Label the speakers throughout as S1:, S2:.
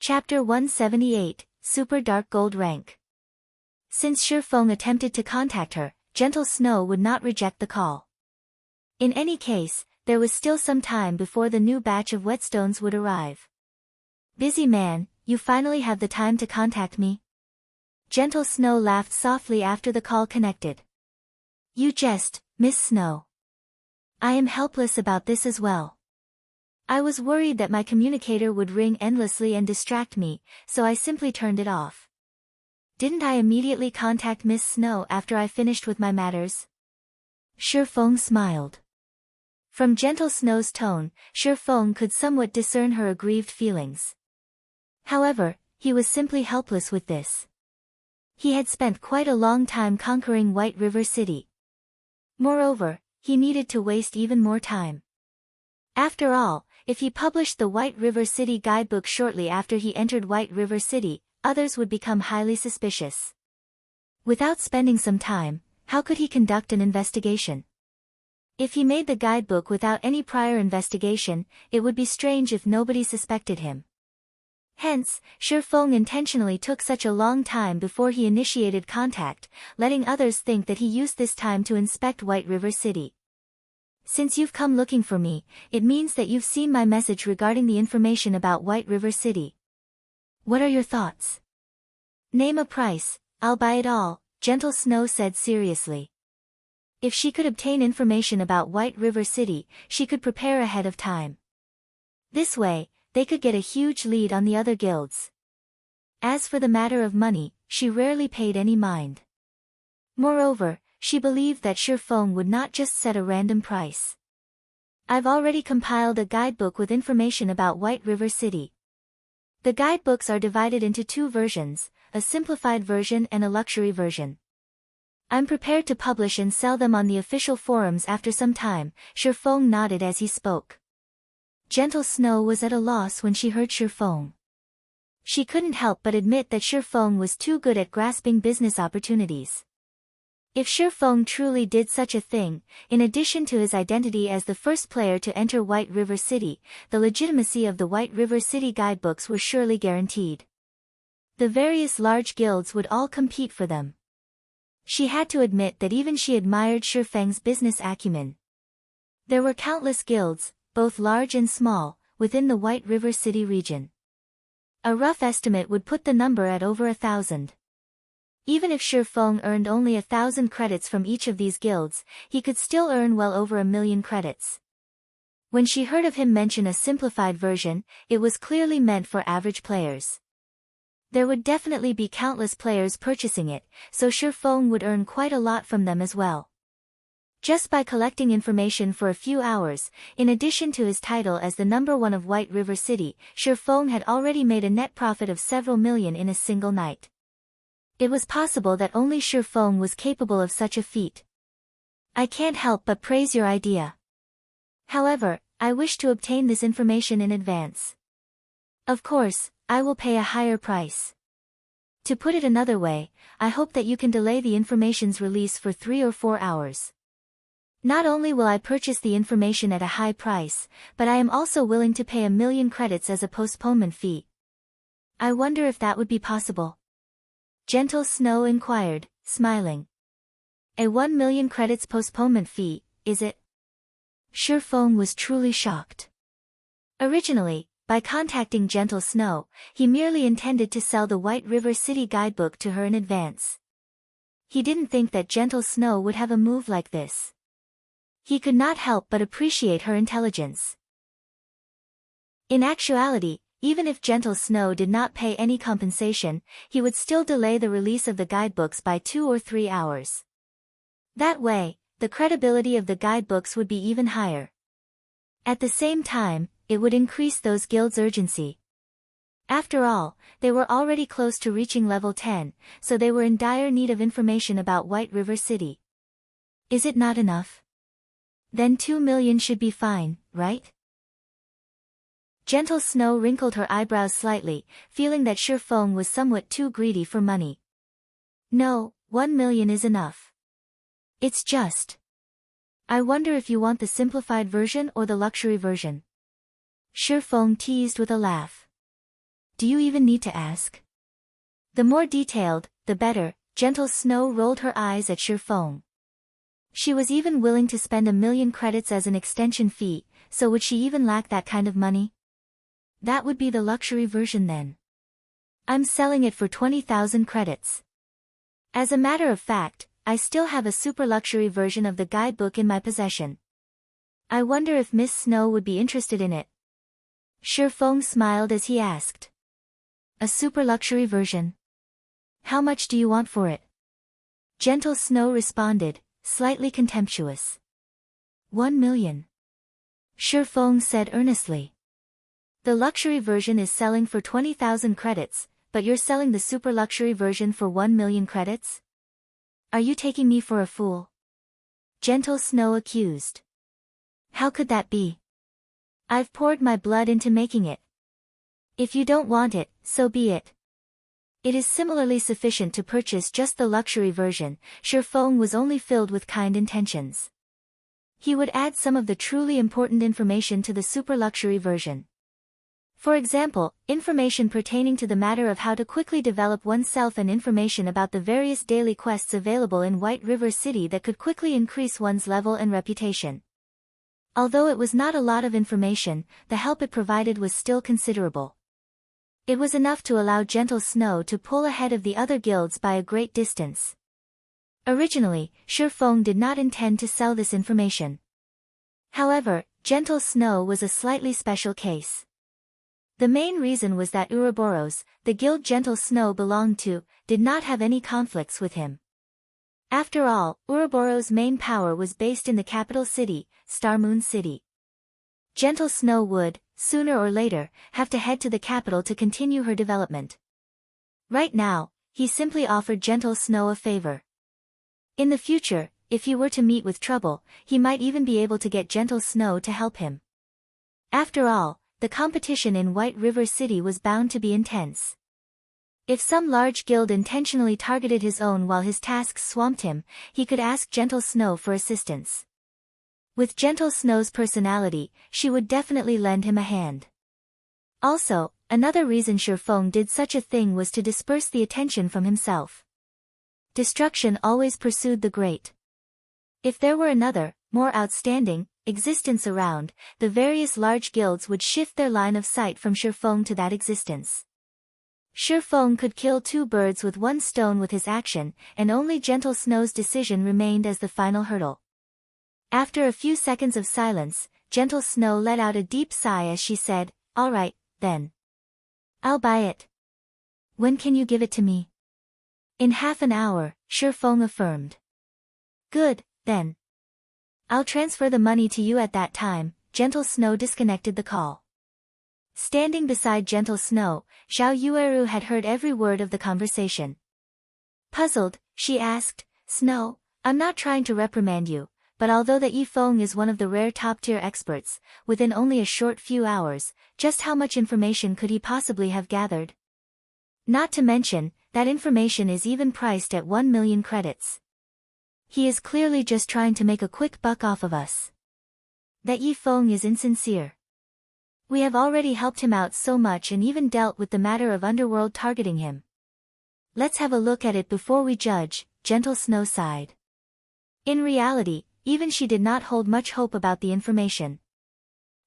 S1: Chapter 178, Super Dark Gold Rank. Since Shifeng attempted to contact her, Gentle Snow would not reject the call. In any case, there was still some time before the new batch of whetstones would arrive. Busy man, you finally have the time to contact me? Gentle Snow laughed softly after the call connected. You jest, Miss Snow. I am helpless about this as well. I was worried that my communicator would ring endlessly and distract me, so I simply turned it off. Didn't I immediately contact Miss Snow after I finished with my matters? Shifeng smiled. From Gentle Snow's tone, Shifeng could somewhat discern her aggrieved feelings. However, he was simply helpless with this. He had spent quite a long time conquering White River City. Moreover, he needed to waste even more time. After all, if he published the White River City guidebook shortly after he entered White River City, others would become highly suspicious. Without spending some time, how could he conduct an investigation? If he made the guidebook without any prior investigation, it would be strange if nobody suspected him. Hence, Shifeng intentionally took such a long time before he initiated contact, letting others think that he used this time to inspect White River City. Since you've come looking for me, it means that you've seen my message regarding the information about White River City. What are your thoughts? Name a price, I'll buy it all, Gentle Snow said seriously. If she could obtain information about White River City, she could prepare ahead of time. This way, they could get a huge lead on the other guilds. As for the matter of money, she rarely paid any mind. Moreover, she believed that Shifeng would not just set a random price. I've already compiled a guidebook with information about White River City. The guidebooks are divided into two versions, a simplified version and a luxury version. I'm prepared to publish and sell them on the official forums after some time, Shifeng nodded as he spoke. Gentle Snow was at a loss when she heard Shifeng. She couldn't help but admit that Shifeng was too good at grasping business opportunities. If Shifeng truly did such a thing, in addition to his identity as the first player to enter White River City, the legitimacy of the White River City guidebooks was surely guaranteed. The various large guilds would all compete for them. She had to admit that even she admired Shifeng's business acumen. There were countless guilds, both large and small, within the White River City region. A rough estimate would put the number at over 1,000. Even if Shifeng earned only 1,000 credits from each of these guilds, he could still earn well over 1,000,000 credits. When she heard of him mention a simplified version, it was clearly meant for average players. There would definitely be countless players purchasing it, so Shifeng would earn quite a lot from them as well. Just by collecting information for a few hours, in addition to his title as the #1 of White River City, Shifeng had already made a net profit of several million in a single night. It was possible that only Shifeng was capable of such a feat. I can't help but praise your idea. However, I wish to obtain this information in advance. Of course, I will pay a higher price. To put it another way, I hope that you can delay the information's release for 3 or 4 hours. Not only will I purchase the information at a high price, but I am also willing to pay 1,000,000 credits as a postponement fee. I wonder if that would be possible. Gentle Snow inquired, smiling. A 1,000,000 credits postponement fee, is it? Shifeng was truly shocked. Originally, by contacting Gentle Snow, he merely intended to sell the White River City guidebook to her in advance. He didn't think that Gentle Snow would have a move like this. He could not help but appreciate her intelligence. In actuality, even if Gentle Snow did not pay any compensation, he would still delay the release of the guidebooks by 2 or 3 hours. That way, the credibility of the guidebooks would be even higher. At the same time, it would increase those guilds' urgency. After all, they were already close to reaching level 10, so they were in dire need of information about White River City. Is it not enough? Then 2,000,000 should be fine, right? Gentle Snow wrinkled her eyebrows slightly, feeling that Shifeng was somewhat too greedy for money. No, 1,000,000 is enough. It's just. I wonder if you want the simplified version or the luxury version. Shifeng teased with a laugh. Do you even need to ask? The more detailed, the better. Gentle Snow rolled her eyes at Shifeng. She was even willing to spend 1,000,000 credits as an extension fee, so would she even lack that kind of money? That would be the luxury version then. I'm selling it for 20,000 credits. As a matter of fact, I still have a super luxury version of the guidebook in my possession. I wonder if Miss Snow would be interested in it. Shifeng smiled as he asked. A super luxury version? How much do you want for it? Gentle Snow responded, slightly contemptuous. 1,000,000. Shifeng said earnestly. The luxury version is selling for 20,000 credits, but you're selling the super luxury version for 1,000,000 credits? Are you taking me for a fool? Gentle Snow accused. How could that be? I've poured my blood into making it. If you don't want it, so be it. It is similarly sufficient to purchase just the luxury version. Shifeng was only filled with kind intentions. He would add some of the truly important information to the super luxury version. For example, information pertaining to the matter of how to quickly develop oneself and information about the various daily quests available in White River City that could quickly increase one's level and reputation. Although it was not a lot of information, the help it provided was still considerable. It was enough to allow Gentle Snow to pull ahead of the other guilds by a great distance. Originally, Shifeng did not intend to sell this information. However, Gentle Snow was a slightly special case. The main reason was that Ouroboros, the guild Gentle Snow belonged to, did not have any conflicts with him. After all, Ouroboros' main power was based in the capital city, Starmoon City. Gentle Snow would, sooner or later, have to head to the capital to continue her development. Right now, he simply offered Gentle Snow a favor. In the future, if he were to meet with trouble, he might even be able to get Gentle Snow to help him. After all, the competition in White River City was bound to be intense. If some large guild intentionally targeted his own while his tasks swamped him, he could ask Gentle Snow for assistance. With Gentle Snow's personality, she would definitely lend him a hand. Also, another reason Shifeng did such a thing was to disperse the attention from himself. Destruction always pursued the great. If there were another, more outstanding, existence around, the various large guilds would shift their line of sight from Shifeng to that existence. Shifeng could kill two birds with one stone with his action, and only Gentle Snow's decision remained as the final hurdle. After a few seconds of silence, Gentle Snow let out a deep sigh as she said, "All right, then. I'll buy it. When can you give it to me?" "In half an hour," Shifeng affirmed. "Good, then. I'll transfer the money to you at that time." Gentle Snow disconnected the call. Standing beside Gentle Snow, Zhao Yueru had heard every word of the conversation. Puzzled, she asked, "Snow, I'm not trying to reprimand you, but although the Yifeng is one of the rare top-tier experts, within only a short few hours, just how much information could he possibly have gathered? Not to mention, that information is even priced at 1,000,000 credits. He is clearly just trying to make a quick buck off of us. That Yifeng is insincere. We have already helped him out so much and even dealt with the matter of Underworld targeting him. Let's have a look at it before we judge," Gentle Snow sighed. In reality, even she did not hold much hope about the information.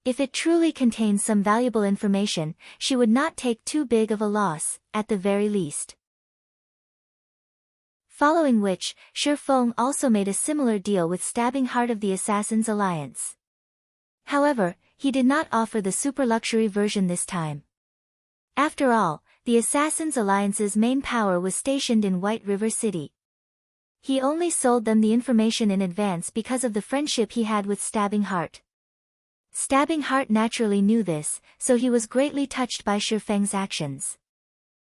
S1: If it truly contains some valuable information, she would not take too big of a loss, at the very least. Following which, Shifeng also made a similar deal with Stabbing Heart of the Assassin's Alliance. However, he did not offer the super luxury version this time. After all, the Assassin's Alliance's main power was stationed in White River City. He only sold them the information in advance because of the friendship he had with Stabbing Heart. Stabbing Heart naturally knew this, so he was greatly touched by Shifeng's actions.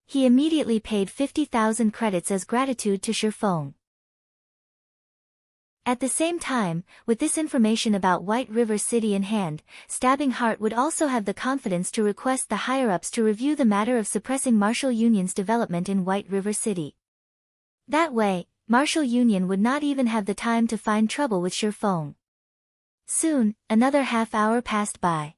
S1: He immediately paid 50,000 credits as gratitude to Shifeng. At the same time, with this information about White River City in hand, Stabbing Heart would also have the confidence to request the higher-ups to review the matter of suppressing Martial Union's development in White River City. That way, Martial Union would not even have the time to find trouble with Shifeng. Soon, another half hour passed by.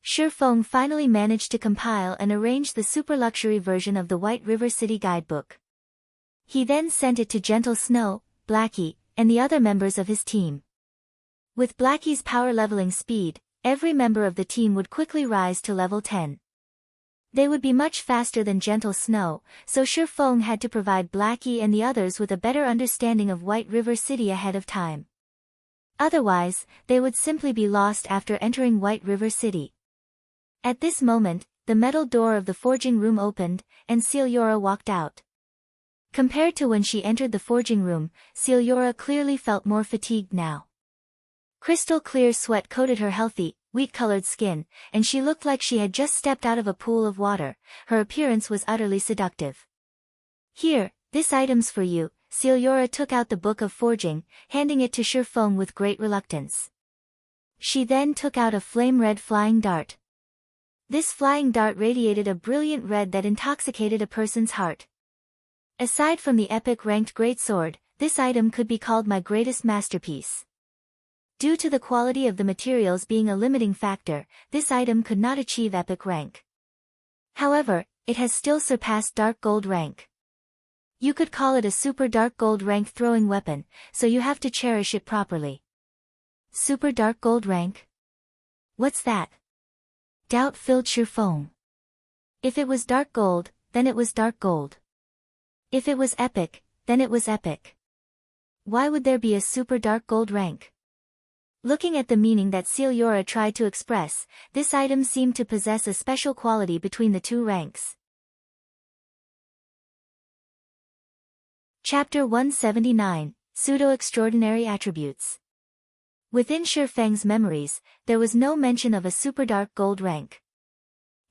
S1: Feng finally managed to compile and arrange the super luxury version of the White River City guidebook. He then sent it to Gentle Snow, Blackie, and the other members of his team. With Blackie's power leveling speed, every member of the team would quickly rise to level 10. They would be much faster than Gentle Snow, so Feng had to provide Blackie and the others with a better understanding of White River City ahead of time. Otherwise, they would simply be lost after entering White River City. At this moment, the metal door of the forging room opened, and Celiora walked out. Compared to when she entered the forging room, Celiora clearly felt more fatigued now. Crystal clear sweat coated her healthy, wheat-colored skin, and she looked like she had just stepped out of a pool of water. Her appearance was utterly seductive. "Here, this item's for you." Celiora took out the Book of Forging, handing it to Feng with great reluctance. She then took out a flame-red flying dart. This flying dart radiated a brilliant red that intoxicated a person's heart. Aside from the epic ranked greatsword, this item could be called my greatest masterpiece. Due to the quality of the materials being a limiting factor, this item could not achieve epic rank. However, it has still surpassed dark gold rank. You could call it a super dark gold rank throwing weapon, so you have to cherish it properly. Super dark gold rank? What's that? Doubt filled Feng. If it was dark gold, then it was dark gold. If it was epic, then it was epic. Why would there be a super dark gold rank? Looking at the meaning that Celiora tried to express, this item seemed to possess a special quality between the two ranks. Chapter 179, Pseudo-Extraordinary Attributes. Within Feng's memories, there was no mention of a super dark gold rank.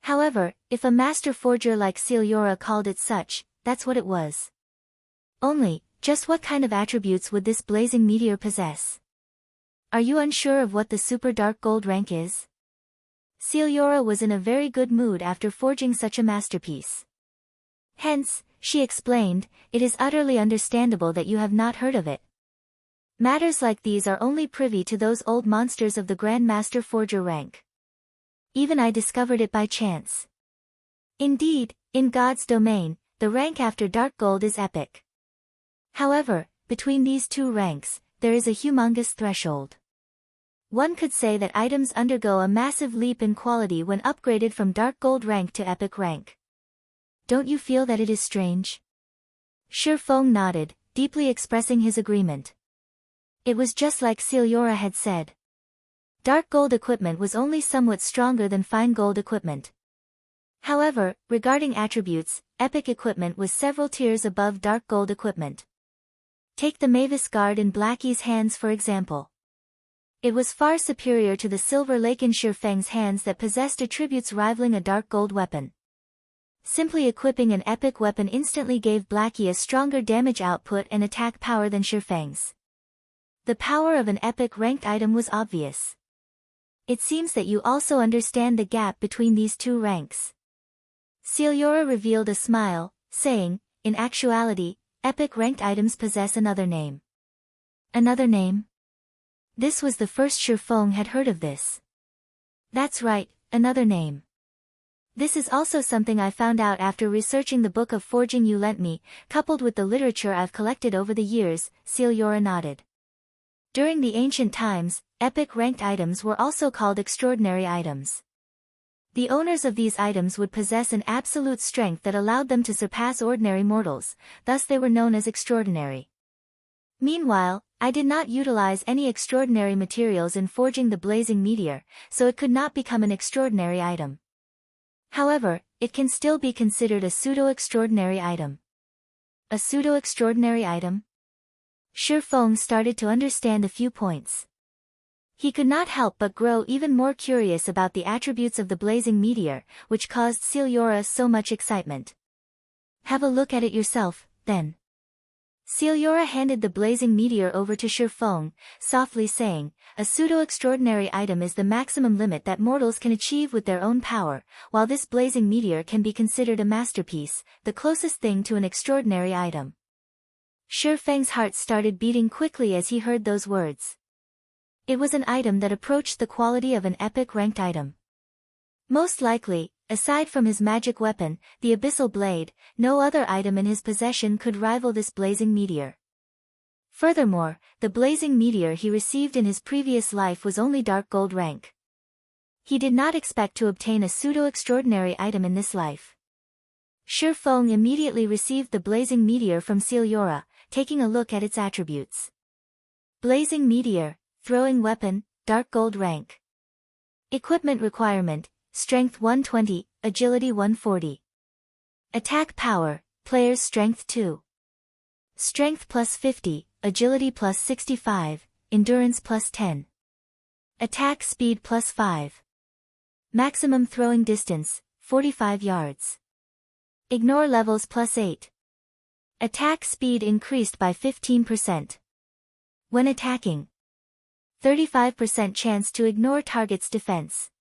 S1: However, if a master forger like Celiora called it such, that's what it was. Only, just what kind of attributes would this blazing meteor possess? Are you unsure of what the super dark gold rank is? Celiora was in a very good mood after forging such a masterpiece. Hence, she explained, it is utterly understandable that you have not heard of it. Matters like these are only privy to those old monsters of the Grand Master Forger rank. Even I discovered it by chance. Indeed, in God's domain, the rank after dark gold is epic. However, between these two ranks, there is a humongous threshold. One could say that items undergo a massive leap in quality when upgraded from dark gold rank to epic rank. Don't you feel that it is strange? Feng nodded, deeply expressing his agreement. It was just like Celiora had said. Dark gold equipment was only somewhat stronger than fine gold equipment. However, regarding attributes, epic equipment was several tiers above dark gold equipment. Take the Mavis Guard in Blackie's hands for example. It was far superior to the Silver Lake in Feng's hands that possessed attributes rivaling a dark gold weapon. Simply equipping an epic weapon instantly gave Blackie a stronger damage output and attack power than Feng's. The power of an epic ranked item was obvious. It seems that you also understand the gap between these two ranks. Celiora revealed a smile, saying, in actuality, epic ranked items possess another name. Another name? This was the first Feng had heard of this. That's right, another name. This is also something I found out after researching the Book of Forging you lent me, coupled with the literature I've collected over the years. Celiora nodded. During the ancient times, epic ranked items were also called extraordinary items. The owners of these items would possess an absolute strength that allowed them to surpass ordinary mortals, thus they were known as extraordinary. Meanwhile, I did not utilize any extraordinary materials in forging the blazing meteor, so it could not become an extraordinary item. However, it can still be considered a pseudo-extraordinary item. A pseudo-extraordinary item? Feng started to understand a few points. He could not help but grow even more curious about the attributes of the blazing meteor, which caused Celiora so much excitement. Have a look at it yourself, then. Celiora handed the blazing meteor over to Feng, softly saying, a pseudo-extraordinary item is the maximum limit that mortals can achieve with their own power, while this blazing meteor can be considered a masterpiece, the closest thing to an extraordinary item. Feng's heart started beating quickly as he heard those words. It was an item that approached the quality of an epic ranked item. Most likely, aside from his magic weapon, the Abyssal Blade, no other item in his possession could rival this blazing meteor. Furthermore, the blazing meteor he received in his previous life was only dark gold rank. He did not expect to obtain a pseudo-extraordinary item in this life. Shi Feng immediately received the blazing meteor from Celiora, taking a look at its attributes. Blazing meteor, throwing weapon, dark gold rank. Equipment requirement, strength 120, agility 140. Attack power, player's strength 2. Strength plus 50, agility plus 65, endurance plus 10. Attack speed plus 5. Maximum throwing distance, 45 yards. Ignore levels plus 8. Attack speed increased by 15%. When attacking, 35% chance to ignore target's defense.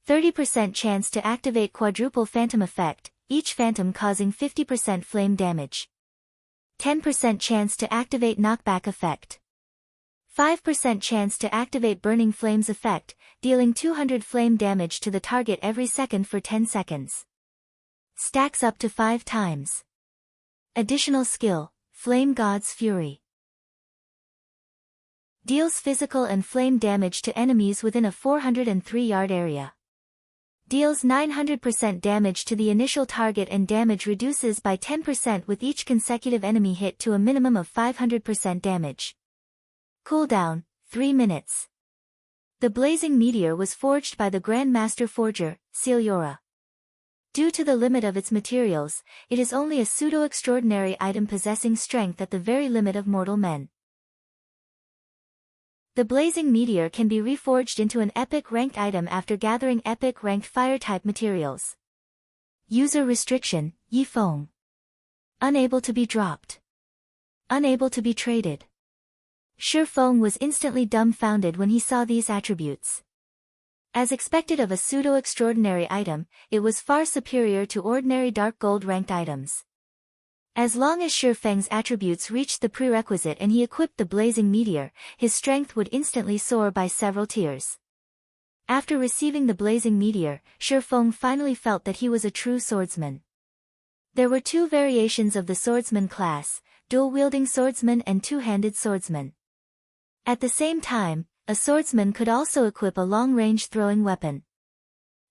S1: 30% chance to activate quadruple phantom effect, each phantom causing 50% flame damage. 10% chance to activate knockback effect. 5% chance to activate burning flames effect, dealing 200 flame damage to the target every second for 10 seconds. Stacks up to 5 times. Additional skill, Flame God's Fury. Deals physical and flame damage to enemies within a 403-yard area. Deals 900% damage to the initial target and damage reduces by 10% with each consecutive enemy hit to a minimum of 500% damage. Cooldown, 3 minutes. The blazing meteor was forged by the Grand Master Forger, Celiora. Due to the limit of its materials, it is only a pseudo-extraordinary item possessing strength at the very limit of mortal men. The blazing meteor can be reforged into an epic ranked item after gathering epic ranked fire-type materials. User restriction, Yi Feng. Unable to be dropped. Unable to be traded. Shi Feng was instantly dumbfounded when he saw these attributes. As expected of a pseudo-extraordinary item, it was far superior to ordinary dark gold ranked items. As long as Shi Feng's attributes reached the prerequisite and he equipped the blazing meteor, his strength would instantly soar by several tiers. After receiving the blazing meteor, Shi Feng finally felt that he was a true swordsman. There were 2 variations of the swordsman class, dual-wielding swordsman and two-handed swordsman. At the same time, a swordsman could also equip a long-range throwing weapon.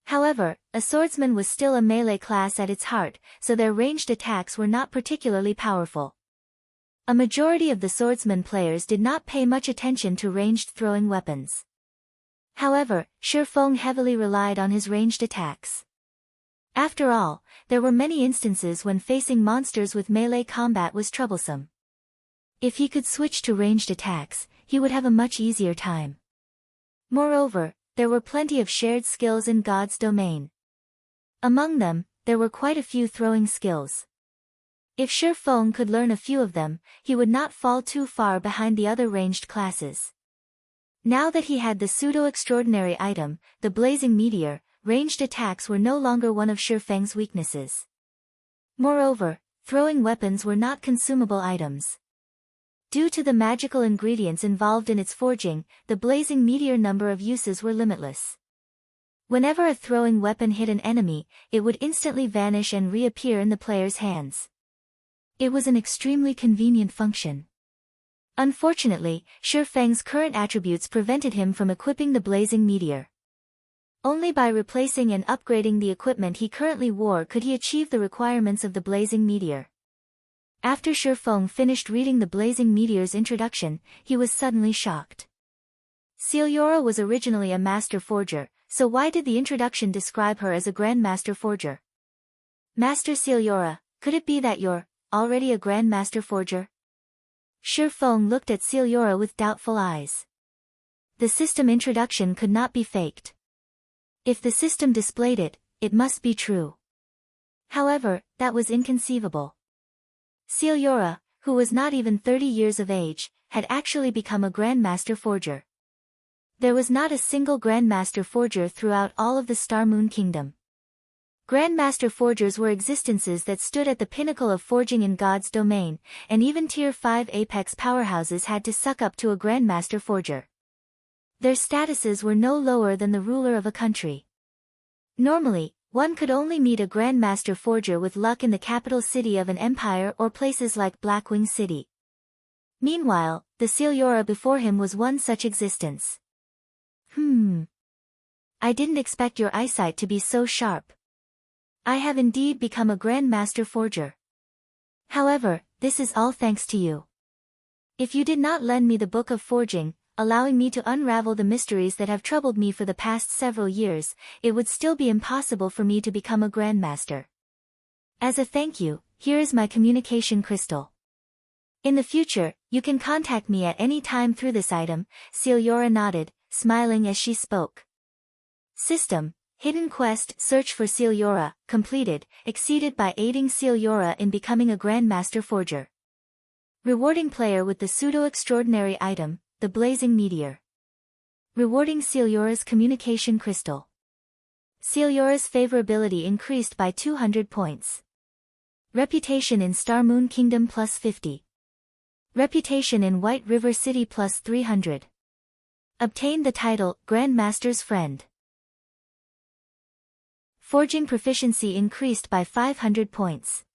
S1: However, a swordsman was still a melee class at its heart, so their ranged attacks were not particularly powerful. A majority of the swordsman players did not pay much attention to ranged throwing weapons. However, Shi Feng heavily relied on his ranged attacks. After all, there were many instances when facing monsters with melee combat was troublesome. If he could switch to ranged attacks, he would have a much easier time. Moreover, there were plenty of shared skills in God's domain. Among them, there were quite a few throwing skills. If Shi Feng could learn a few of them, he would not fall too far behind the other ranged classes. Now that he had the pseudo-extraordinary item, the blazing meteor, ranged attacks were no longer one of Shi Feng's weaknesses. Moreover, throwing weapons were not consumable items. Due to the magical ingredients involved in its forging, the blazing meteor number of uses were limitless. Whenever a throwing weapon hit an enemy, it would instantly vanish and reappear in the player's hands. It was an extremely convenient function. Unfortunately, Shi Feng's current attributes prevented him from equipping the blazing meteor. Only by replacing and upgrading the equipment he currently wore could he achieve the requirements of the blazing meteor. After Shi Feng finished reading the blazing meteor's introduction, he was suddenly shocked. Celiora was originally a master forger, so why did the introduction describe her as a grandmaster forger? Master Celiora, could it be that you're already a grandmaster forger? Shi Feng looked at Celiora with doubtful eyes. The system introduction could not be faked. If the system displayed it, it must be true. However, that was inconceivable. Celiora, who was not even 30 years of age, had actually become a grandmaster forger. There was not a single grandmaster forger throughout all of the Star Moon Kingdom. Grandmaster forgers were existences that stood at the pinnacle of forging in God's domain, and even Tier 5 apex powerhouses had to suck up to a grandmaster forger. Their statuses were no lower than the ruler of a country. Normally, one could only meet a Grandmaster Forger with luck in the capital city of an empire or places like Blackwing City. Meanwhile, the Celiora before him was one such existence. I didn't expect your eyesight to be so sharp. I have indeed become a Grandmaster Forger. However, this is all thanks to you. If you did not lend me the Book of Forging, allowing me to unravel the mysteries that have troubled me for the past several years, it would still be impossible for me to become a Grandmaster. As a thank you, here is my communication crystal. In the future, you can contact me at any time through this item. Celiora nodded, smiling as she spoke. System: Hidden Quest Search for Celiora, completed, exceeded by aiding Celiora in becoming a Grandmaster Forger. Rewarding player with the Pseudo-Extraordinary item, the Blazing Meteor. Rewarding Celiora's communication crystal. Celiora's favorability increased by 200 points. Reputation in Star Moon Kingdom plus 50. Reputation in White River City plus 300. Obtained the title, Grandmaster's Friend. Forging proficiency increased by 500 points.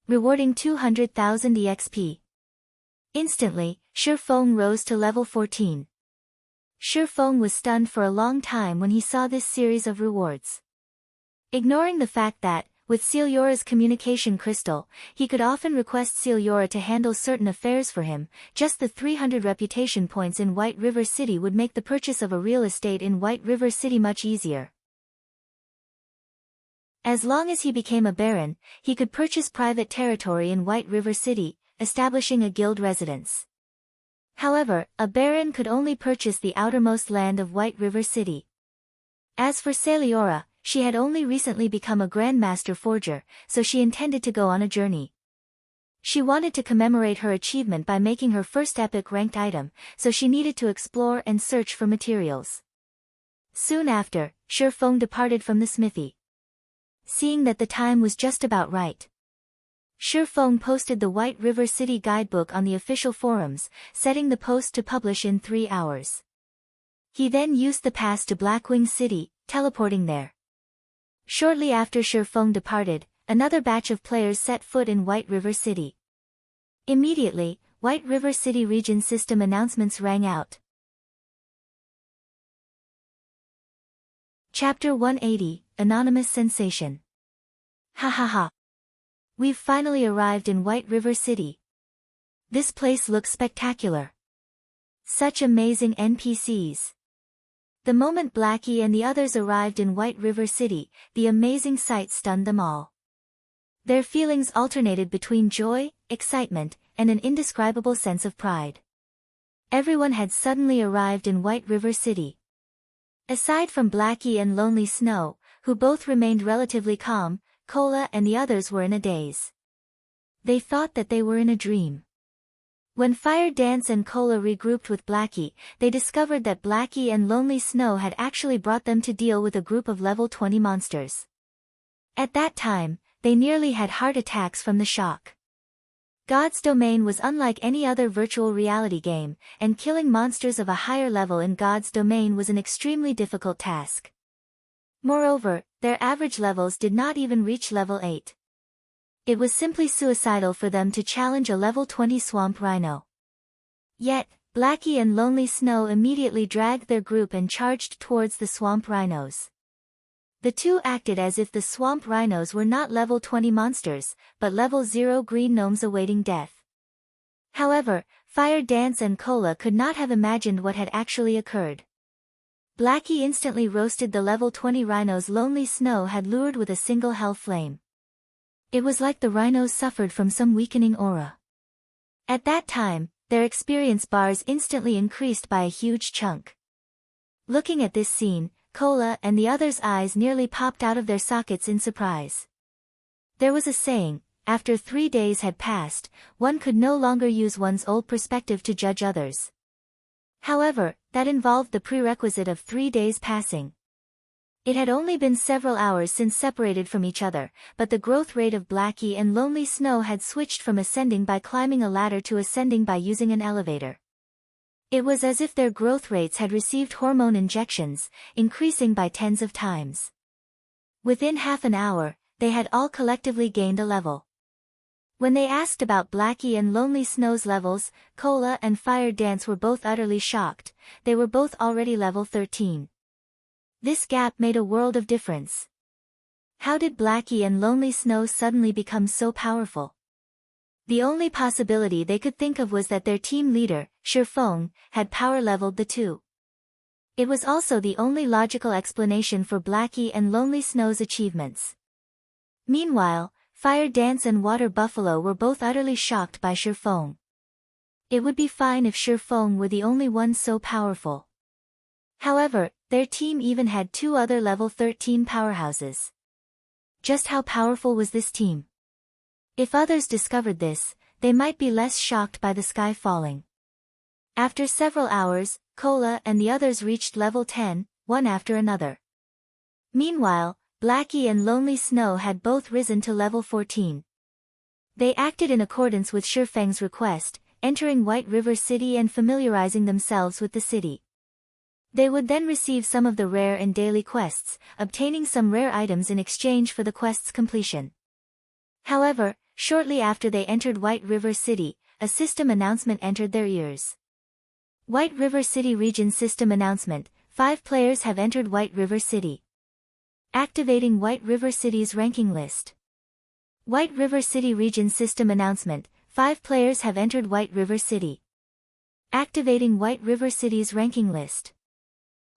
S1: Rewarding 200,000 EXP. Instantly, Shifeng rose to level 14. Shifeng was stunned for a long time when he saw this series of rewards. Ignoring the fact that, with Celiora's communication crystal, he could often request Celiora to handle certain affairs for him, just the 300 reputation points in White River City would make the purchase of a real estate in White River City much easier. As long as he became a baron, he could purchase private territory in White River City, establishing a guild residence. However, a baron could only purchase the outermost land of White River City. As for Celiora, she had only recently become a Grandmaster Forger, so she intended to go on a journey. She wanted to commemorate her achievement by making her first epic ranked item, so she needed to explore and search for materials. Soon after, Shifeng departed from the smithy. Seeing that the time was just about right, Shifeng posted the White River City guidebook on the official forums, setting the post to publish in 3 hours. He then used the pass to Blackwing City, teleporting there. Shortly after Shifeng departed, another batch of players set foot in White River City. Immediately, White River City region system announcements rang out. Chapter 180, Anonymous Sensation. Ha ha ha. We've finally arrived in White River City. This place looks spectacular. Such amazing NPCs. The moment Blackie and the others arrived in White River City, the amazing sight stunned them all. Their feelings alternated between joy, excitement, and an indescribable sense of pride. Everyone had suddenly arrived in White River City. Aside from Blackie and Lonely Snow, who both remained relatively calm, Cola and the others were in a daze. They thought that they were in a dream. When Fire Dance and Cola regrouped with Blackie, they discovered that Blackie and Lonely Snow had actually brought them to deal with a group of level 20 monsters. At that time, they nearly had heart attacks from the shock. God's Domain was unlike any other virtual reality game, and killing monsters of a higher level in God's Domain was an extremely difficult task. Moreover, their average levels did not even reach level 8. It was simply suicidal for them to challenge a level 20 Swamp Rhino. Yet, Blackie and Lonely Snow immediately dragged their group and charged towards the Swamp Rhinos. The two acted as if the Swamp Rhinos were not level 20 monsters, but level 0 green gnomes awaiting death. However, Fire Dance and Cola could not have imagined what had actually occurred. Blackie instantly roasted the level 20 rhinos Lonely Snow had lured with a single hell flame. It was like the rhinos suffered from some weakening aura. At that time, their experience bars instantly increased by a huge chunk. Looking at this scene, Cola and the others' eyes nearly popped out of their sockets in surprise. There was a saying, after 3 days had passed, one could no longer use one's old perspective to judge others. However, that involved the prerequisite of 3 days passing. It had only been several hours since separated from each other, but the growth rate of Blackie and Lonely Snow had switched from ascending by climbing a ladder to ascending by using an elevator. It was as if their growth rates had received hormone injections, increasing by tens of times. Within half an hour, they had all collectively gained a level. When they asked about Blackie and Lonely Snow's levels, Cola and Fire Dance were both utterly shocked. They were both already level 13. This gap made a world of difference. How did Blackie and Lonely Snow suddenly become so powerful? The only possibility they could think of was that their team leader, Shifeng, had power-leveled the two. It was also the only logical explanation for Blackie and Lonely Snow's achievements. Meanwhile, Fire Dance and Water Buffalo were both utterly shocked by Shifeng. It would be fine if Shifeng were the only one so powerful. However, their team even had two other level 13 powerhouses. Just how powerful was this team? If others discovered this, they might be less shocked by the sky falling. After several hours, Cola and the others reached level 10, one after another. Meanwhile, Blackie and Lonely Snow had both risen to level 14. They acted in accordance with Shifeng's request, entering White River City and familiarizing themselves with the city. They would then receive some of the rare and daily quests, obtaining some rare items in exchange for the quest's completion. However, shortly after they entered White River City, a system announcement entered their ears. White River City Region System Announcement: 5 players have entered White River City. Activating White River City's ranking list. White River City Region System Announcement: 5 players have entered White River City. Activating White River City's ranking list.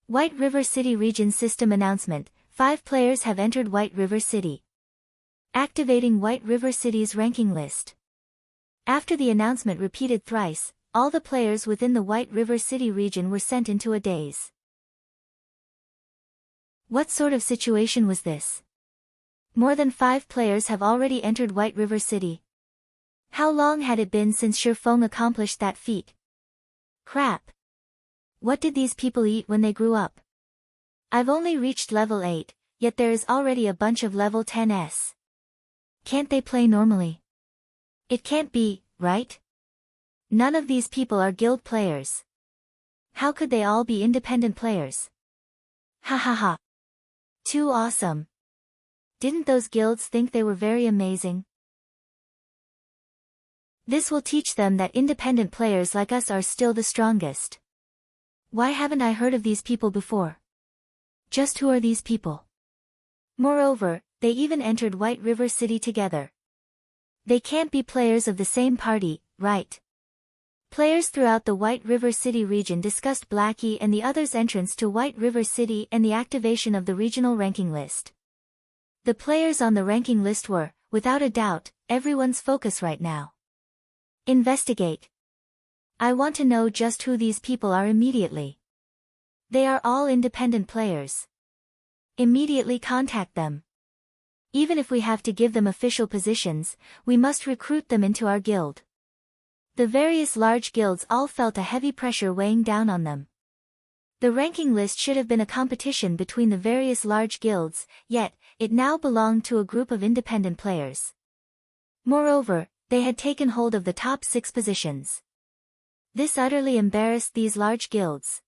S1: White River City Region System Announcement: 5 players have entered White River City. Activating White River City's ranking list. After the announcement repeated thrice, all the players within the White River City region were sent into a daze. What sort of situation was this? More than 5 players have already entered White River City. How long had it been since Shifeng accomplished that feat? Crap. What did these people eat when they grew up? I've only reached level 8, yet there is already a bunch of level 10s. Can't they play normally? It can't be, right? None of these people are guild players. How could they all be independent players? Ha ha ha. Too awesome. Didn't those guilds think they were very amazing? This will teach them that independent players like us are still the strongest. Why haven't I heard of these people before? Just who are these people? Moreover, they even entered White River City together. They can't be players of the same party, right? Players throughout the White River City region discussed Blackie and the others' entrance to White River City and the activation of the regional ranking list. The players on the ranking list were, without a doubt, everyone's focus right now. Investigate. I want to know just who these people are immediately. They are all independent players. Immediately contact them. Even if we have to give them official positions, we must recruit them into our guild. The various large guilds all felt a heavy pressure weighing down on them. The ranking list should have been a competition between the various large guilds, yet, it now belonged to a group of independent players. Moreover, they had taken hold of the top 6 positions. This utterly embarrassed these large guilds.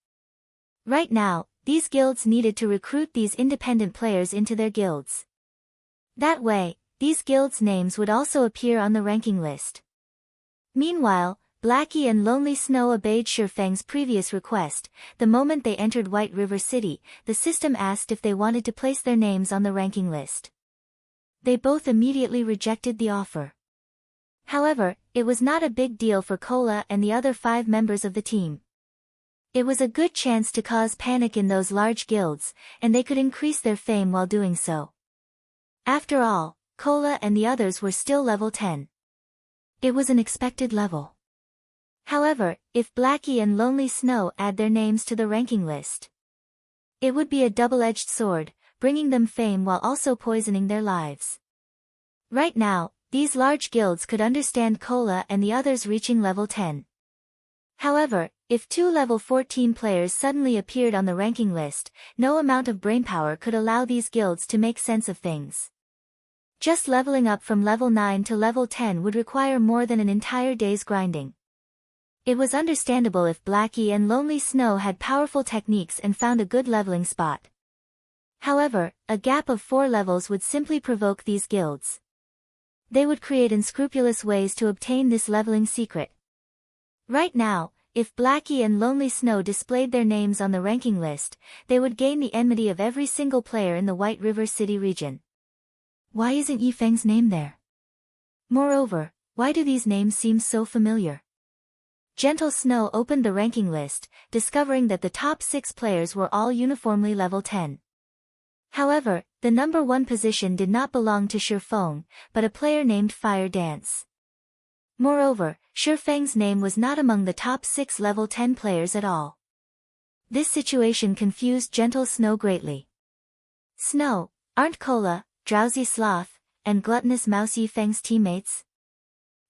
S1: Right now, these guilds needed to recruit these independent players into their guilds. That way, these guilds' names would also appear on the ranking list. Meanwhile, Blackie and Lonely Snow obeyed Shifeng's previous request. The moment they entered White River City, the system asked if they wanted to place their names on the ranking list. They both immediately rejected the offer. However, it was not a big deal for Cola and the other 5 members of the team. It was a good chance to cause panic in those large guilds, and they could increase their fame while doing so. After all, Cola and the others were still level 10. It was an expected level. However, if Blackie and Lonely Snow add their names to the ranking list, it would be a double-edged sword, bringing them fame while also poisoning their lives. Right now, these large guilds could understand Cola and the others reaching level 10. However, if 2 level 14 players suddenly appeared on the ranking list, no amount of brainpower could allow these guilds to make sense of things. Just leveling up from level 9 to level 10 would require more than an entire day's grinding. It was understandable if Blackie and Lonely Snow had powerful techniques and found a good leveling spot. However, a gap of 4 levels would simply provoke these guilds. They would create unscrupulous ways to obtain this leveling secret. Right now, if Blackie and Lonely Snow displayed their names on the ranking list, they would gain the enmity of every single player in the White River City region. Why isn't Yifeng's name there? Moreover, why do these names seem so familiar? Gentle Snow opened the ranking list, discovering that the top 6 players were all uniformly level 10. However, the number 1 position did not belong to Shifeng, but a player named Fire Dance. Moreover, Shifeng's name was not among the top 6 level 10 players at all. This situation confused Gentle Snow greatly. Snow, aren't Cola, Drowsy Sloth, and Gluttonous Mouse Yifeng's teammates?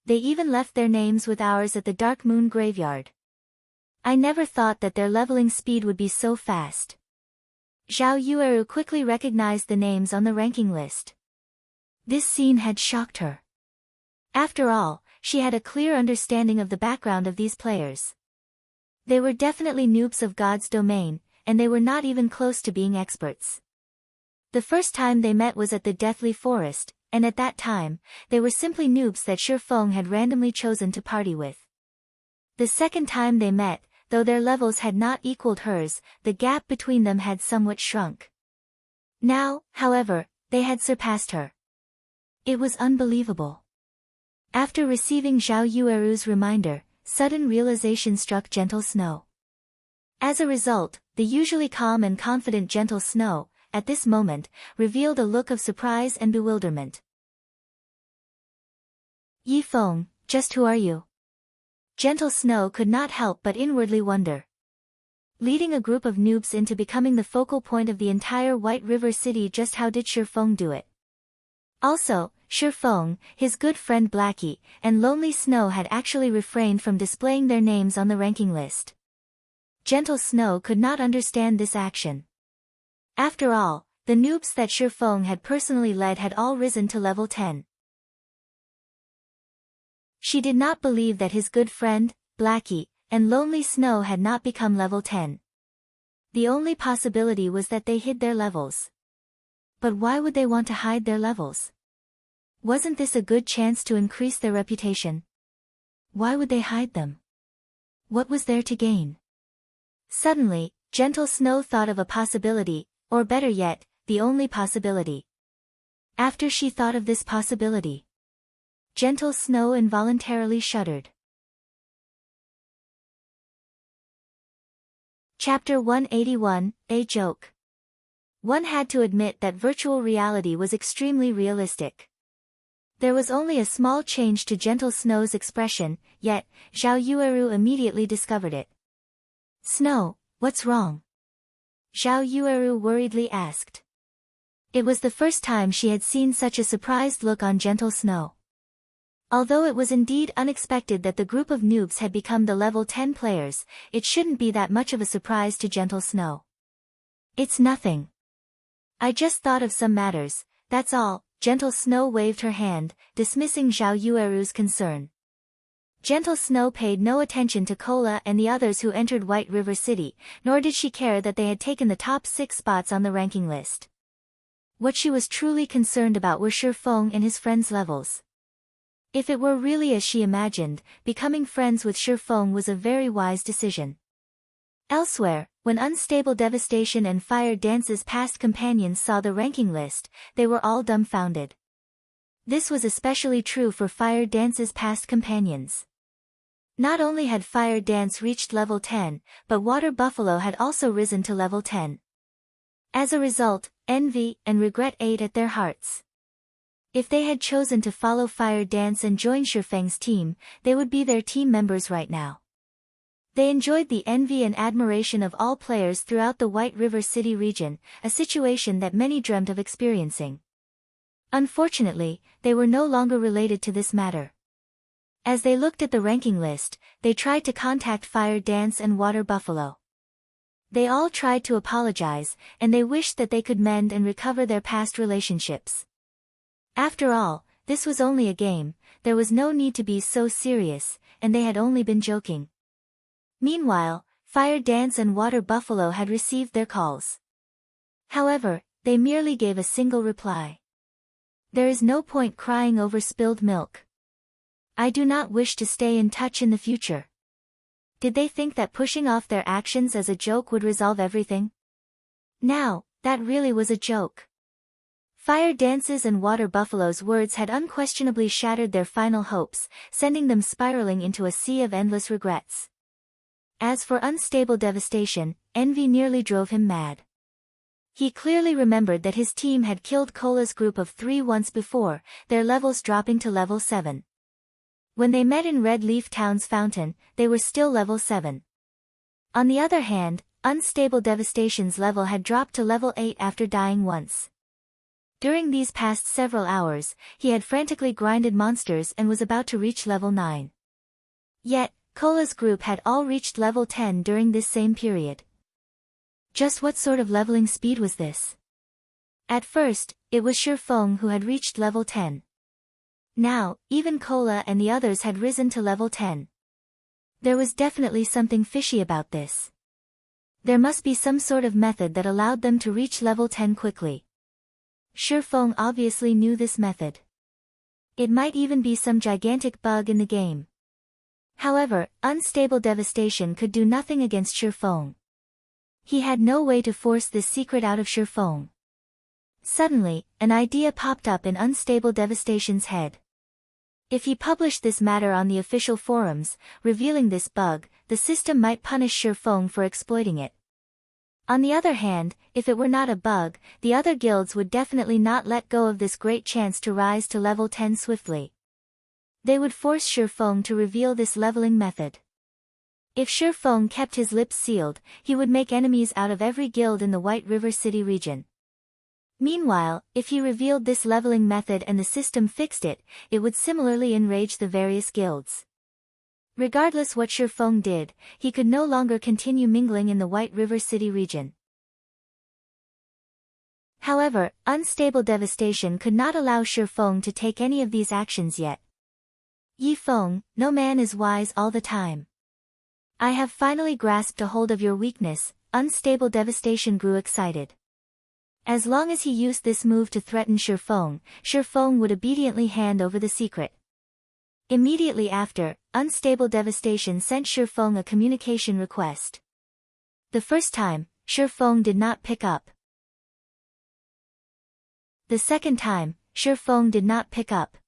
S1: They even left their names with ours at the Dark Moon Graveyard. I never thought that their leveling speed would be so fast. Zhao Yueru quickly recognized the names on the ranking list. This scene had shocked her. After all, she had a clear understanding of the background of these players. They were definitely noobs of God's domain, and they were not even close to being experts. The first time they met was at the Deathly Forest, and at that time, they were simply noobs that Shifeng had randomly chosen to party with. The second time they met, though their levels had not equaled hers, the gap between them had somewhat shrunk. Now, however, they had surpassed her. It was unbelievable. After receiving Zhao Yueru's reminder, sudden realization struck Gentle Snow. As a result, the usually calm and confident Gentle Snow, at this moment, revealed a look of surprise and bewilderment. Yifeng, just who are you? Gentle Snow could not help but inwardly wonder. Leading a group of noobs into becoming the focal point of the entire White River City, just how did Shifeng do it? Also, Shifeng, his good friend Blackie, and Lonely Snow had actually refrained from displaying their names on the ranking list. Gentle Snow could not understand this action. After all, the noobs that Shifeng had personally led had all risen to level 10. She did not believe that his good friend, Blackie, and Lonely Snow had not become level 10. The only possibility was that they hid their levels. But why would they want to hide their levels? Wasn't this a good chance to increase their reputation? Why would they hide them? What was there to gain? Suddenly, Gentle Snow thought of a possibility, or better yet, the only possibility. After she thought of this possibility, Gentle Snow involuntarily shuddered. Chapter 181, A Joke. One had to admit that virtual reality was extremely realistic. There was only a small change to Gentle Snow's expression, yet, Zhao Yueru immediately discovered it. Snow, what's wrong? Zhao Yueru worriedly asked. It was the first time she had seen such a surprised look on Gentle Snow. Although it was indeed unexpected that the group of noobs had become the level 10 players, it shouldn't be that much of a surprise to Gentle Snow. It's nothing. I just thought of some matters, that's all. Gentle Snow waved her hand, dismissing Zhao Yueru's concern. Gentle Snow paid no attention to Cola and the others who entered White River City, nor did she care that they had taken the top 6 spots on the ranking list. What she was truly concerned about were Shifeng and his friends' levels. If it were really as she imagined, becoming friends with Shifeng was a very wise decision. Elsewhere, when Unstable Devastation and Fire Dance's past companions saw the ranking list, they were all dumbfounded. This was especially true for Fire Dance's past companions. Not only had Fire Dance reached level 10, but Water Buffalo had also risen to level 10. As a result, envy and regret ate at their hearts. If they had chosen to follow Fire Dance and join Shifeng's team, they would be their team members right now. They enjoyed the envy and admiration of all players throughout the White River City region, a situation that many dreamt of experiencing. Unfortunately, they were no longer related to this matter. As they looked at the ranking list, they tried to contact Fire Dance and Water Buffalo. They all tried to apologize, and they wished that they could mend and recover their past relationships. After all, this was only a game, there was no need to be so serious, and they had only been joking. Meanwhile, Fire Dance and Water Buffalo had received their calls. However, they merely gave a single reply. There is no point crying over spilled milk. I do not wish to stay in touch in the future. Did they think that pushing off their actions as a joke would resolve everything? Now, that really was a joke. Fire Dance's and Water Buffalo's words had unquestionably shattered their final hopes, sending them spiraling into a sea of endless regrets. As for Unstable Devastation, envy nearly drove him mad. He clearly remembered that his team had killed Cola's group of 3 once before, their levels dropping to level 7. When they met in Red Leaf Town's fountain, they were still level 7. On the other hand, Unstable Devastation's level had dropped to level 8 after dying once. During these past several hours, he had frantically grinded monsters and was about to reach level 9. Yet, Cola's group had all reached level 10 during this same period. Just what sort of leveling speed was this? At first, it was Shifeng who had reached level 10. Now, even Cola and the others had risen to level 10. There was definitely something fishy about this. There must be some sort of method that allowed them to reach level 10 quickly. Shifeng obviously knew this method. It might even be some gigantic bug in the game. However, Unstable Devastation could do nothing against Shifeng. He had no way to force this secret out of Shifeng. Suddenly, an idea popped up in Unstable Devastation's head. If he published this matter on the official forums, revealing this bug, the system might punish Shifeng for exploiting it. On the other hand, if it were not a bug, the other guilds would definitely not let go of this great chance to rise to level 10 swiftly. They would force Shifeng to reveal this leveling method. If Shifeng kept his lips sealed, he would make enemies out of every guild in the White River City region. Meanwhile, if he revealed this leveling method and the system fixed it, it would similarly enrage the various guilds. Regardless what Shifeng did, he could no longer continue mingling in the White River City region. However, Unstable Devastation could not allow Shifeng to take any of these actions yet. Yi Feng, no man is wise all the time. I have finally grasped a hold of your weakness. Unstable Devastation grew excited. As long as he used this move to threaten Shifeng, Shifeng would obediently hand over the secret. Immediately after, Unstable Devastation sent Shifeng a communication request. The first time, Shifeng did not pick up. The second time, Shifeng did not pick up.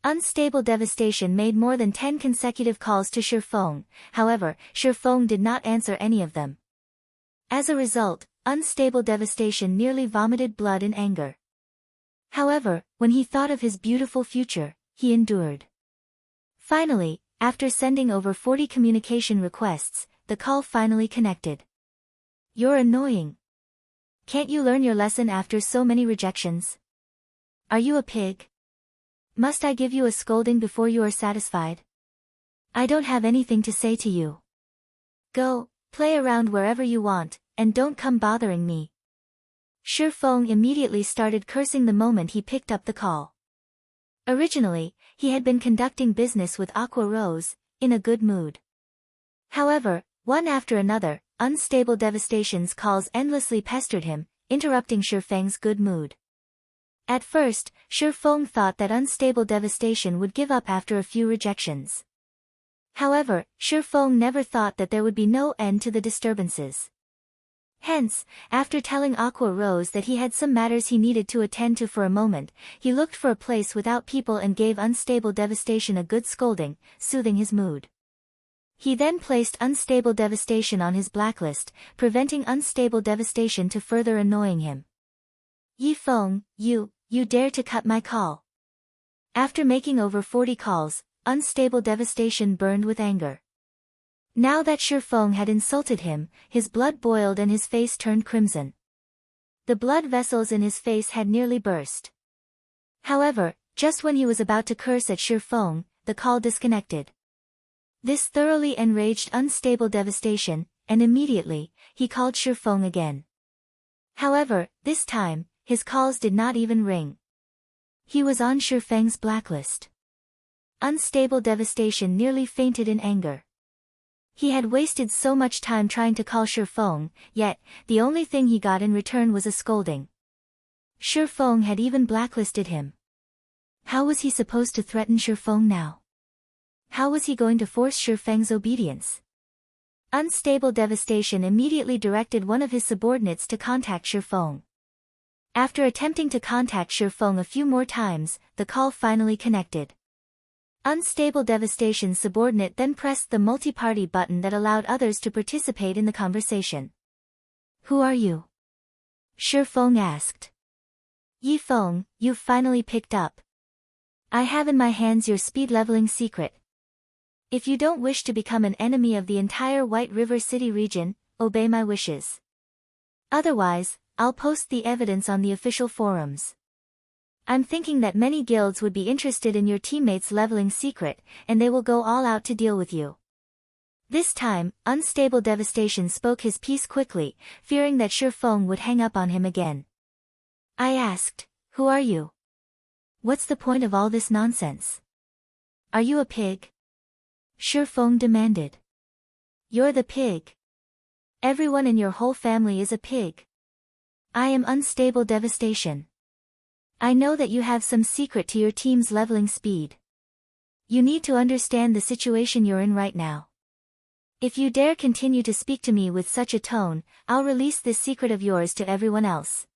S1: Unstable Devastation made more than 10 consecutive calls to Shifeng, however, Shifeng did not answer any of them. As a result, Unstable Devastation nearly vomited blood in anger. However, when he thought of his beautiful future, he endured. Finally, after sending over 40 communication requests, the call finally connected. You're annoying. Can't you learn your lesson after so many rejections? Are you a pig? Must I give you a scolding before you are satisfied? I don't have anything to say to you. Go, play around wherever you want, and don't come bothering me. Shifeng immediately started cursing the moment he picked up the call. Originally, he had been conducting business with Aqua Rose, in a good mood. However, one after another, Unstable Devastation's calls endlessly pestered him, interrupting Shifeng's good mood. At first, Shifeng thought that Unstable Devastation would give up after a few rejections. However, Shifeng never thought that there would be no end to the disturbances. Hence, after telling Aqua Rose that he had some matters he needed to attend to for a moment, he looked for a place without people and gave Unstable Devastation a good scolding, soothing his mood. He then placed Unstable Devastation on his blacklist, preventing Unstable Devastation to further annoying him. Yi Feng, you dare to cut my call. After making over 40 calls, Unstable Devastation burned with anger. Now that Shifeng had insulted him, his blood boiled and his face turned crimson. The blood vessels in his face had nearly burst. However, just when he was about to curse at Shifeng, the call disconnected. This thoroughly enraged Unstable Devastation, and immediately, he called Shifeng again. However, this time, his calls did not even ring. He was on Shifeng's blacklist. Unstable Devastation nearly fainted in anger. He had wasted so much time trying to call Shifeng, yet, the only thing he got in return was a scolding. Feng had even blacklisted him. How was he supposed to threaten Feng now? How was he going to force Feng's obedience? Unstable Devastation immediately directed one of his subordinates to contact Feng. After attempting to contact Feng a few more times, the call finally connected. Unstable Devastation's subordinate then pressed the multi-party button that allowed others to participate in the conversation. Who are you? Feng asked. Yi Feng, you've finally picked up. I have in my hands your speed leveling secret. If you don't wish to become an enemy of the entire White River City region, obey my wishes. Otherwise, I'll post the evidence on the official forums. I'm thinking that many guilds would be interested in your teammates' leveling secret, and they will go all out to deal with you. This time, Unstable Devastation spoke his piece quickly, fearing that Feng would hang up on him again. I asked, who are you? What's the point of all this nonsense? Are you a pig? Feng demanded. You're the pig. Everyone in your whole family is a pig. I am Unstable Devastation. I know that you have some secret to your team's leveling speed. You need to understand the situation you're in right now. If you dare continue to speak to me with such a tone, I'll release this secret of yours to everyone else.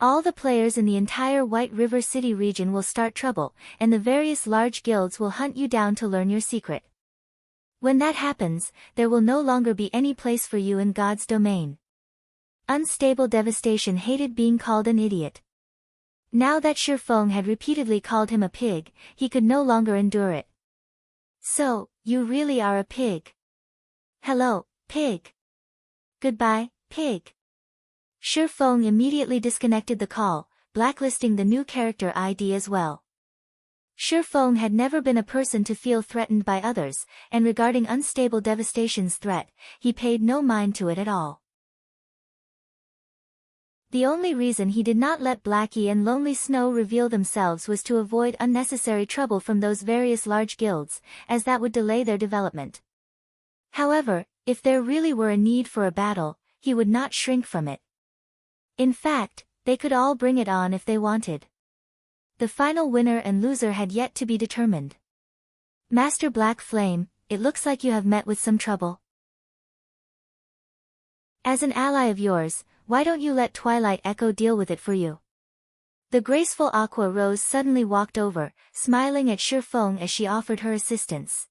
S1: All the players in the entire White River City region will start trouble, and the various large guilds will hunt you down to learn your secret. When that happens, there will no longer be any place for you in God's domain. Unstable Devastation hated being called an idiot. Now that Feng had repeatedly called him a pig, he could no longer endure it. So, you really are a pig. Hello, pig. Goodbye, pig. Feng immediately disconnected the call, blacklisting the new character ID as well. Feng had never been a person to feel threatened by others, and regarding Unstable Devastation's threat, he paid no mind to it at all. The only reason he did not let Blackie and Lonely Snow reveal themselves was to avoid unnecessary trouble from those various large guilds, as that would delay their development. However, if there really were a need for a battle, he would not shrink from it. In fact, they could all bring it on if they wanted. The final winner and loser had yet to be determined. Master Black Flame, it looks like you have met with some trouble. As an ally of yours, why don't you let Twilight Echo deal with it for you? The graceful Aqua Rose suddenly walked over, smiling at Feng as she offered her assistance.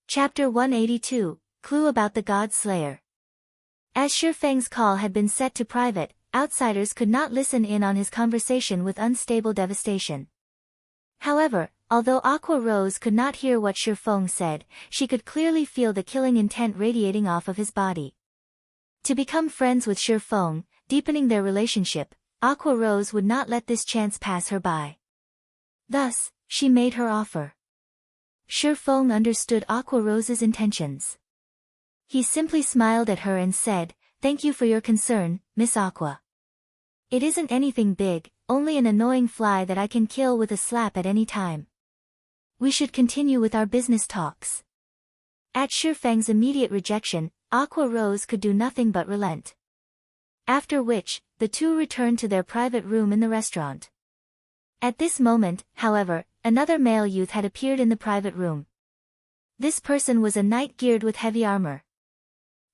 S1: Chapter 182, Clue about the God Slayer. As Feng's call had been set to private, outsiders could not listen in on his conversation with Unstable Devastation. However, although Aqua Rose could not hear what Feng said, she could clearly feel the killing intent radiating off of his body. To become friends with Feng, deepening their relationship, Aqua Rose would not let this chance pass her by. Thus, she made her offer. Feng understood Aqua Rose's intentions. He simply smiled at her and said, "Thank you for your concern, Miss Aqua. It isn't anything big, only an annoying fly that I can kill with a slap at any time. We should continue with our business talks." At Feng's immediate rejection, Aqua Rose could do nothing but relent. After which, the two returned to their private room in the restaurant. At this moment, however, another male youth had appeared in the private room. This person was a knight geared with heavy armor.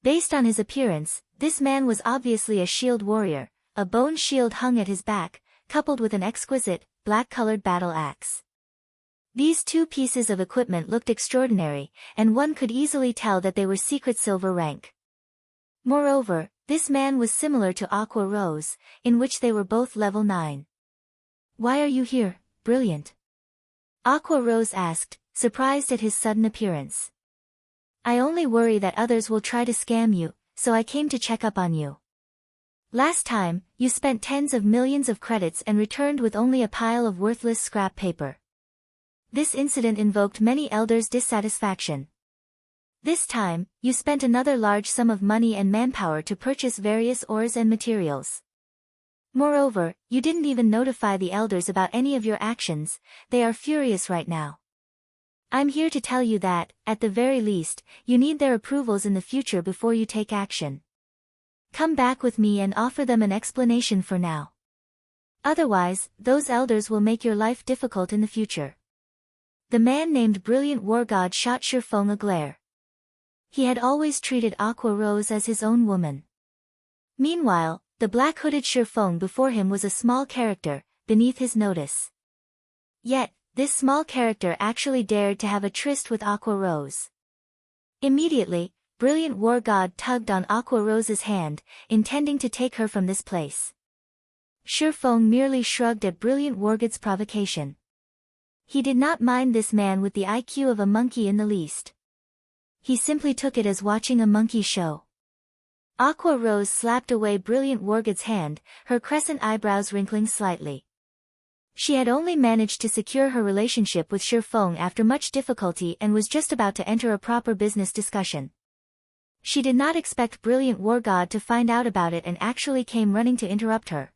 S1: Based on his appearance, this man was obviously a shield warrior. A bone shield hung at his back, coupled with an exquisite, black-colored battle axe. These two pieces of equipment looked extraordinary, and one could easily tell that they were secret silver rank. Moreover, this man was similar to Aqua Rose, in which they were both level 9. "Why are you here, Brilliant?" Aqua Rose asked, surprised at his sudden appearance. "I only worry that others will try to scam you, so I came to check up on you. Last time, you spent tens of millions of credits and returned with only a pile of worthless scrap paper. This incident invoked many elders' dissatisfaction. This time, you spent another large sum of money and manpower to purchase various ores and materials. Moreover, you didn't even notify the elders about any of your actions. They are furious right now. I'm here to tell you that, at the very least, you need their approvals in the future before you take action." Come back with me and offer them an explanation for now. Otherwise, those elders will make your life difficult in the future. The man named Brilliant War God shot Shifeng a glare. He had always treated Aqua Rose as his own woman. Meanwhile, the black-hooded Shifeng before him was a small character, beneath his notice. Yet, this small character actually dared to have a tryst with Aqua Rose. Immediately, Brilliant War God tugged on Aqua Rose's hand, intending to take her from this place. Shifeng merely shrugged at Brilliant War God's provocation. He did not mind this man with the IQ of a monkey in the least. He simply took it as watching a monkey show. Aqua Rose slapped away Brilliant War God's hand, her crescent eyebrows wrinkling slightly. She had only managed to secure her relationship with Shifeng after much difficulty and was just about to enter a proper business discussion. She did not expect Brilliant War God to find out about it and actually came running to interrupt her.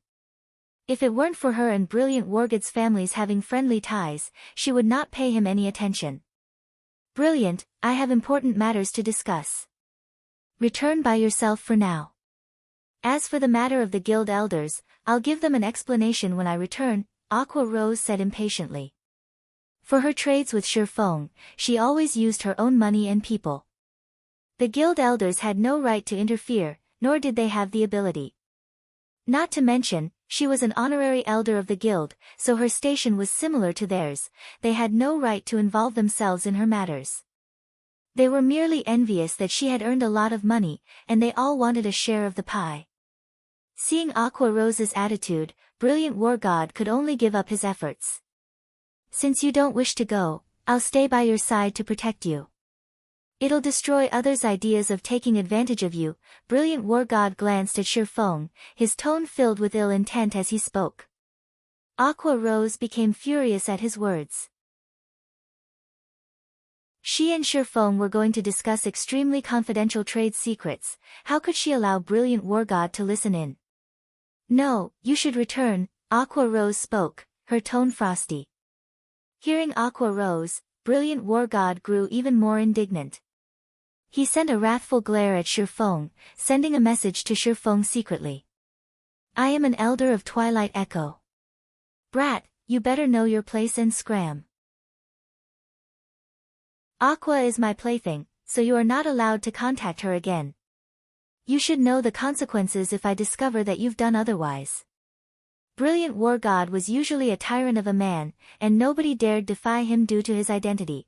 S1: If it weren't for her and Brilliant War God's families having friendly ties, she would not pay him any attention. Brilliant, I have important matters to discuss. Return by yourself for now. As for the matter of the guild elders, I'll give them an explanation when I return, Aqua Rose said impatiently. For her trades with Shifeng, she always used her own money and people. The guild elders had no right to interfere, nor did they have the ability. Not to mention, she was an honorary elder of the guild, so her station was similar to theirs. They had no right to involve themselves in her matters. They were merely envious that she had earned a lot of money, and they all wanted a share of the pie. Seeing Aqua Rose's attitude, Brilliant War God could only give up his efforts. Since you don't wish to go, I'll stay by your side to protect you. It'll destroy others' ideas of taking advantage of you. Brilliant War God glanced at Shifeng, his tone filled with ill intent as he spoke. Aqua Rose became furious at his words. She and Shifeng were going to discuss extremely confidential trade secrets. How could she allow Brilliant War God to listen in? No, you should return, Aqua Rose spoke, her tone frosty. Hearing Aqua Rose, Brilliant War God grew even more indignant. He sent a wrathful glare at Shifeng, sending a message to Shifeng secretly. I am an elder of Twilight Echo. Brat, you better know your place and scram. Aqua is my plaything, so you are not allowed to contact her again. You should know the consequences if I discover that you've done otherwise. Brilliant War God was usually a tyrant of a man, and nobody dared defy him due to his identity.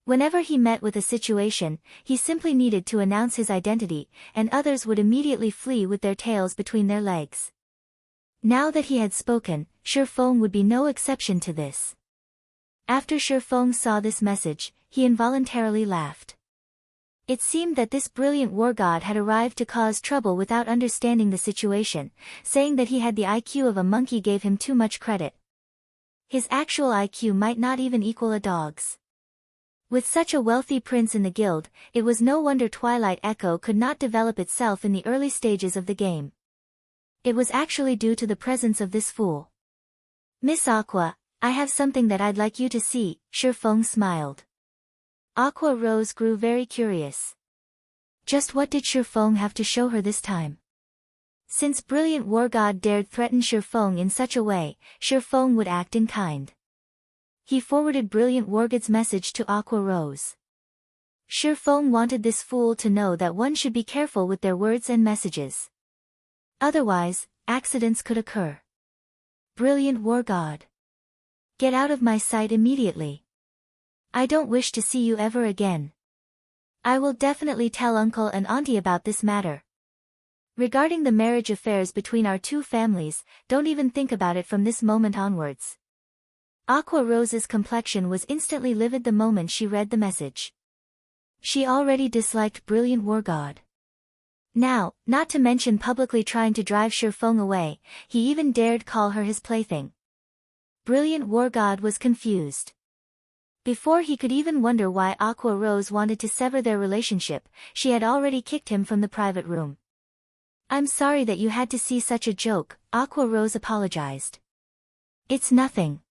S1: Whenever he met with a situation, he simply needed to announce his identity, and others would immediately flee with their tails between their legs. Now that he had spoken, Shifeng would be no exception to this. After Shifeng saw this message, he involuntarily laughed. It seemed that this Brilliant War God had arrived to cause trouble without understanding the situation, saying that he had the IQ of a monkey gave him too much credit. His actual IQ might not even equal a dog's. With such a wealthy prince in the guild, it was no wonder Twilight Echo could not develop itself in the early stages of the game. It was actually due to the presence of this fool. Miss Aqua, I have something that I'd like you to see, Shifeng smiled. Aqua Rose grew very curious. Just what did Shifeng have to show her this time? Since Brilliant War God dared threaten Shifeng in such a way, Shifeng would act in kind. He forwarded Brilliant War God's message to Aqua Rose. Shifeng wanted this fool to know that one should be careful with their words and messages. Otherwise, accidents could occur. Brilliant War God. Get out of my sight immediately. I don't wish to see you ever again. I will definitely tell Uncle and Auntie about this matter. Regarding the marriage affairs between our two families, don't even think about it from this moment onwards. Aqua Rose's complexion was instantly livid the moment she read the message. She already disliked Brilliant War God. Now, not to mention publicly trying to drive Shifeng away, he even dared call her his plaything. Brilliant War God was confused. Before he could even wonder why Aqua Rose wanted to sever their relationship, she had already kicked him from the private room. I'm sorry that you had to see such a joke, Aqua Rose apologized. It's nothing.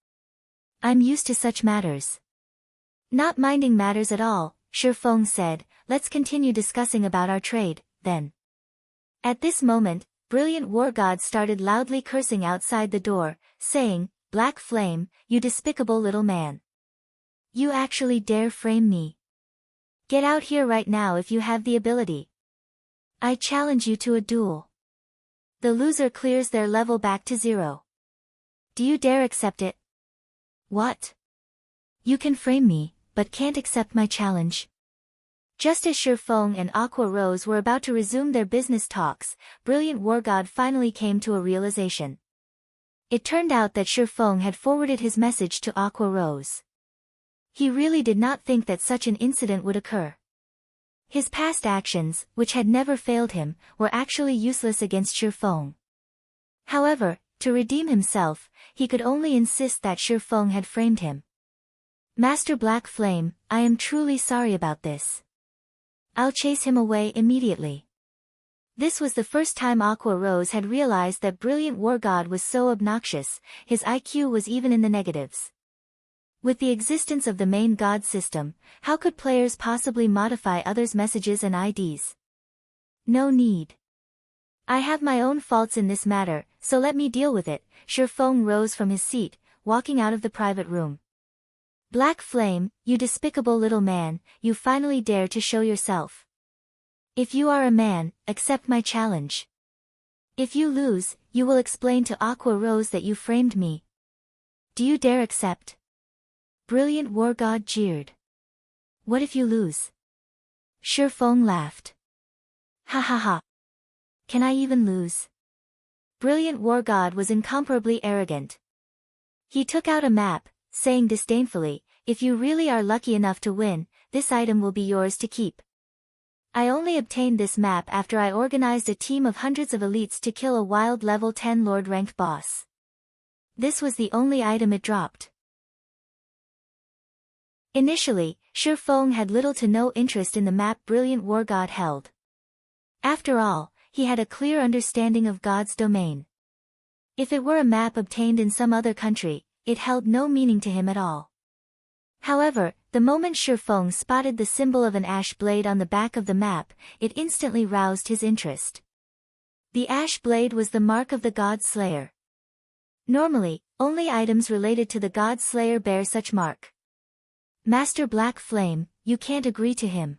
S1: I'm used to such matters. Not minding matters at all, Shifeng said, let's continue discussing about our trade, then. At this moment, Brilliant War God started loudly cursing outside the door, saying, "Black Flame, you despicable little man. You actually dare frame me? Get out here right now if you have the ability. I challenge you to a duel. The loser clears their level back to 0. Do you dare accept it?" "What? You can frame me, but can't accept my challenge?" Just as Shifeng and Aqua Rose were about to resume their business talks, Brilliant War God finally came to a realization. It turned out that Shifeng had forwarded his message to Aqua Rose. He really did not think that such an incident would occur. His past actions, which had never failed him, were actually useless against Shifeng. However, to redeem himself, he could only insist that Shifeng had framed him. "Master Black Flame, I am truly sorry about this. I'll chase him away immediately." This was the first time Aqua Rose had realized that Brilliant War God was so obnoxious, his IQ was even in the negatives. With the existence of the main god system, how could players possibly modify others' messages and IDs? No need. I have my own faults in this matter, so let me deal with it. Shifeng rose from his seat, walking out of the private room. "Black Flame, you despicable little man, you finally dare to show yourself. If you are a man, accept my challenge. If you lose, you will explain to Aqua Rose that you framed me. Do you dare accept?" Brilliant War God jeered. "What if you lose?" Shifeng laughed. "Ha ha ha. Can I even lose?" Brilliant War God was incomparably arrogant. He took out a map, saying disdainfully, "If you really are lucky enough to win, this item will be yours to keep. I only obtained this map after I organized a team of hundreds of elites to kill a wild level 10 Lord-ranked boss. This was the only item it dropped." Initially, Shifeng had little to no interest in the map Brilliant War God held. After all, he had a clear understanding of God's domain. If it were a map obtained in some other country, it held no meaning to him at all. However, the moment Shifeng spotted the symbol of an ash blade on the back of the map, it instantly roused his interest. The ash blade was the mark of the God Slayer. Normally, only items related to the God Slayer bear such mark. "Master Black Flame, you can't agree to him.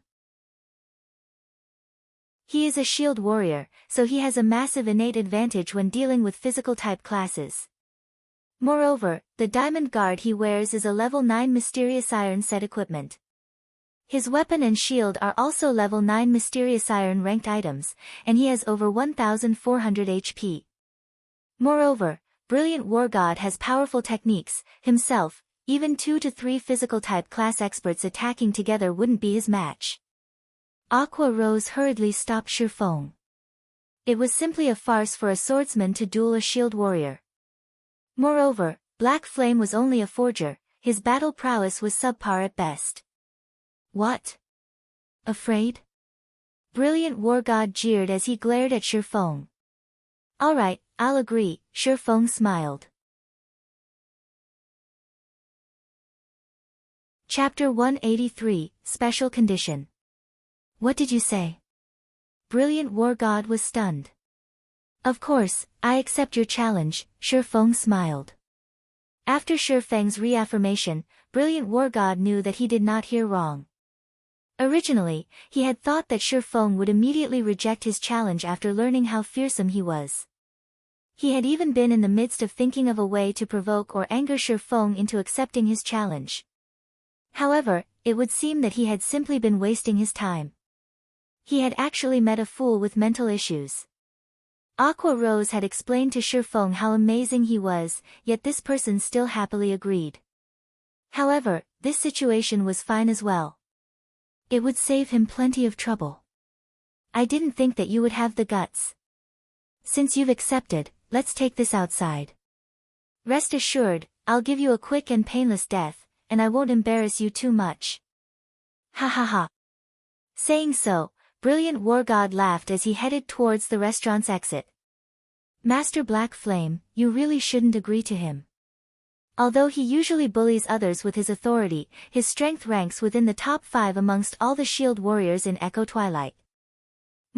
S1: He is a shield warrior, so he has a massive innate advantage when dealing with physical type classes. Moreover, the diamond guard he wears is a level 9 Mysterious Iron set equipment. His weapon and shield are also level 9 Mysterious Iron ranked items, and he has over 1400 HP. Moreover, Brilliant War God has powerful techniques, himself, even 2 to 3 physical type class experts attacking together wouldn't be his match." Aqua Rose hurriedly stopped Shifeng. It was simply a farce for a swordsman to duel a shield warrior. Moreover, Black Flame was only a forger, his battle prowess was subpar at best. "What? Afraid?" Brilliant War God jeered as he glared at Shifeng. "Alright, I'll agree," Shifeng smiled. Chapter 183, Special Condition. "What did you say?" Brilliant War God was stunned. "Of course, I accept your challenge," Shifeng smiled. After Shifeng's reaffirmation, Brilliant War God knew that he did not hear wrong. Originally, he had thought that Shifeng would immediately reject his challenge after learning how fearsome he was. He had even been in the midst of thinking of a way to provoke or anger Shifeng into accepting his challenge. However, it would seem that he had simply been wasting his time. He had actually met a fool with mental issues. Aqua Rose had explained to Shifeng how amazing he was, yet this person still happily agreed. However, this situation was fine as well. It would save him plenty of trouble. "I didn't think that you would have the guts. Since you've accepted, let's take this outside. Rest assured, I'll give you a quick and painless death, and I won't embarrass you too much." Ha ha ha. Saying so, Brilliant War God laughed as he headed towards the restaurant's exit. "Master Black Flame, you really shouldn't agree to him. Although he usually bullies others with his authority, his strength ranks within the top 5 amongst all the shield warriors in Echo Twilight.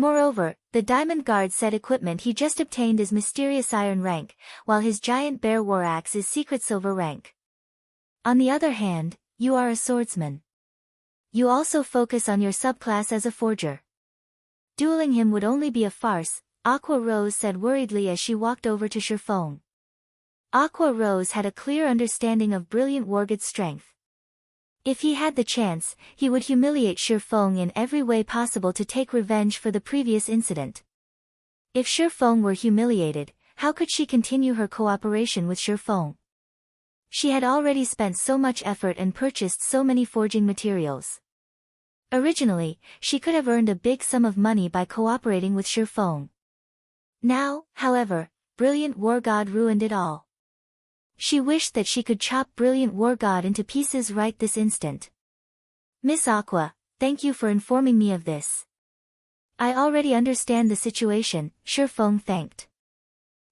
S1: Moreover, the Diamond Guard set equipment he just obtained is Mysterious Iron rank, while his Giant Bear War Axe is Secret Silver rank. On the other hand, you are a swordsman. You also focus on your subclass as a forger. Dueling him would only be a farce, Aqua Rose said worriedly as she walked over to Sherfong. Aqua Rose had a clear understanding of Brilliant Wargood's strength. If he had the chance, he would humiliate Sherfong in every way possible to take revenge for the previous incident. If Sherfong were humiliated, how could she continue her cooperation with Sherfong? She had already spent so much effort and purchased so many forging materials. Originally, she could have earned a big sum of money by cooperating with Sherfong. Now, however, Brilliant War God ruined it all. She wished that she could chop Brilliant War God into pieces right this instant. Miss Aqua, thank you for informing me of this. I already understand the situation, Sherfong thanked.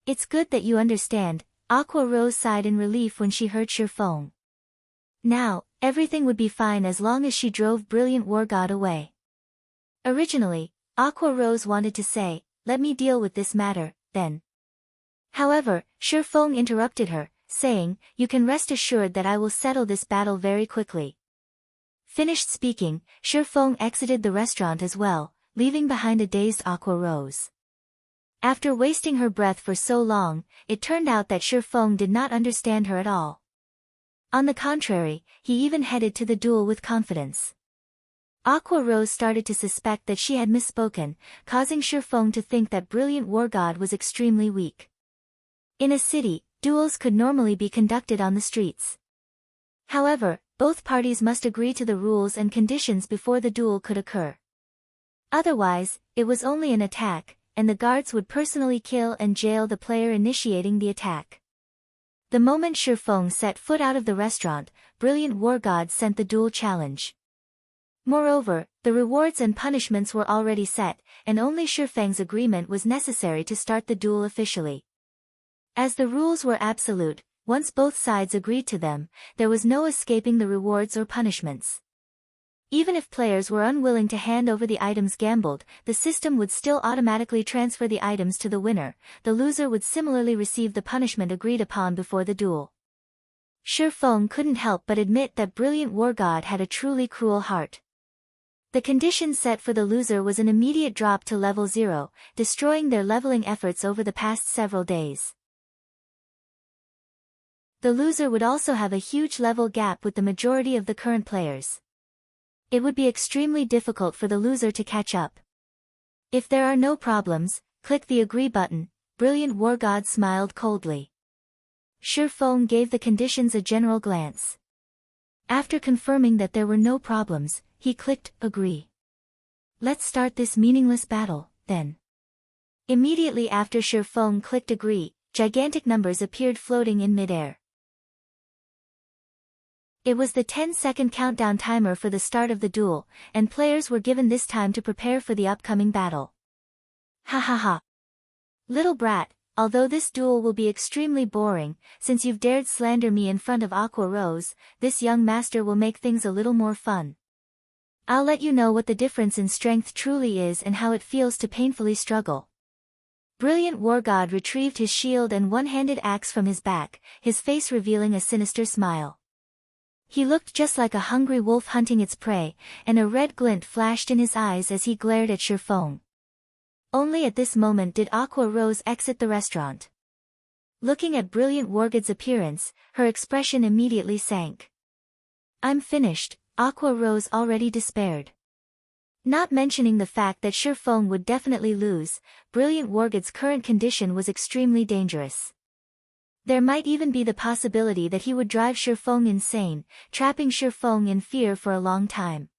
S1: It's good that you understand, Aqua Rose sighed in relief when she heard Sherfong. Now, everything would be fine as long as she drove Brilliant War God away. Originally, Aqua Rose wanted to say, let me deal with this matter, then. However, Sherfong interrupted her, saying, you can rest assured that I will settle this battle very quickly. Finished speaking, Sherfong exited the restaurant as well, leaving behind a dazed Aqua Rose. After wasting her breath for so long, it turned out that Sherfong did not understand her at all. On the contrary, he even headed to the duel with confidence. Aqua Rose started to suspect that she had misspoken, causing Sherfong to think that Brilliant War God was extremely weak. In a city, duels could normally be conducted on the streets. However, both parties must agree to the rules and conditions before the duel could occur. Otherwise, it was only an attack, and the guards would personally kill and jail the player initiating the attack. The moment Sherfong set foot out of the restaurant, Brilliant War God sent the duel challenge. Moreover, the rewards and punishments were already set, and only Sherfang's agreement was necessary to start the duel officially. As the rules were absolute, once both sides agreed to them, there was no escaping the rewards or punishments. Even if players were unwilling to hand over the items gambled, the system would still automatically transfer the items to the winner. The loser would similarly receive the punishment agreed upon before the duel. Sherfong couldn't help but admit that Brilliant War God had a truly cruel heart. The condition set for the loser was an immediate drop to level 0, destroying their leveling efforts over the past several days. The loser would also have a huge level gap with the majority of the current players. It would be extremely difficult for the loser to catch up. If there are no problems, click the agree button, Brilliant War God smiled coldly. Sherfong gave the conditions a general glance. After confirming that there were no problems, he clicked agree. Let's start this meaningless battle, then. Immediately after Sherfong clicked agree, gigantic numbers appeared floating in midair. It was the 10-second countdown timer for the start of the duel, and players were given this time to prepare for the upcoming battle. Ha ha ha. Little brat, although this duel will be extremely boring, since you've dared slander me in front of Aqua Rose, this young master will make things a little more fun. I'll let you know what the difference in strength truly is and how it feels to painfully struggle. Brilliant War God retrieved his shield and one-handed axe from his back, his face revealing a sinister smile. He looked just like a hungry wolf hunting its prey, and a red glint flashed in his eyes as he glared at Sherfong. Only at this moment did Aqua Rose exit the restaurant. Looking at Brilliant Wargood's appearance, her expression immediately sank. I'm finished, Aqua Rose already despaired. Not mentioning the fact that Sherfong would definitely lose, Brilliant Wargood's current condition was extremely dangerous. There might even be the possibility that he would drive Sherfong insane, trapping Sherfong in fear for a long time.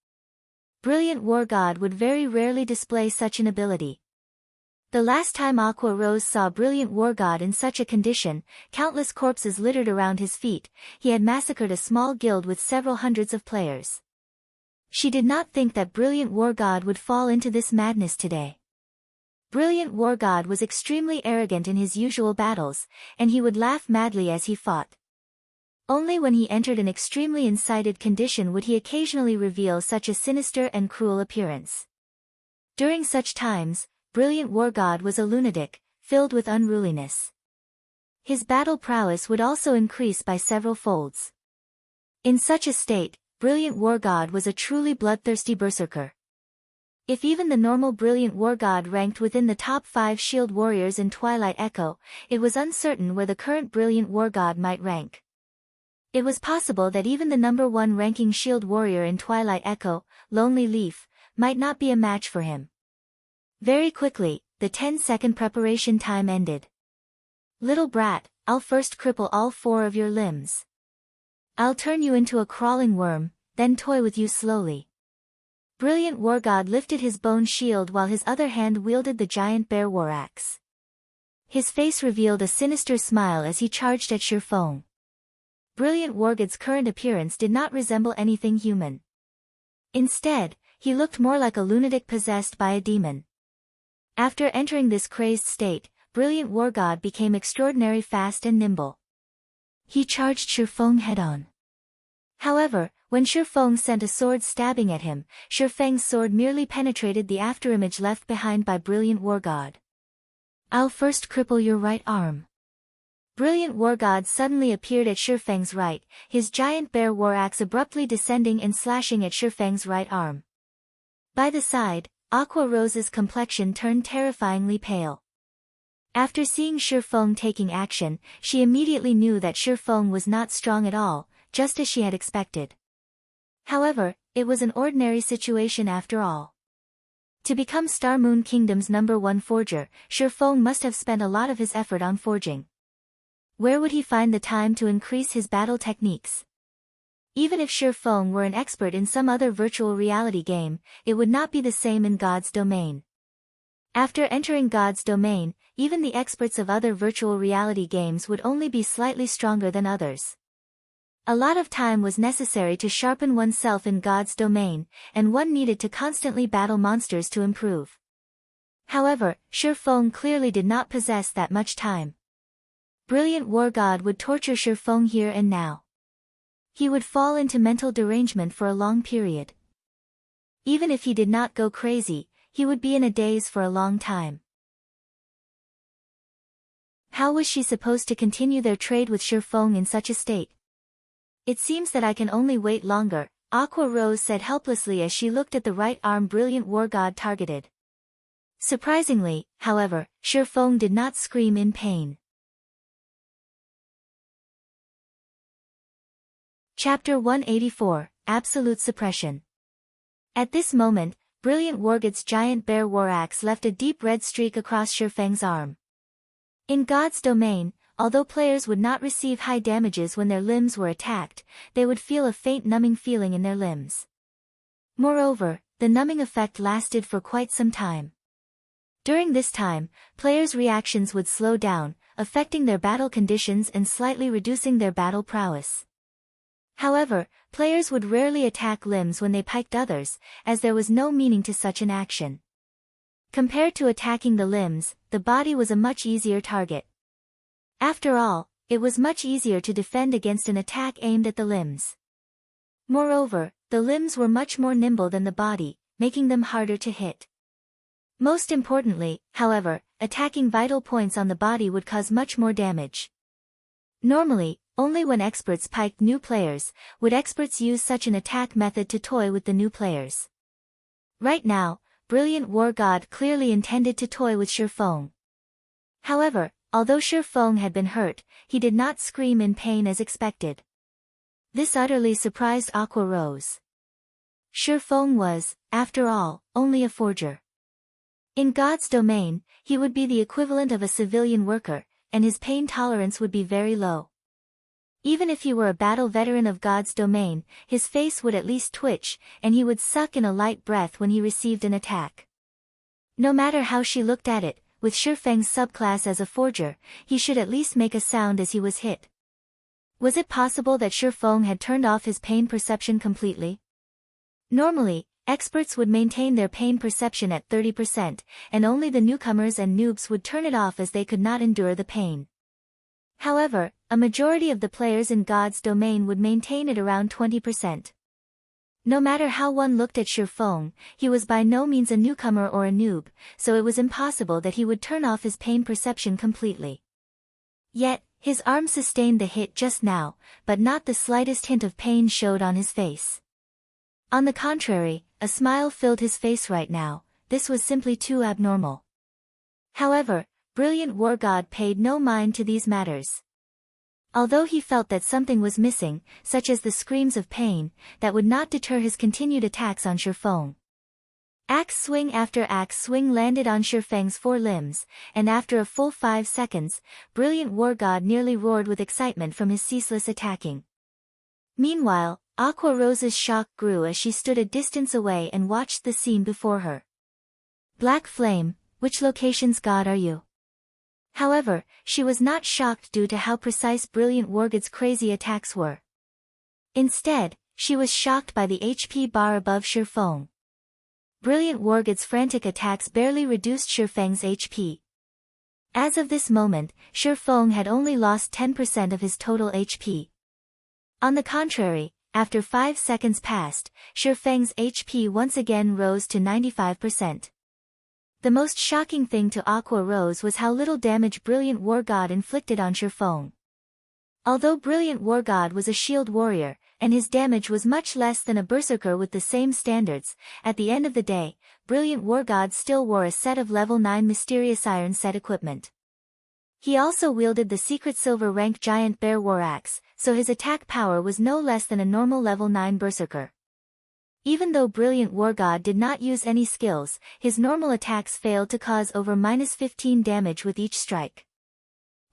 S1: Brilliant War God would very rarely display such an ability. The last time Aqua Rose saw Brilliant War God in such a condition, countless corpses littered around his feet, he had massacred a small guild with several hundreds of players. She did not think that Brilliant War God would fall into this madness today. Brilliant War God was extremely arrogant in his usual battles, and he would laugh madly as he fought. Only when he entered an extremely incited condition would he occasionally reveal such a sinister and cruel appearance. During such times, Brilliant War God was a lunatic, filled with unruliness. His battle prowess would also increase by several folds. In such a state, Brilliant War God was a truly bloodthirsty berserker. If even the normal Brilliant War God ranked within the top 5 shield warriors in Twilight Echo, it was uncertain where the current Brilliant War God might rank. It was possible that even the number 1 ranking shield warrior in Twilight Echo, Lonely Leaf, might not be a match for him. Very quickly, the 10-second preparation time ended. Little brat, I'll first cripple all 4 of your limbs. I'll turn you into a crawling worm, then toy with you slowly. Brilliant War God lifted his bone shield while his other hand wielded the giant bear war axe. His face revealed a sinister smile as he charged at Shurfeng. Brilliant War God's current appearance did not resemble anything human. Instead, he looked more like a lunatic possessed by a demon. After entering this crazed state, Brilliant War God became extraordinarily fast and nimble. He charged Shurfeng head-on. However, when Shurfeng sent a sword stabbing at him, Shurfeng's sword merely penetrated the afterimage left behind by Brilliant War God. I'll first cripple your right arm. Brilliant War God suddenly appeared at Shurfeng's right, his giant bear war axe abruptly descending and slashing at Shurfeng's right arm. By the side, Aqua Rose's complexion turned terrifyingly pale. After seeing Shurfeng taking action, she immediately knew that Shurfeng was not strong at all, just as she had expected. However, it was an ordinary situation after all. To become Star Moon Kingdom's #1 forger, Shurfeng must have spent a lot of his effort on forging. Where would he find the time to increase his battle techniques? Even if Shurfeng were an expert in some other virtual reality game, it would not be the same in God's domain. After entering God's domain, even the experts of other virtual reality games would only be slightly stronger than others. A lot of time was necessary to sharpen oneself in God's domain, and one needed to constantly battle monsters to improve. However, Shurfeng clearly did not possess that much time. Brilliant War God would torture Shurfeng here and now. He would fall into mental derangement for a long period. Even if he did not go crazy, he would be in a daze for a long time. How was she supposed to continue their trade with Shurfeng in such a state? It seems that I can only wait longer, Aqua Rose said helplessly as she looked at the right arm Brilliant War God targeted. Surprisingly, however, Shurfeng did not scream in pain. Chapter 184, Absolute Suppression. At this moment, Brilliant War God's giant bear war axe left a deep red streak across Shurfeng's arm. In God's domain, although players would not receive high damages when their limbs were attacked, they would feel a faint numbing feeling in their limbs. Moreover, the numbing effect lasted for quite some time. During this time, players' reactions would slow down, affecting their battle conditions and slightly reducing their battle prowess. However, players would rarely attack limbs when they piked others, as there was no meaning to such an action. Compared to attacking the limbs, the body was a much easier target. After all, it was much easier to defend against an attack aimed at the limbs. Moreover, the limbs were much more nimble than the body, making them harder to hit. Most importantly, however, attacking vital points on the body would cause much more damage. Normally, only when experts piked new players, would experts use such an attack method to toy with the new players. Right now, Brilliant War God clearly intended to toy with Shurfeng. However, although Shurfeng had been hurt, he did not scream in pain as expected. This utterly surprised Aqua Rose. Shurfeng was, after all, only a forger. In God's domain, he would be the equivalent of a civilian worker, and his pain tolerance would be very low. Even if he were a battle veteran of God's domain, his face would at least twitch, and he would suck in a light breath when he received an attack. No matter how she looked at it, with Shurfeng's subclass as a forger, he should at least make a sound as he was hit. Was it possible that Shurfeng had turned off his pain perception completely? Normally, experts would maintain their pain perception at 30%, and only the newcomers and noobs would turn it off as they could not endure the pain. However, a majority of the players in God's domain would maintain it around 20%. No matter how one looked at Shifeng, he was by no means a newcomer or a noob, so it was impossible that he would turn off his pain perception completely. Yet, his arm sustained the hit just now, but not the slightest hint of pain showed on his face. On the contrary, a smile filled his face right now. This was simply too abnormal. However, Brilliant War God paid no mind to these matters. Although he felt that something was missing, such as the screams of pain, that would not deter his continued attacks on Shifeng. Axe swing after axe swing landed on Shifeng's four limbs, and after a full 5 seconds, Brilliant War God nearly roared with excitement from his ceaseless attacking. Meanwhile, Aqua Rose's shock grew as she stood a distance away and watched the scene before her. Black Flame, which location's god are you? However, she was not shocked due to how precise Brilliant War God's crazy attacks were. Instead, she was shocked by the HP bar above Shifeng. Brilliant War God's frantic attacks barely reduced Shifeng's HP. As of this moment, Shifeng had only lost 10% of his total HP. On the contrary, after 5 seconds passed, Shifeng's HP once again rose to 95%. The most shocking thing to Aqua Rose was how little damage Brilliant War God inflicted on Shifeng. Although Brilliant War God was a shield warrior, and his damage was much less than a berserker with the same standards, at the end of the day, Brilliant War God still wore a set of level 9 Mysterious Iron set equipment. He also wielded the secret silver rank Giant Bear War Axe, so his attack power was no less than a normal level 9 berserker. Even though Brilliant War God did not use any skills, his normal attacks failed to cause over -15 damage with each strike.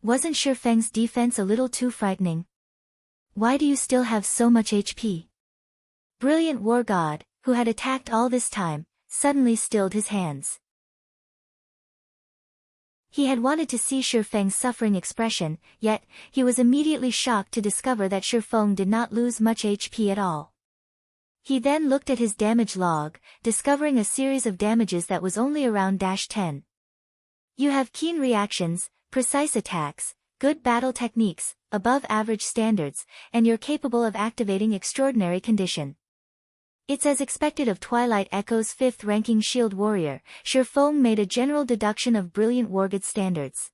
S1: Wasn't Shifeng's defense a little too frightening? Why do you still have so much HP? Brilliant War God, who had attacked all this time, suddenly stilled his hands. He had wanted to see Shifeng's suffering expression, yet, he was immediately shocked to discover that Shifeng did not lose much HP at all. He then looked at his damage log, discovering a series of damages that was only around -10. You have keen reactions, precise attacks, good battle techniques, above average standards, and you're capable of activating extraordinary condition. It's as expected of Twilight Echo's 5th ranking shield warrior. Shifeng made a general deduction of Brilliant War God standards.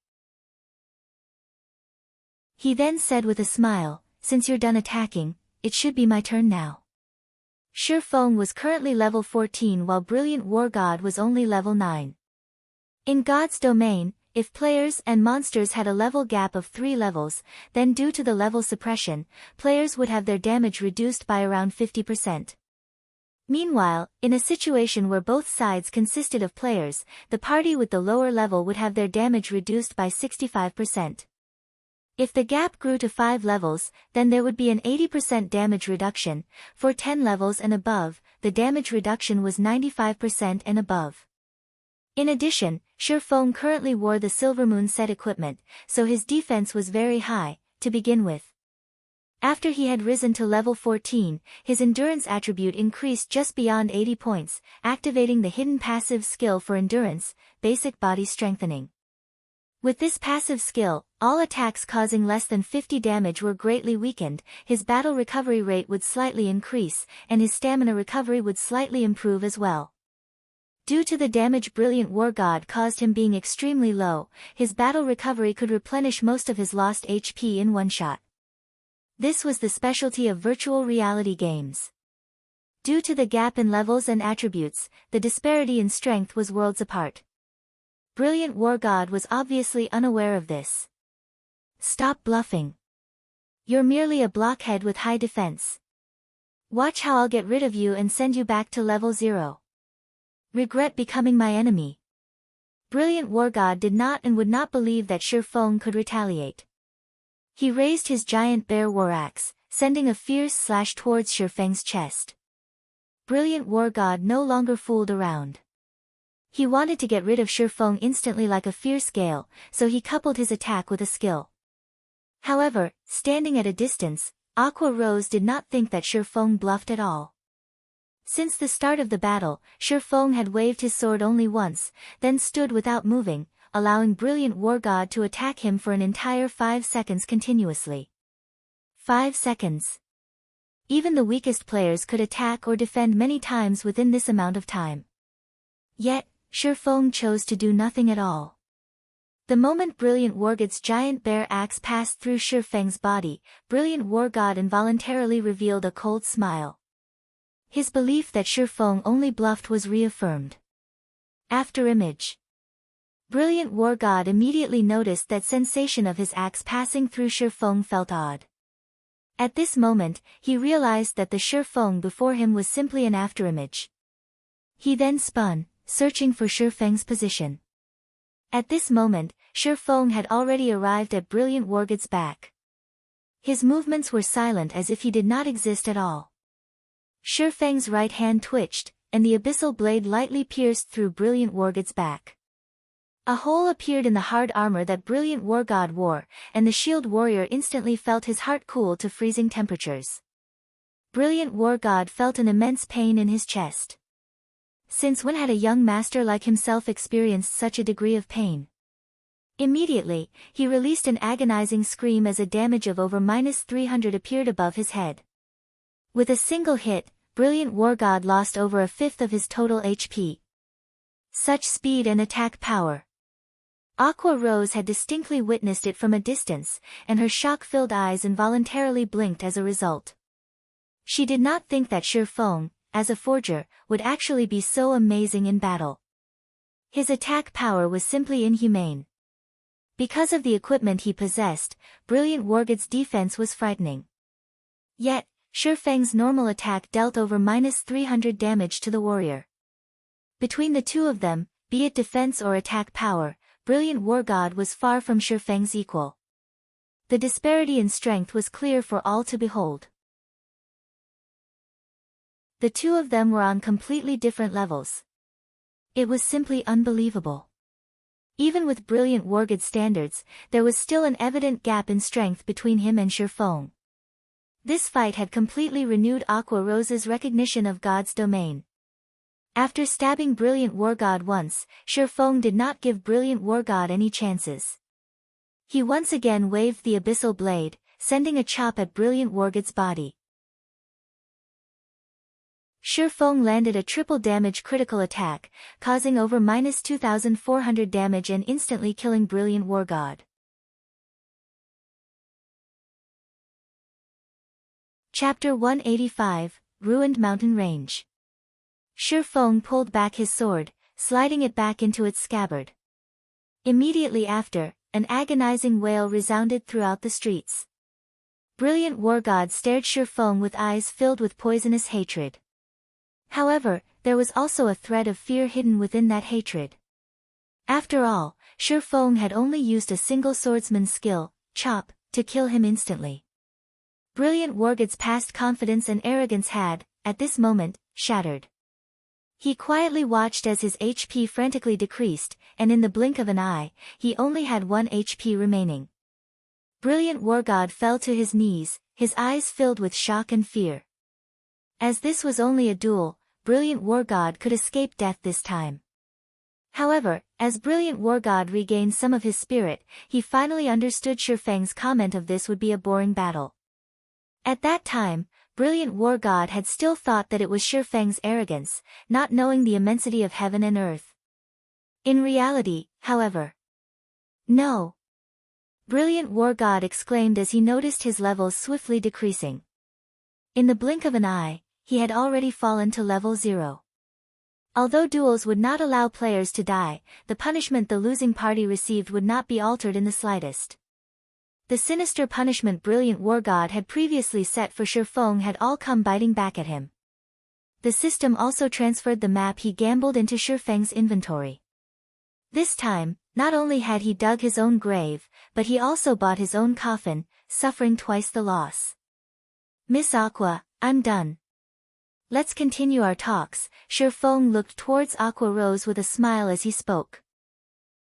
S1: He then said with a smile, since you're done attacking, it should be my turn now. Shifeng was currently level 14 while Brilliant War God was only level 9. In God's domain, if players and monsters had a level gap of 3 levels, then due to the level suppression, players would have their damage reduced by around 50%. Meanwhile, in a situation where both sides consisted of players, the party with the lower level would have their damage reduced by 65%. If the gap grew to 5 levels, then there would be an 80% damage reduction. For 10 levels and above, the damage reduction was 95% and above. In addition, Shifeng currently wore the Silvermoon set equipment, so his defense was very high, to begin with. After he had risen to level 14, his endurance attribute increased just beyond 80 points, activating the hidden passive skill for endurance, basic body strengthening. With this passive skill, all attacks causing less than 50 damage were greatly weakened, his battle recovery rate would slightly increase, and his stamina recovery would slightly improve as well. Due to the damage Brilliant War God caused him being extremely low, his battle recovery could replenish most of his lost HP in one shot. This was the specialty of virtual reality games. Due to the gap in levels and attributes, the disparity in strength was worlds apart. Brilliant War God was obviously unaware of this. Stop bluffing. You're merely a blockhead with high defense. Watch how I'll get rid of you and send you back to level 0. Regret becoming my enemy. Brilliant War God did not and would not believe that Shifeng could retaliate. He raised his giant bear war axe, sending a fierce slash towards Shifeng's chest. Brilliant War God no longer fooled around. He wanted to get rid of Shifeng instantly like a fierce gale, so he coupled his attack with a skill. However, standing at a distance, Aqua Rose did not think that Shifeng bluffed at all. Since the start of the battle, Shifeng had waved his sword only once, then stood without moving, allowing Brilliant War God to attack him for an entire 5 seconds continuously. 5 seconds. even the weakest players could attack or defend many times within this amount of time. Yet, Shifeng chose to do nothing at all. The moment Brilliant Wargod's giant bear axe passed through Shifeng's body, Brilliant War God involuntarily revealed a cold smile. His belief that Shifeng only bluffed was reaffirmed. After image. Brilliant War God immediately noticed that sensation of his axe passing through Shifeng felt odd. At this moment, he realized that the Shifeng before him was simply an afterimage. He then spun, searching for Shifeng's position. At this moment, Shifeng had already arrived at Brilliant Wargod's back. His movements were silent as if he did not exist at all. Shifeng's right hand twitched, and the abyssal blade lightly pierced through Brilliant Wargod's back. A hole appeared in the hard armor that Brilliant War God wore, and the shield warrior instantly felt his heart cool to freezing temperatures. Brilliant War God felt an immense pain in his chest. Since when had a young master like himself experienced such a degree of pain? Immediately, he released an agonizing scream as a damage of over -300 appeared above his head. With a single hit, Brilliant War God lost over a fifth of his total HP. Such speed and attack power. Aqua Rose had distinctly witnessed it from a distance, and her shock-filled eyes involuntarily blinked as a result. She did not think that Shifeng, as a forger, would actually be so amazing in battle. His attack power was simply inhumane. Because of the equipment he possessed, Brilliant Wargod's defense was frightening. Yet, Shifeng's normal attack dealt over -300 damage to the warrior. Between the two of them, be it defense or attack power, Brilliant War God was far from Shifeng's equal. The disparity in strength was clear for all to behold. The two of them were on completely different levels. It was simply unbelievable. Even with Brilliant Wargod's standards, there was still an evident gap in strength between him and Shifeng. This fight had completely renewed Aqua Rose's recognition of God's domain. After stabbing Brilliant War God once, Shifeng did not give Brilliant War God any chances. He once again waved the abyssal blade, sending a chop at Brilliant Wargod's body. Shifeng landed a triple damage critical attack, causing over -2400 damage and instantly killing Brilliant War God. Chapter 185, Ruined Mountain Range. Shifeng pulled back his sword, sliding it back into its scabbard. Immediately after, an agonizing wail resounded throughout the streets. Brilliant War God stared Shifeng with eyes filled with poisonous hatred. However, there was also a thread of fear hidden within that hatred. After all, Shifeng had only used a single swordsman's skill, chop, to kill him instantly. Brilliant Wargod's past confidence and arrogance had, at this moment, shattered. He quietly watched as his HP frantically decreased, and in the blink of an eye, he only had 1 HP remaining. Brilliant War God fell to his knees, his eyes filled with shock and fear. As this was only a duel, Brilliant War God could escape death this time. However, as Brilliant War God regained some of his spirit, he finally understood Shifeng's comment of this would be a boring battle. At that time, Brilliant War God had still thought that it was Shifeng's arrogance, not knowing the immensity of heaven and earth. In reality, however. No! Brilliant War God exclaimed as he noticed his levels swiftly decreasing. In the blink of an eye, he had already fallen to level 0. Although duels would not allow players to die, the punishment the losing party received would not be altered in the slightest. The sinister punishment Brilliant War God had previously set for Shifeng had all come biting back at him. The system also transferred the map he gambled into Shifeng's inventory. This time, not only had he dug his own grave, but he also bought his own coffin, suffering twice the loss. Miss Aqua, I'm done. Let's continue our talks. Shifeng looked towards Aqua Rose with a smile as he spoke.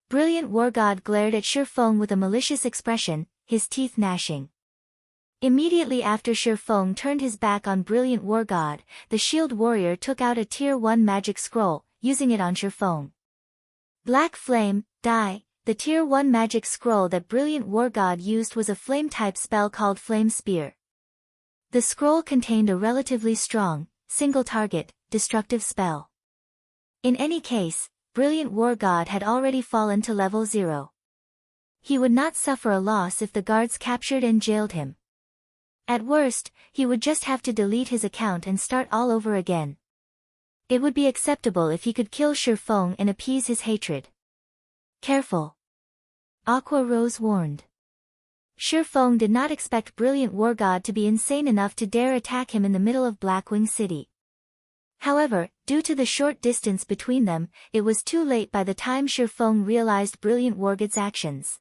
S1: Brilliant War God glared at Shifeng with a malicious expression, his teeth gnashing. Immediately after Shifeng turned his back on Brilliant War God, the shield warrior took out a Tier 1 magic scroll, using it on Shifeng. Black Flame, Die. The Tier 1 magic scroll that Brilliant War God used was a flame-type spell called Flame Spear. The scroll contained a relatively strong, single-target, destructive spell. In any case, Brilliant War God had already fallen to level 0. He would not suffer a loss if the guards captured and jailed him. At worst, he would just have to delete his account and start all over again. It would be acceptable if he could kill Shifeng and appease his hatred. Careful. Aqua Rose warned. Shifeng did not expect Brilliant War God to be insane enough to dare attack him in the middle of Blackwing City. However, due to the short distance between them, it was too late by the time Shifeng realized Brilliant War God's actions.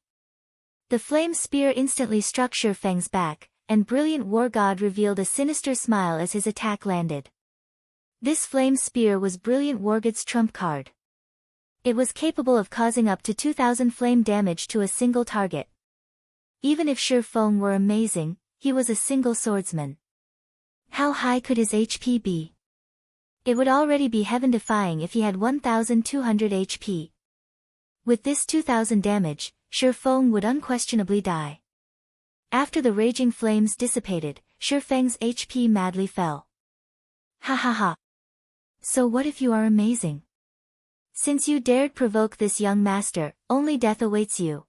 S1: The flame spear instantly struck Shifeng's back, and Brilliant War God revealed a sinister smile as his attack landed. This flame spear was Brilliant War God's trump card. It was capable of causing up to 2,000 flame damage to a single target. Even if Shifeng were amazing, he was a single swordsman. How high could his HP be? It would already be heaven-defying if he had 1,200 HP. With this 2,000 damage, Shifeng would unquestionably die. After the raging flames dissipated, Shifeng's HP madly fell. Ha ha ha. So what if you are amazing? Since you dared provoke this young master, only death awaits you.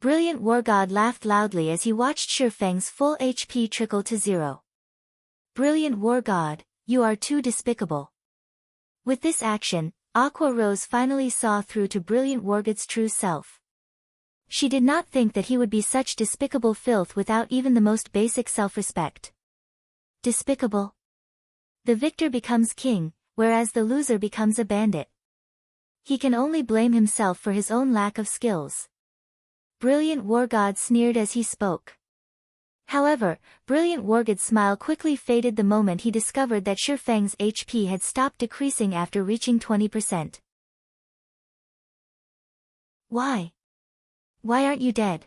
S1: Brilliant War God laughed loudly as he watched Shifeng's full HP trickle to 0. Brilliant War God, you are too despicable. With this action, Aqua Rose finally saw through to Brilliant War God's true self. She did not think that he would be such despicable filth without even the most basic self-respect. Despicable? The victor becomes king, whereas the loser becomes a bandit. He can only blame himself for his own lack of skills. Brilliant War God sneered as he spoke. However, Brilliant War God's smile quickly faded the moment he discovered that Shifeng's HP had stopped decreasing after reaching 20%. Why? Why aren't you dead?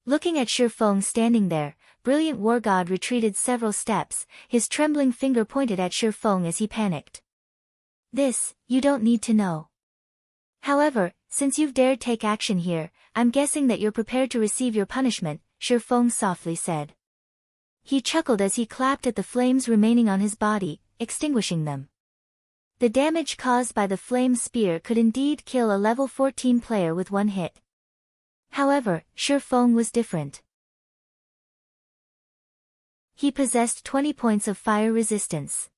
S1: Looking at Shifeng standing there, Brilliant War God retreated several steps, his trembling finger pointed at Shifeng as he panicked. This, you don't need to know. However, since you've dared take action here, I'm guessing that you're prepared to receive your punishment, Shifeng softly said. He chuckled as he clapped at the flames remaining on his body, extinguishing them. The damage caused by the flame spear could indeed kill a level 14 player with one hit. However, Shifeng was different. He possessed 20 points of fire resistance.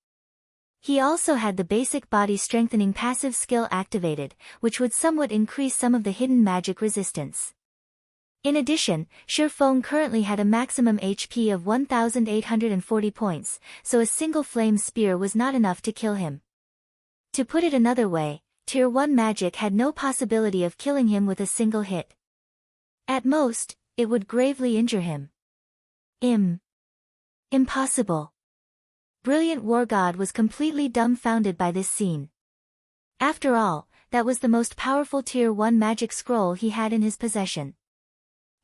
S1: He also had the basic body strengthening passive skill activated, which would somewhat increase some of the hidden magic resistance. In addition, Shifeng currently had a maximum HP of 1,840 points, so a single flame spear was not enough to kill him. To put it another way, Tier 1 magic had no possibility of killing him with a single hit. At most, it would gravely injure him. Impossible. Brilliant War God was completely dumbfounded by this scene. After all, that was the most powerful Tier 1 magic scroll he had in his possession.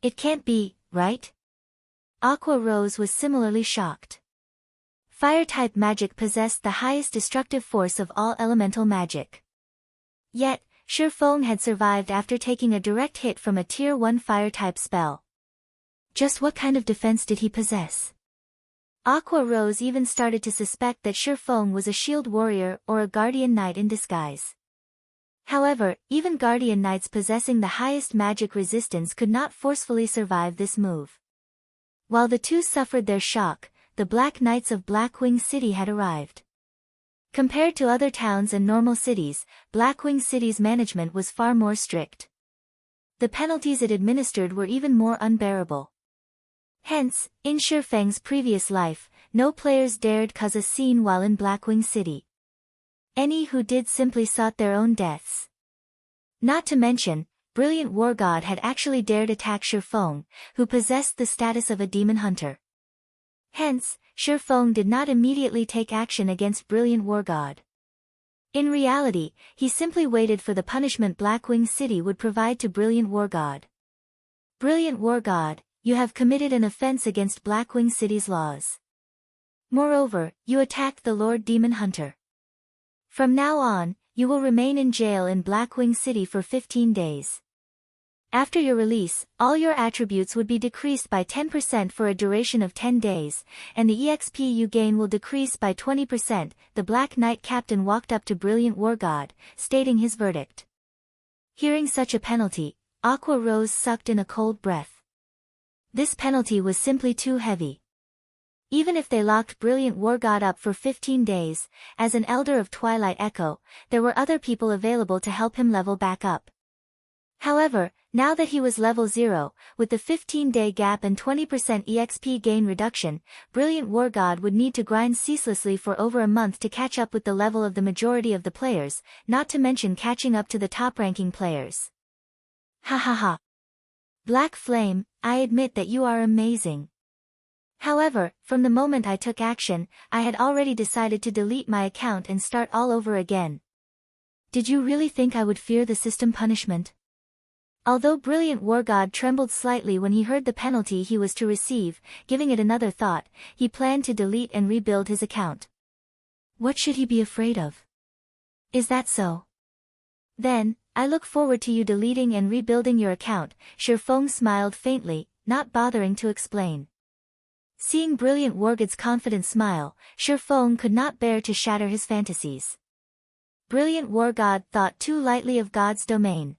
S1: It can't be, right? Aqua Rose was similarly shocked. Fire-type magic possessed the highest destructive force of all elemental magic. Yet, Shifeng had survived after taking a direct hit from a Tier 1 fire-type spell. Just what kind of defense did he possess? Aqua Rose even started to suspect that Shifeng was a shield warrior or a guardian knight in disguise. However, even guardian knights possessing the highest magic resistance could not forcefully survive this move. While the two suffered their shock, the Black Knights of Blackwing City had arrived. Compared to other towns and normal cities, Blackwing City's management was far more strict. The penalties it administered were even more unbearable. Hence, in Shifeng's previous life, no players dared cause a scene while in Blackwing City. Any who did simply sought their own deaths. Not to mention, Brilliant War God had actually dared attack Shifeng, who possessed the status of a demon hunter. Hence, Shifeng did not immediately take action against Brilliant War God. In reality, he simply waited for the punishment Blackwing City would provide to Brilliant War God. Brilliant War God, you have committed an offense against Blackwing City's laws. Moreover, you attacked the Lord Demon Hunter. From now on, you will remain in jail in Blackwing City for 15 days. After your release, all your attributes would be decreased by 10% for a duration of 10 days, and the EXP you gain will decrease by 20%. The Black Knight captain walked up to Brilliant War God, stating his verdict. Hearing such a penalty, Aqua Rose sucked in a cold breath. This penalty was simply too heavy. Even if they locked Brilliant War God up for 15 days, as an Elder of Twilight Echo, there were other people available to help him level back up. However, now that he was level 0, with the 15-day gap and 20% EXP gain reduction, Brilliant War God would need to grind ceaselessly for over a month to catch up with the level of the majority of the players, not to mention catching up to the top-ranking players. Ha ha ha. Black Flame, I admit that you are amazing. However, from the moment I took action, I had already decided to delete my account and start all over again. Did you really think I would fear the system punishment? Although Brilliant War God trembled slightly when he heard the penalty he was to receive, giving it another thought, he planned to delete and rebuild his account. What should he be afraid of? Is that so? Then, I look forward to you deleting and rebuilding your account. Shifeng smiled faintly, not bothering to explain. Seeing Brilliant War God's confident smile, Shifeng could not bear to shatter his fantasies. Brilliant War God thought too lightly of God's domain.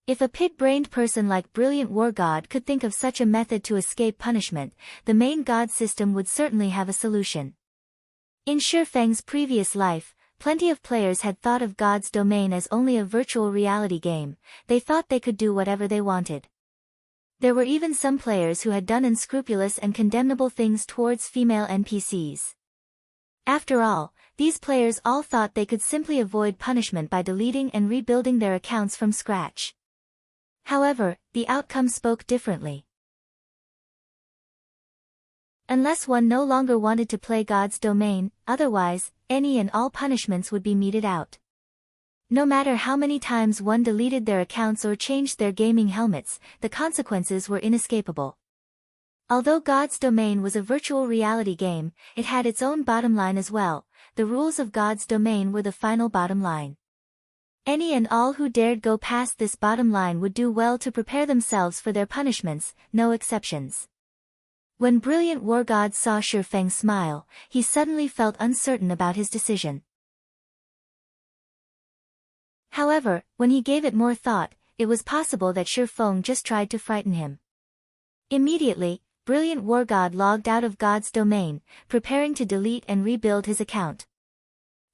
S1: If a pig-brained person like Brilliant War God could think of such a method to escape punishment, the main God system would certainly have a solution. In Shifeng's previous life, plenty of players had thought of God's domain as only a virtual reality game. They thought they could do whatever they wanted. There were even some players who had done unscrupulous and condemnable things towards female NPCs. After all, these players all thought they could simply avoid punishment by deleting and rebuilding their accounts from scratch. However, the outcome spoke differently. Unless one no longer wanted to play God's domain, otherwise, any and all punishments would be meted out. No matter how many times one deleted their accounts or changed their gaming helmets, the consequences were inescapable. Although God's domain was a virtual reality game, it had its own bottom line as well. The rules of God's domain were the final bottom line. Any and all who dared go past this bottom line would do well to prepare themselves for their punishments, no exceptions. When Brilliant War God saw Shifeng smile, he suddenly felt uncertain about his decision. However, when he gave it more thought, it was possible that Shifeng just tried to frighten him. Immediately, Brilliant War God logged out of God's domain, preparing to delete and rebuild his account.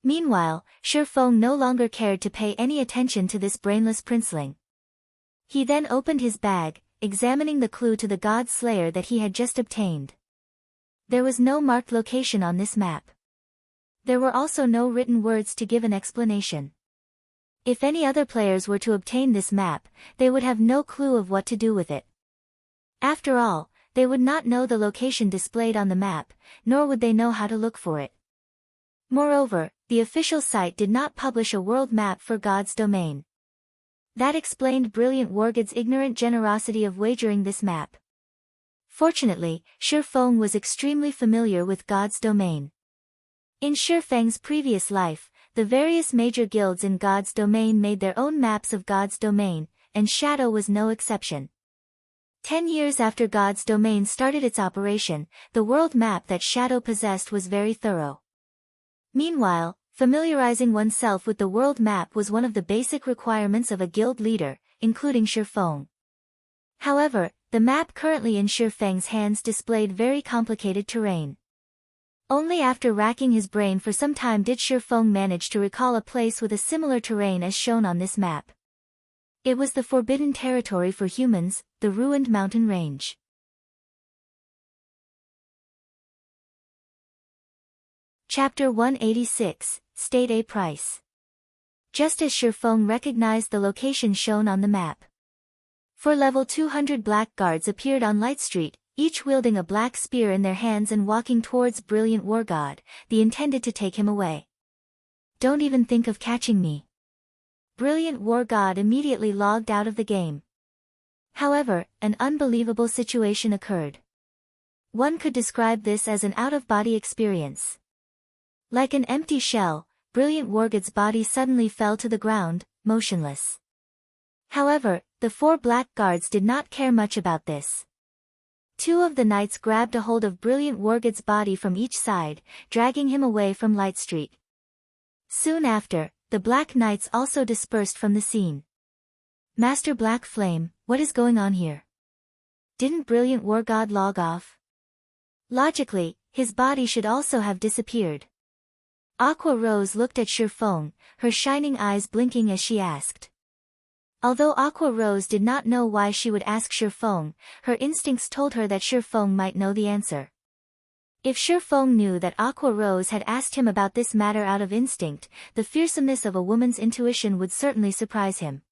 S1: Meanwhile, Shifeng no longer cared to pay any attention to this brainless princeling. He then opened his bag, examining the clue to the God Slayer that he had just obtained. There was no marked location on this map. There were also no written words to give an explanation. If any other players were to obtain this map, they would have no clue of what to do with it. After all, they would not know the location displayed on the map, nor would they know how to look for it. Moreover, the official site did not publish a world map for God's domain. That explained Brilliant War God's ignorant generosity of wagering this map. Fortunately, Shifeng was extremely familiar with God's domain. In Shifeng's previous life, the various major guilds in God's domain made their own maps of God's domain, and Shadow was no exception. 10 years after God's domain started its operation, the world map that Shadow possessed was very thorough. Meanwhile, familiarizing oneself with the world map was one of the basic requirements of a guild leader, including Shifeng. However, the map currently in Shifeng's hands displayed very complicated terrain. Only after racking his brain for some time did Shifeng manage to recall a place with a similar terrain as shown on this map. It was the forbidden territory for humans, the ruined mountain range. Chapter 186, State A Price. Just as Shifeng recognized the location shown on the map. 4 level 200 black guards appeared on Light Street, each wielding a black spear in their hands and walking towards Brilliant War God, they intended to take him away. Don't even think of catching me. Brilliant War God immediately logged out of the game. However, an unbelievable situation occurred. One could describe this as an out-of-body experience. Like an empty shell, Brilliant War God's body suddenly fell to the ground, motionless. However, the 4 black guards did not care much about this. 2 of the knights grabbed a hold of Brilliant Wargood's body from each side, dragging him away from Light Street. Soon after, the Black Knights also dispersed from the scene. Master Black Flame, what is going on here? Didn't Brilliant Wargod log off? Logically, his body should also have disappeared. Aqua Rose looked at Shifeng, her shining eyes blinking as she asked. Although Aqua Rose did not know why she would ask Shifeng, her instincts told her that Shifeng might know the answer. If Shifeng knew that Aqua Rose had asked him about this matter out of instinct, the fearsomeness of a woman's intuition would certainly surprise him.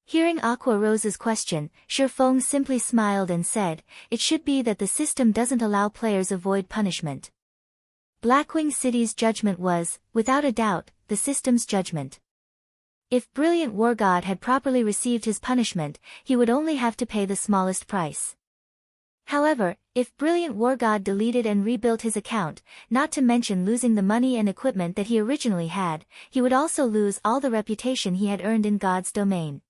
S1: Hearing Aqua Rose's question, Shifeng simply smiled and said, "It should be that the system doesn't allow players avoid punishment." Blackwing City's judgment was, without a doubt, the system's judgment. If Brilliant Wargod had properly received his punishment, he would only have to pay the smallest price. However, if Brilliant Wargod deleted and rebuilt his account, not to mention losing the money and equipment that he originally had, he would also lose all the reputation he had earned in God's domain.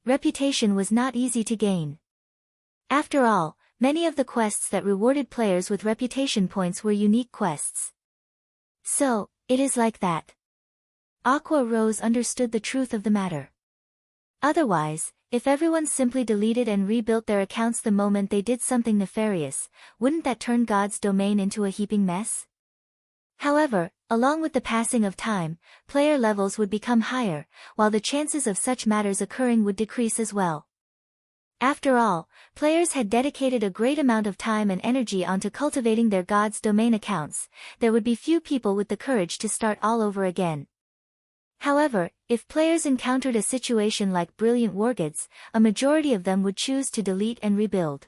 S1: Reputation was not easy to gain. After all, many of the quests that rewarded players with reputation points were unique quests. So, it is like that. Aqua Rose understood the truth of the matter. Otherwise, if everyone simply deleted and rebuilt their accounts the moment they did something nefarious, wouldn't that turn God's domain into a heaping mess? However, along with the passing of time, player levels would become higher, while the chances of such matters occurring would decrease as well. After all, players had dedicated a great amount of time and energy onto cultivating their God's domain accounts. There would be few people with the courage to start all over again. However, if players encountered a situation like Brilliant Wargood's, a majority of them would choose to delete and rebuild.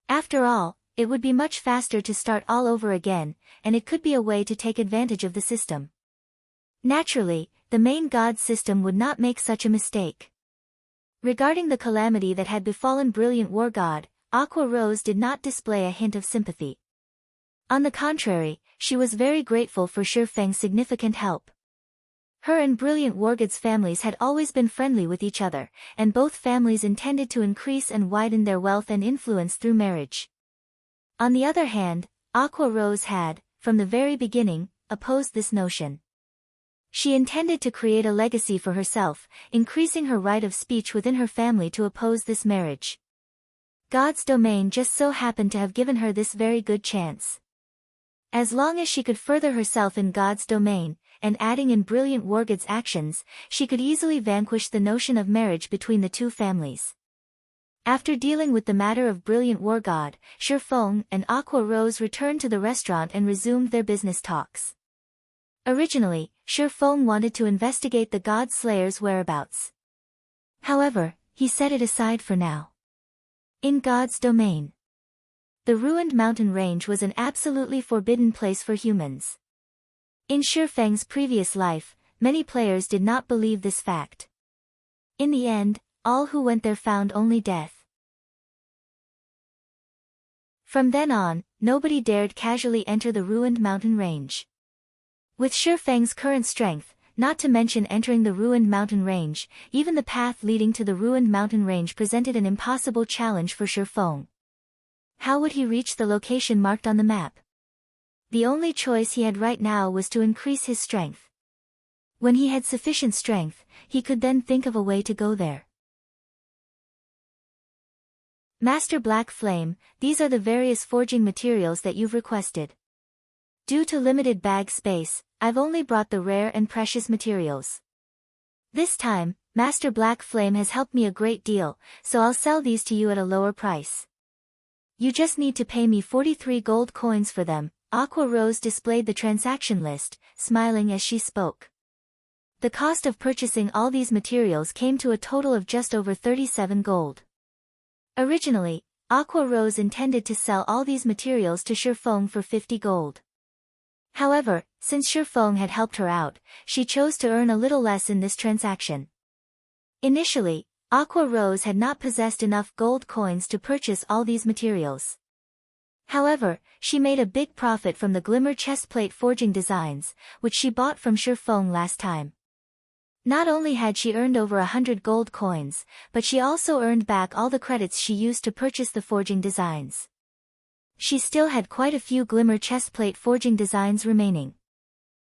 S1: After all, it would be much faster to start all over again, and it could be a way to take advantage of the system. Naturally, the main God system would not make such a mistake. Regarding the calamity that had befallen Brilliant Wargod, Aqua Rose did not display a hint of sympathy. On the contrary, she was very grateful for Shifeng's significant help. Her and Brilliant Wargood's families had always been friendly with each other, and both families intended to increase and widen their wealth and influence through marriage. On the other hand, Aqua Rose had, from the very beginning, opposed this notion. She intended to create a legacy for herself, increasing her right of speech within her family to oppose this marriage. God's domain just so happened to have given her this very good chance. As long as she could further herself in God's domain, and adding in Brilliant Wargood's actions, she could easily vanquish the notion of marriage between the two families. After dealing with the matter of Brilliant Wargod, Shifeng and Aqua Rose returned to the restaurant and resumed their business talks. Originally, Shifeng wanted to investigate the God Slayer's whereabouts. However, he set it aside for now. In God's domain, the ruined mountain range was an absolutely forbidden place for humans. In Shifeng's previous life, many players did not believe this fact. In the end, all who went there found only death. From then on, nobody dared casually enter the ruined mountain range. With Shifeng's current strength, not to mention entering the ruined mountain range, even the path leading to the ruined mountain range presented an impossible challenge for Shifeng. How would he reach the location marked on the map? The only choice he had right now was to increase his strength. When he had sufficient strength, he could then think of a way to go there. Master Black Flame, these are the various forging materials that you've requested. Due to limited bag space, I've only brought the rare and precious materials. This time, Master Black Flame has helped me a great deal, so I'll sell these to you at a lower price. You just need to pay me 43 gold coins for them. Aqua Rose displayed the transaction list, smiling as she spoke. The cost of purchasing all these materials came to a total of just over 37 gold. Originally, Aqua Rose intended to sell all these materials to Shifeng for 50 gold. However, since Shifeng had helped her out, she chose to earn a little less in this transaction. Initially, Aqua Rose had not possessed enough gold coins to purchase all these materials. However, she made a big profit from the glimmer chestplate forging designs, which she bought from Shifeng last time. Not only had she earned over 100 gold coins, but she also earned back all the credits she used to purchase the forging designs. She still had quite a few glimmer chestplate forging designs remaining.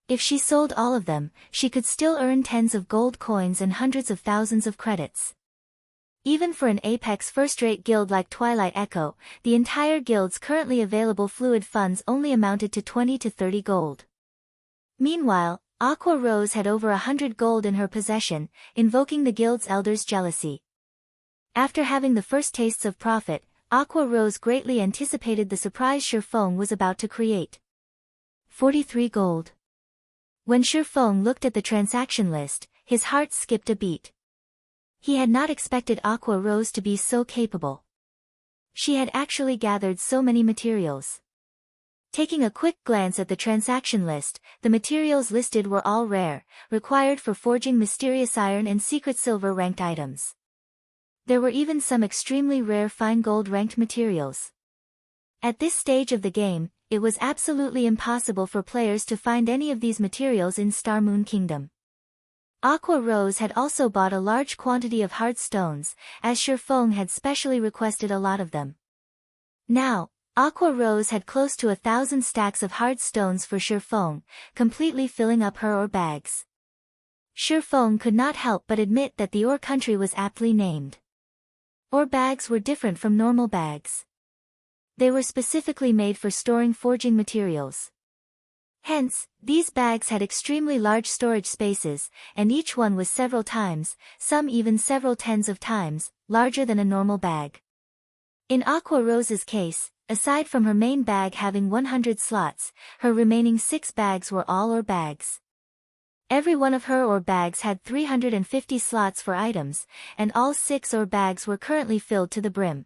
S1: If she sold all of them, she could still earn tens of gold coins and hundreds of thousands of credits. Even for an apex first-rate guild like Twilight Echo, the entire guild's currently available fluid funds only amounted to 20 to 30 gold. Meanwhile, Aqua Rose had over 100 gold in her possession, invoking the guild's elders' jealousy. After having the first tastes of profit, Aqua Rose greatly anticipated the surprise Shifeng was about to create. 43 gold. When Shifeng looked at the transaction list, his heart skipped a beat. He had not expected Aqua Rose to be so capable. She had actually gathered so many materials. Taking a quick glance at the transaction list, the materials listed were all rare, required for forging mysterious iron and secret silver ranked items. There were even some extremely rare fine gold ranked materials. At this stage of the game, it was absolutely impossible for players to find any of these materials in Star Moon Kingdom. Aqua Rose had also bought a large quantity of hard stones, as Shifeng had specially requested a lot of them. Now, Aqua Rose had close to 1,000 stacks of hard stones for Shifeng, completely filling up her ore bags. Shifeng could not help but admit that the ore country was aptly named. Ore bags were different from normal bags. They were specifically made for storing forging materials. Hence, these bags had extremely large storage spaces, and each one was several times, some even several tens of times, larger than a normal bag. In Aqua Rose's case, aside from her main bag having 100 slots, her remaining 6 bags were all ore bags. Every one of her ore bags had 350 slots for items, and all 6 ore bags were currently filled to the brim.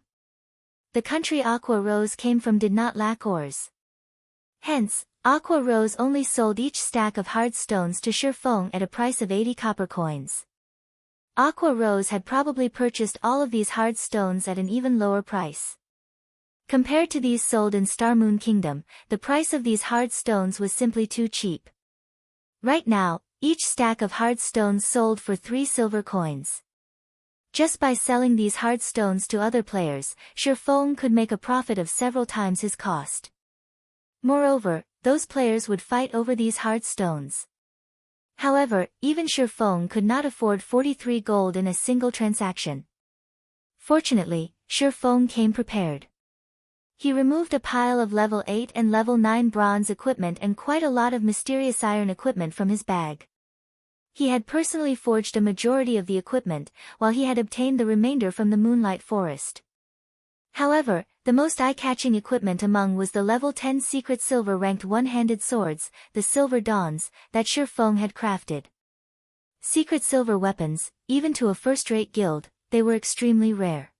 S1: The country Aqua Rose came from did not lack ores. Hence, Aqua Rose only sold each stack of hard stones to Shifeng at a price of 80 copper coins. Aqua Rose had probably purchased all of these hard stones at an even lower price. Compared to these sold in Star Moon Kingdom, the price of these hard stones was simply too cheap. Right now, each stack of hard stones sold for 3 silver coins. Just by selling these hard stones to other players, Shifeng could make a profit of several times his cost. Moreover, those players would fight over these hard stones. However, even Shifeng could not afford 43 gold in a single transaction. Fortunately, Shifeng came prepared. He removed a pile of level 8 and level 9 bronze equipment and quite a lot of mysterious iron equipment from his bag. He had personally forged a majority of the equipment, while he had obtained the remainder from the Moonlight Forest. However, the most eye-catching equipment among was the level 10 secret silver ranked one-handed swords, the Silver Dawns, that Shifeng had crafted. Secret silver weapons, even to a first-rate guild, they were extremely rare.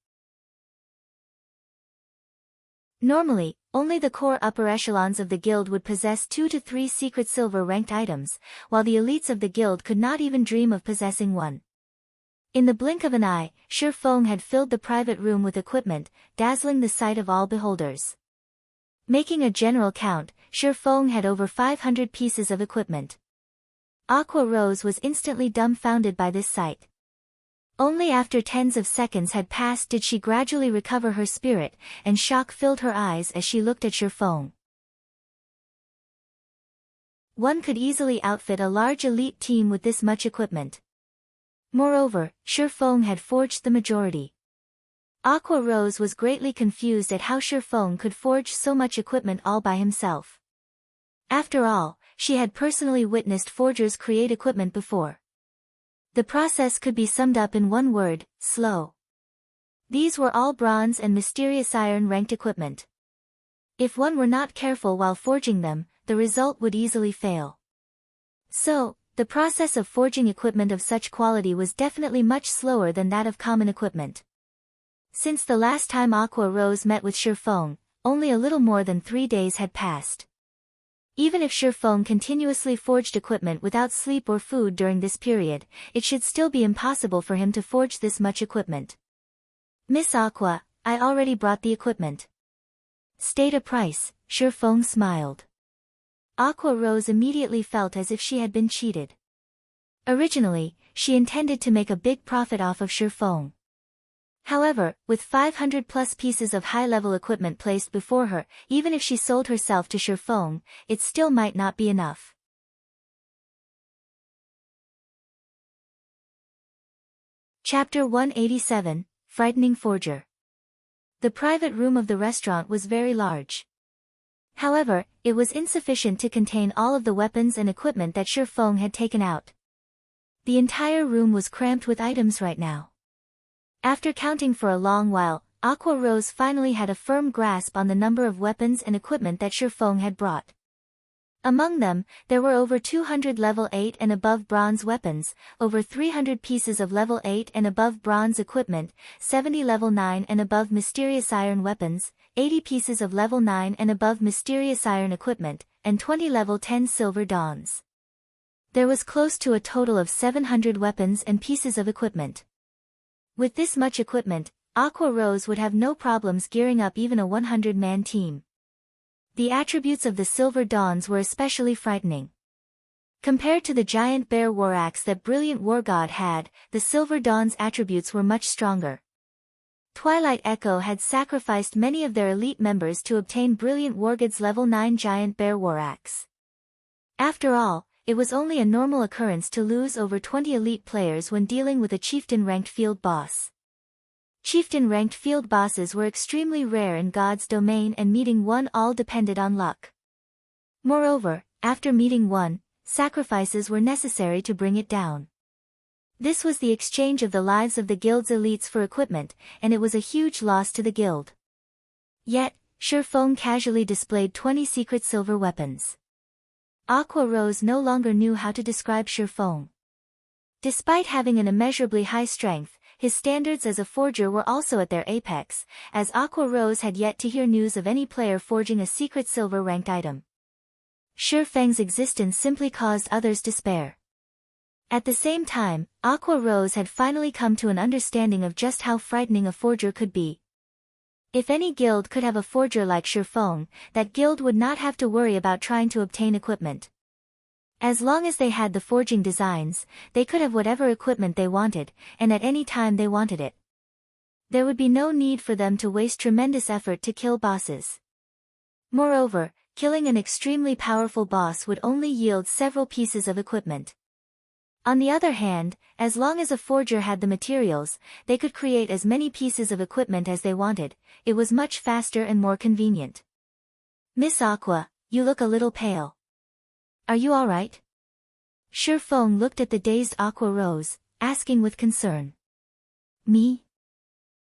S1: Normally, only the core upper echelons of the guild would possess 2 to 3 secret silver ranked items, while the elites of the guild could not even dream of possessing one. In the blink of an eye, Shifeng had filled the private room with equipment, dazzling the sight of all beholders. Making a general count, Shifeng had over 500 pieces of equipment. Aqua Rose was instantly dumbfounded by this sight. Only after tens of seconds had passed did she gradually recover her spirit, and shock filled her eyes as she looked at Shifeng. One could easily outfit a large elite team with this much equipment. Moreover, Shifeng had forged the majority. Aqua Rose was greatly confused at how Shifeng could forge so much equipment all by himself. After all, she had personally witnessed forgers create equipment before. The process could be summed up in one word: slow. These were all bronze and mysterious iron ranked equipment. If one were not careful while forging them, the result would easily fail. So, the process of forging equipment of such quality was definitely much slower than that of common equipment. Since the last time Aqua Rose met with Shifeng, only a little more than 3 days had passed. Even if Shifeng continuously forged equipment without sleep or food during this period, it should still be impossible for him to forge this much equipment. Miss Aqua, I already brought the equipment. State a price, Shifeng smiled. Aqua Rose immediately felt as if she had been cheated. Originally, she intended to make a big profit off of Shifeng. However, with 500 plus pieces of high-level equipment placed before her, even if she sold herself to Shifeng, it still might not be enough. Chapter 187, Frightening Forger. The private room of the restaurant was very large. However, it was insufficient to contain all of the weapons and equipment that Shifeng had taken out. The entire room was cramped with items right now. After counting for a long while, Aqua Rose finally had a firm grasp on the number of weapons and equipment that Shifeng had brought. Among them, there were over 200 level 8 and above bronze weapons, over 300 pieces of level 8 and above bronze equipment, 70 level 9 and above mysterious iron weapons, 80 pieces of level 9 and above mysterious iron equipment, and 20 level 10 silver dawns. There was close to a total of 700 weapons and pieces of equipment. With this much equipment, Aqua Rose would have no problems gearing up even a 100-man team. The attributes of the Silver Dawns were especially frightening. Compared to the giant bear war axe that Brilliant War God had, the Silver Dawn's attributes were much stronger. Twilight Echo had sacrificed many of their elite members to obtain Brilliant War God's level 9 giant bear war axe. After all, it was only a normal occurrence to lose over 20 elite players when dealing with a chieftain-ranked field boss. Chieftain-ranked field bosses were extremely rare in God's domain, and meeting one all depended on luck. Moreover, after meeting one, sacrifices were necessary to bring it down. This was the exchange of the lives of the guild's elites for equipment, and it was a huge loss to the guild. Yet, Shifeng casually displayed 20 secret silver weapons. Aqua Rose no longer knew how to describe Shifeng. Despite having an immeasurably high strength, his standards as a forger were also at their apex, as Aqua Rose had yet to hear news of any player forging a secret silver-ranked item. Shifeng's existence simply caused others despair. At the same time, Aqua Rose had finally come to an understanding of just how frightening a forger could be. If any guild could have a forger like Shifeng, that guild would not have to worry about trying to obtain equipment. As long as they had the forging designs, they could have whatever equipment they wanted, and at any time they wanted it. There would be no need for them to waste tremendous effort to kill bosses. Moreover, killing an extremely powerful boss would only yield several pieces of equipment. On the other hand, as long as a forger had the materials, they could create as many pieces of equipment as they wanted. It was much faster and more convenient. Miss Aqua, you look a little pale. Are you all right? Shifeng looked at the dazed Aqua Rose, asking with concern. Me?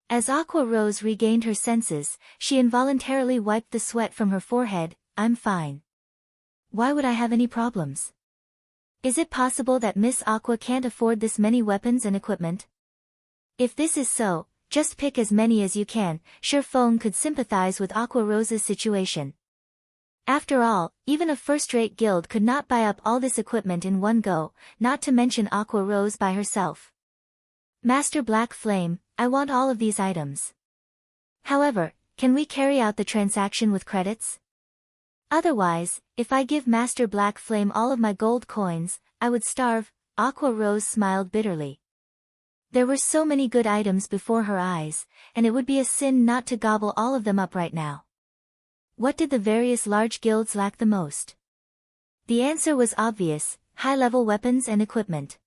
S1: As Aqua Rose regained her senses, she involuntarily wiped the sweat from her forehead. I'm fine. Why would I have any problems? Is it possible that Miss Aqua can't afford this many weapons and equipment? If this is so, just pick as many as you can. Shifeng could sympathize with Aqua Rose's situation. After all, even a first-rate guild could not buy up all this equipment in one go, not to mention Aqua Rose by herself. Master Black Flame, I want all of these items. However, can we carry out the transaction with credits? Otherwise, if I give Master Black Flame all of my gold coins, I would starve. Aqua Rose smiled bitterly. There were so many good items before her eyes, and it would be a sin not to gobble all of them up right now. What did the various large guilds lack the most? The answer was obvious: high-level weapons and equipment.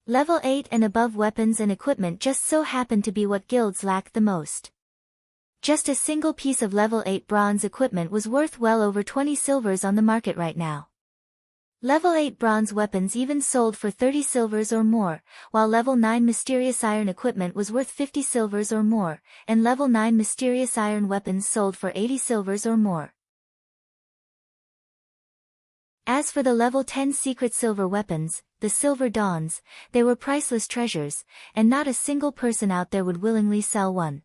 S1: Level 8 and above weapons and equipment just so happened to be what guilds lacked the most. Just a single piece of level 8 bronze equipment was worth well over 20 silvers on the market right now. Level 8 bronze weapons even sold for 30 silvers or more, while level 9 mysterious iron equipment was worth 50 silvers or more, and level 9 mysterious iron weapons sold for 80 silvers or more. As for the level 10 secret silver weapons, the Silver Dawns, they were priceless treasures, and not a single person out there would willingly sell one.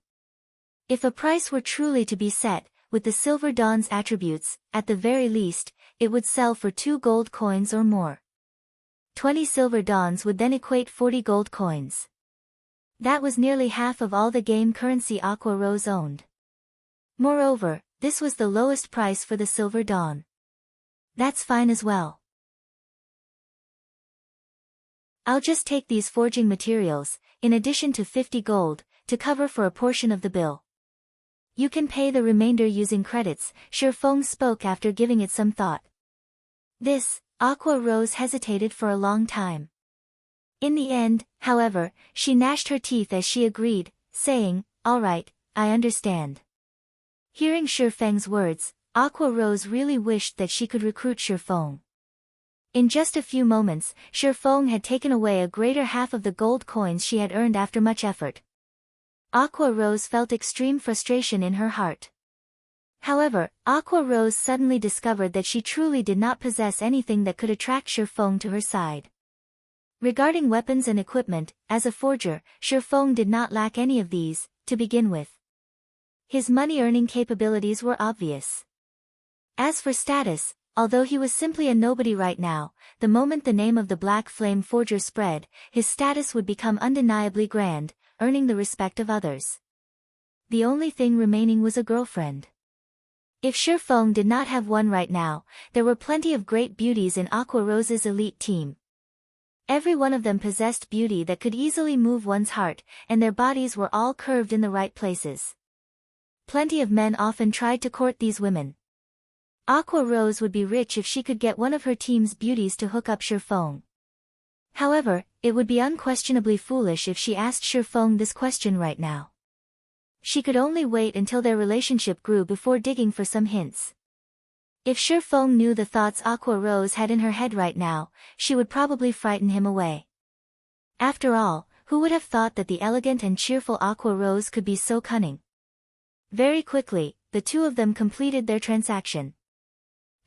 S1: If a price were truly to be set, with the Silver Dawn's attributes, at the very least, it would sell for 2 gold coins or more. 20 Silver Dawns would then equate 40 gold coins. That was nearly half of all the game currency Aqua Rose owned. Moreover, this was the lowest price for the Silver Dawn. That's fine as well. I'll just take these forging materials, in addition to 50 gold, to cover for a portion of the bill. You can pay the remainder using credits, Shifeng spoke after giving it some thought. This, Aqua Rose hesitated for a long time. In the end, however, she gnashed her teeth as she agreed, saying, "All right, I understand." Hearing Shifeng's words, Aqua Rose really wished that she could recruit Shifeng. In just a few moments, Shifeng had taken away a greater half of the gold coins she had earned after much effort. Aqua Rose felt extreme frustration in her heart. However, Aqua Rose suddenly discovered that she truly did not possess anything that could attract Shifeng to her side. Regarding weapons and equipment, as a forger, Shifeng did not lack any of these, to begin with. His money-earning capabilities were obvious. As for status, although he was simply a nobody right now, the moment the name of the Black Flame Forger spread, his status would become undeniably grand, earning the respect of others. The only thing remaining was a girlfriend. If Shifeng did not have one right now, there were plenty of great beauties in Aqua Rose's elite team. Every one of them possessed beauty that could easily move one's heart, and their bodies were all curved in the right places. Plenty of men often tried to court these women. Aqua Rose would be rich if she could get one of her team's beauties to hook up Shifeng. However, it would be unquestionably foolish if she asked Shifeng this question right now. She could only wait until their relationship grew before digging for some hints. If Shifeng knew the thoughts Aqua Rose had in her head right now, she would probably frighten him away. After all, who would have thought that the elegant and cheerful Aqua Rose could be so cunning? Very quickly, the two of them completed their transaction.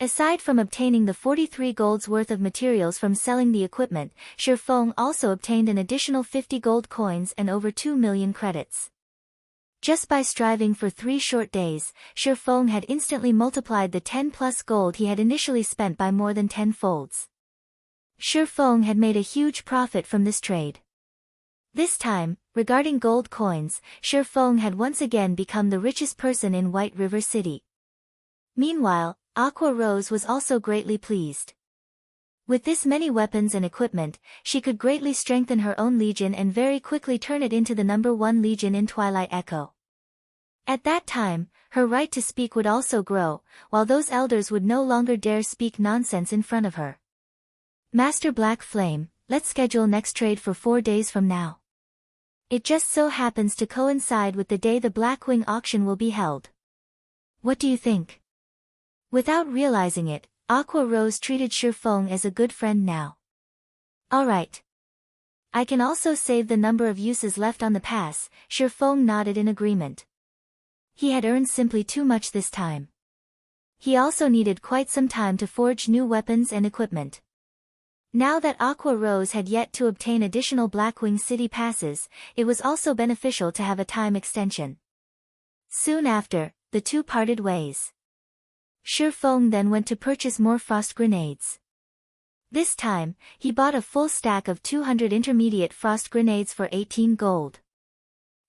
S1: Aside from obtaining the 43 gold's worth of materials from selling the equipment, Shifeng also obtained an additional 50 gold coins and over 2 million credits. Just by striving for 3 short days, Shifeng had instantly multiplied the 10+ gold he had initially spent by more than 10 folds. Shifeng had made a huge profit from this trade. This time, regarding gold coins, Shifeng had once again become the richest person in White River City. Meanwhile, Aqua Rose was also greatly pleased. With this many weapons and equipment, she could greatly strengthen her own legion and very quickly turn it into the #1 legion in Twilight Echo. At that time, her right to speak would also grow, while those elders would no longer dare speak nonsense in front of her. Master Black Flame, let's schedule next trade for 4 days from now. It just so happens to coincide with the day the Blackwing auction will be held. What do you think? Without realizing it, Aqua Rose treated Shifeng as a good friend now. Alright. I can also save the number of uses left on the pass, Shifeng nodded in agreement. He had earned simply too much this time. He also needed quite some time to forge new weapons and equipment. Now that Aqua Rose had yet to obtain additional Blackwing City passes, it was also beneficial to have a time extension. Soon after, the two parted ways. Shifeng then went to purchase more frost grenades. This time, he bought a full stack of 200 intermediate frost grenades for 18 gold.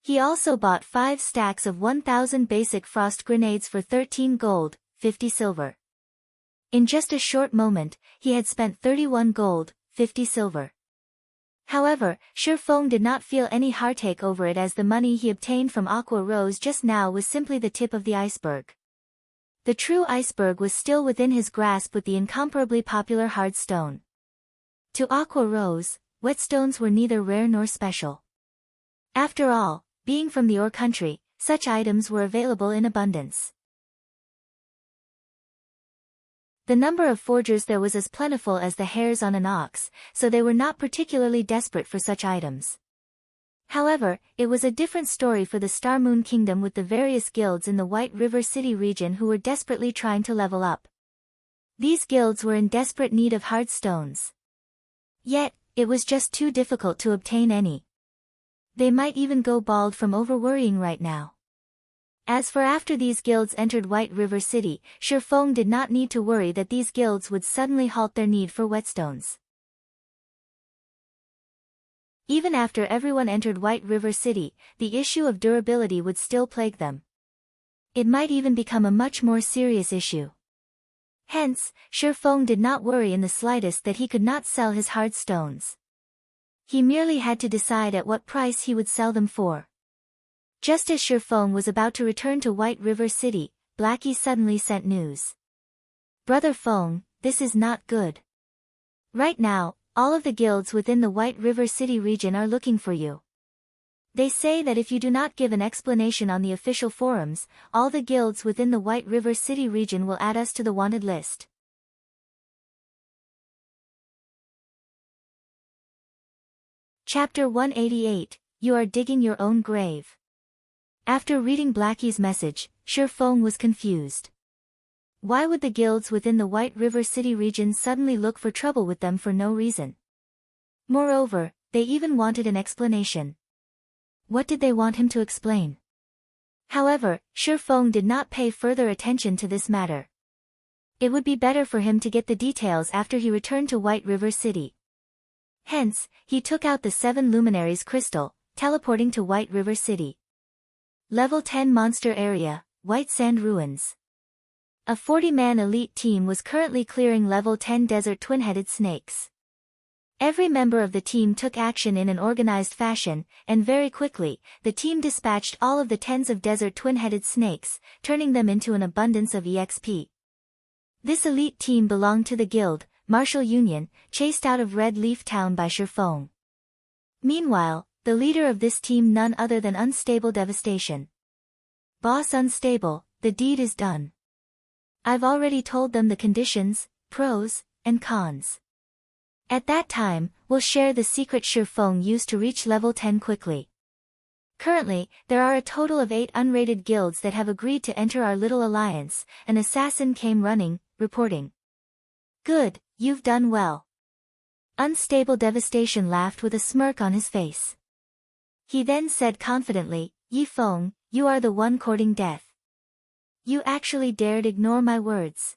S1: He also bought 5 stacks of 1000 basic frost grenades for 13 gold, 50 silver. In just a short moment, he had spent 31 gold, 50 silver. However, Shifeng did not feel any heartache over it as the money he obtained from Aqua Rose just now was simply the tip of the iceberg. The true iceberg was still within his grasp with the incomparably popular hard stone. To Aqua Rose, whetstones were neither rare nor special. After all, being from the ore country, such items were available in abundance. The number of forgers there was as plentiful as the hairs on an ox, so they were not particularly desperate for such items. However, it was a different story for the Star Moon Kingdom with the various guilds in the White River City region who were desperately trying to level up. These guilds were in desperate need of hard stones. Yet, it was just too difficult to obtain any. They might even go bald from overworrying right now. As for after these guilds entered White River City, Shifeng did not need to worry that these guilds would suddenly halt their need for whetstones. Even after everyone entered White River City, the issue of durability would still plague them. It might even become a much more serious issue. Hence, Shifeng did not worry in the slightest that he could not sell his hard stones. He merely had to decide at what price he would sell them for. Just as Shifeng was about to return to White River City, Blackie suddenly sent news. Brother Feng, this is not good. Right now, all of the guilds within the White River City region are looking for you. They say that if you do not give an explanation on the official forums, all the guilds within the White River City region will add us to the wanted list. Chapter 188, You Are Digging Your Own Grave. After reading Blackie's message, Shifeng was confused. Why would the guilds within the White River City region suddenly look for trouble with them for no reason? Moreover, they even wanted an explanation. What did they want him to explain? However, Shifeng did not pay further attention to this matter. It would be better for him to get the details after he returned to White River City. Hence, he took out the 7 Luminaries crystal, teleporting to White River City. Level 10 Monster Area, White Sand Ruins. A 40-man elite team was currently clearing level 10 desert twin-headed snakes. Every member of the team took action in an organized fashion, and very quickly, the team dispatched all of the tens of desert twin-headed snakes, turning them into an abundance of EXP. This elite team belonged to the guild, Martial Union, chased out of Red Leaf Town by Shifeng. Meanwhile, the leader of this team none other than Unstable Devastation. Boss Unstable, the deed is done. I've already told them the conditions, pros, and cons. At that time, we'll share the secret Shifeng used to reach level 10 quickly. Currently, there are a total of 8 unrated guilds that have agreed to enter our little alliance. An assassin came running, reporting. Good, you've done well. Unstable Devastation laughed with a smirk on his face. He then said confidently, Yifeng, you are the one courting death. You actually dared ignore my words.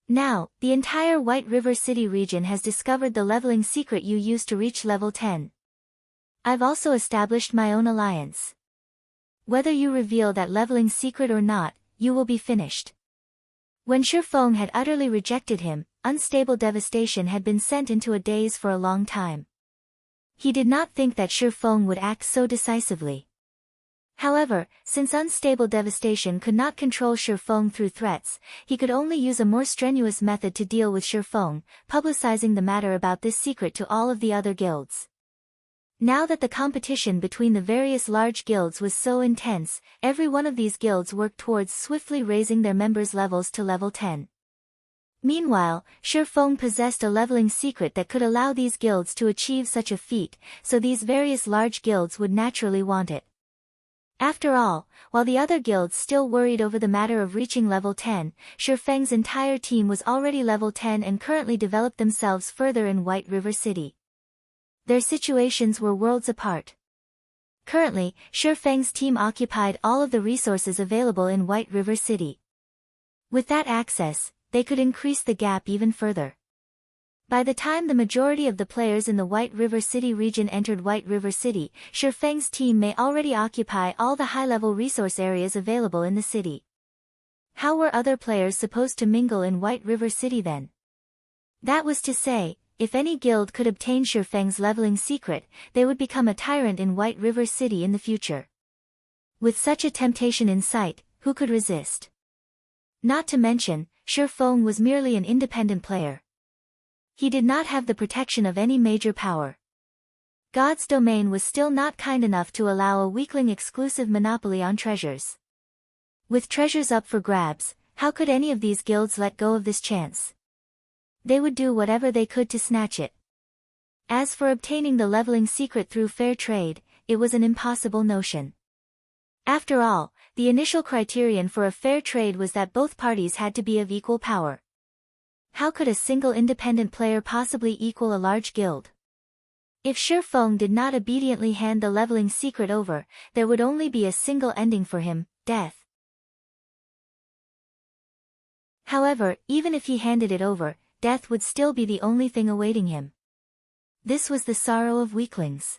S1: Now, the entire White River City region has discovered the leveling secret you used to reach level 10. I've also established my own alliance. Whether you reveal that leveling secret or not, you will be finished. When Shifeng had utterly rejected him, Unstable Devastation had been sent into a daze for a long time. He did not think that Shifeng would act so decisively. However, since Unstable Devastation could not control Shifeng through threats, he could only use a more strenuous method to deal with Shifeng, publicizing the matter about this secret to all of the other guilds. Now that the competition between the various large guilds was so intense, every one of these guilds worked towards swiftly raising their members' levels to level 10. Meanwhile, Shifeng possessed a leveling secret that could allow these guilds to achieve such a feat, so these various large guilds would naturally want it. After all, while the other guilds still worried over the matter of reaching level 10, Shifeng's entire team was already level 10 and currently developed themselves further in White River City. Their situations were worlds apart. Currently, Shifeng's team occupied all of the resources available in White River City. With that access, they could increase the gap even further. By the time the majority of the players in the White River City region entered White River City, Shifeng's team may already occupy all the high-level resource areas available in the city. How were other players supposed to mingle in White River City then? That was to say, if any guild could obtain Shifeng's leveling secret, they would become a tyrant in White River City in the future. With such a temptation in sight, who could resist? Not to mention, Shifeng was merely an independent player. He did not have the protection of any major power. God's domain was still not kind enough to allow a weakling exclusive monopoly on treasures. With treasures up for grabs, how could any of these guilds let go of this chance? They would do whatever they could to snatch it. As for obtaining the leveling secret through fair trade, it was an impossible notion. After all, the initial criterion for a fair trade was that both parties had to be of equal power. How could a single independent player possibly equal a large guild? If Shifeng did not obediently hand the leveling secret over, there would only be a single ending for him, death. However, even if he handed it over, death would still be the only thing awaiting him. This was the sorrow of weaklings.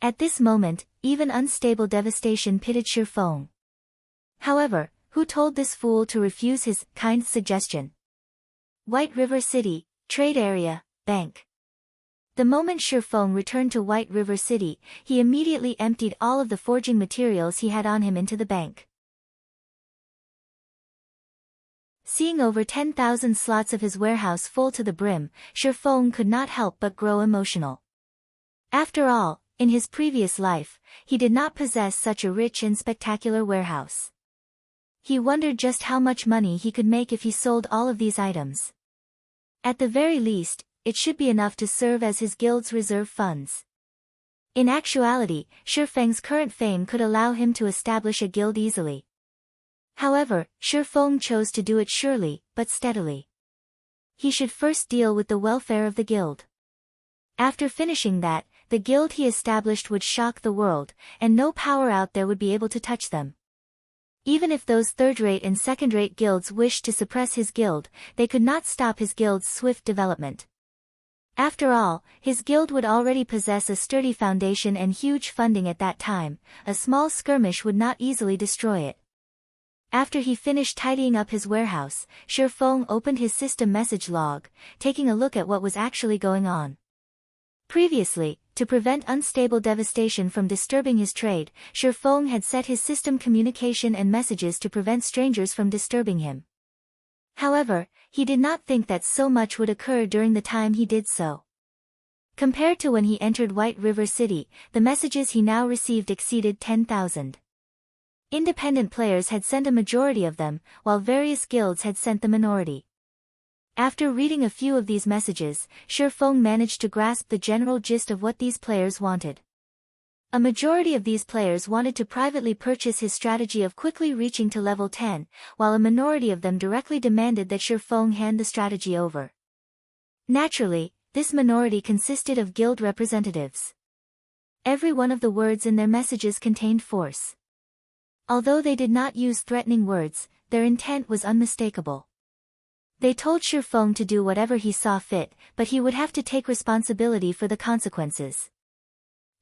S1: At this moment, even Unstable Devastation pitied Shifeng. However, who told this fool to refuse his kind suggestion? White River City, Trade Area, Bank. The moment Shifeng returned to White River City, he immediately emptied all of the forging materials he had on him into the bank. Seeing over 10,000 slots of his warehouse full to the brim, Shifeng could not help but grow emotional. After all, in his previous life, he did not possess such a rich and spectacular warehouse. He wondered just how much money he could make if he sold all of these items. At the very least, it should be enough to serve as his guild's reserve funds. In actuality, Shifeng's current fame could allow him to establish a guild easily. However, Shifeng chose to do it surely, but steadily. He should first deal with the welfare of the guild. After finishing that, the guild he established would shock the world, and no power out there would be able to touch them. Even if those third-rate and second-rate guilds wished to suppress his guild, they could not stop his guild's swift development. After all, his guild would already possess a sturdy foundation and huge funding at that time. A small skirmish would not easily destroy it. After he finished tidying up his warehouse, Shifeng opened his system message log, taking a look at what was actually going on. Previously, to prevent unstable devastation from disturbing his trade, Shifeng had set his system communication and messages to prevent strangers from disturbing him. However, he did not think that so much would occur during the time he did so. Compared to when he entered White River City, the messages he now received exceeded 10,000. Independent players had sent a majority of them, while various guilds had sent the minority. After reading a few of these messages, Shifeng managed to grasp the general gist of what these players wanted. A majority of these players wanted to privately purchase his strategy of quickly reaching to level 10, while a minority of them directly demanded that Shifeng hand the strategy over. Naturally, this minority consisted of guild representatives. Every one of the words in their messages contained force. Although they did not use threatening words, their intent was unmistakable. They told Shifeng to do whatever he saw fit, but he would have to take responsibility for the consequences.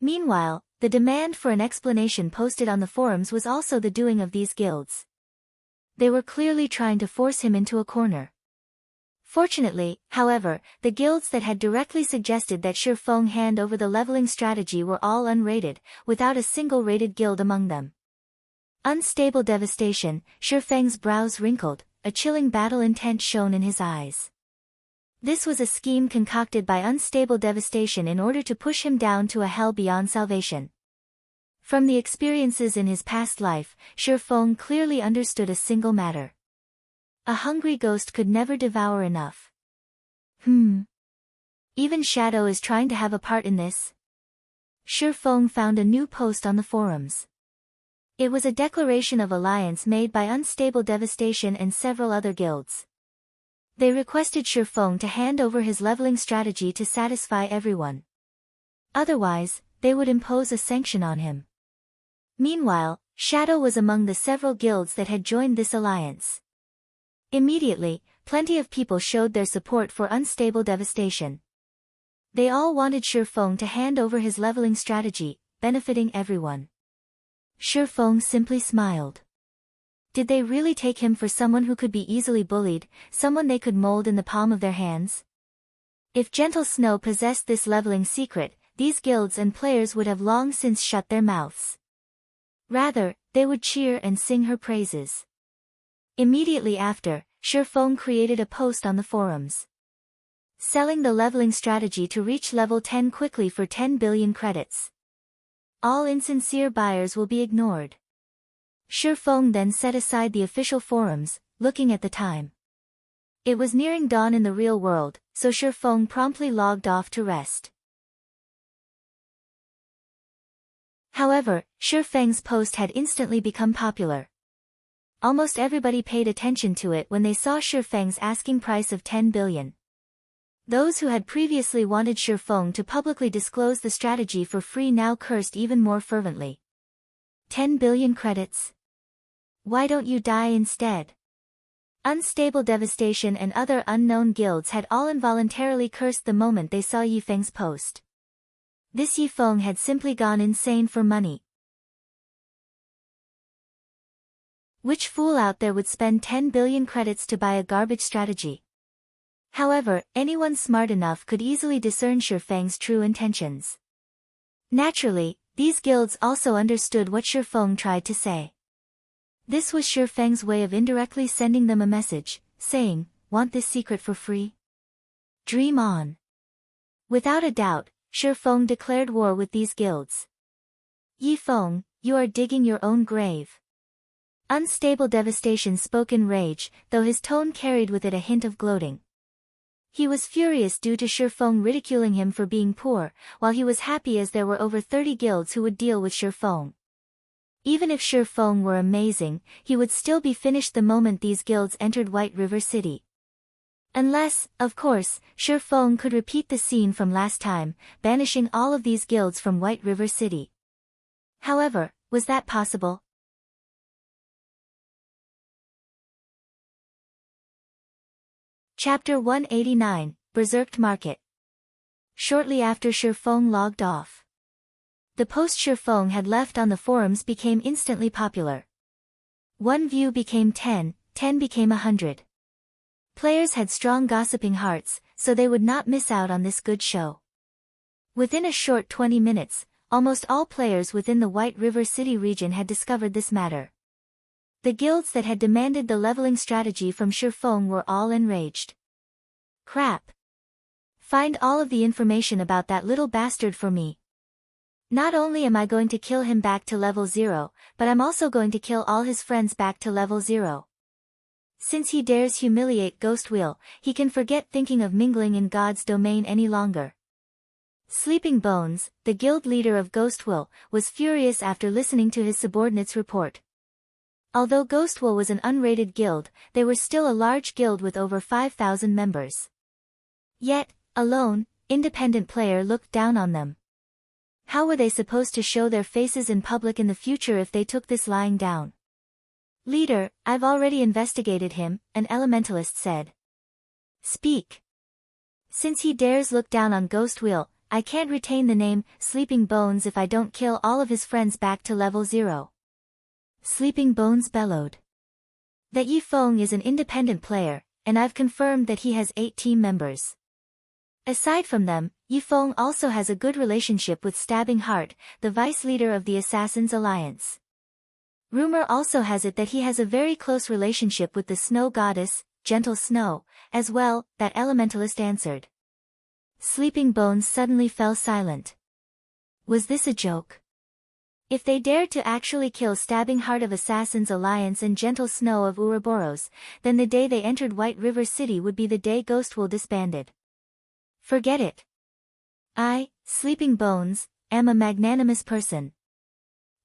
S1: Meanwhile, the demand for an explanation posted on the forums was also the doing of these guilds. They were clearly trying to force him into a corner. Fortunately, however, the guilds that had directly suggested that Shifeng hand over the leveling strategy were all unrated, without a single rated guild among them. Unstable devastation, Shifeng's brows wrinkled, a chilling battle intent shone in his eyes. This was a scheme concocted by Unstable Devastation in order to push him down to a hell beyond salvation. From the experiences in his past life, Shifeng clearly understood a single matter. A hungry ghost could never devour enough. Even Shadow is trying to have a part in this. Shifeng found a new post on the forums. It was a declaration of alliance made by Unstable Devastation and several other guilds. They requested Shifeng to hand over his leveling strategy to satisfy everyone. Otherwise, they would impose a sanction on him. Meanwhile, Shadow was among the several guilds that had joined this alliance. Immediately, plenty of people showed their support for Unstable Devastation. They all wanted Shifeng to hand over his leveling strategy, benefiting everyone. Shifeng simply smiled. Did they really take him for someone who could be easily bullied, someone they could mold in the palm of their hands? If Gentle Snow possessed this leveling secret, these guilds and players would have long since shut their mouths. Rather, they would cheer and sing her praises. Immediately after, Shifeng created a post on the forums. Selling the leveling strategy to reach level 10 quickly for 10 billion credits. All insincere buyers will be ignored. Shifeng then set aside the official forums, looking at the time. It was nearing dawn in the real world, so Shifeng promptly logged off to rest. However, Shifeng's post had instantly become popular. Almost everybody paid attention to it when they saw Shifeng's asking price of 10 billion. Those who had previously wanted Shifeng to publicly disclose the strategy for free now cursed even more fervently. 10 billion credits? Why don't you die instead? Unstable Devastation and other unknown guilds had all involuntarily cursed the moment they saw Yifeng's post. This Yifeng had simply gone insane for money. Which fool out there would spend 10 billion credits to buy a garbage strategy? However, anyone smart enough could easily discern Shifeng's true intentions. Naturally, these guilds also understood what Shifeng tried to say. This was Shifeng's way of indirectly sending them a message, saying, "Want this secret for free? Dream on." Without a doubt, Shifeng declared war with these guilds. "Yifeng, you are digging your own grave." Unstable Devastation spoke in rage, though his tone carried with it a hint of gloating. He was furious due to Shifeng ridiculing him for being poor, while he was happy as there were over 30 guilds who would deal with Shifeng. Even if Shifeng were amazing, he would still be finished the moment these guilds entered White River City. Unless, of course, Shifeng could repeat the scene from last time, banishing all of these guilds from White River City. However, was that possible? Chapter 189, Berserked Market. Shortly after Shifeng logged off, the post Shifeng had left on the forums became instantly popular. 1 view became 10, 10 became 100. Players had strong gossiping hearts, so they would not miss out on this good show. Within a short 20 minutes, almost all players within the White River City region had discovered this matter. The guilds that had demanded the leveling strategy from Shifeng were all enraged. "Crap! Find all of the information about that little bastard for me. Not only am I going to kill him back to level 0, but I'm also going to kill all his friends back to level 0. Since he dares humiliate Ghostwheel, he can forget thinking of mingling in God's domain any longer." Sleeping Bones, the guild leader of Ghostwheel, was furious after listening to his subordinate's report. Although Ghostwheel was an unrated guild, they were still a large guild with over 5,000 members. Yet, a lone, independent player looked down on them. How were they supposed to show their faces in public in the future if they took this lying down? "Leader, I've already investigated him," an elementalist said. "Speak." "Since he dares look down on Ghostwheel, I can't retain the name Sleeping Bones if I don't kill all of his friends back to level 0. Sleeping Bones bellowed. "That Yifeng is an independent player, and I've confirmed that he has 8 team members. Aside from them, Yifeng also has a good relationship with Stabbing Heart, the vice leader of the Assassins Alliance. Rumor also has it that he has a very close relationship with the Snow Goddess, Gentle Snow, as well," that elementalist answered. Sleeping Bones suddenly fell silent. Was this a joke? If they dared to actually kill Stabbing Heart of Assassins Alliance and Gentle Snow of Ouroboros, then the day they entered White River City would be the day Ghostwheel disbanded. Forget it. I, Sleeping Bones, am a magnanimous person.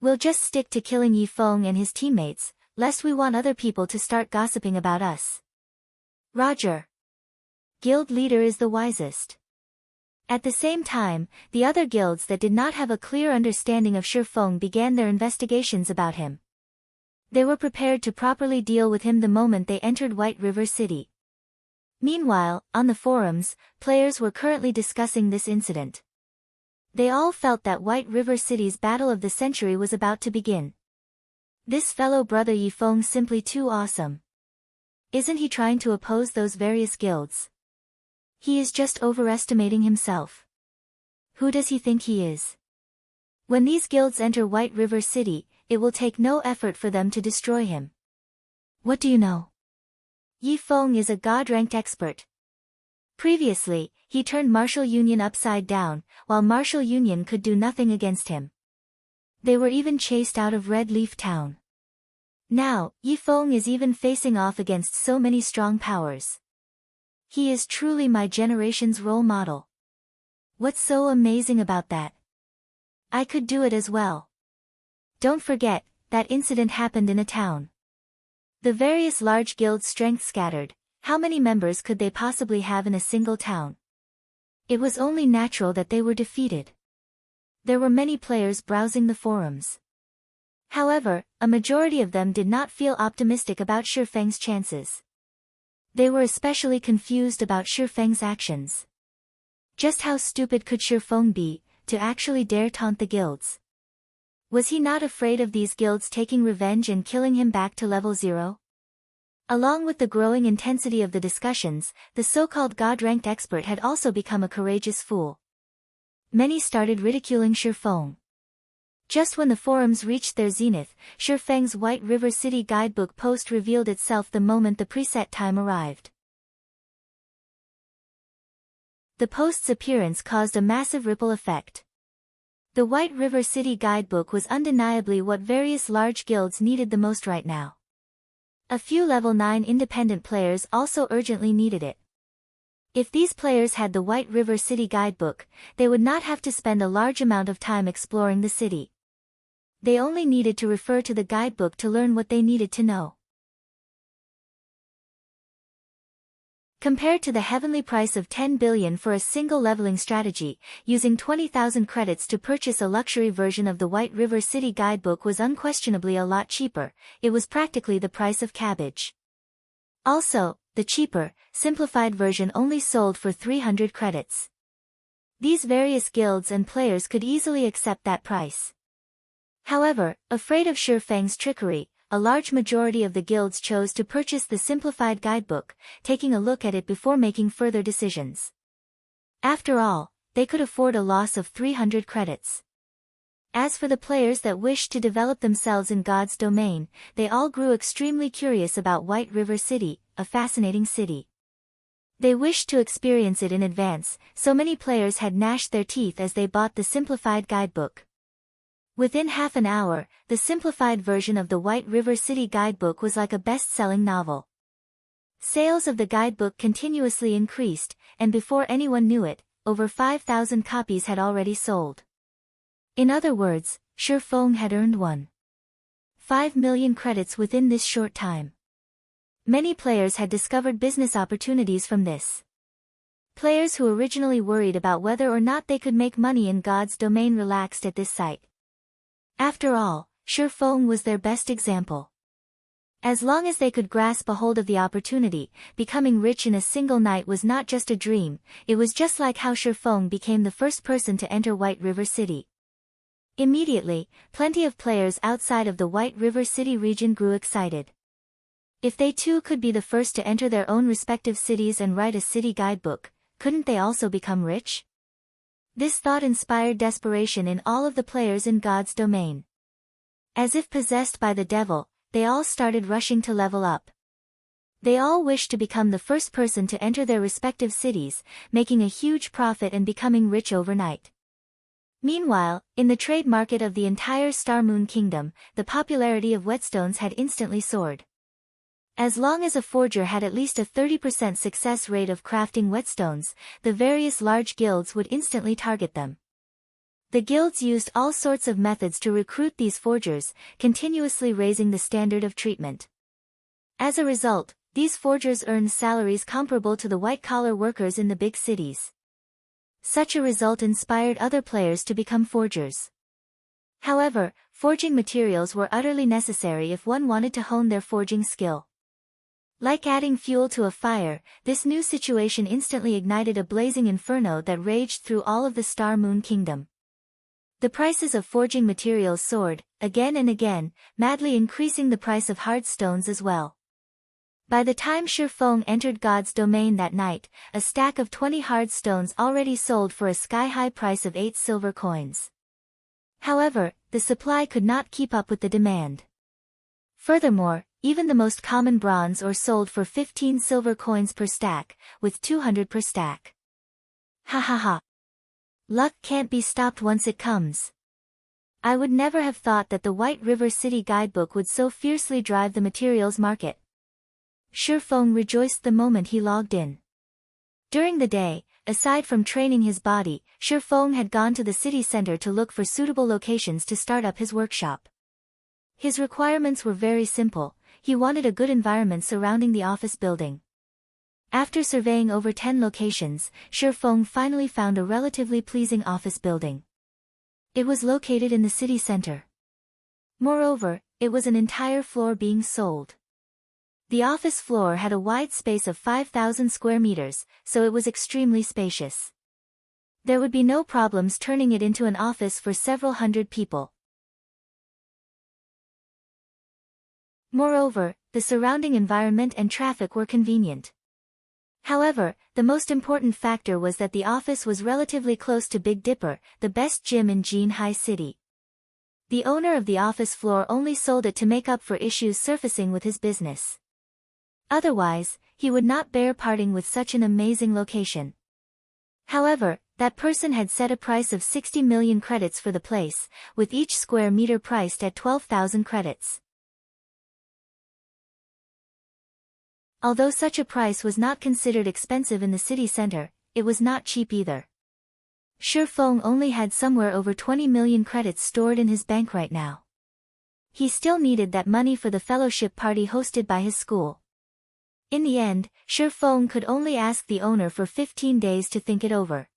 S1: We'll just stick to killing Yifeng and his teammates, lest we want other people to start gossiping about us. Roger. Guild leader is the wisest. At the same time, the other guilds that did not have a clear understanding of Shifeng began their investigations about him. They were prepared to properly deal with him the moment they entered White River City. Meanwhile, on the forums, players were currently discussing this incident. They all felt that White River City's battle of the century was about to begin. This fellow brother Yifeng simply too awesome. Isn't he trying to oppose those various guilds? He is just overestimating himself. Who does he think he is? When these guilds enter White River City, it will take no effort for them to destroy him. What do you know? Yifeng is a god-ranked expert. Previously, he turned Martial Union upside down, while Martial Union could do nothing against him. They were even chased out of Red Leaf Town. Now, Yifeng is even facing off against so many strong powers. He is truly my generation's role model. What's so amazing about that? I could do it as well. Don't forget, that incident happened in a town. The various large guilds' strength scattered. How many members could they possibly have in a single town? It was only natural that they were defeated. There were many players browsing the forums. However, a majority of them did not feel optimistic about Shifeng's chances. They were especially confused about Shifeng's actions. Just how stupid could Shifeng be, to actually dare taunt the guilds? Was he not afraid of these guilds taking revenge and killing him back to level 0? Along with the growing intensity of the discussions, the so-called God-ranked expert had also become a courageous fool. Many started ridiculing Shifeng. Just when the forums reached their zenith, Shifeng's White River City guidebook post revealed itself the moment the preset time arrived. The post's appearance caused a massive ripple effect. The White River City guidebook was undeniably what various large guilds needed the most right now. A few level 9 independent players also urgently needed it. If these players had the White River City guidebook, they would not have to spend a large amount of time exploring the city. They only needed to refer to the guidebook to learn what they needed to know. Compared to the heavenly price of 10 billion for a single leveling strategy, using 20,000 credits to purchase a luxury version of the White River City guidebook was unquestionably a lot cheaper. It was practically the price of cabbage. Also, the cheaper, simplified version only sold for 300 credits. These various guilds and players could easily accept that price. However, afraid of Shifeng's trickery, a large majority of the guilds chose to purchase the simplified guidebook, taking a look at it before making further decisions. After all, they could afford a loss of 300 credits. As for the players that wished to develop themselves in God's domain, they all grew extremely curious about White River City, a fascinating city. They wished to experience it in advance, so many players had gnashed their teeth as they bought the simplified guidebook. Within half an hour, the simplified version of the White River City guidebook was like a best-selling novel. Sales of the guidebook continuously increased, and before anyone knew it, over 5,000 copies had already sold. In other words, Shifeng had earned 1.5 million credits within this short time. Many players had discovered business opportunities from this. Players who originally worried about whether or not they could make money in God's domain relaxed at this sight. After all, Shifeng was their best example. As long as they could grasp a hold of the opportunity, becoming rich in a single night was not just a dream, it was just like how Shifeng became the first person to enter White River City. Immediately, plenty of players outside of the White River City region grew excited. If they too could be the first to enter their own respective cities and write a city guidebook, couldn't they also become rich? This thought inspired desperation in all of the players in God's domain. As if possessed by the devil, they all started rushing to level up. They all wished to become the first person to enter their respective cities, making a huge profit and becoming rich overnight. Meanwhile, in the trade market of the entire Star Moon Kingdom, the popularity of whetstones had instantly soared. As long as a forger had at least a 30% success rate of crafting whetstones, the various large guilds would instantly target them. The guilds used all sorts of methods to recruit these forgers, continuously raising the standard of treatment. As a result, these forgers earned salaries comparable to the white-collar workers in the big cities. Such a result inspired other players to become forgers. However, forging materials were utterly necessary if one wanted to hone their forging skill. Like adding fuel to a fire, this new situation instantly ignited a blazing inferno that raged through all of the Star Moon Kingdom. The prices of forging materials soared, again and again, madly increasing the price of hard stones as well. By the time Shifeng entered God's domain that night, a stack of 20 hard stones already sold for a sky-high price of 8 silver coins. However, the supply could not keep up with the demand. Furthermore, even the most common bronze ore sold for 15 silver coins per stack, with 200 per stack. Ha ha ha. Luck can't be stopped once it comes. I would never have thought that the White River City guidebook would so fiercely drive the materials market. Shifeng rejoiced the moment he logged in. During the day, aside from training his body, Shifeng had gone to the city center to look for suitable locations to start up his workshop. His requirements were very simple. He wanted a good environment surrounding the office building. After surveying over 10 locations, Shifeng finally found a relatively pleasing office building. It was located in the city center. Moreover, it was an entire floor being sold. The office floor had a wide space of 5,000 square meters, so it was extremely spacious. There would be no problems turning it into an office for several hundred people. Moreover, the surrounding environment and traffic were convenient. However, the most important factor was that the office was relatively close to Big Dipper, the best gym in Jinhai City. The owner of the office floor only sold it to make up for issues surfacing with his business. Otherwise, he would not bear parting with such an amazing location. However, that person had set a price of 60 million credits for the place, with each square meter priced at 12,000 credits. Although such a price was not considered expensive in the city center, it was not cheap either. Shifeng only had somewhere over 20 million credits stored in his bank right now. He still needed that money for the fellowship party hosted by his school. In the end, Shifeng could only ask the owner for 15 days to think it over.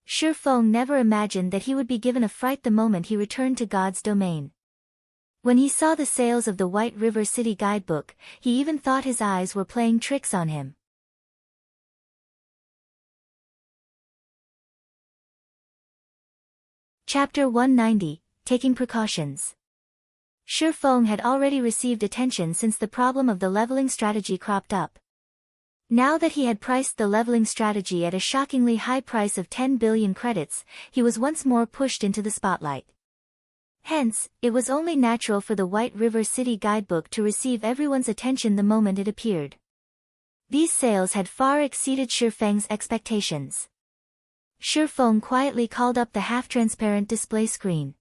S1: Shifeng never imagined that he would be given a fright the moment he returned to God's domain. When he saw the sales of the White River City guidebook, he even thought his eyes were playing tricks on him. Chapter 190, Taking Precautions. Shifeng had already received attention since the problem of the leveling strategy cropped up. Now that he had priced the leveling strategy at a shockingly high price of 10 billion credits, he was once more pushed into the spotlight. Hence, it was only natural for the White River City guidebook to receive everyone's attention the moment it appeared. These sales had far exceeded Shifeng's expectations. Shifeng quietly called up the half-transparent display screen.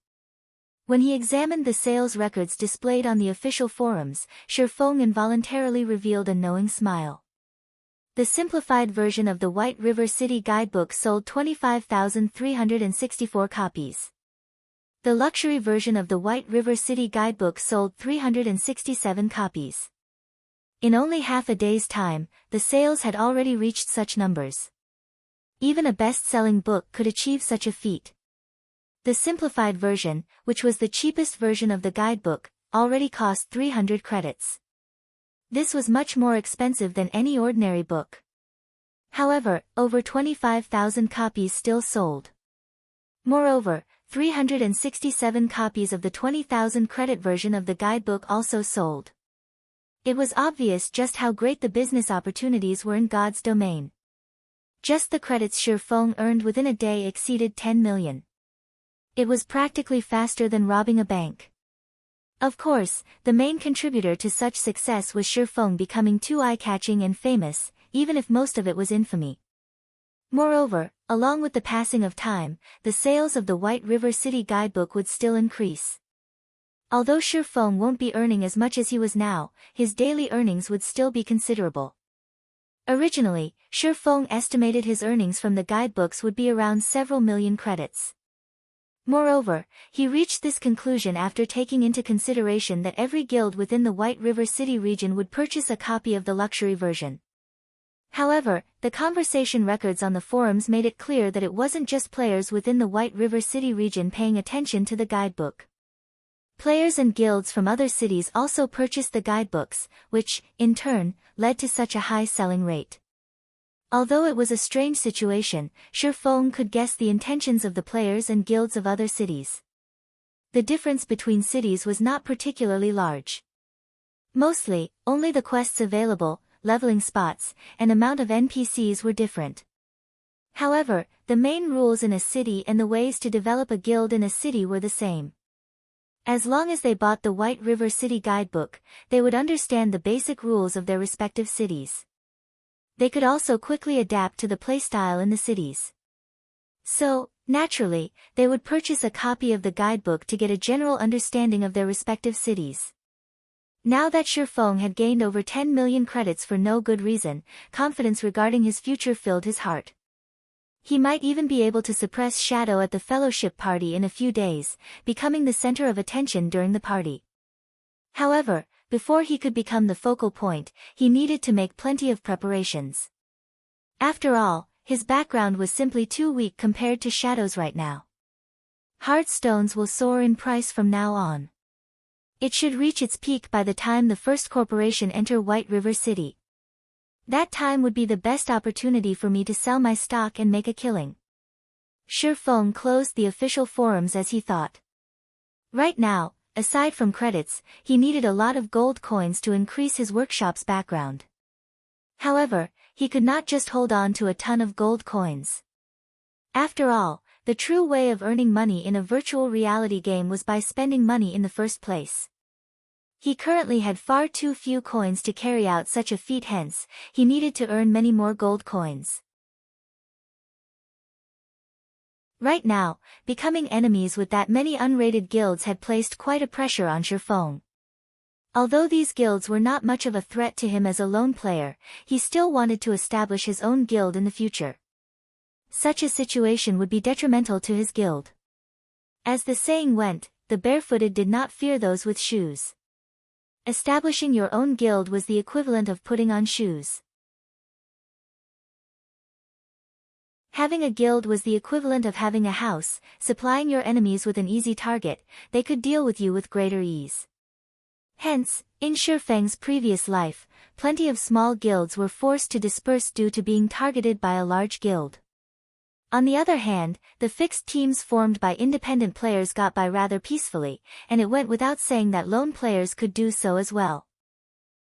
S1: When he examined the sales records displayed on the official forums, Shifeng involuntarily revealed a knowing smile. The simplified version of the White River City guidebook sold 25,364 copies. The luxury version of the White River City guidebook sold 367 copies. In only half a day's time, the sales had already reached such numbers. Even a best-selling book could achieve such a feat. The simplified version, which was the cheapest version of the guidebook, already cost 300 credits. This was much more expensive than any ordinary book. However, over 25,000 copies still sold. Moreover, 367 copies of the 20,000 credit version of the guidebook also sold. It was obvious just how great the business opportunities were in God's domain. Just the credits Shifeng earned within a day exceeded 10 million. It was practically faster than robbing a bank. Of course, the main contributor to such success was Shifeng becoming too eye-catching and famous, even if most of it was infamy. Moreover, along with the passing of time, the sales of the White River City guidebook would still increase. Although Shifeng won't be earning as much as he was now, his daily earnings would still be considerable. Originally, Shifeng estimated his earnings from the guidebooks would be around several million credits. Moreover, he reached this conclusion after taking into consideration that every guild within the White River City region would purchase a copy of the luxury version. However, the conversation records on the forums made it clear that it wasn't just players within the White River City region paying attention to the guidebook. Players and guilds from other cities also purchased the guidebooks, which, in turn, led to such a high selling rate. Although it was a strange situation, Shifeng could guess the intentions of the players and guilds of other cities. The difference between cities was not particularly large. Mostly, only the quests available, leveling spots, and amount of NPCs were different. However, the main rules in a city and the ways to develop a guild in a city were the same. As long as they bought the White River City guidebook, they would understand the basic rules of their respective cities. They could also quickly adapt to the playstyle in the cities. So, naturally, they would purchase a copy of the guidebook to get a general understanding of their respective cities. Now that Shifeng had gained over 10 million credits for no good reason, confidence regarding his future filled his heart. He might even be able to suppress Shadow at the fellowship party in a few days, becoming the center of attention during the party. However, before he could become the focal point, he needed to make plenty of preparations. After all, his background was simply too weak compared to Shadow's right now. Heart stones will soar in price from now on. It should reach its peak by the time the first corporation enter White River City. That time would be the best opportunity for me to sell my stock and make a killing. Shifeng closed the official forums as he thought. Right now, aside from credits, he needed a lot of gold coins to increase his workshop's background. However, he could not just hold on to a ton of gold coins. After all, the true way of earning money in a virtual reality game was by spending money in the first place. He currently had far too few coins to carry out such a feat, hence, he needed to earn many more gold coins. Right now, becoming enemies with that many unrated guilds had placed quite a pressure on Shifeng. Although these guilds were not much of a threat to him as a lone player, he still wanted to establish his own guild in the future. Such a situation would be detrimental to his guild. As the saying went, the barefooted did not fear those with shoes. Establishing your own guild was the equivalent of putting on shoes. Having a guild was the equivalent of having a house, supplying your enemies with an easy target, they could deal with you with greater ease. Hence, in Shifeng's previous life, plenty of small guilds were forced to disperse due to being targeted by a large guild. On the other hand, the fixed teams formed by independent players got by rather peacefully, and it went without saying that lone players could do so as well.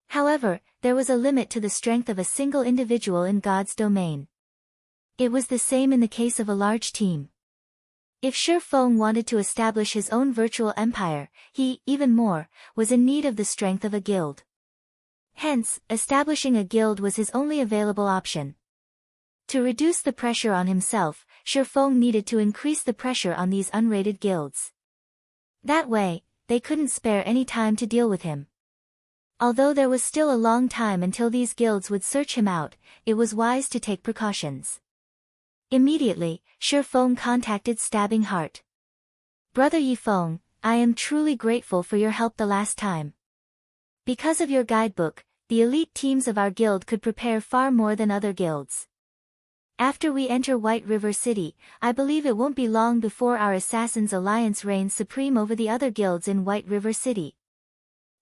S1: However, there was a limit to the strength of a single individual in God's domain. It was the same in the case of a large team. If Shifeng wanted to establish his own virtual empire, he, even more, was in need of the strength of a guild. Hence, establishing a guild was his only available option. To reduce the pressure on himself, Shifeng needed to increase the pressure on these unrated guilds. That way, they couldn't spare any time to deal with him. Although there was still a long time until these guilds would search him out, it was wise to take precautions. Immediately, Shifeng contacted Stabbing Heart. Brother Yifeng, I am truly grateful for your help the last time. Because of your guidebook, the elite teams of our guild could prepare far more than other guilds. After we enter White River City, I believe it won't be long before our Assassins Alliance reigns supreme over the other guilds in White River City.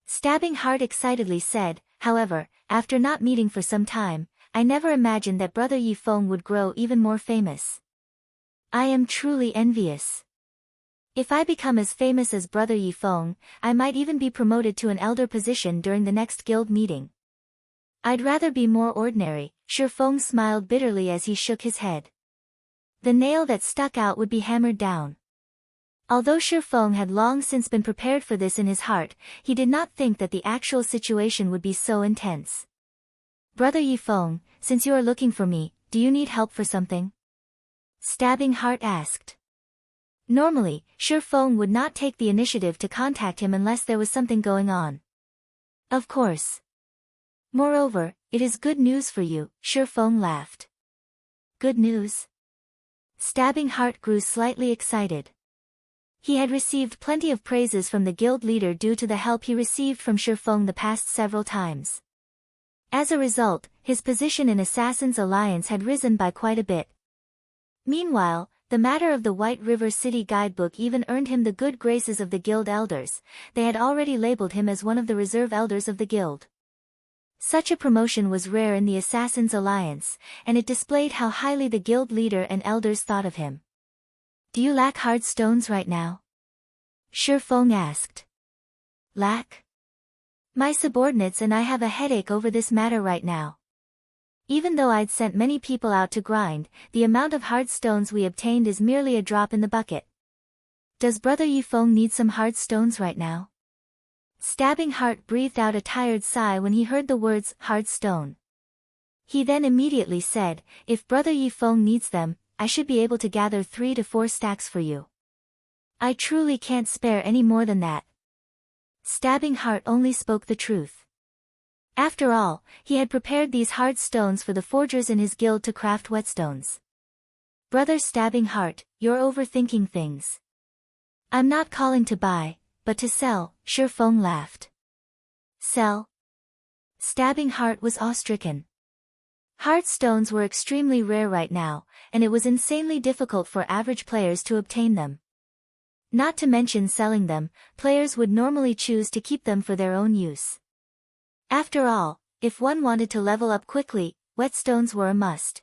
S1: Stabbing Heart excitedly said, however, after not meeting for some time, I never imagined that Brother Yifeng would grow even more famous. I am truly envious. If I become as famous as Brother Yifeng, I might even be promoted to an elder position during the next guild meeting. I'd rather be more ordinary, Shifeng smiled bitterly as he shook his head. The nail that stuck out would be hammered down. Although Shifeng had long since been prepared for this in his heart, he did not think that the actual situation would be so intense. Brother Yifeng, since you are looking for me, do you need help for something? Stabbing Heart asked. Normally, Shifeng would not take the initiative to contact him unless there was something going on. Of course. Moreover, it is good news for you, Shifeng laughed. Good news? Stabbing Heart grew slightly excited. He had received plenty of praises from the guild leader due to the help he received from Shifeng the past several times. As a result, his position in Assassins Alliance had risen by quite a bit. Meanwhile, the matter of the White River City guidebook even earned him the good graces of the guild elders. They had already labeled him as one of the reserve elders of the guild. Such a promotion was rare in the Assassins Alliance, and it displayed how highly the guild leader and elders thought of him. Do you lack hard stones right now? Shifeng asked. Lack? My subordinates and I have a headache over this matter right now. Even though I'd sent many people out to grind, the amount of hard stones we obtained is merely a drop in the bucket. Does Brother Yifeng need some hard stones right now? Stabbing Heart breathed out a tired sigh when he heard the words, hard stone. He then immediately said, if Brother Yifeng needs them, I should be able to gather 3 to 4 stacks for you. I truly can't spare any more than that. Stabbing Heart only spoke the truth. After all, he had prepared these hard stones for the forgers in his guild to craft whetstones. Brother Stabbing Heart, you're overthinking things. I'm not calling to buy, but to sell, Shifeng laughed. Sell? Stabbing Heart was awe-stricken. Hard stones were extremely rare right now, and it was insanely difficult for average players to obtain them. Not to mention selling them, players would normally choose to keep them for their own use. After all, if one wanted to level up quickly, whetstones were a must.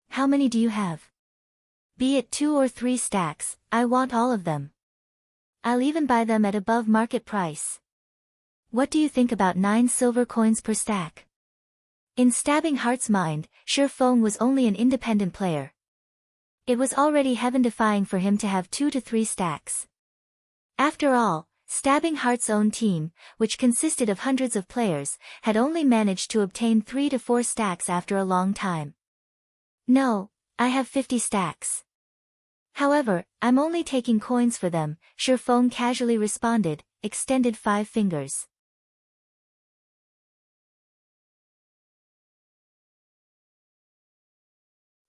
S1: How many do you have? Be it 2 or 3 stacks, I want all of them. I'll even buy them at above market price. What do you think about 9 silver coins per stack? In Stabbing Heart's mind, Shi Feng was only an independent player. It was already heaven-defying for him to have 2 to 3 stacks. After all, Stabbing Heart's own team, which consisted of hundreds of players, had only managed to obtain 3 to 4 stacks after a long time. No, I have 50 stacks. However, I'm only taking coins for them, Shi Feng casually responded, extended 5 fingers.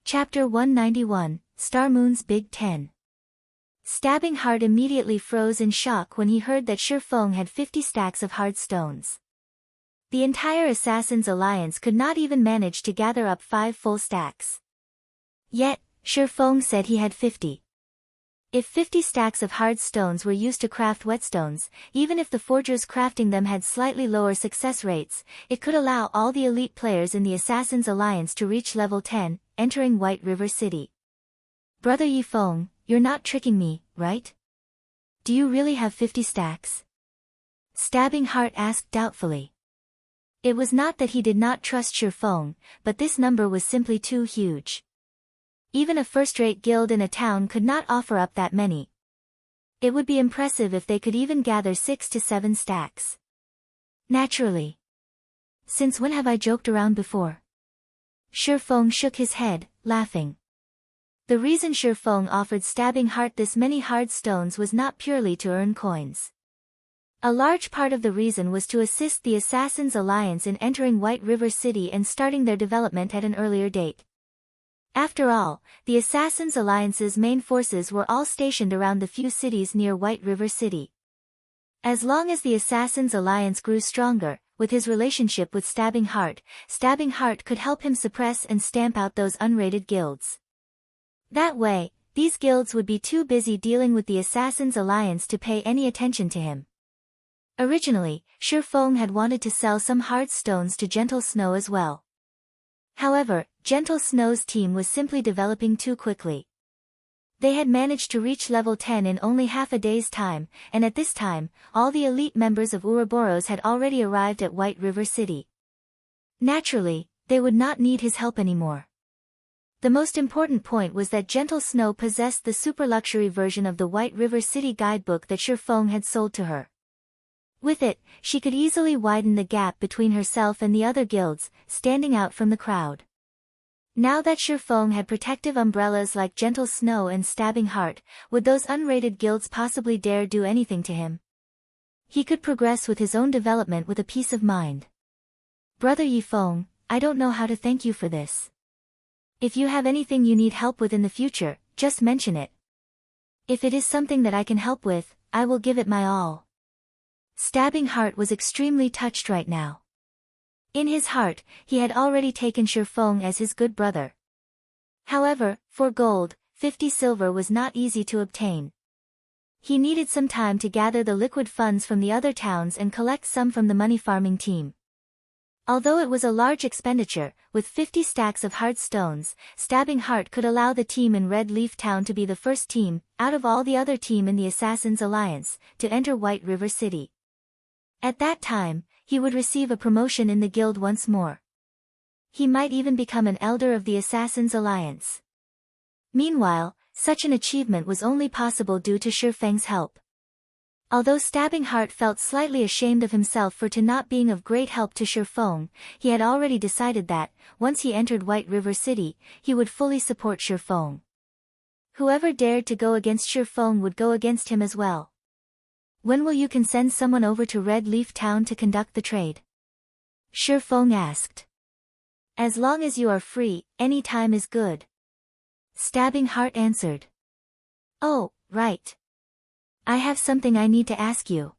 S1: Chapter 191, Star Moon's Big 10. Stabbing Heart immediately froze in shock when he heard that Shi Feng had 50 stacks of hard stones. The entire Assassin's Alliance could not even manage to gather up 5 full stacks. Yet, Shi Feng said he had 50. If 50 stacks of hard stones were used to craft whetstones, even if the forgers crafting them had slightly lower success rates, it could allow all the elite players in the Assassin's Alliance to reach level 10, entering White River City. Brother Yi Feng, you're not tricking me, right? Do you really have 50 stacks? Stabbing Heart asked doubtfully. It was not that he did not trust Shi Feng, but this number was simply too huge. Even a first-rate guild in a town could not offer up that many. It would be impressive if they could even gather 6 to 7 stacks. Naturally. Since when have I joked around before? Shi Feng shook his head, laughing. The reason Shi Feng offered Stabbing Heart this many hard stones was not purely to earn coins. A large part of the reason was to assist the Assassin's Alliance in entering White River City and starting their development at an earlier date. After all, the Assassin's Alliance's main forces were all stationed around the few cities near White River City. As long as the Assassin's Alliance grew stronger, with his relationship with Stabbing Heart could help him suppress and stamp out those unrated guilds. That way, these guilds would be too busy dealing with the Assassin's Alliance to pay any attention to him. Originally, Shi Feng had wanted to sell some hard stones to Gentle Snow as well. However, Gentle Snow's team was simply developing too quickly. They had managed to reach level 10 in only half a day's time, and at this time, all the elite members of Ouroboros had already arrived at White River City. Naturally, they would not need his help anymore. The most important point was that Gentle Snow possessed the super luxury version of the White River City guidebook that Shi Feng had sold to her. With it, she could easily widen the gap between herself and the other guilds, standing out from the crowd. Now that Shi Feng had protective umbrellas like Gentle Snow and Stabbing Heart, would those unrated guilds possibly dare do anything to him? He could progress with his own development with a peace of mind. Brother Yi Feng, I don't know how to thank you for this. If you have anything you need help with in the future, just mention it. If it is something that I can help with, I will give it my all. Stabbing Heart was extremely touched right now. In his heart, he had already taken Shi Feng as his good brother. However, for gold, 50 silver was not easy to obtain. He needed some time to gather the liquid funds from the other towns and collect some from the money farming team. Although it was a large expenditure, with 50 stacks of hard stones, Stabbing Heart could allow the team in Red Leaf Town to be the first team, out of all the other team in the Assassin's Alliance, to enter White River City. At that time, he would receive a promotion in the guild once more. He might even become an elder of the Assassin's Alliance. Meanwhile, such an achievement was only possible due to Shi Feng's help. Although Stabbing Heart felt slightly ashamed of himself for not being of great help to Shi Feng, he had already decided that, once he entered White River City, he would fully support Shi Feng. Whoever dared to go against Shi Feng would go against him as well. When will you send someone over to Red Leaf Town to conduct the trade? Shi Feng asked. As long as you are free, any time is good. Stabbing Heart answered. Oh, right. I have something I need to ask you.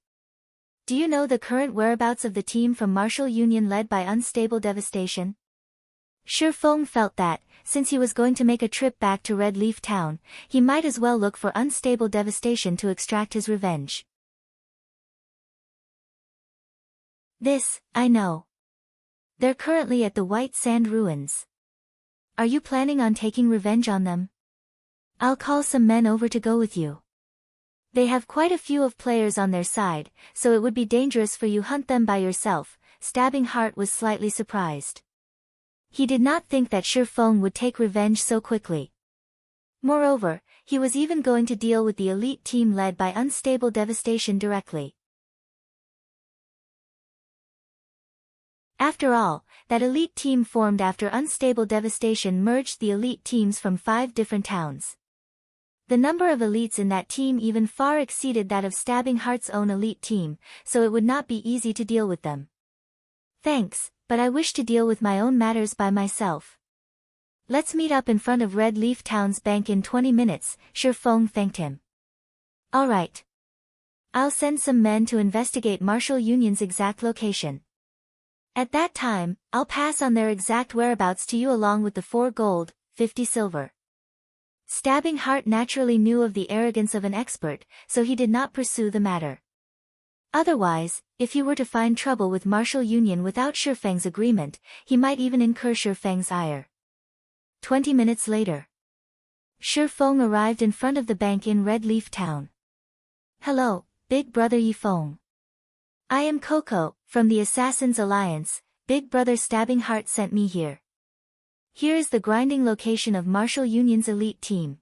S1: Do you know the current whereabouts of the team from Martial Union led by Unstable Devastation? Shi Feng felt that, since he was going to make a trip back to Red Leaf Town, he might as well look for Unstable Devastation to extract his revenge. This, I know. They're currently at the White Sand Ruins. Are you planning on taking revenge on them? I'll call some men over to go with you. They have quite a few of players on their side, so it would be dangerous for you hunt them by yourself. Stabbing Heart was slightly surprised. He did not think that Shifeng would take revenge so quickly. Moreover, he was even going to deal with the elite team led by Unstable Devastation directly. After all, that elite team formed after Unstable Devastation merged the elite teams from 5 different towns. The number of elites in that team even far exceeded that of Stabbing Heart's own elite team, so it would not be easy to deal with them. Thanks, but I wish to deal with my own matters by myself. Let's meet up in front of Red Leaf Town's bank in 20 minutes, Shifeng thanked him. Alright. I'll send some men to investigate Martial Union's exact location. At that time, I'll pass on their exact whereabouts to you along with the 4 gold, 50 silver. Stabbing Heart naturally knew of the arrogance of an expert, so he did not pursue the matter. Otherwise, if he were to find trouble with Martial Union without Shifeng's agreement, he might even incur Shifeng's ire. 20 minutes later. Shifeng arrived in front of the bank in Red Leaf Town. Hello, Big Brother Yifeng. I am Coco, from the Assassin's Alliance. Big Brother Stabbing Heart sent me here. Here is the grinding location of Martial Union's elite team.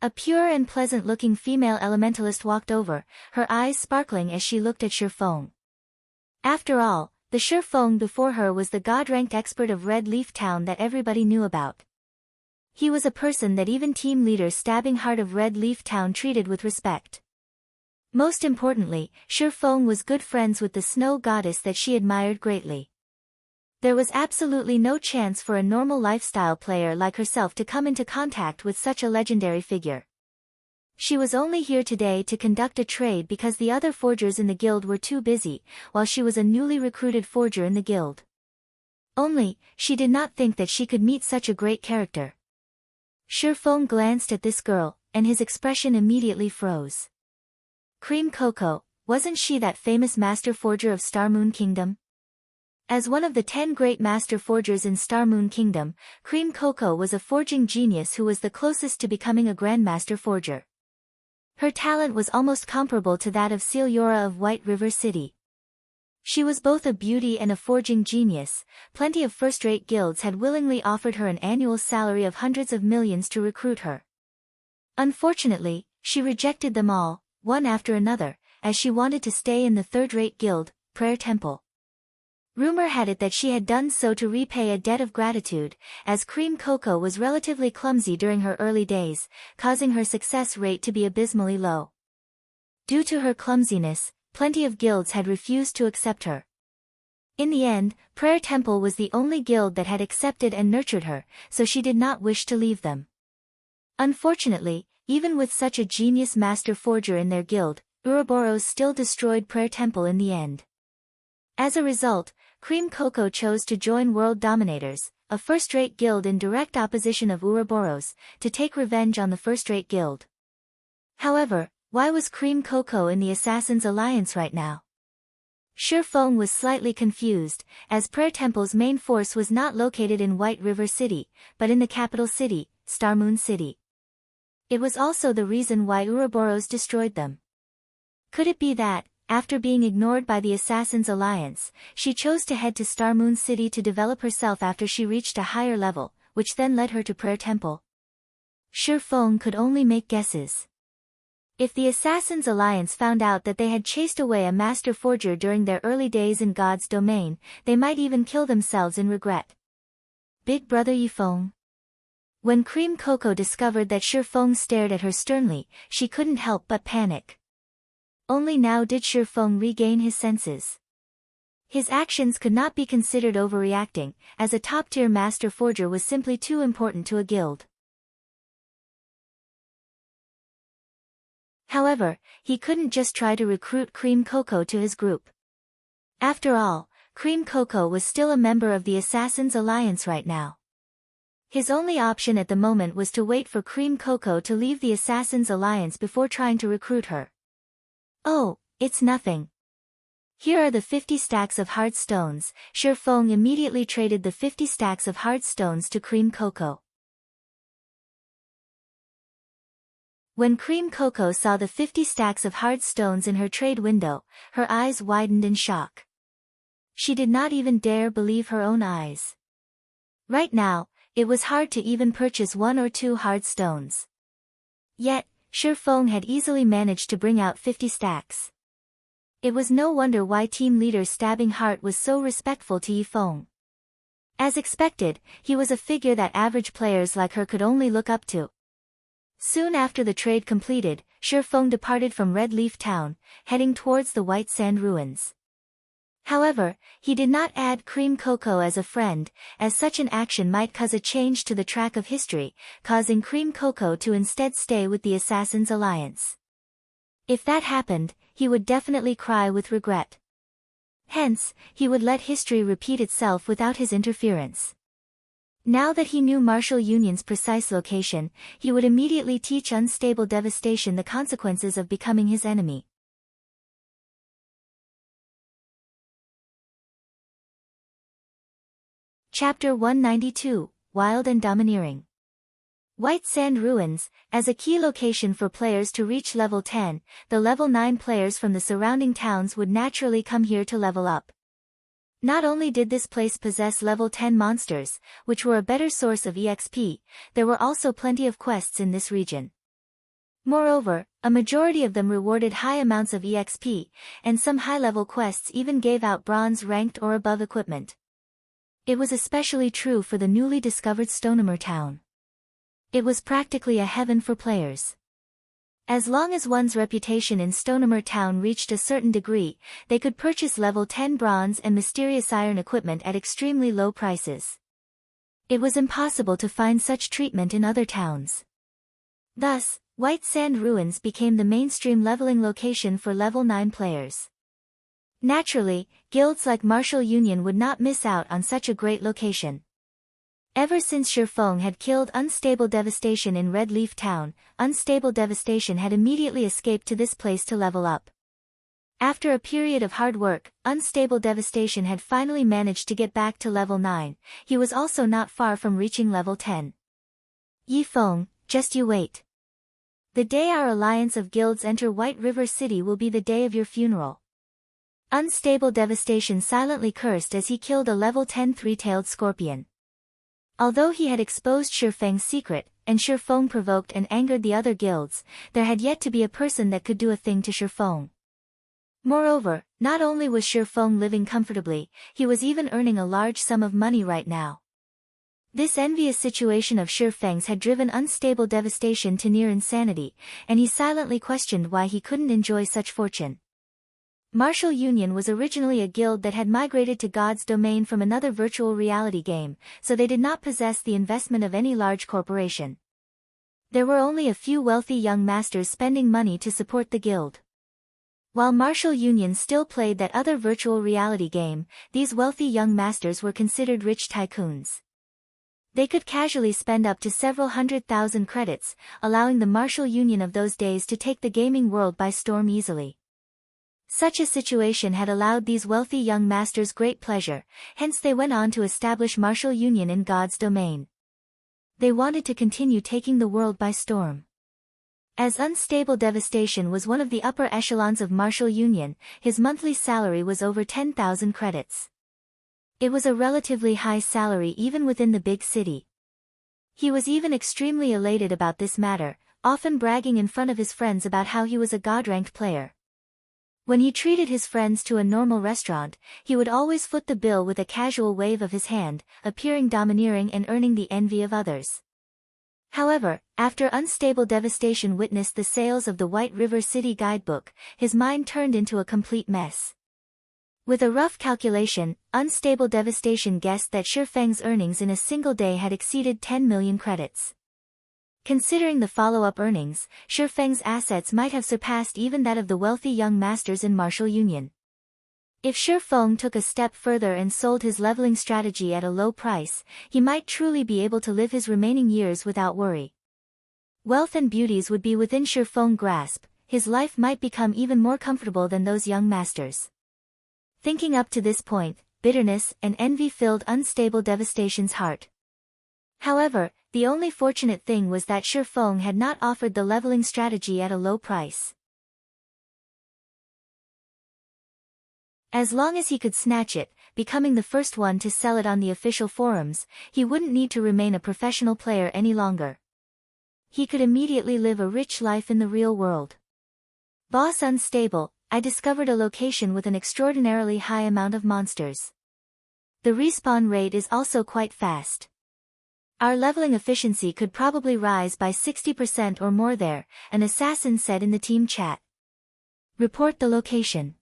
S1: A pure and pleasant-looking female elementalist walked over, her eyes sparkling as she looked at Shifeng. After all, the Shifeng before her was the god-ranked expert of Red Leaf Town that everybody knew about. He was a person that even team leader Stabbing Heart of Red Leaf Town treated with respect. Most importantly, Shifeng was good friends with the snow goddess that she admired greatly. There was absolutely no chance for a normal lifestyle player like herself to come into contact with such a legendary figure. She was only here today to conduct a trade because the other forgers in the guild were too busy, while she was a newly recruited forger in the guild. Only, she did not think that she could meet such a great character. Shifeng glanced at this girl, and his expression immediately froze. Cream Coco, wasn't she that famous master forger of Star Moon Kingdom? As one of the 10 great master forgers in Star Moon Kingdom, Cream Coco was a forging genius who was the closest to becoming a grandmaster forger. Her talent was almost comparable to that of Celiora of White River City. She was both a beauty and a forging genius. Plenty of first-rate guilds had willingly offered her an annual salary of hundreds of millions to recruit her. Unfortunately, she rejected them all, one after another, as she wanted to stay in the third-rate guild, Prayer Temple. Rumor had it that she had done so to repay a debt of gratitude, as Cream Coco was relatively clumsy during her early days, causing her success rate to be abysmally low. Due to her clumsiness, plenty of guilds had refused to accept her. In the end, Prayer Temple was the only guild that had accepted and nurtured her, so she did not wish to leave them. Unfortunately, even with such a genius master forger in their guild, Ouroboros still destroyed Prayer Temple in the end. As a result, Cream Coco chose to join World Dominators, a first-rate guild in direct opposition of Ouroboros, to take revenge on the first-rate guild. However, why was Cream Coco in the Assassin's Alliance right now? Shifeng was slightly confused, as Prayer Temple's main force was not located in White River City, but in the capital city, Star Moon City. It was also the reason why Ouroboros destroyed them. Could it be that, after being ignored by the Assassin's Alliance, she chose to head to Star Moon City to develop herself after she reached a higher level, which then led her to Prayer Temple? Shifeng could only make guesses. If the Assassin's Alliance found out that they had chased away a master forger during their early days in God's domain, they might even kill themselves in regret. Big Brother Yifeng. When Cream Coco discovered that Shifeng stared at her sternly, she couldn't help but panic. Only now did Shifeng regain his senses. His actions could not be considered overreacting, as a top-tier master forger was simply too important to a guild. However, he couldn't just try to recruit Cream Coco to his group. After all, Cream Coco was still a member of the Assassin's Alliance right now. His only option at the moment was to wait for Cream Coco to leave the Assassin's Alliance before trying to recruit her. Oh, it's nothing. Here are the 50 stacks of hard stones. Shifeng immediately traded the 50 stacks of hard stones to Cream Coco. When Cream Coco saw the 50 stacks of hard stones in her trade window, her eyes widened in shock. She did not even dare believe her own eyes. Right now, it was hard to even purchase 1 or 2 hard stones. Yet, Shifeng had easily managed to bring out 50 stacks. It was no wonder why team leader Stabbing Heart was so respectful to Yifeng. As expected, he was a figure that average players like her could only look up to. Soon after the trade completed, Shifeng departed from Red Leaf Town, heading towards the White Sand Ruins. However, he did not add Cream Coco as a friend, as such an action might cause a change to the track of history, causing Cream Coco to instead stay with the Assassin's Alliance. If that happened, he would definitely cry with regret. Hence, he would let history repeat itself without his interference. Now that he knew Martial Union's precise location, he would immediately teach Unstable Devastation the consequences of becoming his enemy. Chapter 192, Wild and Domineering. White Sand Ruins, as a key location for players to reach level 10, the level 9 players from the surrounding towns would naturally come here to level up. Not only did this place possess level 10 monsters, which were a better source of EXP, there were also plenty of quests in this region. Moreover, a majority of them rewarded high amounts of EXP, and some high-level quests even gave out bronze-ranked or above equipment. It was especially true for the newly discovered Stonehammer town. It was practically a heaven for players. As long as one's reputation in Stonehammer town reached a certain degree, they could purchase level 10 bronze and mysterious iron equipment at extremely low prices. It was impossible to find such treatment in other towns. Thus, White Sand Ruins became the mainstream leveling location for level 9 players. Naturally, guilds like Martial Union would not miss out on such a great location. Ever since Shifeng had killed Unstable Devastation in Red Leaf Town, Unstable Devastation had immediately escaped to this place to level up. After a period of hard work, Unstable Devastation had finally managed to get back to level 9, he was also not far from reaching level 10. Yifeng, just you wait. The day our alliance of guilds enter White River City will be the day of your funeral. Unstable Devastation silently cursed as he killed a level 10 three-tailed scorpion. Although he had exposed Shifeng's secret, and Shifeng provoked and angered the other guilds, there had yet to be a person that could do a thing to Shifeng. Moreover, not only was Shifeng living comfortably, he was even earning a large sum of money right now. This envious situation of Shifeng's had driven Unstable Devastation to near insanity, and he silently questioned why he couldn't enjoy such fortune. Martial Union was originally a guild that had migrated to God's domain from another virtual reality game, so they did not possess the investment of any large corporation. There were only a few wealthy young masters spending money to support the guild. While Martial Union still played that other virtual reality game, these wealthy young masters were considered rich tycoons. They could casually spend up to several 100,000 credits, allowing the Martial Union of those days to take the gaming world by storm easily. Such a situation had allowed these wealthy young masters great pleasure, hence they went on to establish Martial Union in God's domain. They wanted to continue taking the world by storm. As Unstable Devastation was one of the upper echelons of Martial Union, his monthly salary was over 10,000 credits. It was a relatively high salary even within the big city. He was even extremely elated about this matter, often bragging in front of his friends about how he was a God-ranked player. When he treated his friends to a normal restaurant, he would always foot the bill with a casual wave of his hand, appearing domineering and earning the envy of others. However, after Unstable Devastation witnessed the sales of the White River City guidebook, his mind turned into a complete mess. With a rough calculation, Unstable Devastation guessed that Shifeng's earnings in a single day had exceeded 10 million credits. Considering the follow-up earnings, Shifeng's assets might have surpassed even that of the wealthy young masters in Martial Union. If Shifeng took a step further and sold his leveling strategy at a low price, he might truly be able to live his remaining years without worry. Wealth and beauties would be within Shifeng's grasp, his life might become even more comfortable than those young masters. Thinking up to this point, bitterness and envy filled Unstable Devastation's heart. However, the only fortunate thing was that Shifeng had not offered the leveling strategy at a low price. As long as he could snatch it, becoming the first one to sell it on the official forums, he wouldn't need to remain a professional player any longer. He could immediately live a rich life in the real world. Boss Unstable, I discovered a location with an extraordinarily high amount of monsters. The respawn rate is also quite fast. Our leveling efficiency could probably rise by 60% or more there, an assassin said in the team chat. Report the location.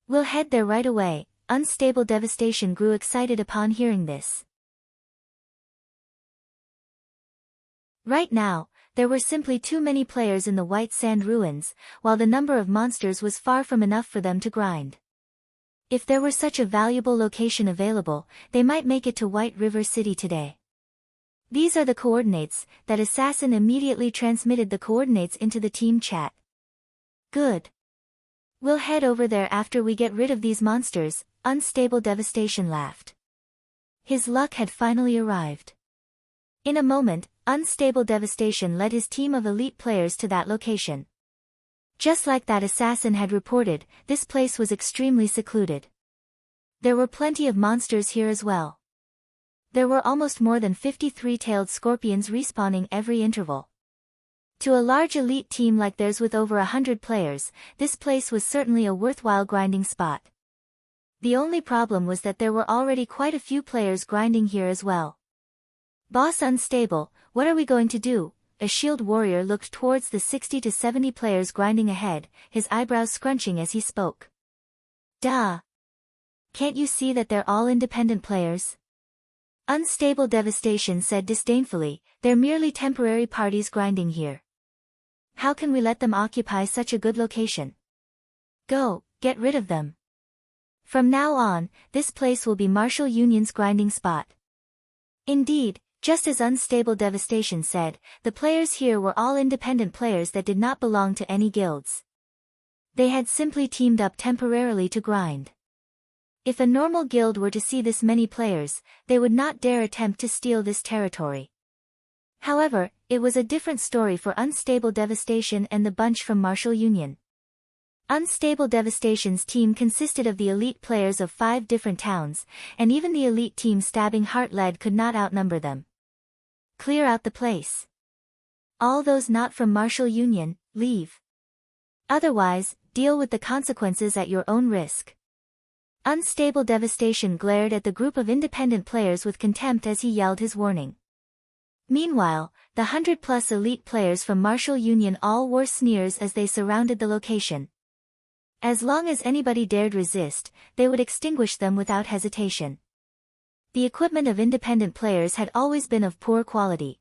S1: We'll head there right away. Unstable Devastation grew excited upon hearing this. Right now, there were simply too many players in the White Sand Ruins, while the number of monsters was far from enough for them to grind. If there were such a valuable location available, they might make it to White River City today. These are the coordinates. That assassin immediately transmitted the coordinates into the team chat. Good. We'll head over there after we get rid of these monsters, Unstable Devastation laughed. His luck had finally arrived. In a moment, Unstable Devastation led his team of elite players to that location. Just like that assassin had reported, this place was extremely secluded. There were plenty of monsters here as well. There were almost more than 50 three-tailed scorpions respawning every interval. To a large elite team like theirs with over 100 players, this place was certainly a worthwhile grinding spot. The only problem was that there were already quite a few players grinding here as well. Boss Unstable, what are we going to do? A shield warrior looked towards the 60 to 70 players grinding ahead, his eyebrows scrunching as he spoke. Duh! Can't you see that they're all independent players? Unstable Devastation said disdainfully, they're merely temporary parties grinding here. How can we let them occupy such a good location? Go, get rid of them. From now on, this place will be Martial Union's grinding spot. Indeed, just as Unstable Devastation said, the players here were all independent players that did not belong to any guilds. They had simply teamed up temporarily to grind. If a normal guild were to see this many players, they would not dare attempt to steal this territory. However, it was a different story for Unstable Devastation and the bunch from Martial Union. Unstable Devastation's team consisted of the elite players of 5 different towns, and even the elite team Stabbing Heart led could not outnumber them. Clear out the place. All those not from Martial Union, leave. Otherwise, deal with the consequences at your own risk. Unstable Devastation glared at the group of independent players with contempt as he yelled his warning. Meanwhile, the 100-plus elite players from Martial Union all wore sneers as they surrounded the location. As long as anybody dared resist, they would extinguish them without hesitation. The equipment of independent players had always been of poor quality.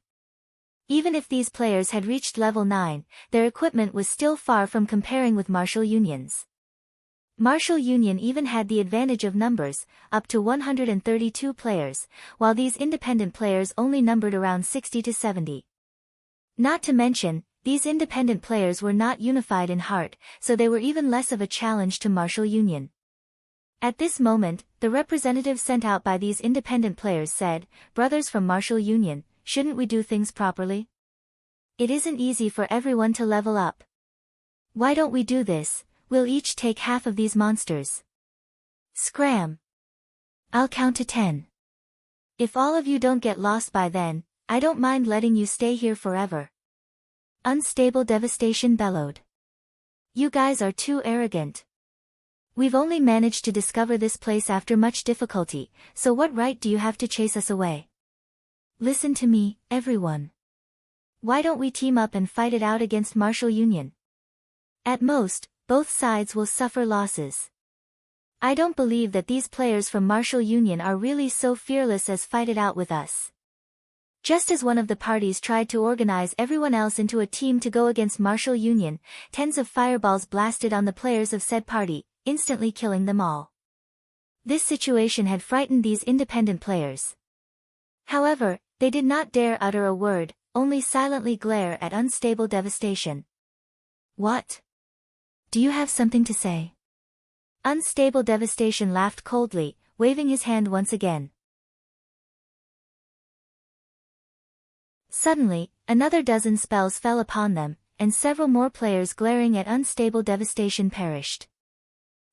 S1: Even if these players had reached level 9, their equipment was still far from comparing with Martial Union's. Martial Union even had the advantage of numbers, up to 132 players, while these independent players only numbered around 60 to 70. Not to mention, these independent players were not unified in heart, so they were even less of a challenge to Martial Union. At this moment, the representative sent out by these independent players said, "Brothers from Martial Union, shouldn't we do things properly? It isn't easy for everyone to level up. Why don't we do this? We'll each take half of these monsters. Scram! I'll count to 10. If all of you don't get lost by then, I don't mind letting you stay here forever." Unstable Devastation bellowed. "You guys are too arrogant. We've only managed to discover this place after much difficulty, so what right do you have to chase us away? Listen to me, everyone. Why don't we team up and fight it out against Martial Union? At most, both sides will suffer losses. I don't believe that these players from Martial Union are really so fearless as fight it out with us." Just as one of the parties tried to organize everyone else into a team to go against Martial Union, tens of fireballs blasted on the players of said party, instantly killing them all. This situation had frightened these independent players. However, they did not dare utter a word, only silently glare at Unstable Devastation. "What? Do you have something to say?" Unstable Devastation laughed coldly, waving his hand once again. Suddenly, another dozen spells fell upon them, and several more players glaring at unstable devastation perished.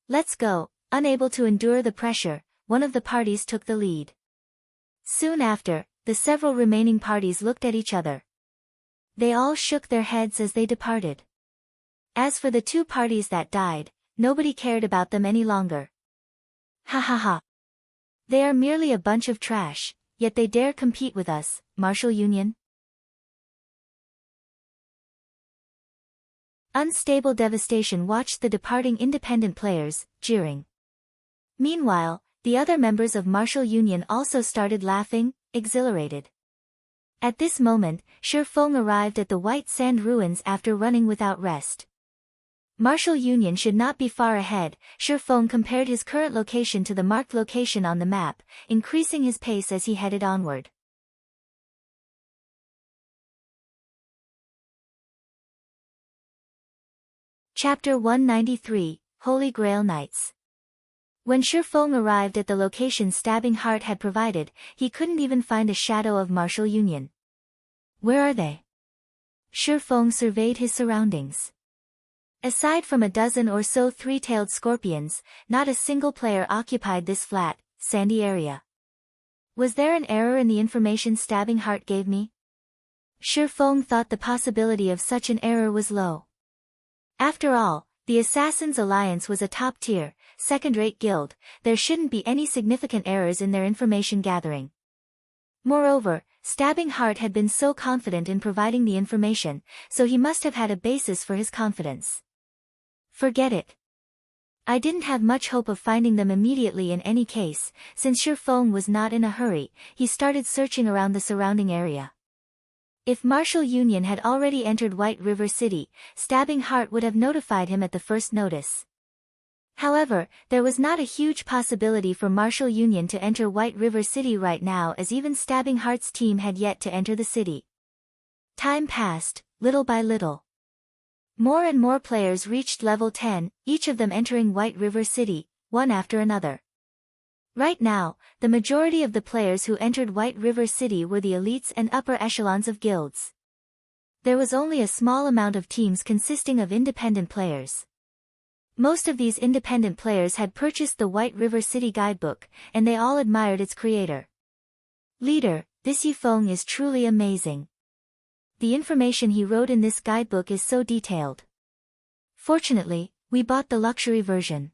S1: Let's go. Unable to endure the pressure, one of the parties took the lead. Soon after, the several remaining parties looked at each other. They all shook their heads as they departed. As for the two parties that died, nobody cared about them any longer. Ha ha ha. They are merely a bunch of trash, yet they dare compete with us, Martial Union? Unstable devastation watched the departing independent players, jeering. Meanwhile, the other members of Martial Union also started laughing, exhilarated. At this moment, Shifeng arrived at the White Sand Ruins after running without rest. Martial Union should not be far ahead. Shifeng compared his current location to the marked location on the map, increasing his pace as he headed onward. Chapter 193, Holy Grail Knights. When Shifeng arrived at the location Stabbing Heart had provided, he couldn't even find a shadow of Martial Union. Where are they? Shifeng surveyed his surroundings. Aside from a dozen or so three-tailed scorpions, not a single player occupied this flat, sandy area. Was there an error in the information Stabbing Heart gave me? Shifeng thought the possibility of such an error was low. After all, the Assassins' Alliance was a top-tier, second-rate guild. There shouldn't be any significant errors in their information gathering. Moreover, Stabbing Heart had been so confident in providing the information, so he must have had a basis for his confidence. Forget it. I didn't have much hope of finding them immediately in any case. Since Shifeng was not in a hurry, he started searching around the surrounding area. If Martial Union had already entered White River City, Stabbing Heart would have notified him at the first notice. However, there was not a huge possibility for Martial Union to enter White River City right now, as even Stabbing Heart's team had yet to enter the city. Time passed, little by little. More and more players reached level 10, each of them entering White River City, one after another. Right now, the majority of the players who entered White River City were the elites and upper echelons of guilds. There was only a small amount of teams consisting of independent players. Most of these independent players had purchased the White River City guidebook, and they all admired its creator. Leader, this Yifeng is truly amazing. The information he wrote in this guidebook is so detailed. Fortunately, we bought the luxury version.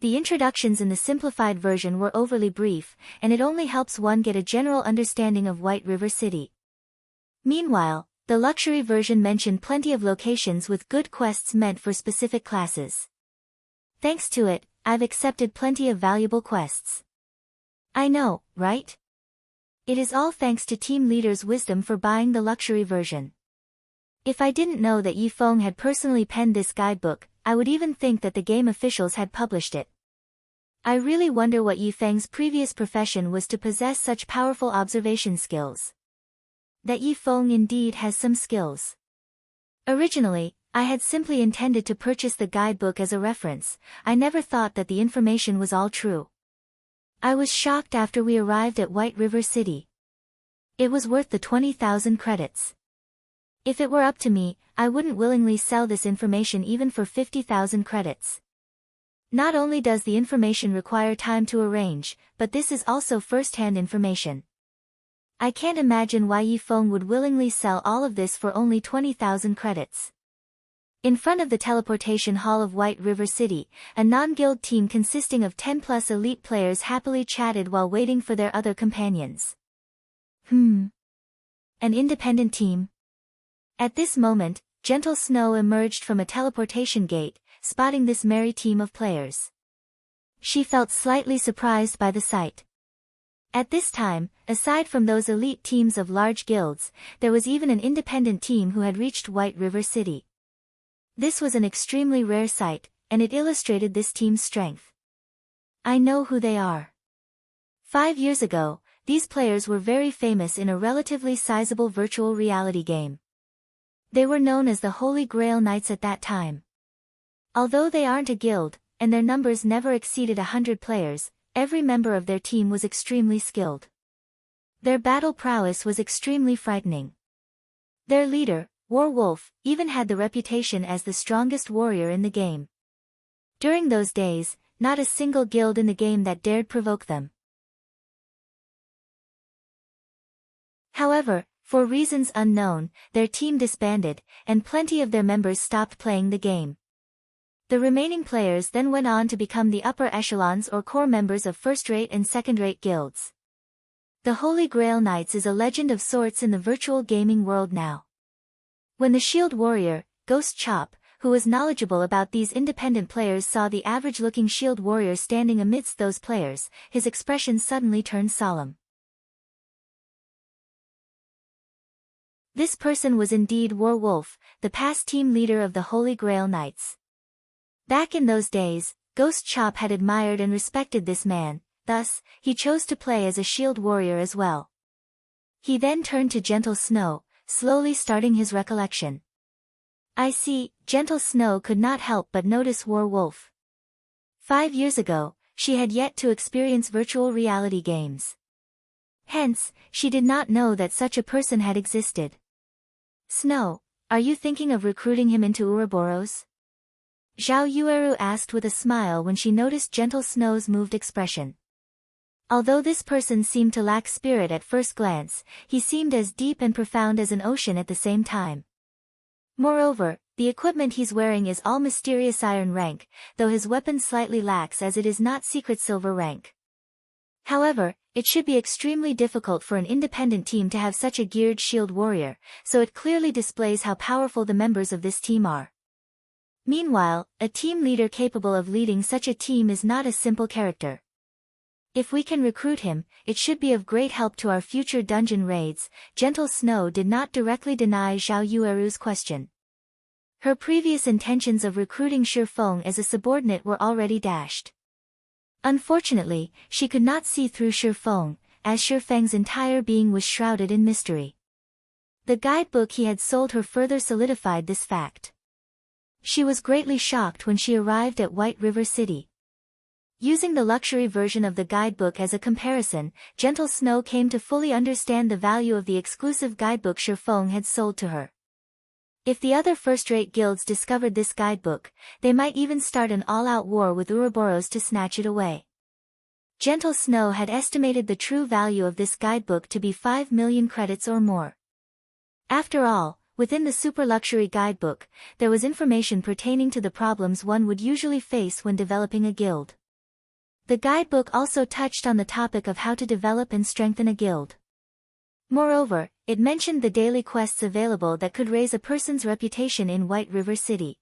S1: The introductions in the simplified version were overly brief, and it only helps one get a general understanding of White River City. Meanwhile, the luxury version mentioned plenty of locations with good quests meant for specific classes. Thanks to it, I've accepted plenty of valuable quests. I know, right? It is all thanks to team leader's wisdom for buying the luxury version. If I didn't know that Yifeng had personally penned this guidebook, I would even think that the game officials had published it. I really wonder what Yifeng's previous profession was to possess such powerful observation skills. That Yifeng indeed has some skills. Originally, I had simply intended to purchase the guidebook as a reference. I never thought that the information was all true. I was shocked after we arrived at White River City. It was worth the 20,000 credits. If it were up to me, I wouldn't willingly sell this information even for 50,000 credits. Not only does the information require time to arrange, but this is also first-hand information. I can't imagine why Yifeng would willingly sell all of this for only 20,000 credits. In front of the teleportation hall of White River City, a non-guild team consisting of 10+ elite players happily chatted while waiting for their other companions. An independent team? At this moment, Gentle Snow emerged from a teleportation gate, spotting this merry team of players. She felt slightly surprised by the sight. At this time, aside from those elite teams of large guilds, there was even an independent team who had reached White River City. This was an extremely rare sight, and it illustrated this team's strength. I know who they are. 5 years ago, these players were very famous in a relatively sizable virtual reality game. They were known as the Holy Grail Knights at that time. Although they aren't a guild, and their numbers never exceeded 100 players, every member of their team was extremely skilled. Their battle prowess was extremely frightening. Their leader, War Wolf, even had the reputation as the strongest warrior in the game. During those days, not a single guild in the game that dared provoke them. However, for reasons unknown, their team disbanded, and plenty of their members stopped playing the game. The remaining players then went on to become the upper echelons or core members of first-rate and second-rate guilds. The Holy Grail Knights is a legend of sorts in the virtual gaming world now. When the Shield Warrior, Ghost Chop, who was knowledgeable about these independent players saw the average-looking Shield Warrior standing amidst those players, his expression suddenly turned solemn. This person was indeed War Wolf, the past team leader of the Holy Grail Knights. Back in those days, Ghost Chop had admired and respected this man, thus, he chose to play as a Shield Warrior as well. He then turned to Gentle Snow, slowly starting his recollection. I see, Gentle Snow could not help but notice War Wolf. 5 years ago, she had yet to experience virtual reality games. Hence, she did not know that such a person had existed. Snow, are you thinking of recruiting him into Ouroboros? Zhao Yueru asked with a smile when she noticed Gentle Snow's moved expression. Although this person seemed to lack spirit at first glance, he seemed as deep and profound as an ocean at the same time. Moreover, the equipment he's wearing is all mysterious iron rank, though his weapon slightly lacks as it is not secret silver rank. However, it should be extremely difficult for an independent team to have such a geared shield warrior, so it clearly displays how powerful the members of this team are. Meanwhile, a team leader capable of leading such a team is not a simple character. If we can recruit him, it should be of great help to our future dungeon raids. Gentle Snow did not directly deny Zhao Yueru's question. Her previous intentions of recruiting Shifeng as a subordinate were already dashed. Unfortunately, she could not see through Shifeng, as Shifeng's entire being was shrouded in mystery. The guidebook he had sold her further solidified this fact. She was greatly shocked when she arrived at White River City. Using the luxury version of the guidebook as a comparison, Gentle Snow came to fully understand the value of the exclusive guidebook Shifeng had sold to her. If the other first-rate guilds discovered this guidebook, they might even start an all-out war with Ouroboros to snatch it away. Gentle Snow had estimated the true value of this guidebook to be 5 million credits or more. After all, within the super luxury guidebook, there was information pertaining to the problems one would usually face when developing a guild. The guidebook also touched on the topic of how to develop and strengthen a guild. Moreover, it mentioned the daily quests available that could raise a person's reputation in White River City.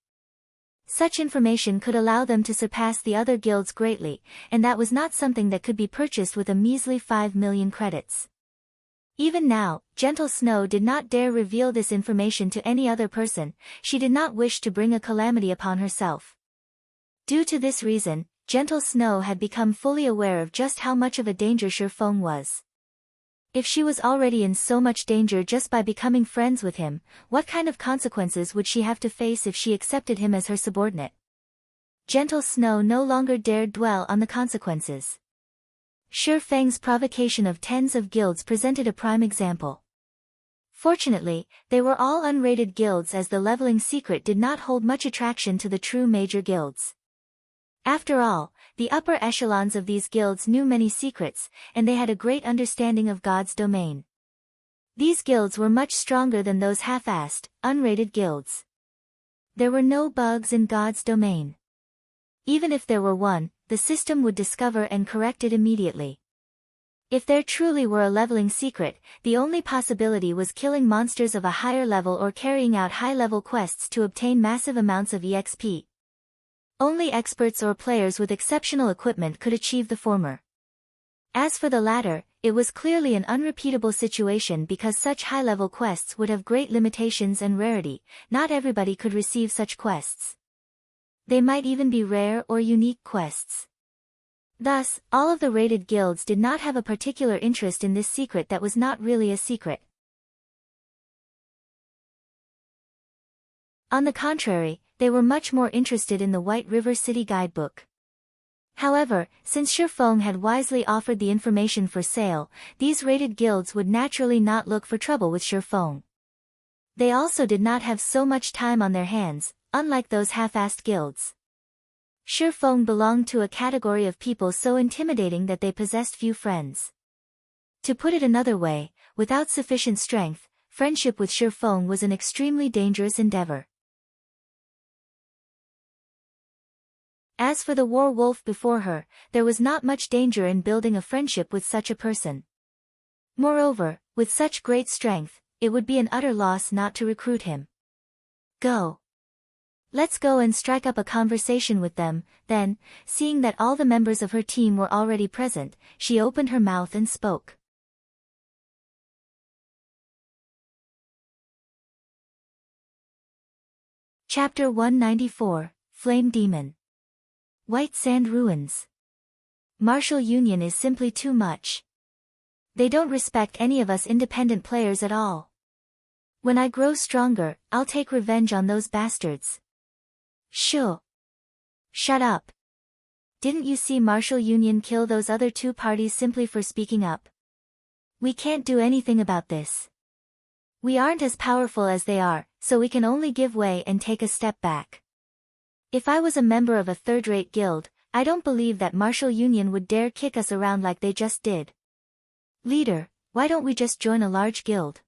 S1: Such information could allow them to surpass the other guilds greatly, and that was not something that could be purchased with a measly 5 million credits. Even now, Gentle Snow did not dare reveal this information to any other person. She did not wish to bring a calamity upon herself. Due to this reason, Gentle Snow had become fully aware of just how much of a danger Shifeng was. If she was already in so much danger just by becoming friends with him, what kind of consequences would she have to face if she accepted him as her subordinate? Gentle Snow no longer dared dwell on the consequences. Shifeng's provocation of tens of guilds presented a prime example. Fortunately, they were all unrated guilds as the leveling secret did not hold much attraction to the true major guilds. After all, the upper echelons of these guilds knew many secrets, and they had a great understanding of God's domain. These guilds were much stronger than those half-assed, unrated guilds. There were no bugs in God's domain. Even if there were one, the system would discover and correct it immediately. If there truly were a leveling secret, the only possibility was killing monsters of a higher level or carrying out high-level quests to obtain massive amounts of EXP. Only experts or players with exceptional equipment could achieve the former. As for the latter, it was clearly an unrepeatable situation because such high-level quests would have great limitations and rarity. Not everybody could receive such quests. They might even be rare or unique quests. Thus, all of the rated guilds did not have a particular interest in this secret that was not really a secret. On the contrary, they were much more interested in the White River City guidebook. However, since Shifeng had wisely offered the information for sale, these raided guilds would naturally not look for trouble with Shifeng. They also did not have so much time on their hands, unlike those half-assed guilds. Shifeng belonged to a category of people so intimidating that they possessed few friends. To put it another way, without sufficient strength, friendship with Shifeng was an extremely dangerous endeavor. As for the war wolf before her, there was not much danger in building a friendship with such a person. Moreover, with such great strength, it would be an utter loss not to recruit him. Go. Let's go and strike up a conversation with them. Then, seeing that all the members of her team were already present, she opened her mouth and spoke. Chapter 194, Flame Demon. White Sand Ruins. Martial Union is simply too much. They don't respect any of us independent players at all. When I grow stronger, I'll take revenge on those bastards. Shoo. Shut up. Didn't you see Martial Union kill those other two parties simply for speaking up? We can't do anything about this. We aren't as powerful as they are, so we can only give way and take a step back. If I was a member of a third-rate guild, I don't believe that Martial Union would dare kick us around like they just did. Leader, why don't we just join a large guild?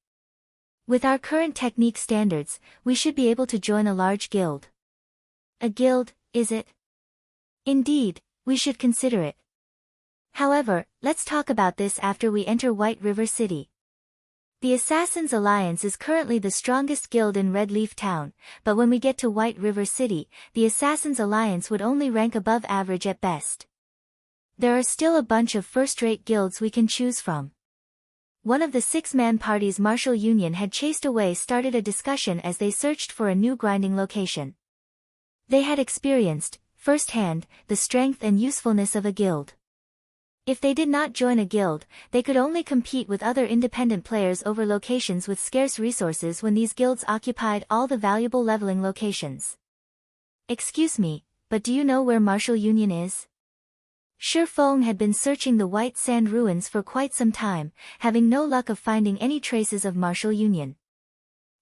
S1: With our current technique standards, we should be able to join a large guild. A guild, is it? Indeed, we should consider it. However, let's talk about this after we enter White River City. The Assassins' Alliance is currently the strongest guild in Red Leaf Town, but when we get to White River City, the Assassins' Alliance would only rank above average at best. There are still a bunch of first-rate guilds we can choose from. One of the six-man parties Martial Union had chased away started a discussion as they searched for a new grinding location. They had experienced, firsthand, the strength and usefulness of a guild. If they did not join a guild, they could only compete with other independent players over locations with scarce resources when these guilds occupied all the valuable leveling locations. Excuse me, but do you know where Martial Union is? Shifeng had been searching the White Sand Ruins for quite some time, having no luck of finding any traces of Martial Union.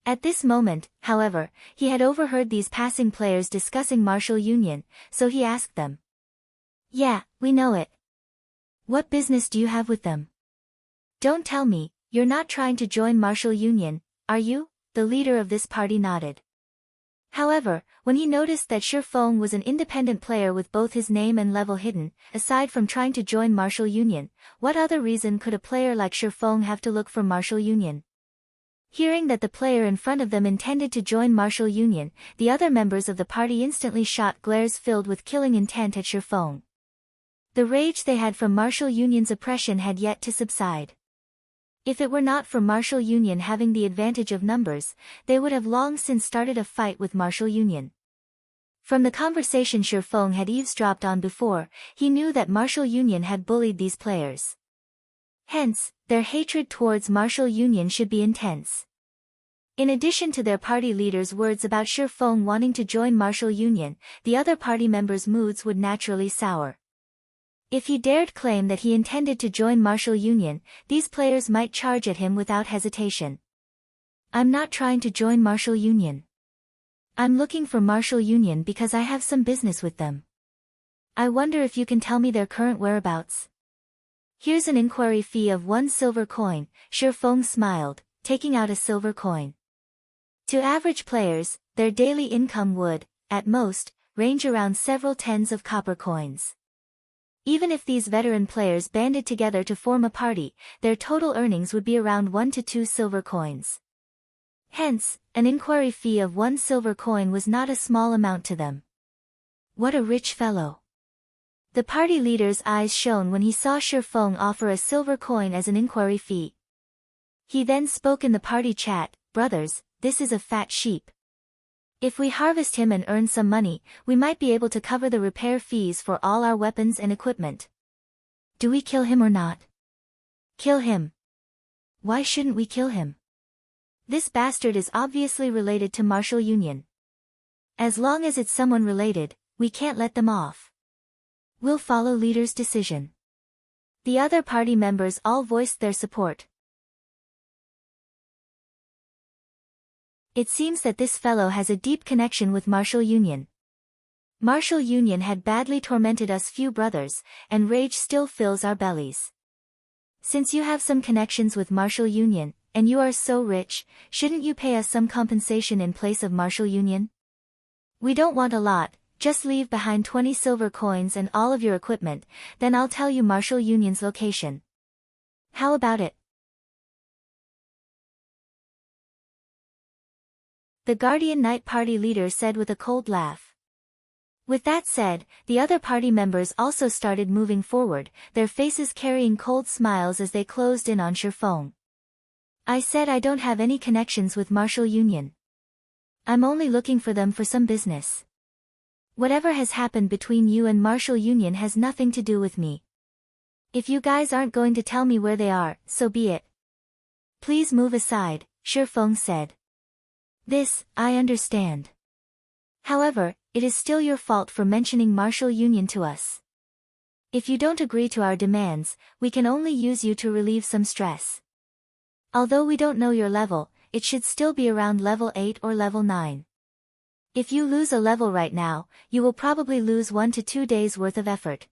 S1: At this moment, however, he had overheard these passing players discussing Martial Union, so he asked them. Yeah, we know it. What business do you have with them? Don't tell me, you're not trying to join Martial Union, are you? The leader of this party nodded. However, when he noticed that Shifeng was an independent player with both his name and level hidden, aside from trying to join Martial Union, what other reason could a player like Shifeng have to look for Martial Union? Hearing that the player in front of them intended to join Martial Union, the other members of the party instantly shot glares filled with killing intent at Shifeng. The rage they had from Martial Union's oppression had yet to subside. If it were not for Martial Union having the advantage of numbers, they would have long since started a fight with Martial Union. From the conversation Shifeng had eavesdropped on before, he knew that Martial Union had bullied these players. Hence, their hatred towards Martial Union should be intense. In addition to their party leader's words about Shifeng wanting to join Martial Union, the other party members' moods would naturally sour. If he dared claim that he intended to join Martial Union, these players might charge at him without hesitation. I'm not trying to join Martial Union. I'm looking for Martial Union because I have some business with them. I wonder if you can tell me their current whereabouts. Here's an inquiry fee of 1 silver coin, Shifeng smiled, taking out a silver coin. To average players, their daily income would, at most, range around several tens of copper coins. Even if these veteran players banded together to form a party, their total earnings would be around 1 to 2 silver coins. Hence, an inquiry fee of 1 silver coin was not a small amount to them. What a rich fellow. The party leader's eyes shone when he saw Shifeng offer a silver coin as an inquiry fee. He then spoke in the party chat, brothers, this is a fat sheep. If we harvest him and earn some money, we might be able to cover the repair fees for all our weapons and equipment. Do we kill him or not? Kill him. Why shouldn't we kill him? This bastard is obviously related to Martial Union. As long as it's someone related, we can't let them off. We'll follow leader's decision. The other party members all voiced their support. It seems that this fellow has a deep connection with Martial Union. Martial Union had badly tormented us few brothers, and rage still fills our bellies. Since you have some connections with Martial Union, and you are so rich, shouldn't you pay us some compensation in place of Martial Union? We don't want a lot, just leave behind 20 silver coins and all of your equipment, then I'll tell you Martial Union's location. How about it? The Guardian Knight party leader said with a cold laugh. With that said, the other party members also started moving forward, their faces carrying cold smiles as they closed in on Shifeng. I said I don't have any connections with Martial Union. I'm only looking for them for some business. Whatever has happened between you and Martial Union has nothing to do with me. If you guys aren't going to tell me where they are, so be it. Please move aside, Shifeng said. This, I understand. However, it is still your fault for mentioning Martial Union to us. If you don't agree to our demands, we can only use you to relieve some stress. Although we don't know your level, it should still be around level 8 or level 9. If you lose a level right now, you will probably lose 1 to 2 days worth of effort.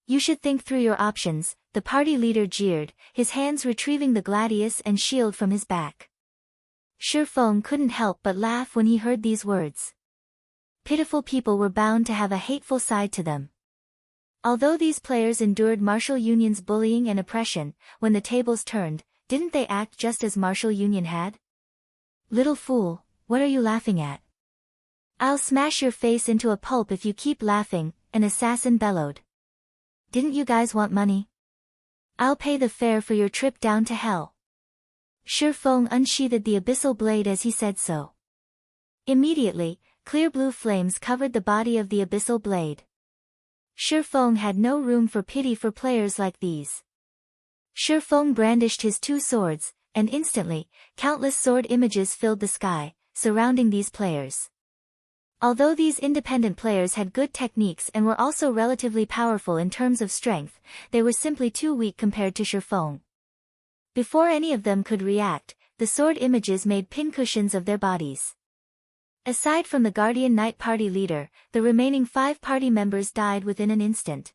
S1: You should think through your options, the party leader jeered, his hands retrieving the gladius and shield from his back. Shifeng couldn't help but laugh when he heard these words. Pitiful people were bound to have a hateful side to them. Although these players endured Martial Union's bullying and oppression, when the tables turned, didn't they act just as Martial Union had? Little fool, what are you laughing at? I'll smash your face into a pulp if you keep laughing, an assassin bellowed. Didn't you guys want money? I'll pay the fare for your trip down to hell. Shifeng unsheathed the abyssal blade as he said so. Immediately, clear blue flames covered the body of the abyssal blade. Shifeng had no room for pity for players like these. Shifeng brandished his 2 swords, and instantly, countless sword images filled the sky, surrounding these players. Although these independent players had good techniques and were also relatively powerful in terms of strength, they were simply too weak compared to Shifeng. Before any of them could react, the sword images made pincushions of their bodies. Aside from the Guardian Knight party leader, the remaining 5 party members died within an instant.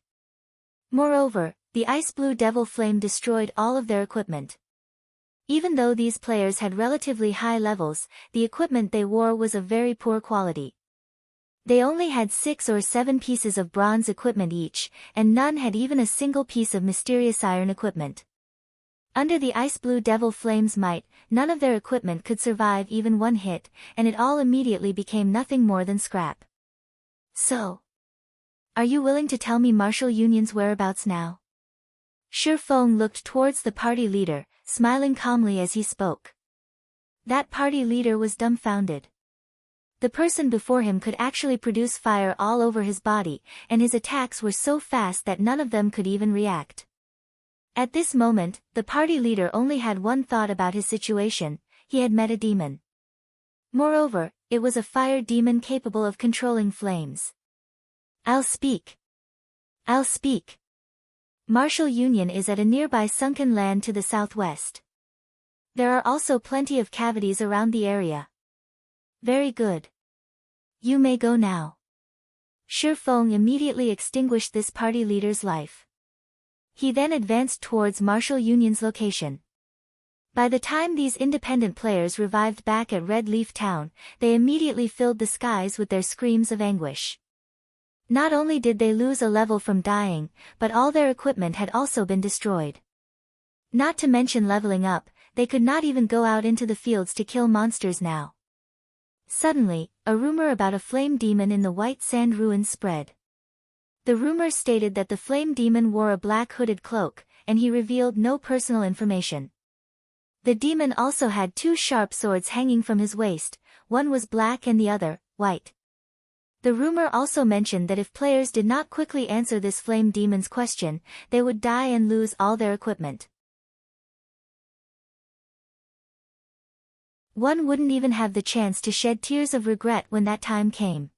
S1: Moreover, the ice blue devil flame destroyed all of their equipment. Even though these players had relatively high levels, the equipment they wore was of very poor quality. They only had 6 or 7 pieces of bronze equipment each, and none had even a single piece of mysterious iron equipment. Under the ice blue devil flame's might, none of their equipment could survive even 1 hit, and it all immediately became nothing more than scrap. So, are you willing to tell me Martial Union's whereabouts now? Shifeng looked towards the party leader, smiling calmly as he spoke. That party leader was dumbfounded. The person before him could actually produce fire all over his body, and his attacks were so fast that none of them could even react. At this moment, the party leader only had one thought about his situation: he had met a demon. Moreover, it was a fire demon capable of controlling flames. I'll speak. I'll speak. Martial Union is at a nearby sunken land to the southwest. There are also plenty of cavities around the area. Very good. You may go now. Shifeng immediately extinguished this party leader's life. He then advanced towards Martial Union's location. By the time these independent players revived back at Red Leaf Town, they immediately filled the skies with their screams of anguish. Not only did they lose a level from dying, but all their equipment had also been destroyed. Not to mention leveling up, they could not even go out into the fields to kill monsters now. Suddenly, a rumor about a flame demon in the White Sand ruins spread. The rumor stated that the flame demon wore a black hooded cloak, and he revealed no personal information. The demon also had 2 sharp swords hanging from his waist, one was black and the other, white. The rumor also mentioned that if players did not quickly answer this flame demon's question, they would die and lose all their equipment. One wouldn't even have the chance to shed tears of regret when that time came.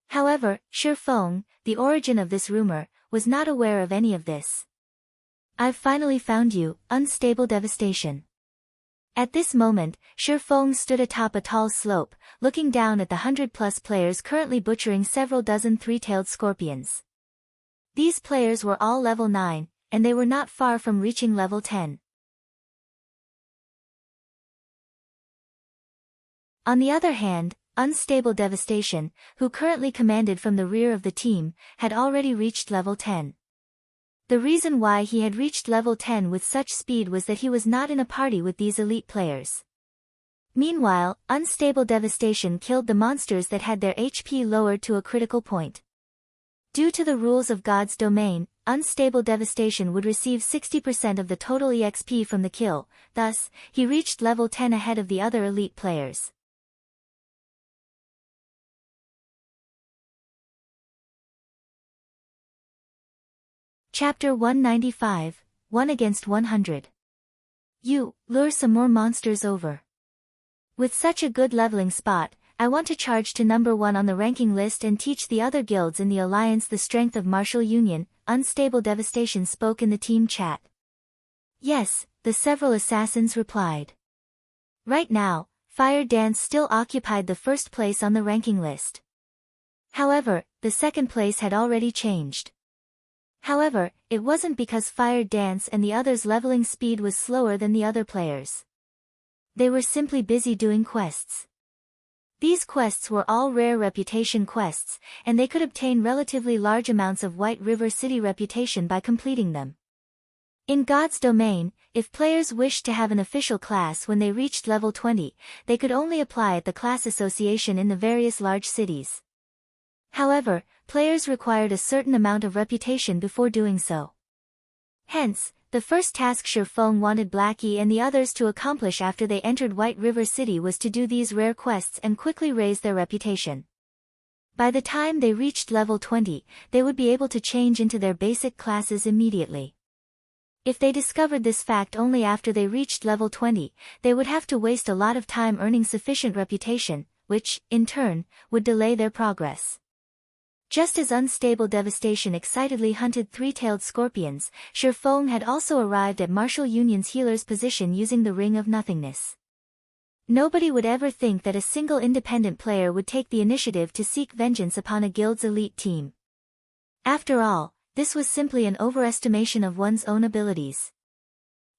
S1: However, Feng, the origin of this rumor, was not aware of any of this. "I've finally found you, Unstable Devastation." At this moment, Feng stood atop a tall slope, looking down at the 100-plus players currently butchering several dozen three-tailed scorpions. These players were all level 9, and they were not far from reaching level 10. On the other hand, Unstable Devastation, who currently commanded from the rear of the team, had already reached level 10. The reason why he had reached level 10 with such speed was that he was not in a party with these elite players. Meanwhile, Unstable Devastation killed the monsters that had their HP lowered to a critical point. Due to the rules of God's domain, Unstable Devastation would receive 60% of the total EXP from the kill, thus, he reached level 10 ahead of the other elite players. Chapter 195, 1 against 100. You, lure some more monsters over. With such a good leveling spot, I want to charge to number 1 on the ranking list and teach the other guilds in the alliance the strength of martial union, Unstable Devastation spoke in the team chat. Yes, the several assassins replied. Right now, Fire Dance still occupied the first place on the ranking list. However, the second place had already changed. However, it wasn't because Fire Dance and the others' leveling speed was slower than the other players. They were simply busy doing quests. These quests were all rare reputation quests, and they could obtain relatively large amounts of White River City reputation by completing them. In God's domain, if players wished to have an official class when they reached level 20, they could only apply at the class association in the various large cities. However, players required a certain amount of reputation before doing so. Hence, the first task Feng wanted Blackie and the others to accomplish after they entered White River City was to do these rare quests and quickly raise their reputation. By the time they reached level 20, they would be able to change into their basic classes immediately. If they discovered this fact only after they reached level 20, they would have to waste a lot of time earning sufficient reputation, which, in turn, would delay their progress. Just as Unstable Devastation excitedly hunted three-tailed scorpions, Feng had also arrived at Martial Union's healer's position using the Ring of Nothingness. Nobody would ever think that a single independent player would take the initiative to seek vengeance upon a guild's elite team. After all, this was simply an overestimation of one's own abilities.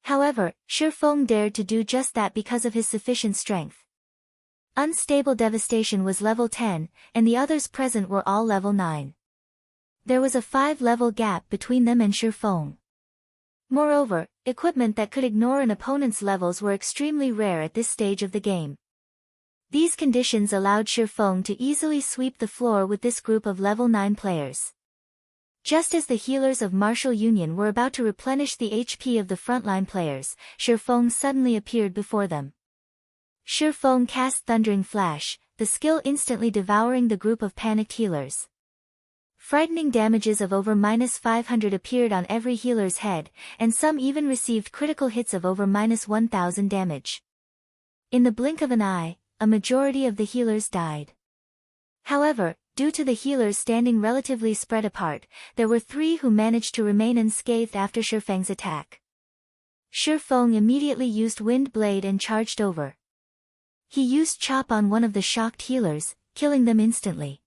S1: However, Feng dared to do just that because of his sufficient strength. Unstable Devastation was level 10, and the others present were all level 9. There was a 5-level gap between them and Feng. Moreover, equipment that could ignore an opponent's levels were extremely rare at this stage of the game. These conditions allowed Feng to easily sweep the floor with this group of level 9 players. Just as the healers of Martial Union were about to replenish the HP of the frontline players, Feng suddenly appeared before them. Feng cast Thundering Flash, the skill instantly devouring the group of panicked healers. Frightening damages of over -500 appeared on every healer's head, and some even received critical hits of over -1000 damage. In the blink of an eye, a majority of the healers died. However, due to the healers standing relatively spread apart, there were 3 who managed to remain unscathed after Feng's attack. Feng immediately used Wind Blade and charged over. He used Chop on one of the shocked healers, killing them instantly.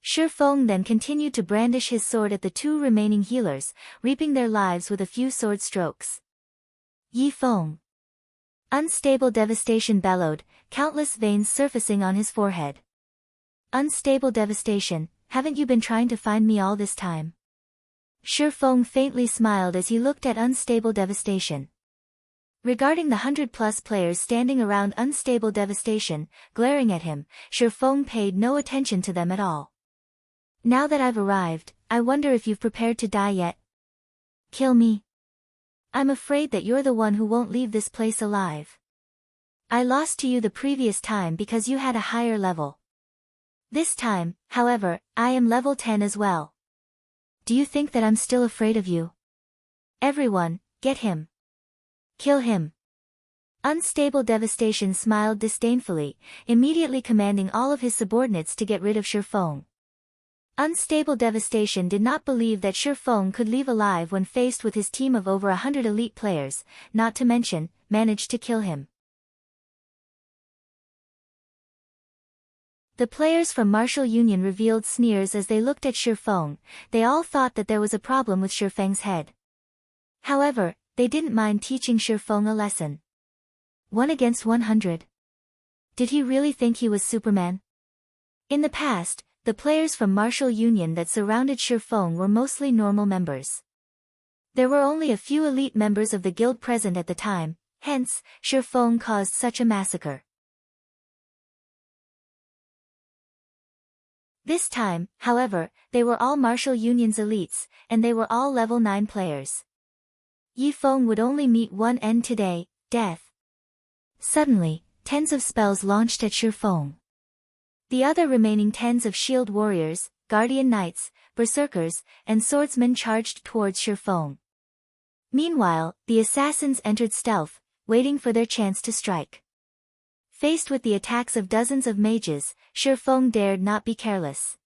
S1: Feng then continued to brandish his sword at the 2 remaining healers, reaping their lives with a few sword strokes. Yi Feng. Unstable Devastation bellowed, countless veins surfacing on his forehead. Unstable Devastation, haven't you been trying to find me all this time? Feng faintly smiled as he looked at Unstable Devastation. Regarding the 100-plus players standing around Unstable Devastation, glaring at him, Feng paid no attention to them at all. Now that I've arrived, I wonder if you've prepared to die yet? Kill me. I'm afraid that you're the one who won't leave this place alive. I lost to you the previous time because you had a higher level. This time, however, I am level 10 as well. Do you think that I'm still afraid of you? Everyone, get him. Kill him. Unstable Devastation smiled disdainfully, immediately commanding all of his subordinates to get rid of Feng. Unstable Devastation did not believe that Shifeng could leave alive when faced with his team of over 100 elite players, not to mention, managed to kill him. The players from Martial Union revealed sneers as they looked at Shifeng. They all thought that there was a problem with Shifeng's head. However, they didn't mind teaching Shifeng a lesson. 1 against 100. Did he really think he was Superman? In the past, the players from Martial Union that surrounded Shifeng were mostly normal members. There were only a few elite members of the guild present at the time, hence, Shifeng caused such a massacre. This time, however, they were all Martial Union's elites, and they were all level 9 players. Yifeng would only meet one end today, death. Suddenly, tens of spells launched at Shifeng. The other remaining tens of shield warriors, guardian knights, berserkers, and swordsmen charged towards Shifeng. Meanwhile, the assassins entered stealth, waiting for their chance to strike. Faced with the attacks of dozens of mages, Shifeng dared not be careless.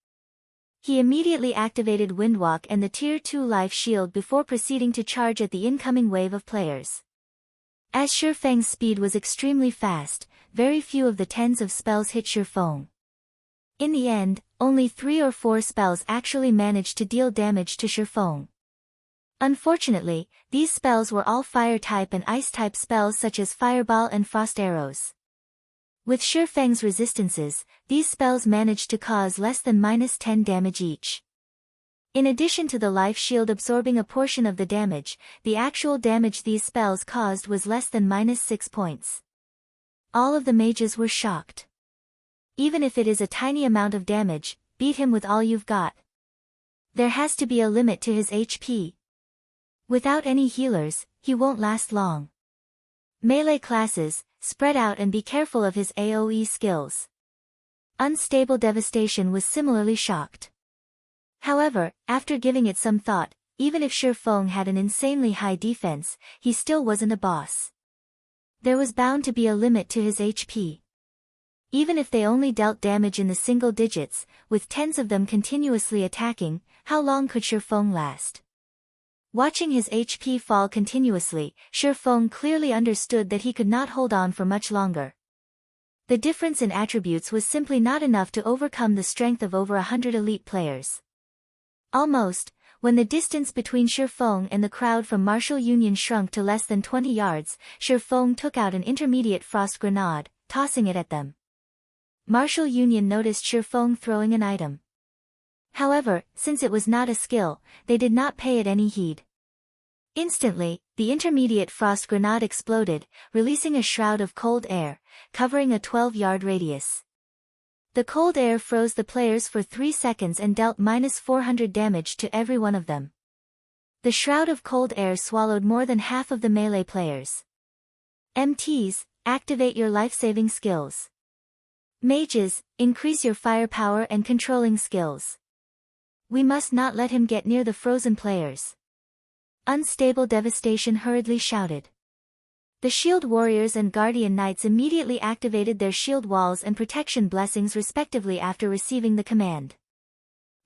S1: He immediately activated Windwalk and the Tier 2 life shield before proceeding to charge at the incoming wave of players. As Shifeng's speed was extremely fast, very few of the tens of spells hit Shifeng. In the end, only 3 or 4 spells actually managed to deal damage to Shifeng. Unfortunately, these spells were all fire-type and ice-type spells such as Fireball and Frost Arrows. With Shifeng's resistances, these spells managed to cause less than -10 damage each. In addition to the life shield absorbing a portion of the damage, the actual damage these spells caused was less than -6 points. All of the mages were shocked. Even if it is a tiny amount of damage, beat him with all you've got. There has to be a limit to his HP. Without any healers, he won't last long. Melee classes, spread out and be careful of his AoE skills. Unstable Devastation was similarly shocked. However, after giving it some thought, even if Shifeng had an insanely high defense, he still wasn't a boss. There was bound to be a limit to his HP. Even if they only dealt damage in the single digits, with tens of them continuously attacking, how long could Shifeng last? Watching his HP fall continuously, Shifeng clearly understood that he could not hold on for much longer. The difference in attributes was simply not enough to overcome the strength of over 100 elite players. Almost, when the distance between Shifeng and the crowd from Martial Union shrunk to less than 20 yards, Shifeng took out an intermediate frost grenade, tossing it at them. Martial Union noticed Shifeng throwing an item. However, since it was not a skill, they did not pay it any heed. Instantly, the intermediate frost grenade exploded, releasing a shroud of cold air, covering a 12-yard radius. The cold air froze the players for 3 seconds and dealt -400 damage to every one of them. The shroud of cold air swallowed more than half of the melee players. MTs, activate your life-saving skills. Mages, increase your firepower and controlling skills. We must not let him get near the frozen players. Unstable Devastation hurriedly shouted. The shield warriors and guardian knights immediately activated their shield walls and protection blessings respectively after receiving the command.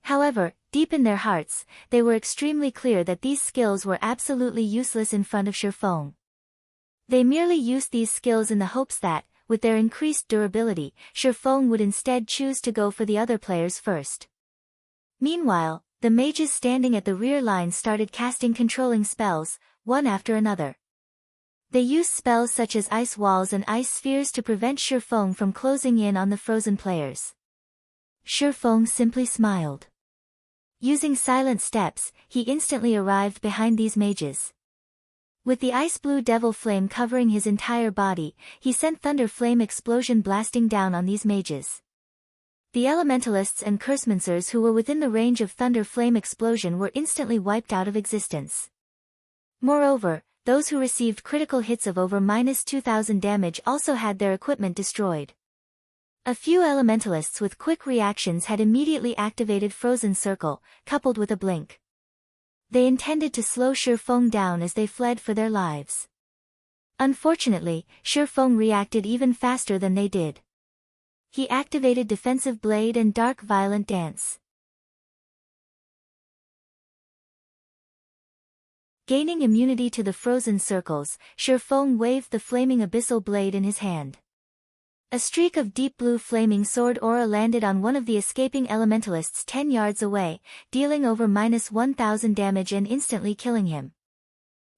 S1: However, deep in their hearts, they were extremely clear that these skills were absolutely useless in front of Shifeng. They merely used these skills in the hopes that, with their increased durability, Shifeng would instead choose to go for the other players first. Meanwhile, the mages standing at the rear line started casting controlling spells, one after another. They used spells such as ice walls and ice spheres to prevent Shifeng from closing in on the frozen players. Shifeng simply smiled. Using silent steps, he instantly arrived behind these mages. With the ice blue devil flame covering his entire body, he sent thunder flame explosion blasting down on these mages. The elementalists and cursemancers who were within the range of thunder flame explosion were instantly wiped out of existence. Moreover, those who received critical hits of over -2000 damage also had their equipment destroyed. A few elementalists with quick reactions had immediately activated Frozen Circle, coupled with a blink. They intended to slow Shifeng down as they fled for their lives. Unfortunately, Shifeng reacted even faster than they did. He activated Defensive Blade and Dark Violent Dance. Gaining immunity to the frozen circles, Shifeng waved the flaming abyssal blade in his hand. A streak of deep blue flaming sword aura landed on one of the escaping elementalists 10 yards away, dealing over -1000 damage and instantly killing him.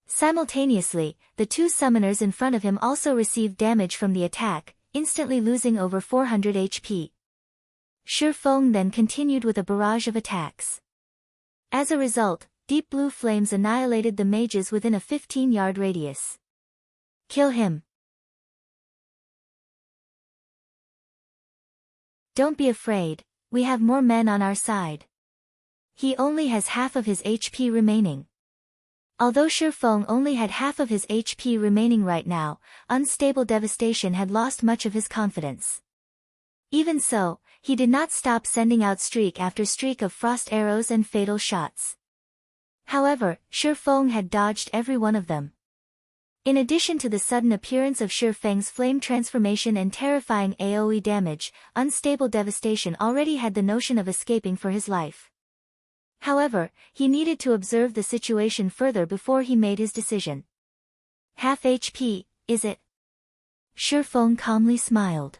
S1: Simultaneously, the two summoners in front of him also received damage from the attack, instantly losing over 400 HP. Shifeng then continued with a barrage of attacks. As a result, deep blue flames annihilated the mages within a 15-yard radius. Kill him. Don't be afraid, we have more men on our side. He only has half of his HP remaining. Although Shifeng only had half of his HP remaining right now, Unstable Devastation had lost much of his confidence. Even so, he did not stop sending out streak after streak of frost arrows and fatal shots. However, Shifeng had dodged every one of them. In addition to the sudden appearance of Shifeng's flame transformation and terrifying AoE damage, Unstable Devastation already had the notion of escaping for his life. However, he needed to observe the situation further before he made his decision. Half HP, is it? Shifeng calmly smiled.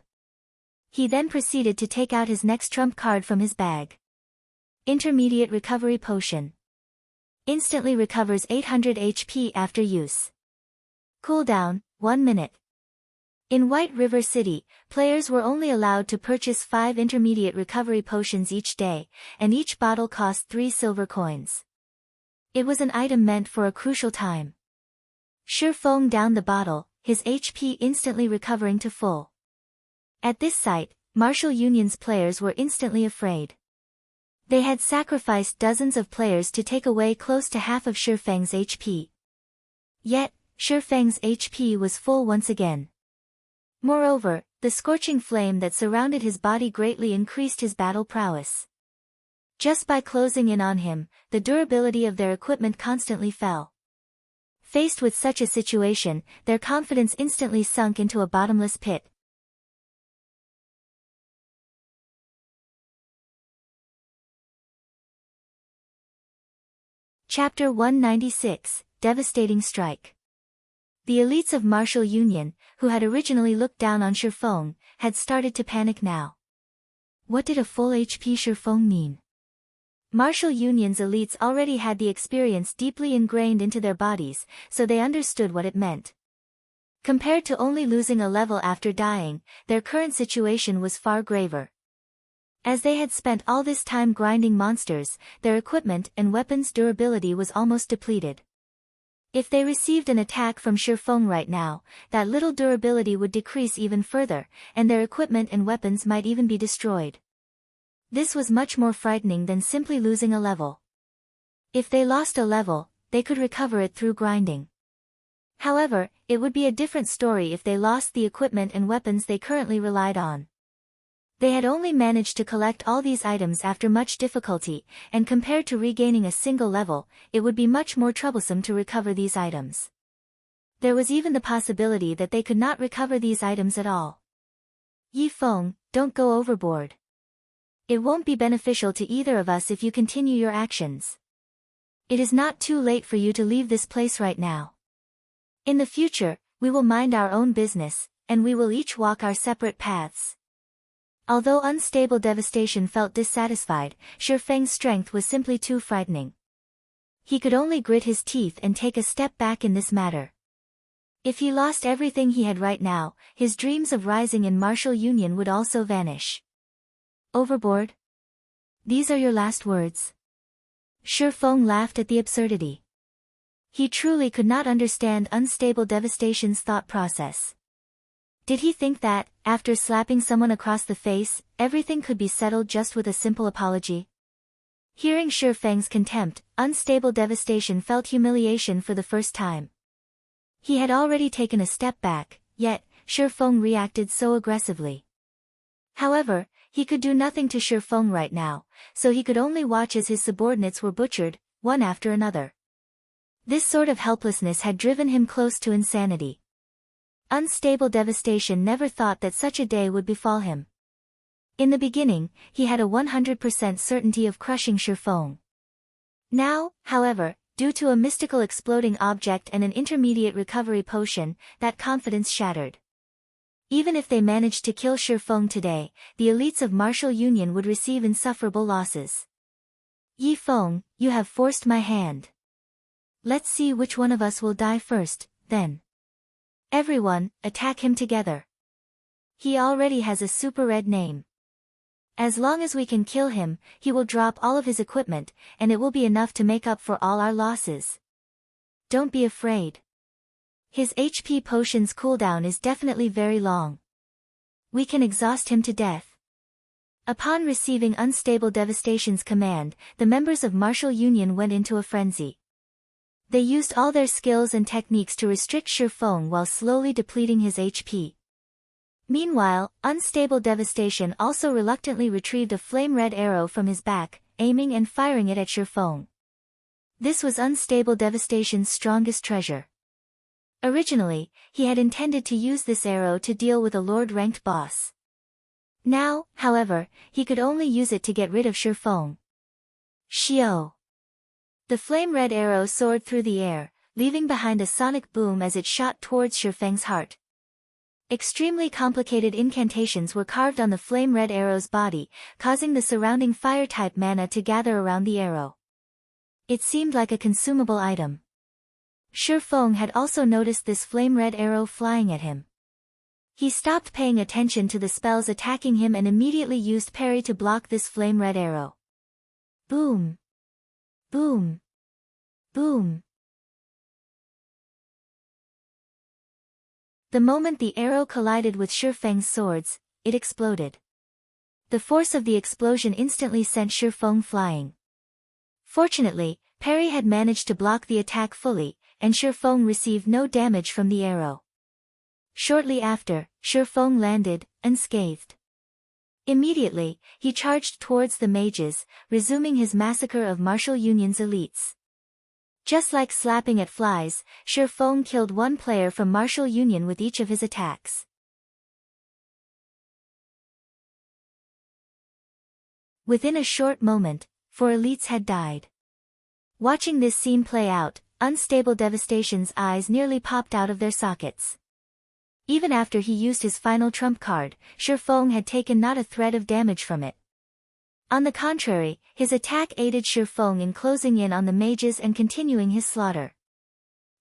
S1: He then proceeded to take out his next trump card from his bag. Intermediate Recovery Potion. Instantly recovers 800 HP after use. Cooldown, 1 minute. In White River City, players were only allowed to purchase 5 intermediate recovery potions each day, and each bottle cost 3 silver coins. It was an item meant for a crucial time. Shifeng downed the bottle, his HP instantly recovering to full. At this sight, Martial Union's players were instantly afraid. They had sacrificed dozens of players to take away close to half of Shifeng's HP. Yet, Shifeng's HP was full once again. Moreover, the scorching flame that surrounded his body greatly increased his battle prowess. Just by closing in on him, the durability of their equipment constantly fell. Faced with such a situation, their confidence instantly sunk into a bottomless pit. Chapter 196, Devastating Strike. The elites of Martial Union, who had originally looked down on Shifeng, had started to panic now. What did a full HP Shifeng mean? Martial Union's elites already had the experience deeply ingrained into their bodies, so they understood what it meant. Compared to only losing a level after dying, their current situation was far graver. As they had spent all this time grinding monsters, their equipment and weapons durability was almost depleted. If they received an attack from Shifeng right now, that little durability would decrease even further, and their equipment and weapons might even be destroyed. This was much more frightening than simply losing a level. If they lost a level, they could recover it through grinding. However, it would be a different story if they lost the equipment and weapons they currently relied on. They had only managed to collect all these items after much difficulty, and compared to regaining a single level, it would be much more troublesome to recover these items. There was even the possibility that they could not recover these items at all. Yifeng, don't go overboard. It won't be beneficial to either of us if you continue your actions. It is not too late for you to leave this place right now. In the future, we will mind our own business, and we will each walk our separate paths. Although Unstable Devastation felt dissatisfied, Shifeng's strength was simply too frightening. He could only grit his teeth and take a step back in this matter. If he lost everything he had right now, his dreams of rising in Martial Union would also vanish. Overboard? These are your last words? Shifeng laughed at the absurdity. He truly could not understand Unstable Devastation's thought process. Did he think that, after slapping someone across the face, everything could be settled just with a simple apology? Hearing Shifeng's contempt, Unstable Devastation felt humiliation for the first time. He had already taken a step back, yet, Shifeng reacted so aggressively. However, he could do nothing to Shifeng right now, so he could only watch as his subordinates were butchered, one after another. This sort of helplessness had driven him close to insanity. Unstable Devastation never thought that such a day would befall him. In the beginning, he had a 100% certainty of crushing Shifeng. Now, however, due to a mystical exploding object and an intermediate recovery potion, that confidence shattered. Even if they managed to kill Shifeng today, the elites of Martial Union would receive insufferable losses. Yi Feng, you have forced my hand. Let's see which one of us will die first, then. Everyone, attack him together. He already has a super red name. As long as we can kill him, he will drop all of his equipment, and it will be enough to make up for all our losses. Don't be afraid. His HP potion's cooldown is definitely very long. We can exhaust him to death. Upon receiving Unstable Devastation's command, the members of Martial Union went into a frenzy. They used all their skills and techniques to restrict Shifeng while slowly depleting his HP. Meanwhile, Unstable Devastation also reluctantly retrieved a flame-red arrow from his back, aiming and firing it at Shifeng. This was Unstable Devastation's strongest treasure. Originally, he had intended to use this arrow to deal with a Lord-ranked boss. Now, however, he could only use it to get rid of Shifeng. Shio! The flame-red arrow soared through the air, leaving behind a sonic boom as it shot towards Shifeng's heart. Extremely complicated incantations were carved on the flame-red arrow's body, causing the surrounding fire-type mana to gather around the arrow. It seemed like a consumable item. Shifeng had also noticed this flame-red arrow flying at him. He stopped paying attention to the spells attacking him and immediately used parry to block this flame-red arrow. Boom! Boom! Boom! The moment the arrow collided with Shifeng's swords, it exploded. The force of the explosion instantly sent Shifeng flying. Fortunately, parry had managed to block the attack fully, and Shifeng received no damage from the arrow. Shortly after, Shifeng landed, unscathed. Immediately, he charged towards the mages, resuming his massacre of Martial Union's elites. Just like slapping at flies, Shifeng killed one player from Martial Union with each of his attacks. Within a short moment, 4 elites had died. Watching this scene play out, Unstable Devastation's eyes nearly popped out of their sockets. Even after he used his final trump card, Shifeng had taken not a thread of damage from it. On the contrary, his attack aided Shifeng in closing in on the mages and continuing his slaughter.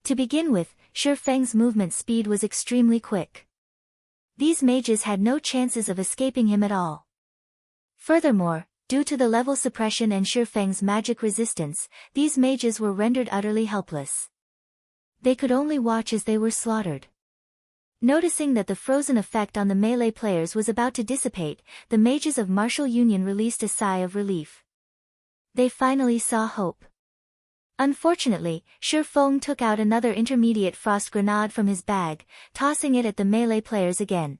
S1: To begin with, Shifeng's movement speed was extremely quick. These mages had no chances of escaping him at all. Furthermore, due to the level suppression and Shifeng's magic resistance, these mages were rendered utterly helpless. They could only watch as they were slaughtered. Noticing that the frozen effect on the melee players was about to dissipate, the mages of Martial Union released a sigh of relief. They finally saw hope. Unfortunately, Shifeng took out another intermediate frost grenade from his bag, tossing it at the melee players again.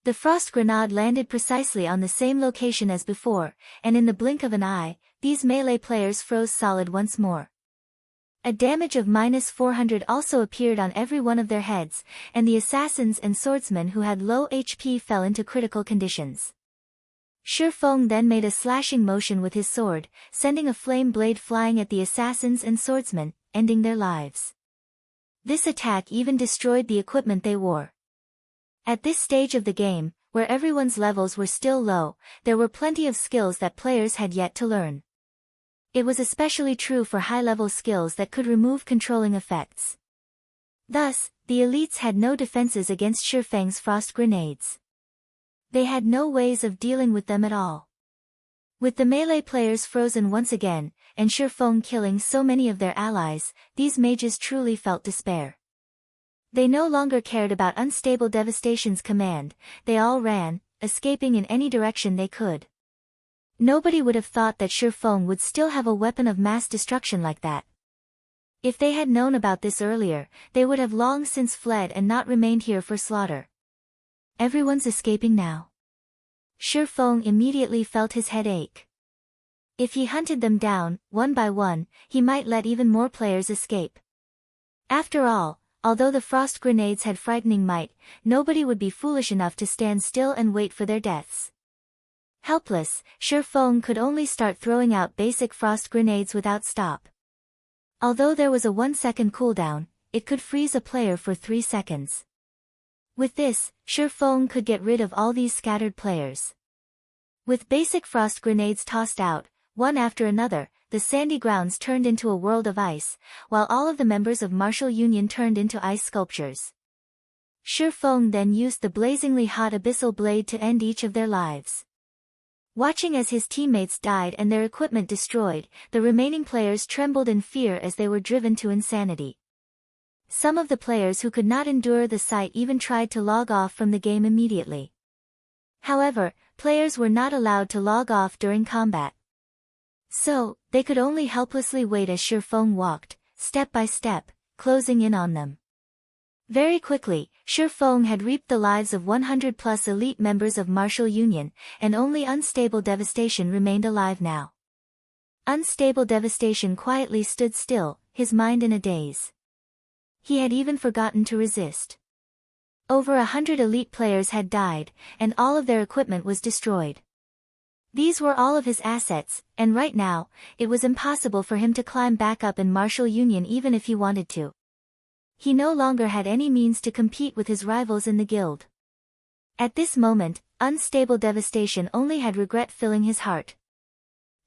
S1: The frost grenade landed precisely on the same location as before, and in the blink of an eye, these melee players froze solid once more. A damage of -400 also appeared on every one of their heads, and the assassins and swordsmen who had low HP fell into critical conditions. Shifeng then made a slashing motion with his sword, sending a flame blade flying at the assassins and swordsmen, ending their lives. This attack even destroyed the equipment they wore. At this stage of the game, where everyone's levels were still low, there were plenty of skills that players had yet to learn. It was especially true for high-level skills that could remove controlling effects. Thus, the elites had no defenses against Shifeng's frost grenades. They had no ways of dealing with them at all. With the melee players frozen once again, and Shifeng killing so many of their allies, these mages truly felt despair. They no longer cared about Unstable Devastation's command, they all ran, escaping in any direction they could. Nobody would have thought that Shifeng would still have a weapon of mass destruction like that. If they had known about this earlier, they would have long since fled and not remained here for slaughter. Everyone's escaping now. Shifeng immediately felt his head ache. If he hunted them down, one by one, he might let even more players escape. After all, although the frost grenades had frightening might, nobody would be foolish enough to stand still and wait for their deaths. Helpless, Shifeng could only start throwing out basic frost grenades without stop. Although there was a 1-second cooldown, it could freeze a player for 3 seconds. With this, Feng could get rid of all these scattered players. With basic frost grenades tossed out, one after another, the sandy grounds turned into a world of ice, while all of the members of Martial Union turned into ice sculptures. Feng then used the blazingly hot abyssal blade to end each of their lives. Watching as his teammates died and their equipment destroyed, the remaining players trembled in fear as they were driven to insanity. Some of the players who could not endure the sight even tried to log off from the game immediately. However, players were not allowed to log off during combat. So, they could only helplessly wait as Feng walked, step by step, closing in on them. Very quickly, Feng had reaped the lives of 100+ elite members of Martial Union, and only Unstable Devastation remained alive now. Unstable Devastation quietly stood still, his mind in a daze. He had even forgotten to resist. Over 100 elite players had died, and all of their equipment was destroyed. These were all of his assets, and right now, it was impossible for him to climb back up in Martial Union even if he wanted to. He no longer had any means to compete with his rivals in the guild. At this moment, Unstable Devastation only had regret filling his heart.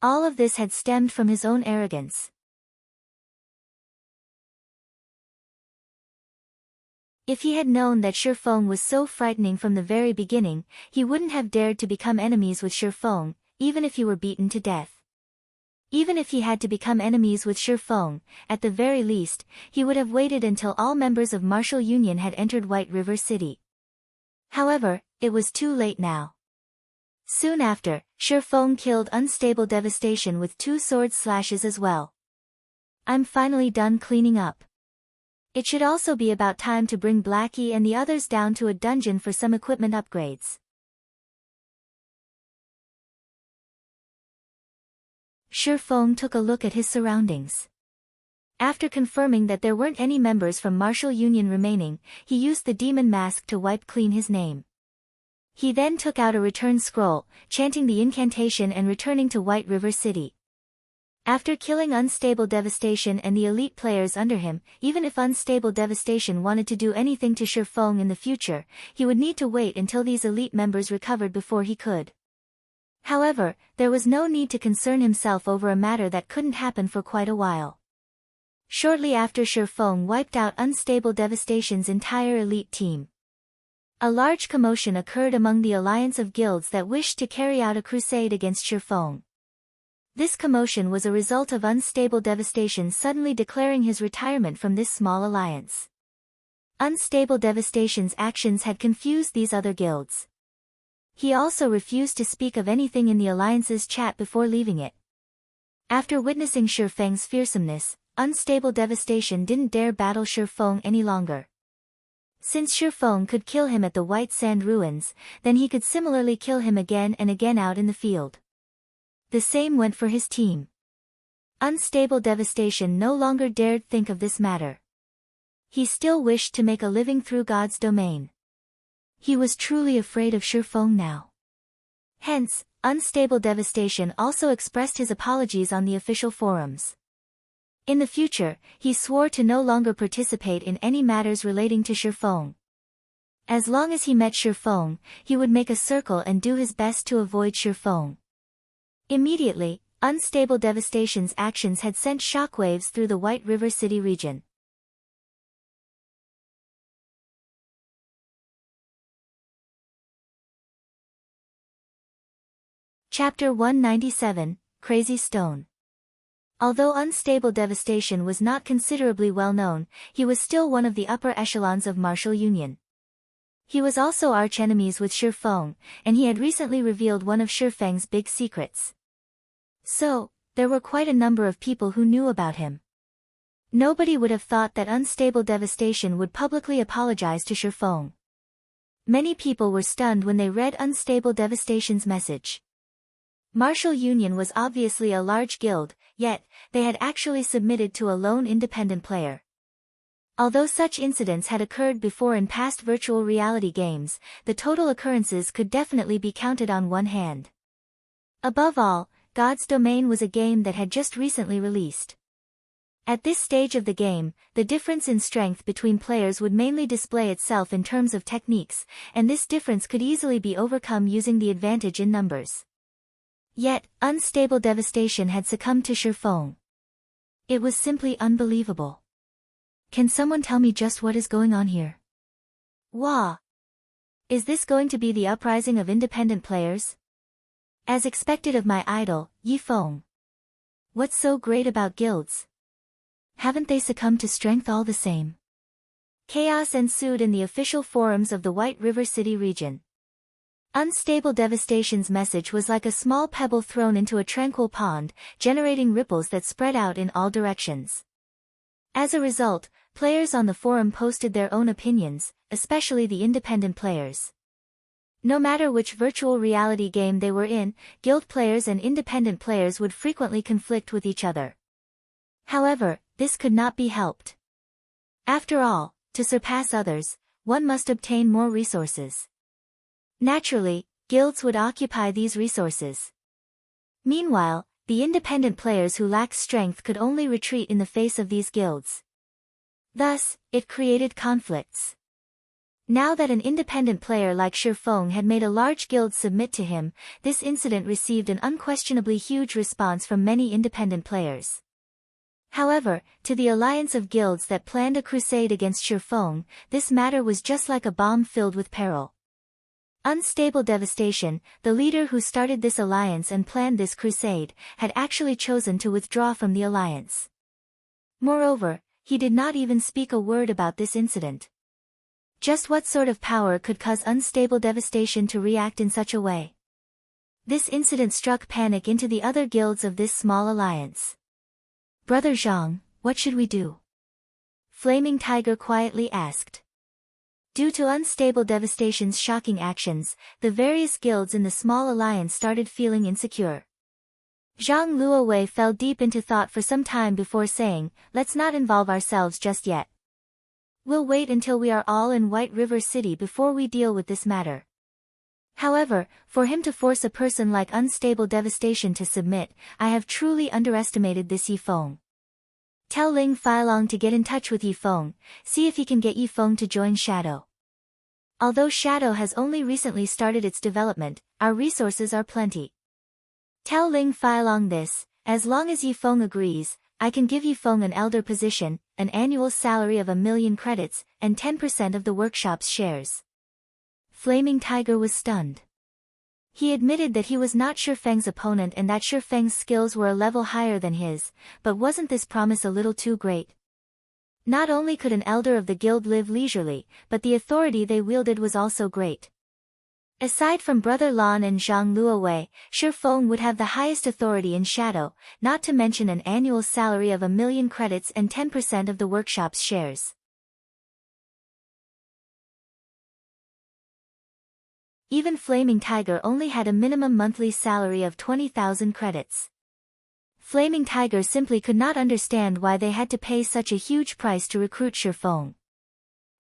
S1: All of this had stemmed from his own arrogance. If he had known that Feng was so frightening from the very beginning, he wouldn't have dared to become enemies with Feng, even if he were beaten to death. Even if he had to become enemies with Feng, at the very least, he would have waited until all members of Martial Union had entered White River City. However, it was too late now. Soon after, Feng killed Unstable Devastation with 2 sword slashes as well. I'm finally done cleaning up. It should also be about time to bring Blackie and the others down to a dungeon for some equipment upgrades. Feng took a look at his surroundings. After confirming that there weren't any members from Martial Union remaining, he used the demon mask to wipe clean his name. He then took out a return scroll, chanting the incantation and returning to White River City. After killing Unstable Devastation and the elite players under him, even if Unstable Devastation wanted to do anything to Feng in the future, he would need to wait until these elite members recovered before he could. However, there was no need to concern himself over a matter that couldn't happen for quite a while. Shortly after Feng wiped out Unstable Devastation's entire elite team, a large commotion occurred among the alliance of guilds that wished to carry out a crusade against Feng. This commotion was a result of Unstable Devastation suddenly declaring his retirement from this small alliance. Unstable Devastation's actions had confused these other guilds. He also refused to speak of anything in the alliance's chat before leaving it. After witnessing Feng's fearsomeness, Unstable Devastation didn't dare battle Feng any longer. Since Feng could kill him at the White Sand Ruins, then he could similarly kill him again and again out in the field. The same went for his team. Unstable Devastation no longer dared think of this matter. He still wished to make a living through God's domain. He was truly afraid of Feng now. Hence, Unstable Devastation also expressed his apologies on the official forums. In the future, he swore to no longer participate in any matters relating to Feng. As long as he met Feng, he would make a circle and do his best to avoid Feng. Immediately, Unstable Devastation's actions had sent shockwaves through the White River City region. Chapter 197, Crazy Stone. Although Unstable Devastation was not considerably well known, he was still one of the upper echelons of Martial Union. He was also arch-enemies with Feng, and he had recently revealed one of Feng's big secrets. So, there were quite a number of people who knew about him. Nobody would have thought that Unstable Devastation would publicly apologize to Feng. Many people were stunned when they read Unstable Devastation's message. Martial Union was obviously a large guild, yet, they had actually submitted to a lone independent player. Although such incidents had occurred before in past virtual reality games, the total occurrences could definitely be counted on one hand. Above all, God's Domain was a game that had just recently released. At this stage of the game, the difference in strength between players would mainly display itself in terms of techniques, and this difference could easily be overcome using the advantage in numbers. Yet, unstable devastation had succumbed to Shifeng. It was simply unbelievable. Can someone tell me just what is going on here? Wah! Is this going to be the uprising of independent players? As expected of my idol, Yifeng. What's so great about guilds? Haven't they succumbed to strength all the same? Chaos ensued in the official forums of the White River City region. Unstable devastation's message was like a small pebble thrown into a tranquil pond, generating ripples that spread out in all directions. As a result, players on the forum posted their own opinions, especially the independent players. No matter which virtual reality game they were in, guild players and independent players would frequently conflict with each other. However, this could not be helped. After all, to surpass others, one must obtain more resources. Naturally, guilds would occupy these resources. Meanwhile, the independent players who lacked strength could only retreat in the face of these guilds. Thus, it created conflicts. Now that an independent player like Shifeng had made a large guild submit to him, this incident received an unquestionably huge response from many independent players. However, to the alliance of guilds that planned a crusade against Shifeng, this matter was just like a bomb filled with peril. Unstable devastation, the leader who started this alliance and planned this crusade, had actually chosen to withdraw from the alliance. Moreover, he did not even speak a word about this incident. Just what sort of power could cause unstable devastation to react in such a way? This incident struck panic into the other guilds of this small alliance. Brother Zhang, what should we do? Flaming Tiger quietly asked. Due to unstable devastation's shocking actions, the various guilds in the small alliance started feeling insecure. Zhang Luowei fell deep into thought for some time before saying, "Let's not involve ourselves just yet. We'll wait until we are all in White River City before we deal with this matter." However, for him to force a person like unstable devastation to submit, I have truly underestimated this Yifeng. Tell Ling Filong to get in touch with Yifeng, see if he can get Yifeng to join Shadow. Although Shadow has only recently started its development, our resources are plenty. Tell Ling Filong this, as long as Yifeng agrees, I can give Yifeng an elder position, an annual salary of 1,000,000 credits, and 10% of the workshop's shares. Flaming Tiger was stunned. He admitted that he was not Shifeng's opponent and that Shifeng's skills were a level higher than his, but wasn't this promise a little too great? Not only could an elder of the guild live leisurely, but the authority they wielded was also great. Aside from Brother Lan and Zhang Luowei, Shifeng would have the highest authority in Shadow, not to mention an annual salary of 1,000,000 credits and 10% of the workshop's shares. Even Flaming Tiger only had a minimum monthly salary of 20,000 credits. Flaming Tiger simply could not understand why they had to pay such a huge price to recruit Shifeng.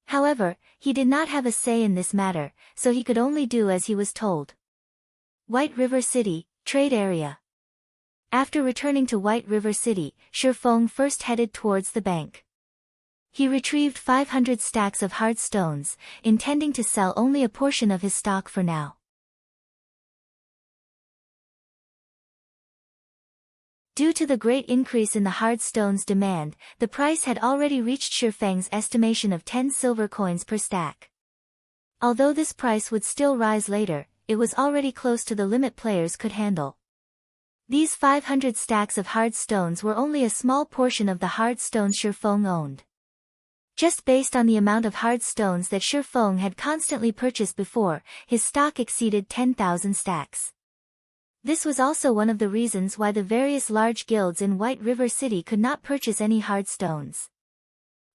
S1: However, he did not have a say in this matter, so he could only do as he was told. White River City, Trade Area. After returning to White River City, Shifeng first headed towards the bank. He retrieved 500 stacks of hard stones, intending to sell only a portion of his stock for now. Due to the great increase in the hard stones demand, the price had already reached Shifeng's estimation of 10 silver coins per stack. Although this price would still rise later, it was already close to the limit players could handle. These 500 stacks of hard stones were only a small portion of the hard stones Shifeng owned. Just based on the amount of hard stones that Shifeng had constantly purchased before, his stock exceeded 10,000 stacks. This was also one of the reasons why the various large guilds in White River City could not purchase any hard stones.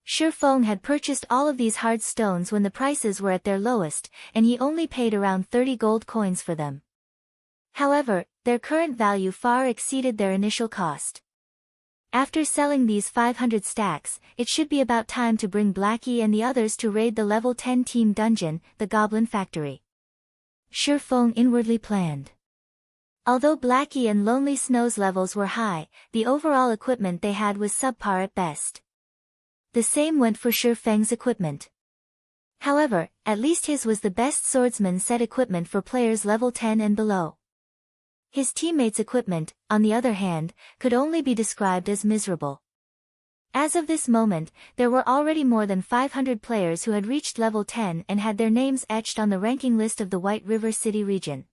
S1: Shifeng had purchased all of these hard stones when the prices were at their lowest, and he only paid around 30 gold coins for them. However, their current value far exceeded their initial cost. After selling these 500 stacks, it should be about time to bring Blackie and the others to raid the level 10 team dungeon, the Goblin Factory. Shifeng inwardly planned. Although Blackie and Lonely Snow's levels were high, the overall equipment they had was subpar at best. The same went for Sure Feng's equipment. However, at least his was the best swordsman set equipment for players level 10 and below. His teammates' equipment, on the other hand, could only be described as miserable. As of this moment, there were already more than 500 players who had reached level 10 and had their names etched on the ranking list of the White River City region.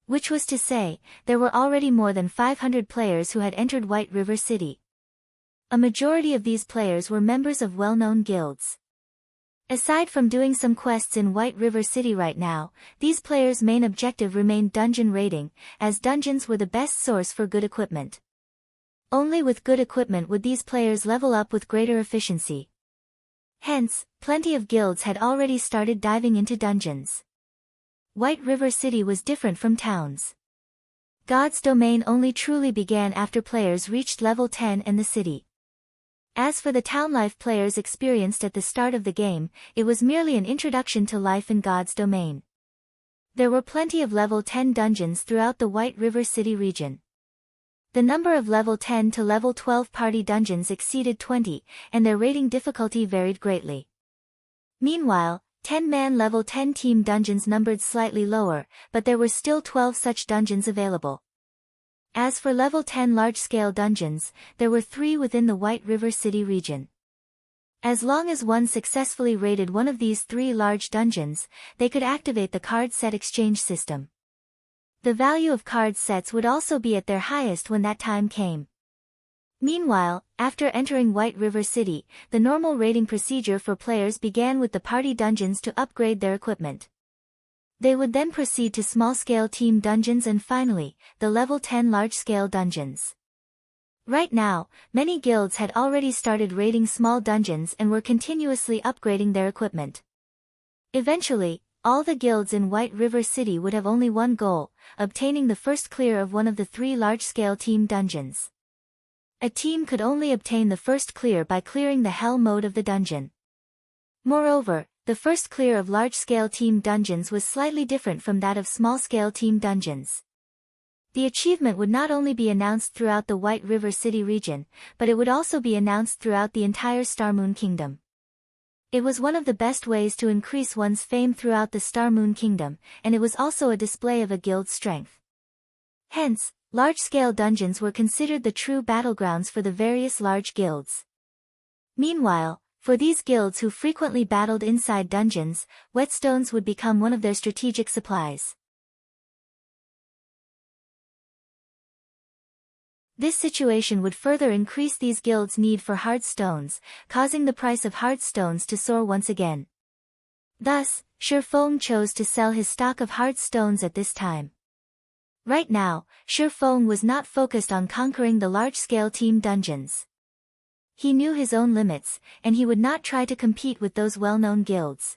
S1: Which was to say, there were already more than 500 players who had entered White River City. A majority of these players were members of well-known guilds. Aside from doing some quests in White River City right now, these players' main objective remained dungeon raiding, as dungeons were the best source for good equipment. Only with good equipment would these players level up with greater efficiency. Hence, plenty of guilds had already started diving into dungeons. White River City was different from towns. God's domain only truly began after players reached level 10 in the city. As for the town life players experienced at the start of the game, it was merely an introduction to life in God's domain. There were plenty of level 10 dungeons throughout the White River City region. The number of level 10 to level 12 party dungeons exceeded 20, and their rating difficulty varied greatly. Meanwhile, 10-man level 10 team dungeons numbered slightly lower, but there were still 12 such dungeons available. As for level 10 large-scale dungeons, there were 3 within the White River City region. As long as one successfully raided one of these 3 large dungeons, they could activate the card set exchange system. The value of card sets would also be at their highest when that time came. Meanwhile, after entering White River City, the normal raiding procedure for players began with the party dungeons to upgrade their equipment. They would then proceed to small-scale team dungeons and finally, the level 10 large-scale dungeons. Right now, many guilds had already started raiding small dungeons and were continuously upgrading their equipment. Eventually, all the guilds in White River City would have only one goal, obtaining the first clear of one of the 3 large-scale team dungeons. A team could only obtain the first clear by clearing the Hell mode of the dungeon. Moreover, the first clear of large-scale team dungeons was slightly different from that of small-scale team dungeons. The achievement would not only be announced throughout the White River City region, but it would also be announced throughout the entire Star Moon Kingdom. It was one of the best ways to increase one's fame throughout the Star Moon Kingdom, and it was also a display of a guild's strength. Hence, large-scale dungeons were considered the true battlegrounds for the various large guilds. Meanwhile, for these guilds who frequently battled inside dungeons, whetstones would become one of their strategic supplies. This situation would further increase these guilds' need for hard stones, causing the price of hard stones to soar once again. Thus, Sure Feng chose to sell his stock of hard stones at this time. Right now, Sure Feng was not focused on conquering the large-scale team dungeons. He knew his own limits, and he would not try to compete with those well-known guilds.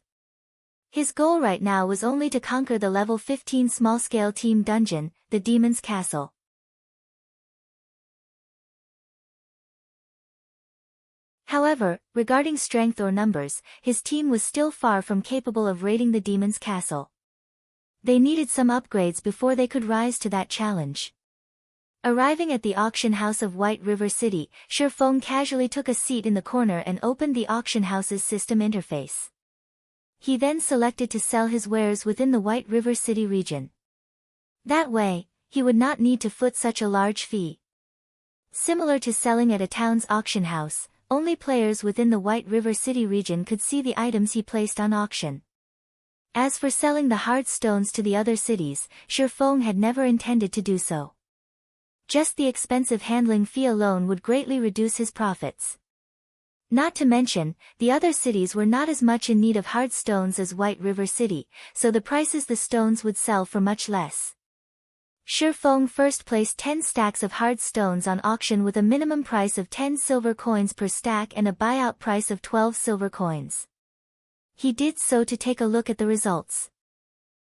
S1: His goal right now was only to conquer the level 15 small-scale team dungeon, the Demon's Castle. However, regarding strength or numbers, his team was still far from capable of raiding the Demon's Castle. They needed some upgrades before they could rise to that challenge. Arriving at the auction house of White River City, Sure Feng casually took a seat in the corner and opened the auction house's system interface. He then selected to sell his wares within the White River City region. That way, he would not need to foot such a large fee. Similar to selling at a town's auction house, only players within the White River City region could see the items he placed on auction. As for selling the hard stones to the other cities, Sure Feng had never intended to do so. Just the expensive handling fee alone would greatly reduce his profits. Not to mention, the other cities were not as much in need of hard stones as White River City, so the prices the stones would sell for much less. Sure Feng first placed 10 stacks of hard stones on auction with a minimum price of 10 silver coins per stack and a buyout price of 12 silver coins. He did so to take a look at the results.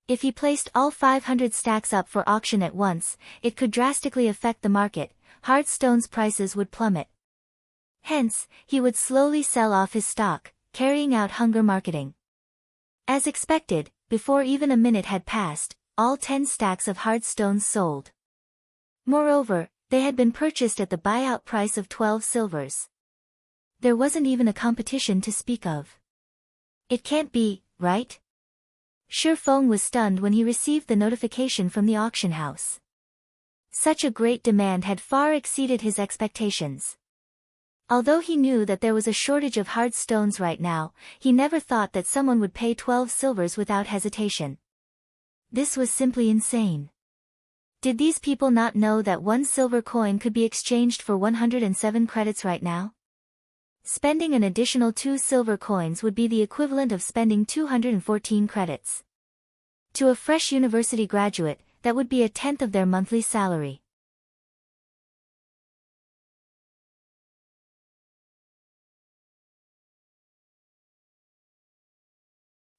S1: If he placed all 500 stacks up for auction at once, it could drastically affect the market, hard stones prices would plummet. Hence, he would slowly sell off his stock, carrying out hunger marketing. As expected, before even a minute had passed, all 10 stacks of hard stones sold. Moreover, they had been purchased at the buyout price of 12 silvers. There wasn't even a competition to speak of. It can't be, right? Shi Feng was stunned when he received the notification from the auction house. Such a great demand had far exceeded his expectations. Although he knew that there was a shortage of hard stones right now, he never thought that someone would pay 12 silvers without hesitation. This was simply insane. Did these people not know that 1 silver coin could be exchanged for 107 credits right now? Spending an additional 2 silver coins would be the equivalent of spending 214 credits. To a fresh university graduate, that would be a tenth of their monthly salary.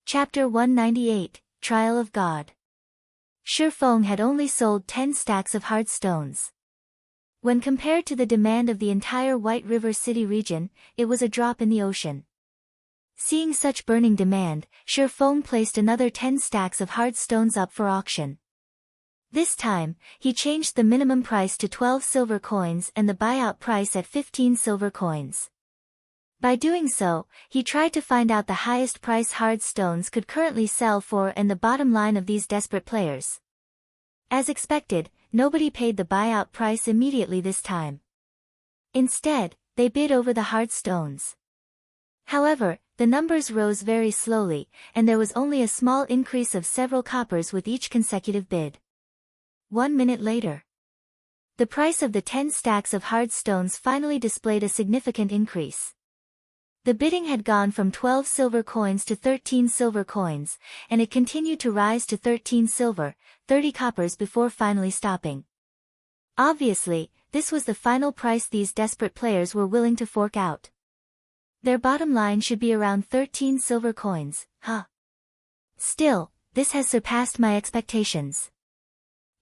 S1: Chapter 198, Trial of God. Shi Feng had only sold 10 stacks of hard stones. When compared to the demand of the entire White River City region, it was a drop in the ocean. Seeing such burning demand, Shi Feng placed another 10 stacks of hard stones up for auction. This time, he changed the minimum price to 12 silver coins and the buyout price at 15 silver coins. By doing so, he tried to find out the highest price hard stones could currently sell for and the bottom line of these desperate players. As expected, nobody paid the buyout price immediately this time. Instead, they bid over the hard stones. However, the numbers rose very slowly, and there was only a small increase of several coppers with each consecutive bid. 1 minute later, the price of the 10 stacks of hard stones finally displayed a significant increase. The bidding had gone from 12 silver coins to 13 silver coins, and it continued to rise to 13 silver, 30 coppers before finally stopping. Obviously, this was the final price these desperate players were willing to fork out. Their bottom line should be around 13 silver coins, huh? Still, this has surpassed my expectations.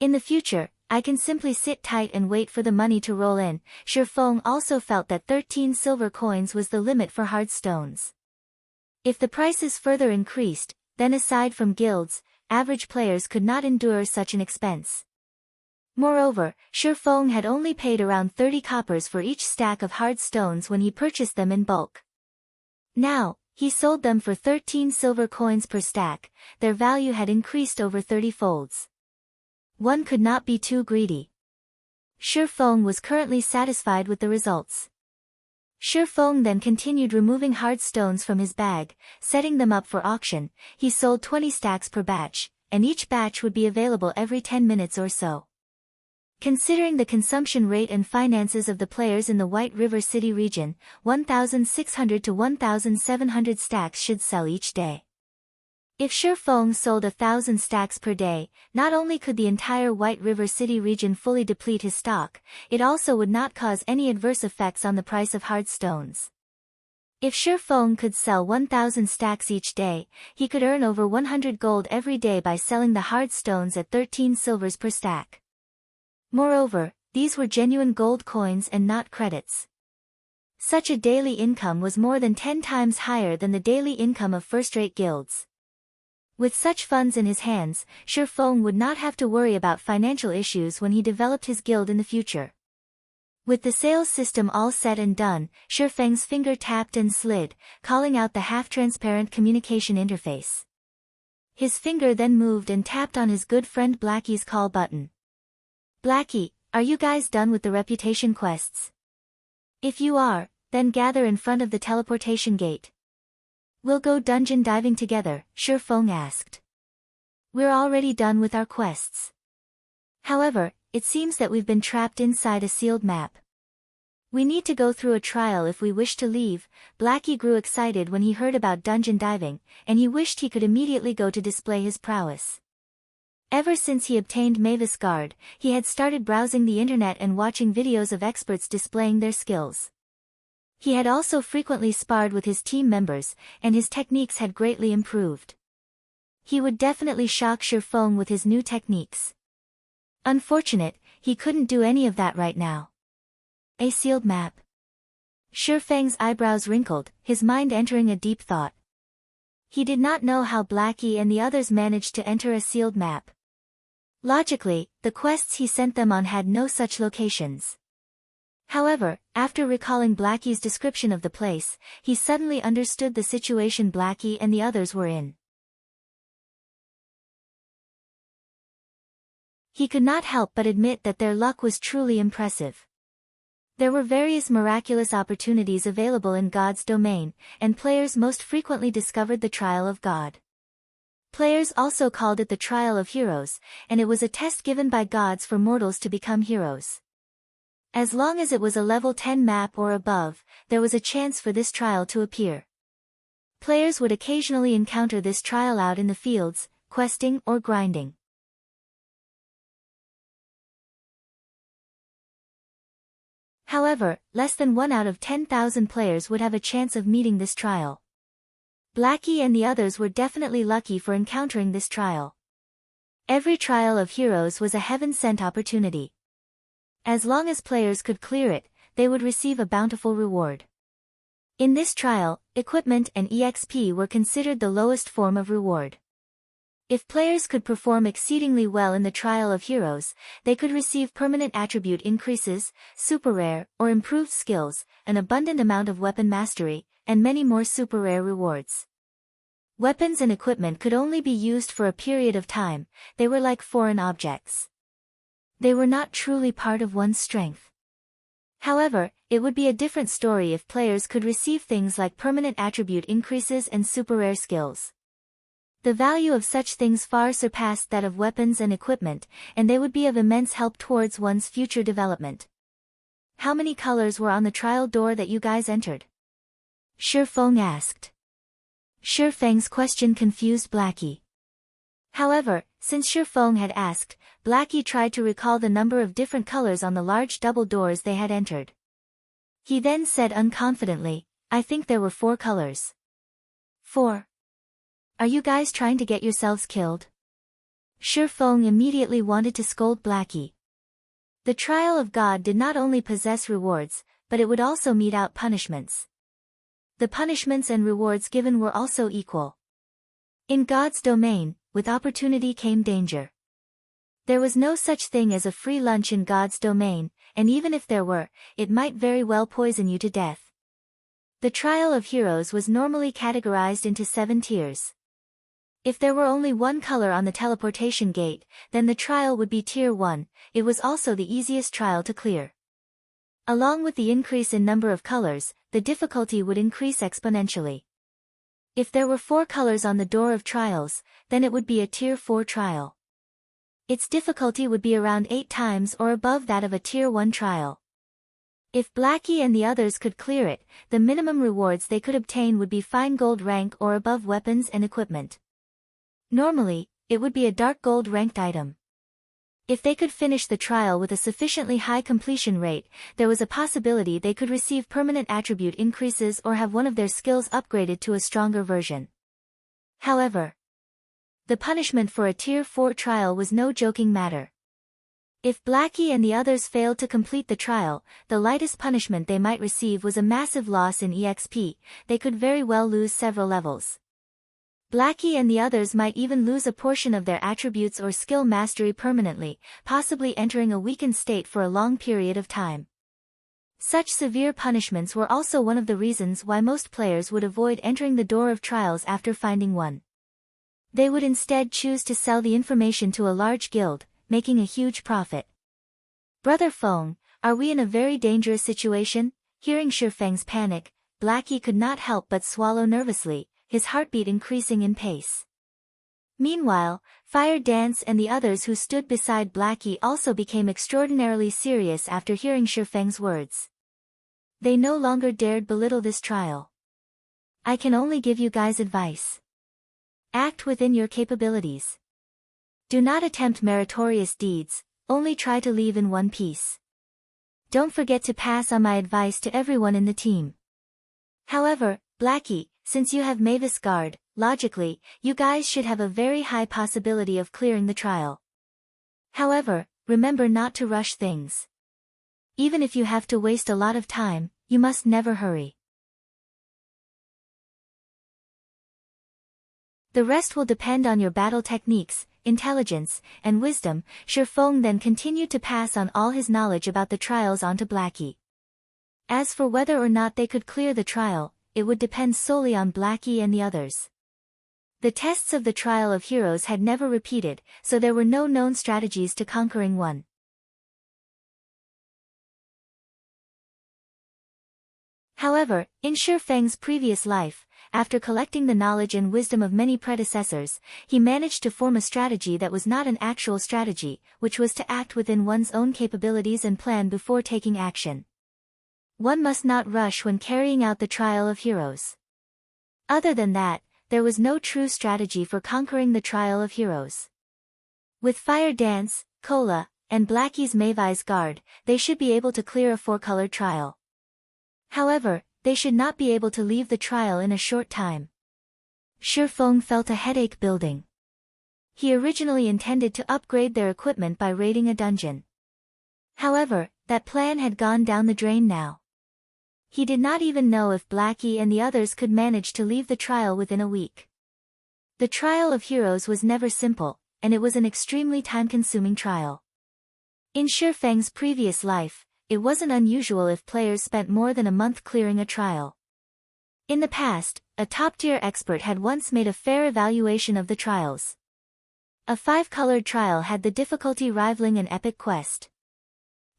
S1: In the future, I can simply sit tight and wait for the money to roll in. Shi Feng also felt that 13 silver coins was the limit for hard stones. If the prices further increased, then aside from guilds, average players could not endure such an expense. Moreover, Shi Feng had only paid around 30 coppers for each stack of hard stones when he purchased them in bulk. Now, he sold them for 13 silver coins per stack. Their value had increased over 30 folds. One could not be too greedy. Shi Feng was currently satisfied with the results. Shi Feng then continued removing hard stones from his bag, setting them up for auction. He sold 20 stacks per batch, and each batch would be available every 10 minutes or so. Considering the consumption rate and finances of the players in the White River City region, 1,600 to 1,700 stacks should sell each day. If Shi Feng sold 1,000 stacks per day, not only could the entire White River City region fully deplete his stock, it also would not cause any adverse effects on the price of hard stones. If Shi Feng could sell 1,000 stacks each day, he could earn over 100 gold every day by selling the hard stones at 13 silvers per stack. Moreover, these were genuine gold coins and not credits. Such a daily income was more than 10 times higher than the daily income of first-rate guilds. With such funds in his hands, Shi Feng would not have to worry about financial issues when he developed his guild in the future. With the sales system all set and done, Shi Feng's finger tapped and slid, calling out the half-transparent communication interface. His finger then moved and tapped on his good friend Blackie's call button. Blackie, are you guys done with the reputation quests? If you are, then gather in front of the teleportation gate. We'll go dungeon diving together, Shi Feng asked. We're already done with our quests. However, it seems that we've been trapped inside a sealed map. We need to go through a trial if we wish to leave. Blackie grew excited when he heard about dungeon diving, and he wished he could immediately go to display his prowess. Ever since he obtained Mavis Guard, he had started browsing the internet and watching videos of experts displaying their skills. He had also frequently sparred with his team members, and his techniques had greatly improved. He would definitely shock Shi Feng with his new techniques. Unfortunate, he couldn't do any of that right now. A sealed map. Shi Feng's eyebrows wrinkled, his mind entering a deep thought. He did not know how Blackie and the others managed to enter a sealed map. Logically, the quests he sent them on had no such locations. However, after recalling Blackie's description of the place, he suddenly understood the situation Blackie and the others were in. He could not help but admit that their luck was truly impressive. There were various miraculous opportunities available in God's domain, and players most frequently discovered the trial of God. Players also called it the trial of heroes, and it was a test given by gods for mortals to become heroes. As long as it was a level 10 map or above, there was a chance for this trial to appear. Players would occasionally encounter this trial out in the fields, questing or grinding. However, less than 1 out of 10,000 players would have a chance of meeting this trial. Blackie and the others were definitely lucky for encountering this trial. Every trial of heroes was a heaven-sent opportunity. As long as players could clear it, they would receive a bountiful reward. In this trial, equipment and EXP were considered the lowest form of reward. If players could perform exceedingly well in the trial of heroes, they could receive permanent attribute increases, super rare or improved skills, an abundant amount of weapon mastery, and many more super rare rewards. Weapons and equipment could only be used for a period of time, they were like foreign objects. They were not truly part of one's strength. However, it would be a different story if players could receive things like permanent attribute increases and super rare skills. The value of such things far surpassed that of weapons and equipment, and they would be of immense help towards one's future development. How many colors were on the trial door that you guys entered? Shifeng asked. Shifeng's question confused Blackie. However, since Shifeng had asked, Blackie tried to recall the number of different colors on the large double doors they had entered. He then said unconfidently, I think there were 4 colors. 4. Are you guys trying to get yourselves killed? Shifeng immediately wanted to scold Blackie. The trial of God did not only possess rewards, but it would also mete out punishments. The punishments and rewards given were also equal. In God's domain, with opportunity came danger. There was no such thing as a free lunch in God's domain, and even if there were, it might very well poison you to death. The trial of heroes was normally categorized into 7 tiers. If there were only 1 color on the teleportation gate, then the trial would be Tier 1, it was also the easiest trial to clear. Along with the increase in number of colors, the difficulty would increase exponentially. If there were 4 colors on the door of trials, then it would be a Tier 4 trial. Its difficulty would be around 8 times or above that of a Tier 1 trial. If Blackie and the others could clear it, the minimum rewards they could obtain would be fine gold rank or above weapons and equipment. Normally, it would be a dark gold ranked item. If they could finish the trial with a sufficiently high completion rate, there was a possibility they could receive permanent attribute increases or have one of their skills upgraded to a stronger version. However, the punishment for a Tier 4 trial was no joking matter. If Blackie and the others failed to complete the trial, the lightest punishment they might receive was a massive loss in EXP, they could very well lose several levels. Blackie and the others might even lose a portion of their attributes or skill mastery permanently, possibly entering a weakened state for a long period of time. Such severe punishments were also one of the reasons why most players would avoid entering the door of trials after finding one. They would instead choose to sell the information to a large guild, making a huge profit. Brother Feng, are we in a very dangerous situation? Hearing Shifeng's panic, Blackie could not help but swallow nervously, his heartbeat increasing in pace. Meanwhile, Fire Dance and the others who stood beside Blackie also became extraordinarily serious after hearing Shifeng's words. They no longer dared belittle this trial. I can only give you guys advice. Act within your capabilities. Do not attempt meritorious deeds, only try to leave in one piece. Don't forget to pass on my advice to everyone in the team. However, Blackie, since you have Mavis Guard, logically, you guys should have a very high possibility of clearing the trial. However, remember not to rush things. Even if you have to waste a lot of time, you must never hurry. The rest will depend on your battle techniques, intelligence, and wisdom. Shifeng then continued to pass on all his knowledge about the trials onto Blackie. As for whether or not they could clear the trial, it would depend solely on Blackie and the others. The tests of the Trial of Heroes had never repeated, so there were no known strategies to conquering one. However, in Shifeng's previous life, after collecting the knowledge and wisdom of many predecessors, he managed to form a strategy that was not an actual strategy, which was to act within one's own capabilities and plan before taking action. One must not rush when carrying out the Trial of Heroes. Other than that, there was no true strategy for conquering the Trial of Heroes. With Fire Dance, Cola, and Blackie's Mavi's Guard, they should be able to clear a 4-colored trial. However, they should not be able to leave the trial in a short time. Shifeng felt a headache building. He originally intended to upgrade their equipment by raiding a dungeon. However, that plan had gone down the drain now. He did not even know if Blackie and the others could manage to leave the trial within a week. The Trial of Heroes was never simple, and it was an extremely time-consuming trial. In Shifeng's previous life, it wasn't unusual if players spent more than a month clearing a trial. In the past, a top-tier expert had once made a fair evaluation of the trials. A 5-colored trial had the difficulty rivaling an epic quest.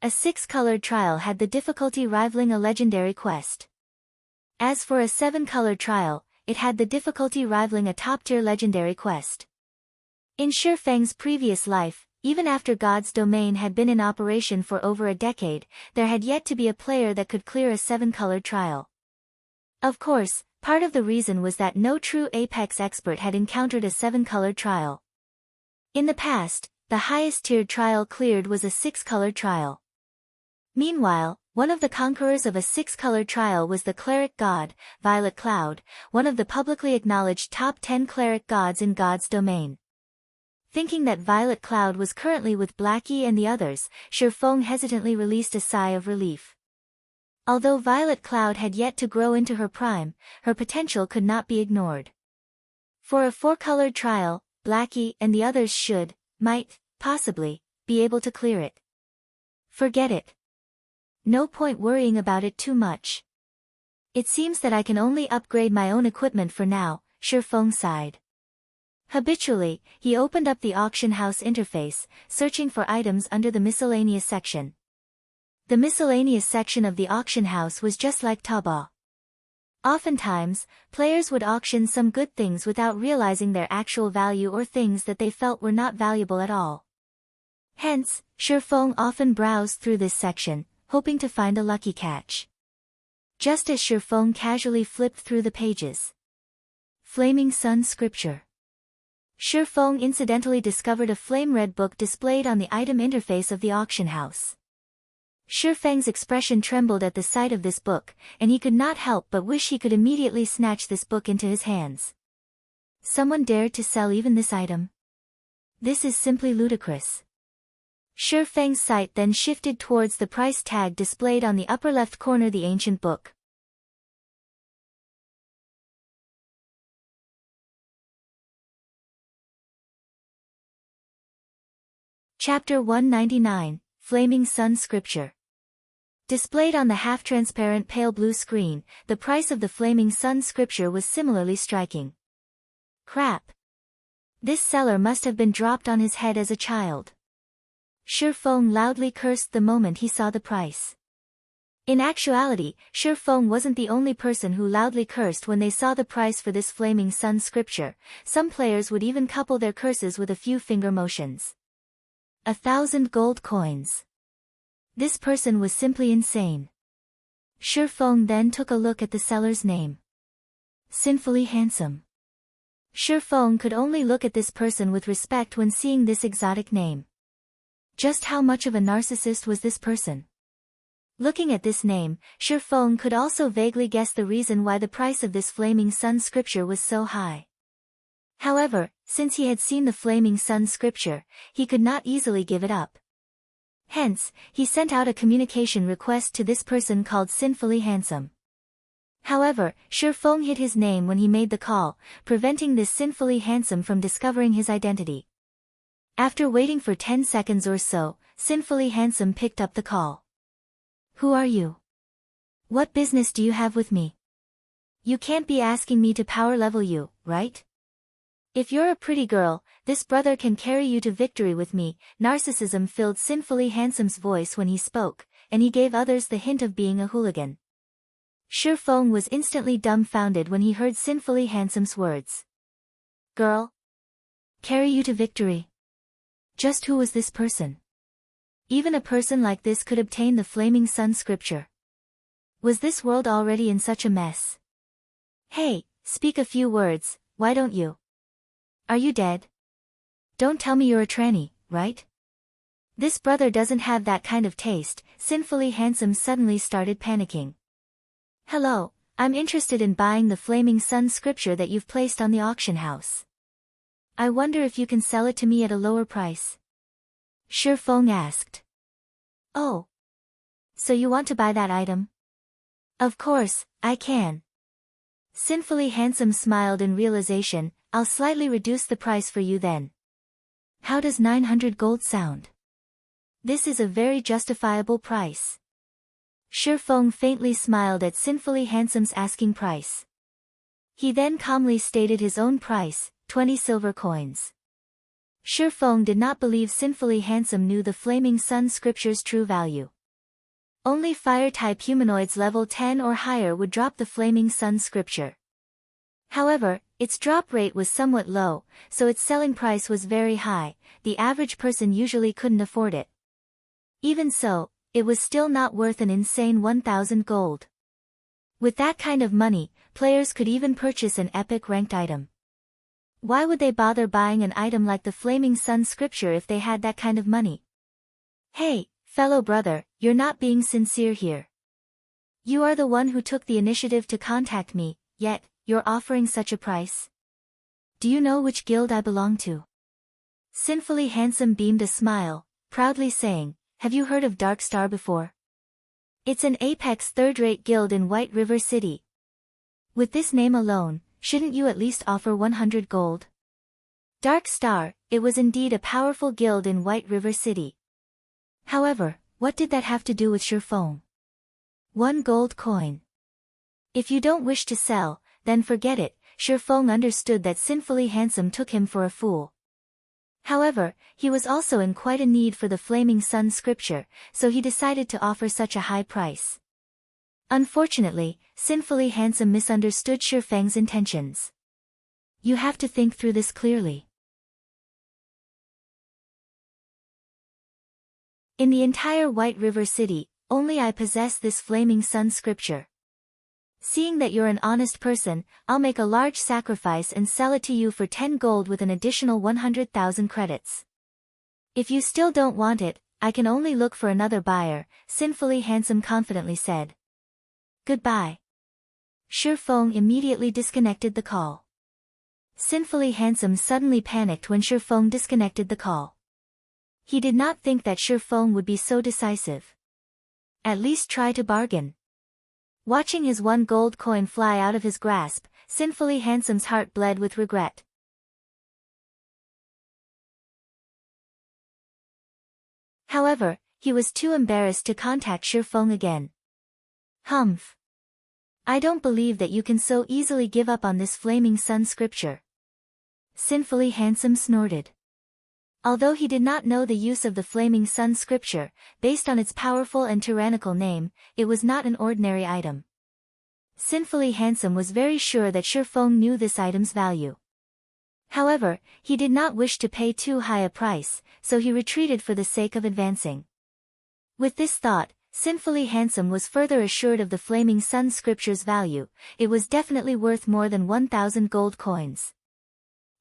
S1: A 6-colored trial had the difficulty rivaling a legendary quest. As for a 7-colored trial, it had the difficulty rivaling a top-tier legendary quest. In Shifeng's previous life, even after God's Domain had been in operation for over a decade, there had yet to be a player that could clear a 7-colored trial. Of course, part of the reason was that no true Apex expert had encountered a 7-colored trial. In the past, the highest-tiered trial cleared was a 6-colored trial. Meanwhile, one of the conquerors of a 6-colored trial was the cleric god, Violet Cloud, one of the publicly acknowledged top 10 cleric gods in God's Domain. Thinking that Violet Cloud was currently with Blackie and the others, Shifeng hesitantly released a sigh of relief. Although Violet Cloud had yet to grow into her prime, her potential could not be ignored. For a 4-colored trial, Blackie and the others might, possibly, be able to clear it. Forget it. No point worrying about it too much. It seems that I can only upgrade my own equipment for now, Shifeng sighed. Habitually, he opened up the auction house interface, searching for items under the miscellaneous section. The miscellaneous section of the auction house was just like Taobao. Oftentimes, players would auction some good things without realizing their actual value or things that they felt were not valuable at all. Hence, Shifeng often browsed through this section, hoping to find a lucky catch. Just as Shifeng casually flipped through the pages. Flaming Sun Scripture. Shifeng incidentally discovered a flame-red book displayed on the item interface of the auction house. Shifeng's expression trembled at the sight of this book, and he could not help but wish he could immediately snatch this book into his hands. Someone dared to sell even this item? This is simply ludicrous. Shifeng's sight then shifted towards the price tag displayed on the upper left corner, the ancient book. Chapter 199, Flaming Sun Scripture. Displayed on the half-transparent pale blue screen, the price of the Flaming Sun Scripture was similarly striking. Crap. This seller must have been dropped on his head as a child. Shifeng loudly cursed the moment he saw the price. In actuality, Shifeng wasn't the only person who loudly cursed when they saw the price for this Flaming Sun Scripture. Some players would even couple their curses with a few finger motions. 1,000 gold coins. This person was simply insane. Shifeng then took a look at the seller's name. Sinfully Handsome. Shifeng could only look at this person with respect when seeing this exotic name. Just how much of a narcissist was this person? Looking at this name, Shifeng could also vaguely guess the reason why the price of this Flaming Sun Scripture was so high. However, since he had seen the Flaming Sun Scripture, he could not easily give it up. Hence, he sent out a communication request to this person called Sinfully Handsome. However, Shifeng hid his name when he made the call, preventing this sinfully handsome from discovering his identity. After waiting for 10 seconds or so, sinfully handsome picked up the call. Who are you? What business do you have with me? You can't be asking me to power level you, right? If you're a pretty girl, this brother can carry you to victory with me. Narcissism filled sinfully handsome's voice when he spoke, and he gave others the hint of being a hooligan. Shifeng was instantly dumbfounded when he heard sinfully handsome's words. Girl? Carry you to victory? Just who was this person? Even a person like this could obtain the Flaming Sun scripture. Was this world already in such a mess? Hey, speak a few words, why don't you? Are you dead? Don't tell me you're a tranny, right? This brother doesn't have that kind of taste. Sinfully handsome suddenly started panicking. Hello, I'm interested in buying the Flaming Sun scripture that you've placed on the auction house. I wonder if you can sell it to me at a lower price. Shifeng asked. Oh. So you want to buy that item? Of course, I can. Sinfully handsome smiled in realization. I'll slightly reduce the price for you then. How does 900 gold sound? This is a very justifiable price. Shifeng faintly smiled at sinfully handsome's asking price. He then calmly stated his own price, 20 silver coins. Shifeng did not believe sinfully handsome knew the Flaming Sun scripture's true value. Only fire-type humanoids level 10 or higher would drop the Flaming Sun scripture. However, its drop rate was somewhat low, so its selling price was very high. The average person usually couldn't afford it. Even so, it was still not worth an insane 1,000 gold. With that kind of money, players could even purchase an epic ranked item. Why would they bother buying an item like the Flaming Sun scripture if they had that kind of money? Hey, fellow brother, you're not being sincere here. You are the one who took the initiative to contact me, yet, you're offering such a price? Do you know which guild I belong to? Sinfully handsome beamed a smile, proudly saying, have you heard of Dark Star before? It's an apex third-rate guild in White River City. With this name alone, shouldn't you at least offer 100 gold? Dark Star, it was indeed a powerful guild in White River City. However, what did that have to do with Shifeng? 1 gold coin. If you don't wish to sell, then forget it. Shifeng understood that sinfully handsome took him for a fool. However, he was also in quite a need for the Flaming Sun scripture, so he decided to offer such a high price. Unfortunately, sinfully handsome misunderstood Shifeng's intentions. You have to think through this clearly. In the entire White River City, only I possess this Flaming Sun scripture. Seeing that you're an honest person, I'll make a large sacrifice and sell it to you for 10 gold with an additional 100,000 credits. If you still don't want it, I can only look for another buyer, sinfully handsome confidently said. Goodbye. Shifeng immediately disconnected the call. Sinfully handsome suddenly panicked when Shifeng disconnected the call. He did not think that Shifeng would be so decisive. At least try to bargain. Watching his 1 gold coin fly out of his grasp, sinfully handsome's heart bled with regret. However, he was too embarrassed to contact Shifeng again. Humph. I don't believe that you can so easily give up on this Flaming Sun scripture. Sinfully handsome snorted. Although he did not know the use of the Flaming Sun scripture, based on its powerful and tyrannical name, it was not an ordinary item. Sinfully handsome was very sure that Shifeng knew this item's value. However, he did not wish to pay too high a price, so he retreated for the sake of advancing. With this thought, Sinfully handsome was further assured of the Flaming Sun scripture's value. It was definitely worth more than 1,000 gold coins.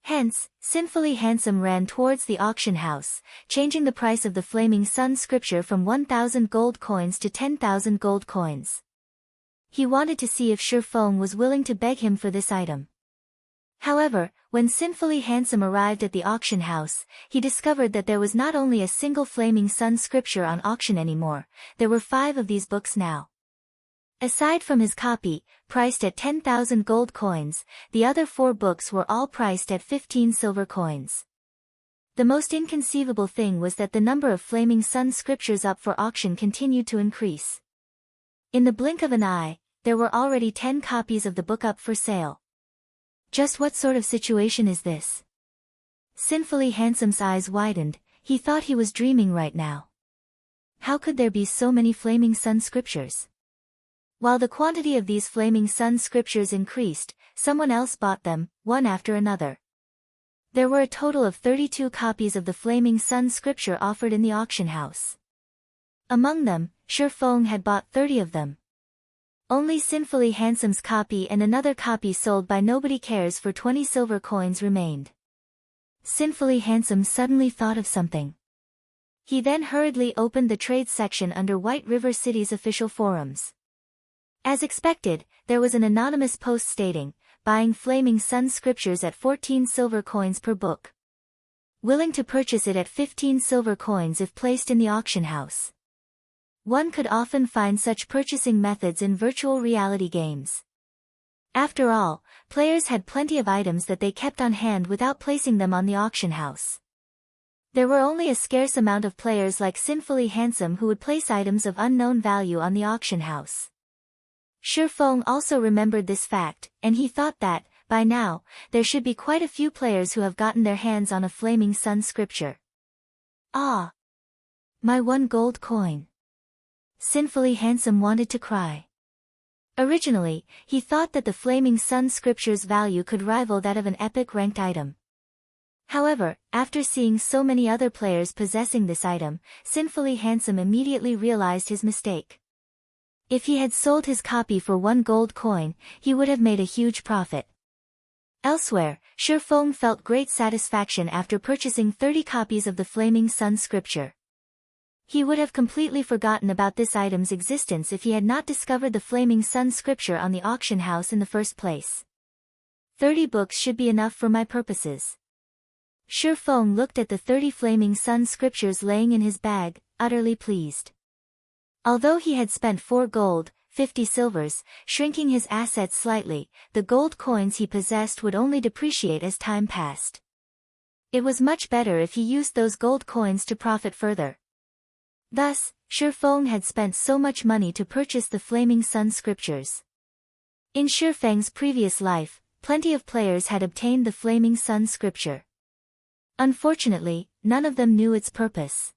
S1: Hence, Sinfully handsome ran towards the auction house, changing the price of the Flaming Sun scripture from 1,000 gold coins to 10,000 gold coins. He wanted to see if Shifeng was willing to beg him for this item. However, when Sinfully handsome arrived at the auction house, he discovered that there was not only a single Flaming Sun scripture on auction anymore, there were 5 of these books now. Aside from his copy, priced at 10,000 gold coins, the other 4 books were all priced at 15 silver coins. The most inconceivable thing was that the number of Flaming Sun scriptures up for auction continued to increase. In the blink of an eye, there were already 10 copies of the book up for sale. Just what sort of situation is this? Sinfully Handsome's eyes widened, he thought he was dreaming right now. How could there be so many Flaming Sun scriptures? While the quantity of these Flaming Sun scriptures increased, someone else bought them, one after another. There were a total of 32 copies of the Flaming Sun scripture offered in the auction house. Among them, Shifeng had bought 30 of them. Only Sinfully Handsome's copy and another copy sold by Nobody Cares for 20 silver coins remained. Sinfully Handsome suddenly thought of something. He then hurriedly opened the trade section under White River City's official forums. As expected, there was an anonymous post stating, buying Flaming Sun scriptures at 14 silver coins per book. Willing to purchase it at 15 silver coins if placed in the auction house. One could often find such purchasing methods in virtual reality games. After all, players had plenty of items that they kept on hand without placing them on the auction house. There were only a scarce amount of players like Sinfully Handsome who would place items of unknown value on the auction house. Shifeng also remembered this fact, and he thought that, by now, there should be quite a few players who have gotten their hands on a Flaming Sun scripture. Ah! My 1 gold coin. Sinfully Handsome wanted to cry. Originally, he thought that the Flaming Sun scripture's value could rival that of an epic ranked item. However, after seeing so many other players possessing this item, Sinfully Handsome immediately realized his mistake. If he had sold his copy for 1 gold coin, he would have made a huge profit. Elsewhere, Shifeng felt great satisfaction after purchasing 30 copies of the Flaming Sun scripture. He would have completely forgotten about this item's existence if he had not discovered the Flaming Sun scripture on the auction house in the first place. 30 books should be enough for my purposes. Shifeng looked at the 30 Flaming Sun scriptures laying in his bag, utterly pleased. Although he had spent 4 gold, 50 silvers, shrinking his assets slightly, the gold coins he possessed would only depreciate as time passed. It was much better if he used those gold coins to profit further. Thus, Shifeng had spent so much money to purchase the Flaming Sun scriptures. In Shifeng's previous life, plenty of players had obtained the Flaming Sun scripture. Unfortunately, none of them knew its purpose.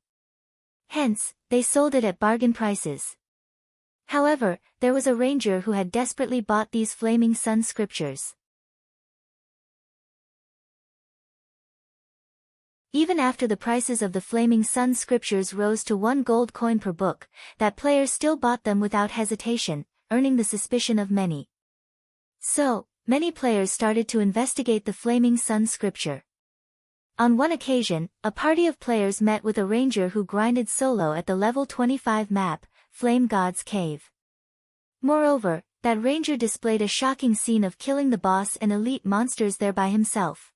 S1: Hence, they sold it at bargain prices. However, there was a ranger who had desperately bought these Flaming Sun scriptures. Even after the prices of the Flaming Sun scriptures rose to 1 gold coin per book, that player still bought them without hesitation, earning the suspicion of many. So, many players started to investigate the Flaming Sun scripture. On one occasion, a party of players met with a ranger who grinded solo at the level 25 map, Flame God's Cave. Moreover, that ranger displayed a shocking scene of killing the boss and elite monsters there by himself.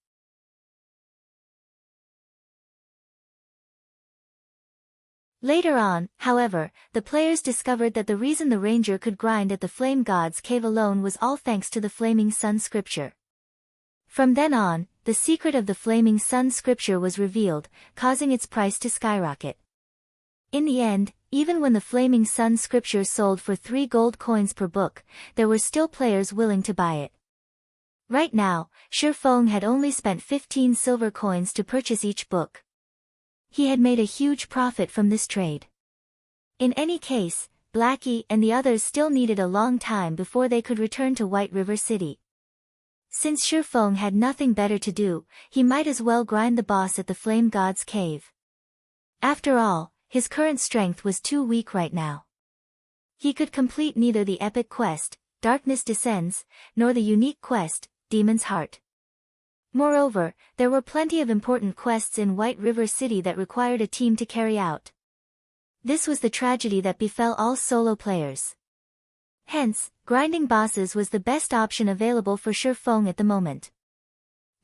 S1: Later on, however, the players discovered that the reason the ranger could grind at the Flame God's Cave alone was all thanks to the Flaming Sun scripture. From then on, the secret of the Flaming Sun scripture was revealed, causing its price to skyrocket. In the end, even when the Flaming Sun scripture sold for 3 gold coins per book, there were still players willing to buy it. Right now, Shifeng had only spent 15 silver coins to purchase each book. He had made a huge profit from this trade. In any case, Blackie and the others still needed a long time before they could return to White River City. Since Shifeng had nothing better to do, he might as well grind the boss at the Flame God's Cave. After all, his current strength was too weak right now. He could complete neither the epic quest, Darkness Descends, nor the unique quest, Demon's Heart. Moreover, there were plenty of important quests in White River City that required a team to carry out. This was the tragedy that befell all solo players. Hence, grinding bosses was the best option available for Shifeng at the moment.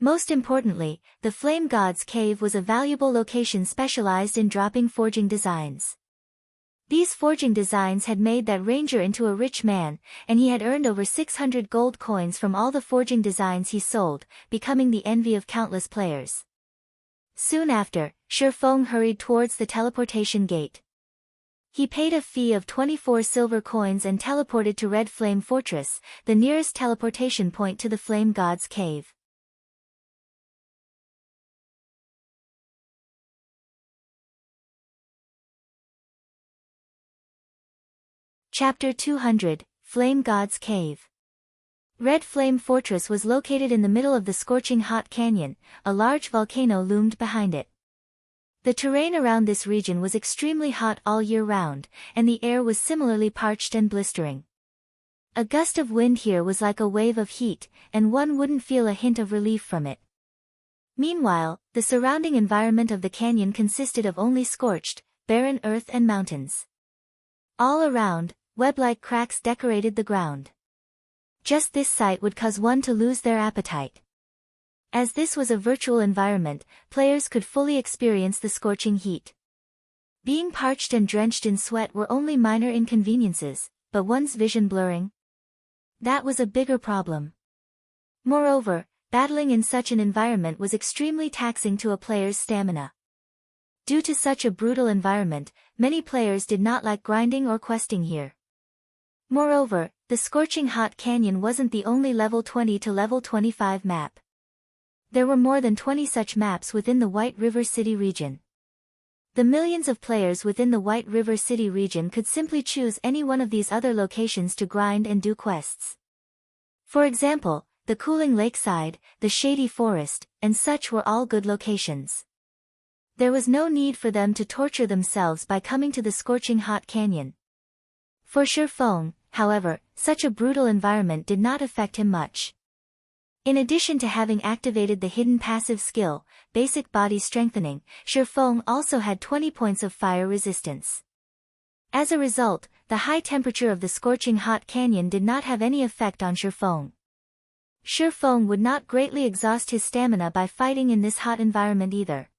S1: Most importantly, the Flame God's Cave was a valuable location specialized in dropping forging designs. These forging designs had made that ranger into a rich man, and he had earned over 600 gold coins from all the forging designs he sold, becoming the envy of countless players. Soon after, Shifeng hurried towards the teleportation gate. He paid a fee of 24 silver coins and teleported to Red Flame Fortress, the nearest teleportation point to the Flame God's Cave. Chapter 200, Flame God's Cave. Red Flame Fortress was located in the middle of the scorching hot canyon. A large volcano loomed behind it. The terrain around this region was extremely hot all year round, and the air was similarly parched and blistering. A gust of wind here was like a wave of heat, and one wouldn't feel a hint of relief from it. Meanwhile, the surrounding environment of the canyon consisted of only scorched, barren earth and mountains. All around, web-like cracks decorated the ground. Just this sight would cause one to lose their appetite. As this was a virtual environment, players could fully experience the scorching heat. Being parched and drenched in sweat were only minor inconveniences, but one's vision blurring? That was a bigger problem. Moreover, battling in such an environment was extremely taxing to a player's stamina. Due to such a brutal environment, many players did not like grinding or questing here. Moreover, the scorching hot canyon wasn't the only level 20 to level 25 map. There were more than 20 such maps within the White River City region. The millions of players within the White River City region could simply choose any one of these other locations to grind and do quests. For example, the cooling lakeside, the shady forest, and such were all good locations. There was no need for them to torture themselves by coming to the scorching hot canyon. For Shifeng, however, such a brutal environment did not affect him much. In addition to having activated the hidden passive skill, Basic Body Strengthening, Shifeng also had 20 points of fire resistance. As a result, the high temperature of the scorching hot canyon did not have any effect on Shifeng. Shifeng would not greatly exhaust his stamina by fighting in this hot environment either.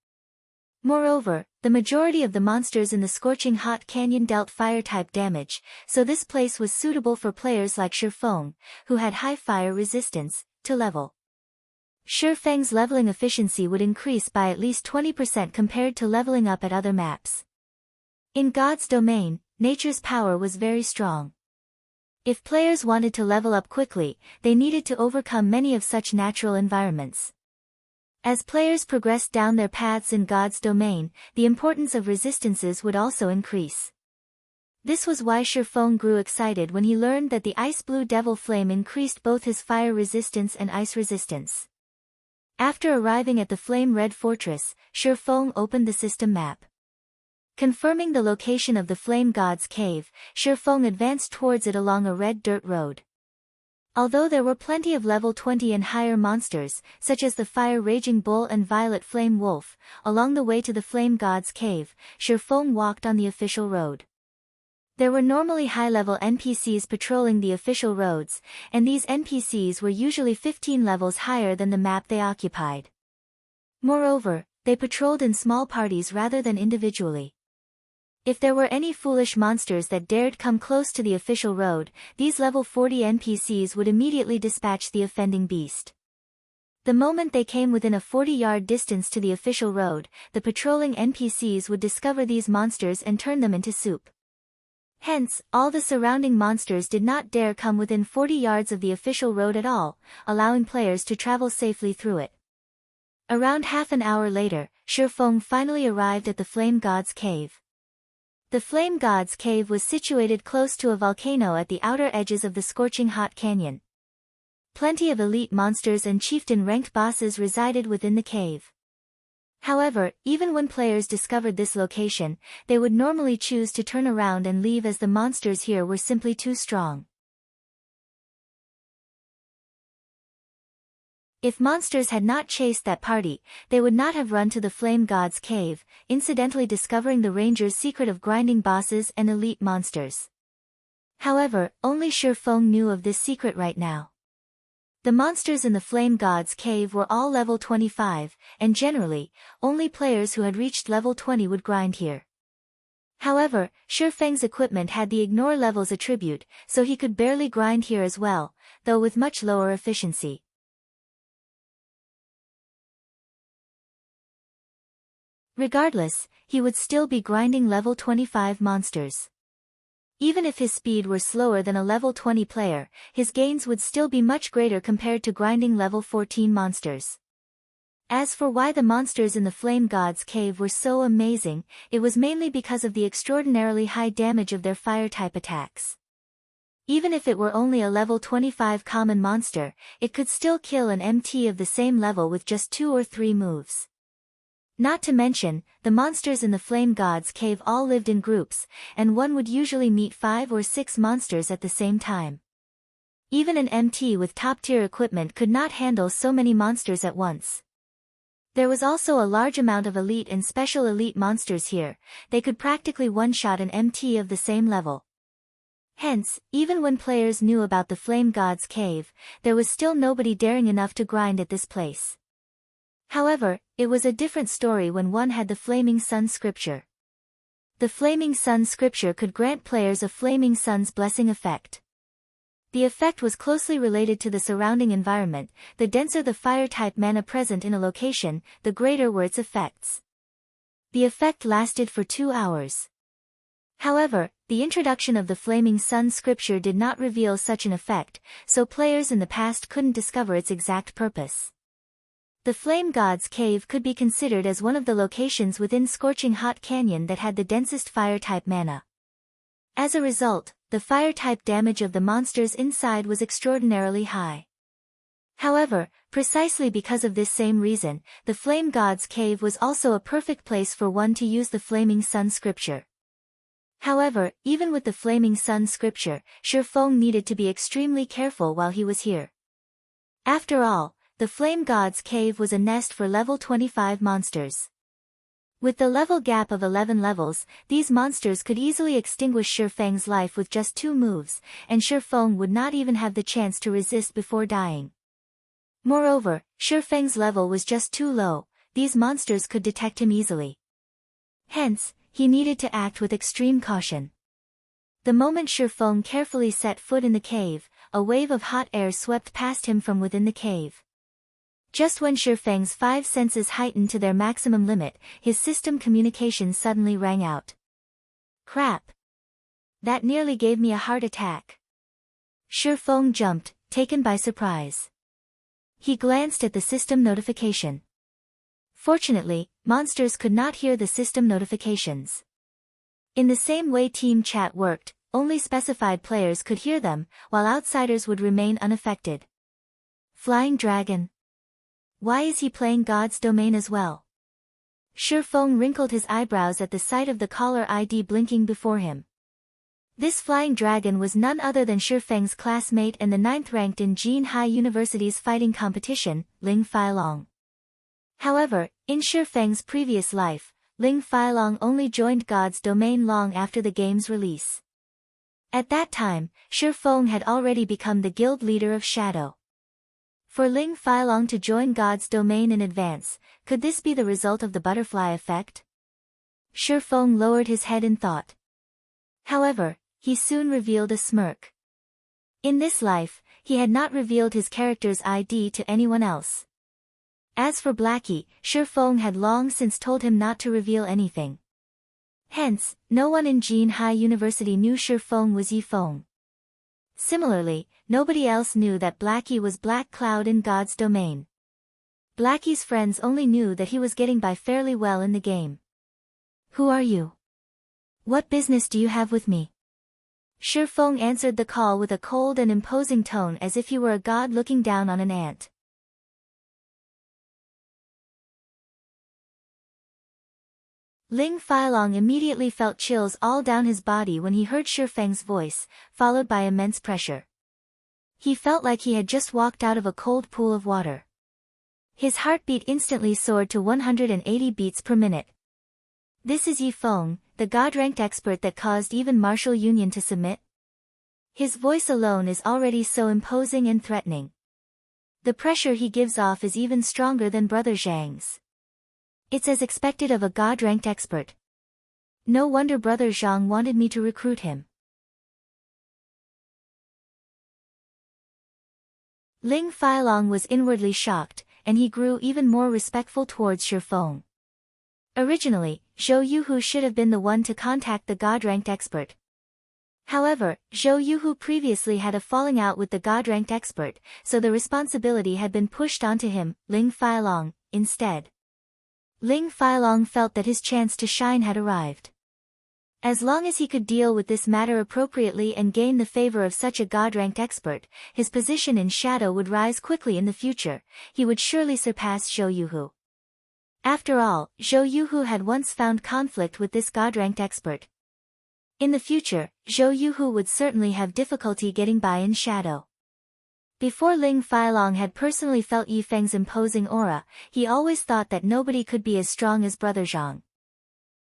S1: Moreover, the majority of the monsters in the scorching hot canyon dealt fire-type damage, so this place was suitable for players like Shifeng, who had high fire resistance, to level. Shifeng's leveling efficiency would increase by at least 20% compared to leveling up at other maps. In God's domain, nature's power was very strong. If players wanted to level up quickly, they needed to overcome many of such natural environments. As players progressed down their paths in God's domain, the importance of resistances would also increase. This was why Shifeng grew excited when he learned that the Ice Blue Devil Flame increased both his fire resistance and ice resistance. After arriving at the Flame Red Fortress, Shifeng opened the system map. Confirming the location of the Flame God's Cave, Shifeng advanced towards it along a red dirt road. Although there were plenty of level 20 and higher monsters, such as the Fire Raging Bull and Violet Flame Wolf, along the way to the Flame God's Cave, Shifeng walked on the official road. There were normally high-level NPCs patrolling the official roads, and these NPCs were usually 15 levels higher than the map they occupied. Moreover, they patrolled in small parties rather than individually. If there were any foolish monsters that dared come close to the official road, these level 40 NPCs would immediately dispatch the offending beast. The moment they came within a 40-yard distance to the official road, the patrolling NPCs would discover these monsters and turn them into soup. Hence, all the surrounding monsters did not dare come within 40 yards of the official road at all, allowing players to travel safely through it. Around half an hour later, Shifeng finally arrived at the Flame God's Cave. The Flame God's Cave was situated close to a volcano at the outer edges of the scorching hot canyon. Plenty of elite monsters and chieftain-ranked bosses resided within the cave. However, even when players discovered this location, they would normally choose to turn around and leave as the monsters here were simply too strong. If monsters had not chased that party, they would not have run to the Flame God's Cave, incidentally discovering the ranger's secret of grinding bosses and elite monsters. However, only Shifeng knew of this secret right now. The monsters in the Flame God's Cave were all level 25, and generally, only players who had reached level 20 would grind here. However, Shifeng's equipment had the ignore levels attribute, so he could barely grind here as well, though with much lower efficiency. Regardless, he would still be grinding level 25 monsters. Even if his speed were slower than a level 20 player, his gains would still be much greater compared to grinding level 14 monsters. As for why the monsters in the Flame God's cave were so amazing, it was mainly because of the extraordinarily high damage of their fire-type attacks. Even if it were only a level 25 common monster, it could still kill an MT of the same level with just 2 or 3 moves. Not to mention, the monsters in the Flame God's cave all lived in groups, and one would usually meet 5 or 6 monsters at the same time. Even an MT with top-tier equipment could not handle so many monsters at once. There was also a large amount of elite and special elite monsters here, they could practically one-shot an MT of the same level. Hence, even when players knew about the Flame God's cave, there was still nobody daring enough to grind at this place. However, it was a different story when one had the Flaming Sun scripture. The Flaming Sun scripture could grant players a Flaming Sun's blessing effect. The effect was closely related to the surrounding environment, the denser the fire-type mana present in a location, the greater were its effects. The effect lasted for 2 hours. However, the introduction of the Flaming Sun scripture did not reveal such an effect, so players in the past couldn't discover its exact purpose. The Flame God's cave could be considered as one of the locations within Scorching Hot Canyon that had the densest fire-type mana. As a result, the fire-type damage of the monsters inside was extraordinarily high. However, precisely because of this same reason, the Flame God's cave was also a perfect place for one to use the Flaming Sun scripture. However, even with the Flaming Sun scripture, Shifeng needed to be extremely careful while he was here. After all, the Flame God's cave was a nest for level 25 monsters. With the level gap of 11 levels, these monsters could easily extinguish Shifeng's life with just 2 moves, and Shifeng would not even have the chance to resist before dying. Moreover, Shifeng's level was just too low, these monsters could detect him easily. Hence, he needed to act with extreme caution. The moment Shifeng carefully set foot in the cave, a wave of hot air swept past him from within the cave. Just when Shifeng's 5 senses heightened to their maximum limit, his system communication suddenly rang out. Crap! That nearly gave me a heart attack. Shifeng jumped, taken by surprise. He glanced at the system notification. Fortunately, monsters could not hear the system notifications. In the same way team chat worked, only specified players could hear them, while outsiders would remain unaffected. Flying Dragon. Why is he playing God's Domain as well? Shifeng wrinkled his eyebrows at the sight of the caller ID blinking before him. This flying dragon was none other than Shifeng's classmate and the 9th ranked in Jinhai University's fighting competition, Ling Feilong. However, in Shifeng's previous life, Ling Feilong only joined God's Domain long after the game's release. At that time, Shifeng had already become the guild leader of Shadow. For Ling Feilong to join God's Domain in advance, could this be the result of the butterfly effect? Shifeng lowered his head in thought. However, he soon revealed a smirk. In this life, he had not revealed his character's ID to anyone else. As for Blackie, Shifeng had long since told him not to reveal anything. Hence, no one in Jinhai University knew Shifeng was Yifeng. Similarly, nobody else knew that Blackie was Black Cloud in God's Domain. Blackie's friends only knew that he was getting by fairly well in the game. Who are you? What business do you have with me? Shifeng answered the call with a cold and imposing tone as if he were a god looking down on an ant. Ling Feilong immediately felt chills all down his body when he heard Shifeng's voice, followed by immense pressure. He felt like he had just walked out of a cold pool of water. His heartbeat instantly soared to 180 beats per minute. This is Yifeng, the god-ranked expert that caused even Martial Union to submit? His voice alone is already so imposing and threatening. The pressure he gives off is even stronger than Brother Zhang's. It's as expected of a god-ranked expert. No wonder Brother Zhang wanted me to recruit him. Ling Failong was inwardly shocked, and he grew even more respectful towards Shifeng. Originally, Zhou Yuhu should have been the one to contact the God-ranked expert. However, Zhou Yuhu previously had a falling out with the God-ranked expert, so the responsibility had been pushed onto him, Ling Failong, instead. Ling Failong felt that his chance to shine had arrived. As long as he could deal with this matter appropriately and gain the favor of such a God-ranked expert, his position in Shadow would rise quickly in the future. He would surely surpass Zhou Yuhu. After all, Zhou Yuhu had once found conflict with this God-ranked expert. In the future, Zhou Yuhu would certainly have difficulty getting by in Shadow. Before Ling Failong had personally felt Yifeng's imposing aura, he always thought that nobody could be as strong as Brother Zhang.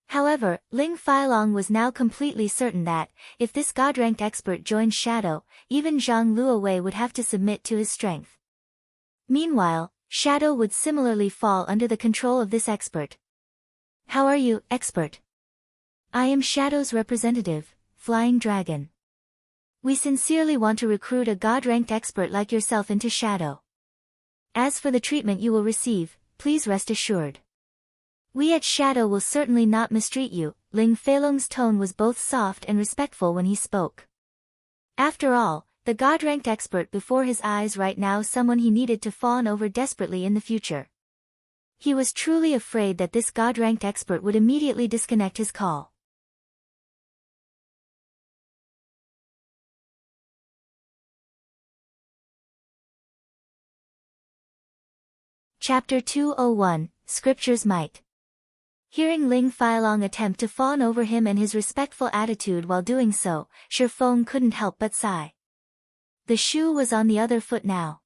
S1: However, Ling Failong was now completely certain that, if this God-ranked expert joined Shadow, even Zhang Luowei would have to submit to his strength. Meanwhile, Shadow would similarly fall under the control of this expert. How are you, expert? I am Shadow's representative, Flying Dragon. We sincerely want to recruit a God-ranked expert like yourself into Shadow. As for the treatment you will receive, please rest assured. We at Shadow will certainly not mistreat you. Ling Failong's tone was both soft and respectful when he spoke. After all, the God-ranked expert before his eyes right now someone he needed to fawn over desperately in the future. He was truly afraid that this God-ranked expert would immediately disconnect his call. Chapter 201, Scripture's Might. Hearing Ling Failong attempt to fawn over him and his respectful attitude while doing so, Shifeng couldn't help but sigh. The shoe was on the other foot now.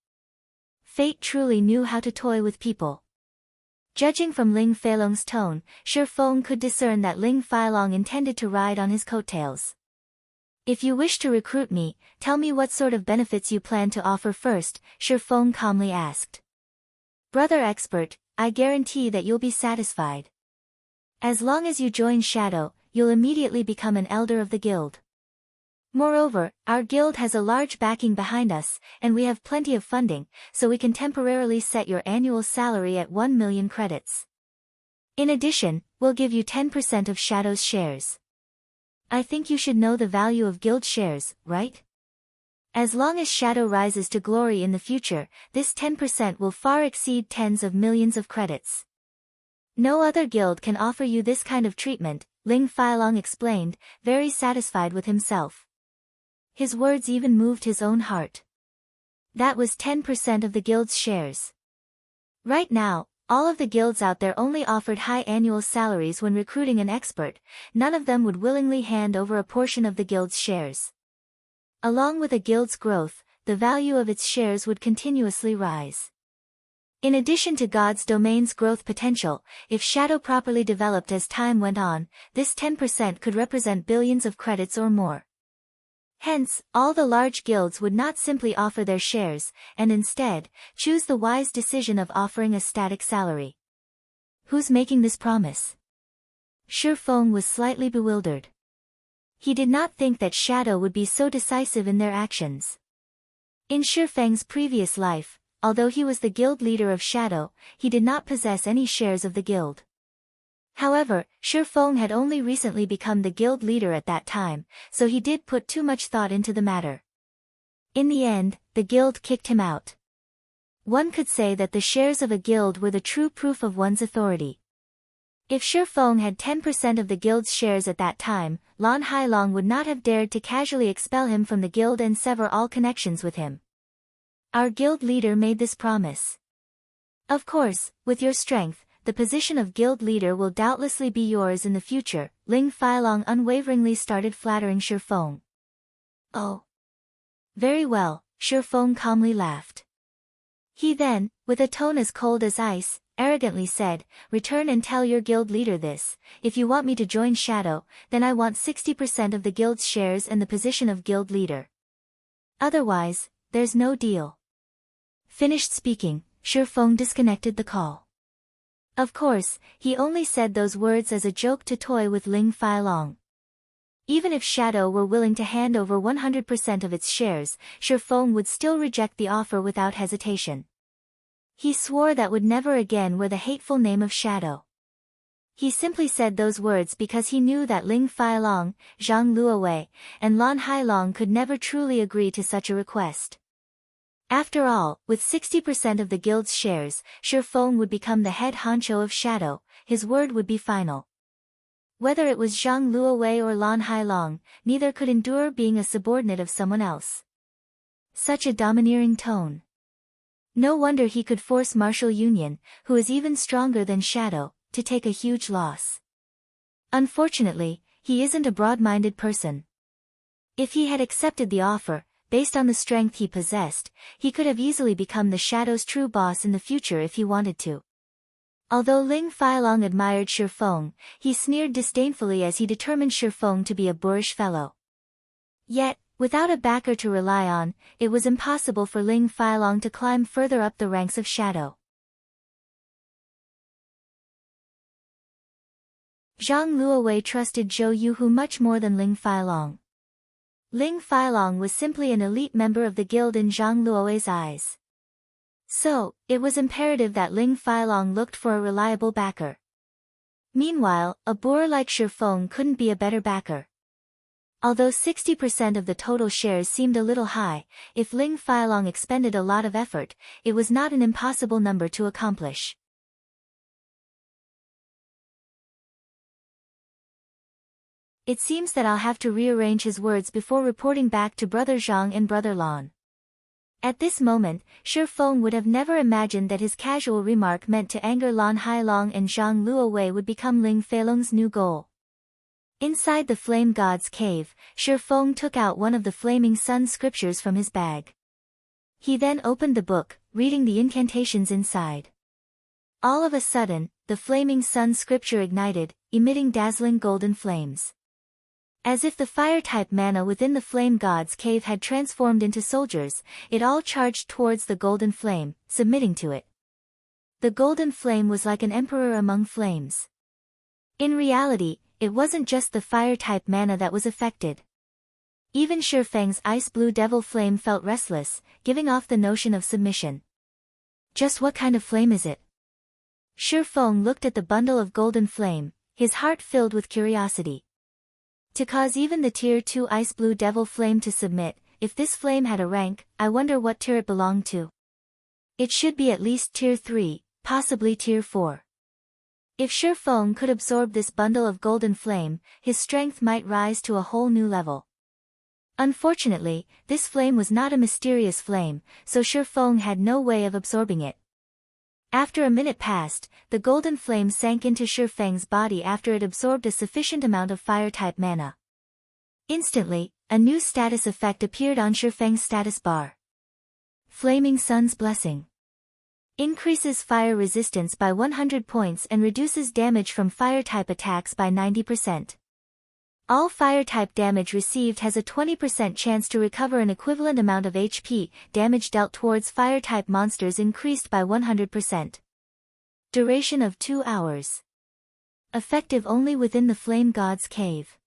S1: Fate truly knew how to toy with people. Judging from Ling Failong's tone, Shifeng could discern that Ling Failong intended to ride on his coattails. If you wish to recruit me, tell me what sort of benefits you plan to offer first, Shifeng calmly asked. Brother expert, I guarantee that you'll be satisfied. As long as you join Shadow, you'll immediately become an elder of the guild. Moreover, our guild has a large backing behind us, and we have plenty of funding, so we can temporarily set your annual salary at 1 million credits. In addition, we'll give you 10% of Shadow's shares. I think you should know the value of guild shares, right? As long as Shadow rises to glory in the future, this 10% will far exceed tens of millions of credits. No other guild can offer you this kind of treatment, Ling Failong explained, very satisfied with himself. His words even moved his own heart. That was 10% of the guild's shares. Right now, all of the guilds out there only offered high annual salaries when recruiting an expert. None of them would willingly hand over a portion of the guild's shares. Along with a guild's growth, the value of its shares would continuously rise. In addition to God's domain's growth potential, if Shadow properly developed as time went on, this 10% could represent billions of credits or more. Hence, all the large guilds would not simply offer their shares, and instead, choose the wise decision of offering a static salary. Who's making this promise? Shifeng was slightly bewildered. He did not think that Shadow would be so decisive in their actions. In Shifeng's previous life, although he was the guild leader of Shadow, he did not possess any shares of the guild. However, Shifeng had only recently become the guild leader at that time, so he did put too much thought into the matter. In the end, the guild kicked him out. One could say that the shares of a guild were the true proof of one's authority. If Shifeng had 10% of the guild's shares at that time, Lan Hailong would not have dared to casually expel him from the guild and sever all connections with him. Our guild leader made this promise. Of course, with your strength, the position of guild leader will doubtlessly be yours in the future. Ling Failong unwaveringly started flattering Shifeng. Oh. Very well, Shifeng calmly laughed. He then, with a tone as cold as ice, arrogantly said, return and tell your guild leader this, if you want me to join Shadow, then I want 60% of the guild's shares and the position of guild leader. Otherwise, there's no deal. Finished speaking, Shifeng disconnected the call. Of course, he only said those words as a joke to toy with Ling Failong. Even if Shadow were willing to hand over 100% of its shares, Shifeng would still reject the offer without hesitation. He swore that would never again wear the hateful name of Shadow. He simply said those words because he knew that Ling Failong, Zhang Luowei, and Lan Hailong could never truly agree to such a request. After all, with 60% of the guild's shares, Shifeng would become the head honcho of Shadow, his word would be final. Whether it was Zhang Luowei or Lan Hailong, neither could endure being a subordinate of someone else. Such a domineering tone. No wonder he could force Martial Union, who is even stronger than Shadow, to take a huge loss. Unfortunately, he isn't a broad-minded person. If he had accepted the offer, based on the strength he possessed, he could have easily become the Shadow's true boss in the future if he wanted to. Although Ling Failong admired Shifeng, he sneered disdainfully as he determined Shifeng to be a boorish fellow. Yet, without a backer to rely on, it was impossible for Ling Failong to climb further up the ranks of Shadow. Zhang Luowei trusted Zhou Yuhu much more than Ling Failong. Ling Failong was simply an elite member of the guild in Zhang Luowei's eyes. So, it was imperative that Ling Failong looked for a reliable backer. Meanwhile, a boor like Shifeng couldn't be a better backer. Although 60% of the total shares seemed a little high, if Ling Failong expended a lot of effort, it was not an impossible number to accomplish. It seems that I'll have to rearrange his words before reporting back to Brother Zhang and Brother Lan. At this moment, Shifeng would have never imagined that his casual remark meant to anger Lan Hailong and Zhang Luowei would become Ling Failong's new goal. Inside the Flame God's cave, Shifeng took out one of the Flaming Sun scriptures from his bag. He then opened the book, reading the incantations inside. All of a sudden, the Flaming Sun scripture ignited, emitting dazzling golden flames. As if the fire-type mana within the Flame God's cave had transformed into soldiers, it all charged towards the golden flame, submitting to it. The golden flame was like an emperor among flames. In reality, it wasn't just the fire-type mana that was affected. Even Shifeng's ice-blue devil flame felt restless, giving off the notion of submission. Just what kind of flame is it? Shifeng looked at the bundle of golden flame, his heart filled with curiosity. To cause even the Tier 2 ice-blue devil flame to submit, if this flame had a rank, I wonder what tier it belonged to. It should be at least Tier 3, possibly Tier 4. If Shifeng could absorb this bundle of golden flame, his strength might rise to a whole new level. Unfortunately, this flame was not a mysterious flame, so Shifeng had no way of absorbing it. After a minute passed, the golden flame sank into Shifeng's body after it absorbed a sufficient amount of fire-type mana. Instantly, a new status effect appeared on Shifeng's status bar. Flaming Sun's Blessing. Increases fire resistance by 100 points and reduces damage from fire-type attacks by 90%. All fire-type damage received has a 20% chance to recover an equivalent amount of HP, damage dealt towards fire-type monsters increased by 100%. Duration of 2 hours. Effective only within the Flame God's cave.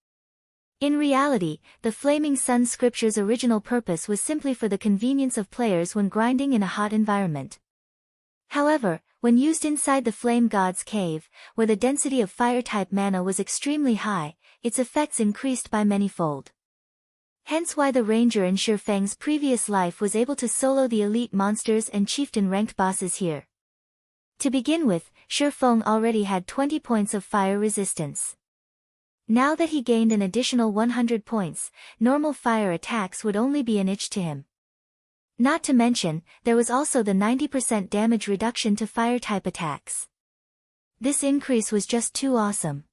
S1: In reality, the Flaming Sun scripture's original purpose was simply for the convenience of players when grinding in a hot environment. However, when used inside the Flame God's cave, where the density of fire-type mana was extremely high, its effects increased by manyfold. Hence why the ranger in Shifeng's previous life was able to solo the elite monsters and chieftain-ranked bosses here. To begin with, Shifeng already had 20 points of fire resistance. Now that he gained an additional 100 points, normal fire attacks would only be an itch to him. Not to mention, there was also the 90% damage reduction to fire-type attacks. This increase was just too awesome.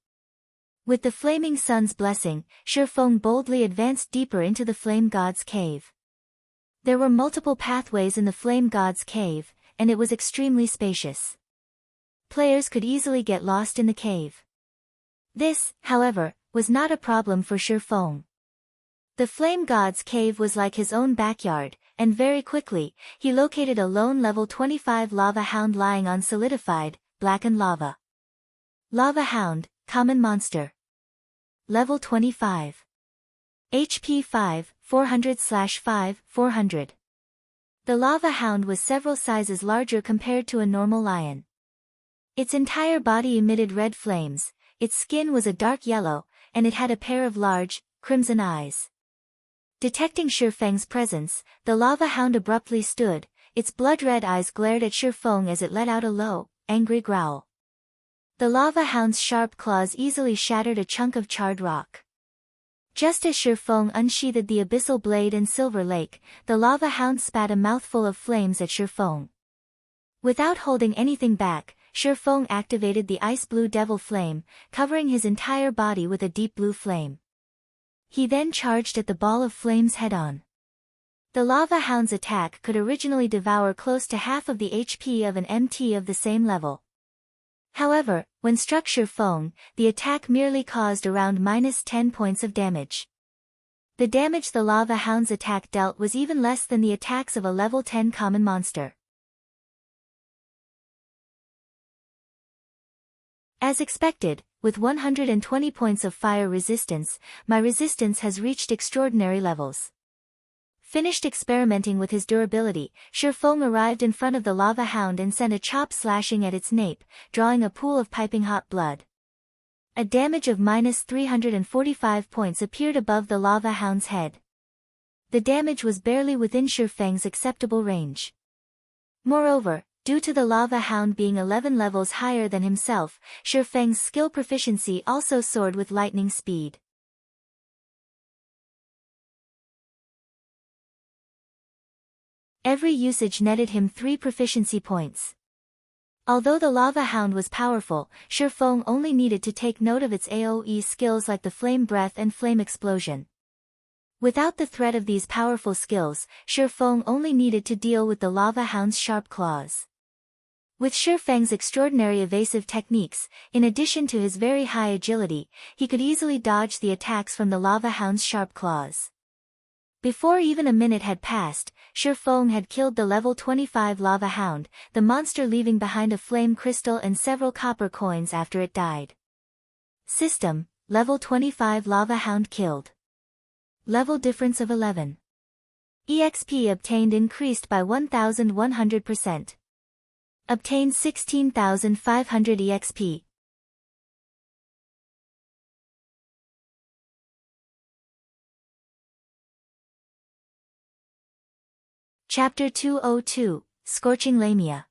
S1: With the Flaming Sun's blessing, Shifeng boldly advanced deeper into the Flame God's cave. There were multiple pathways in the Flame God's cave, and it was extremely spacious. Players could easily get lost in the cave. This, however, was not a problem for Shifeng. The Flame God's cave was like his own backyard, and very quickly, he located a lone level 25 lava hound lying on solidified, blackened lava. Lava Hound, common monster. Level 25. HP 5, 400/5, 400. The Lava Hound was several sizes larger compared to a normal lion. Its entire body emitted red flames, its skin was a dark yellow, and it had a pair of large, crimson eyes. Detecting Shifeng's presence, the Lava Hound abruptly stood, its blood-red eyes glared at Shifeng as it let out a low, angry growl. The Lava Hound's sharp claws easily shattered a chunk of charred rock. Just as Shifeng unsheathed the abyssal blade in Silver Lake, the Lava Hound spat a mouthful of flames at Shifeng. Without holding anything back, Shifeng activated the ice blue devil flame, covering his entire body with a deep blue flame. He then charged at the ball of flames head-on. The Lava Hound's attack could originally devour close to half of the HP of an MT of the same level. However, when struck Shifeng, the attack merely caused around -10 points of damage. The damage the Lava Hound's attack dealt was even less than the attacks of a level 10 common monster. As expected, with 120 points of fire resistance, my resistance has reached extraordinary levels. Finished experimenting with his durability, Shifeng arrived in front of the Lava Hound and sent a chop slashing at its nape, drawing a pool of piping hot blood. A damage of -345 points appeared above the Lava Hound's head. The damage was barely within Shifeng's acceptable range. Moreover, due to the Lava Hound being 11 levels higher than himself, Shifeng's skill proficiency also soared with lightning speed. Every usage netted him 3 proficiency points. Although the Lava Hound was powerful, Shifeng only needed to take note of its AoE skills like the Flame Breath and Flame Explosion. Without the threat of these powerful skills, Shifeng only needed to deal with the Lava Hound's sharp claws. With Shifeng's extraordinary evasive techniques, in addition to his very high agility, he could easily dodge the attacks from the Lava Hound's sharp claws. Before even a minute had passed, Shifeng had killed the level 25 Lava Hound, the monster leaving behind a flame crystal and several copper coins after it died. System: level 25 Lava Hound killed. Level difference of 11. EXP obtained increased by 1100%. Obtained 16,500 EXP. Chapter 202, Scorching Lamia.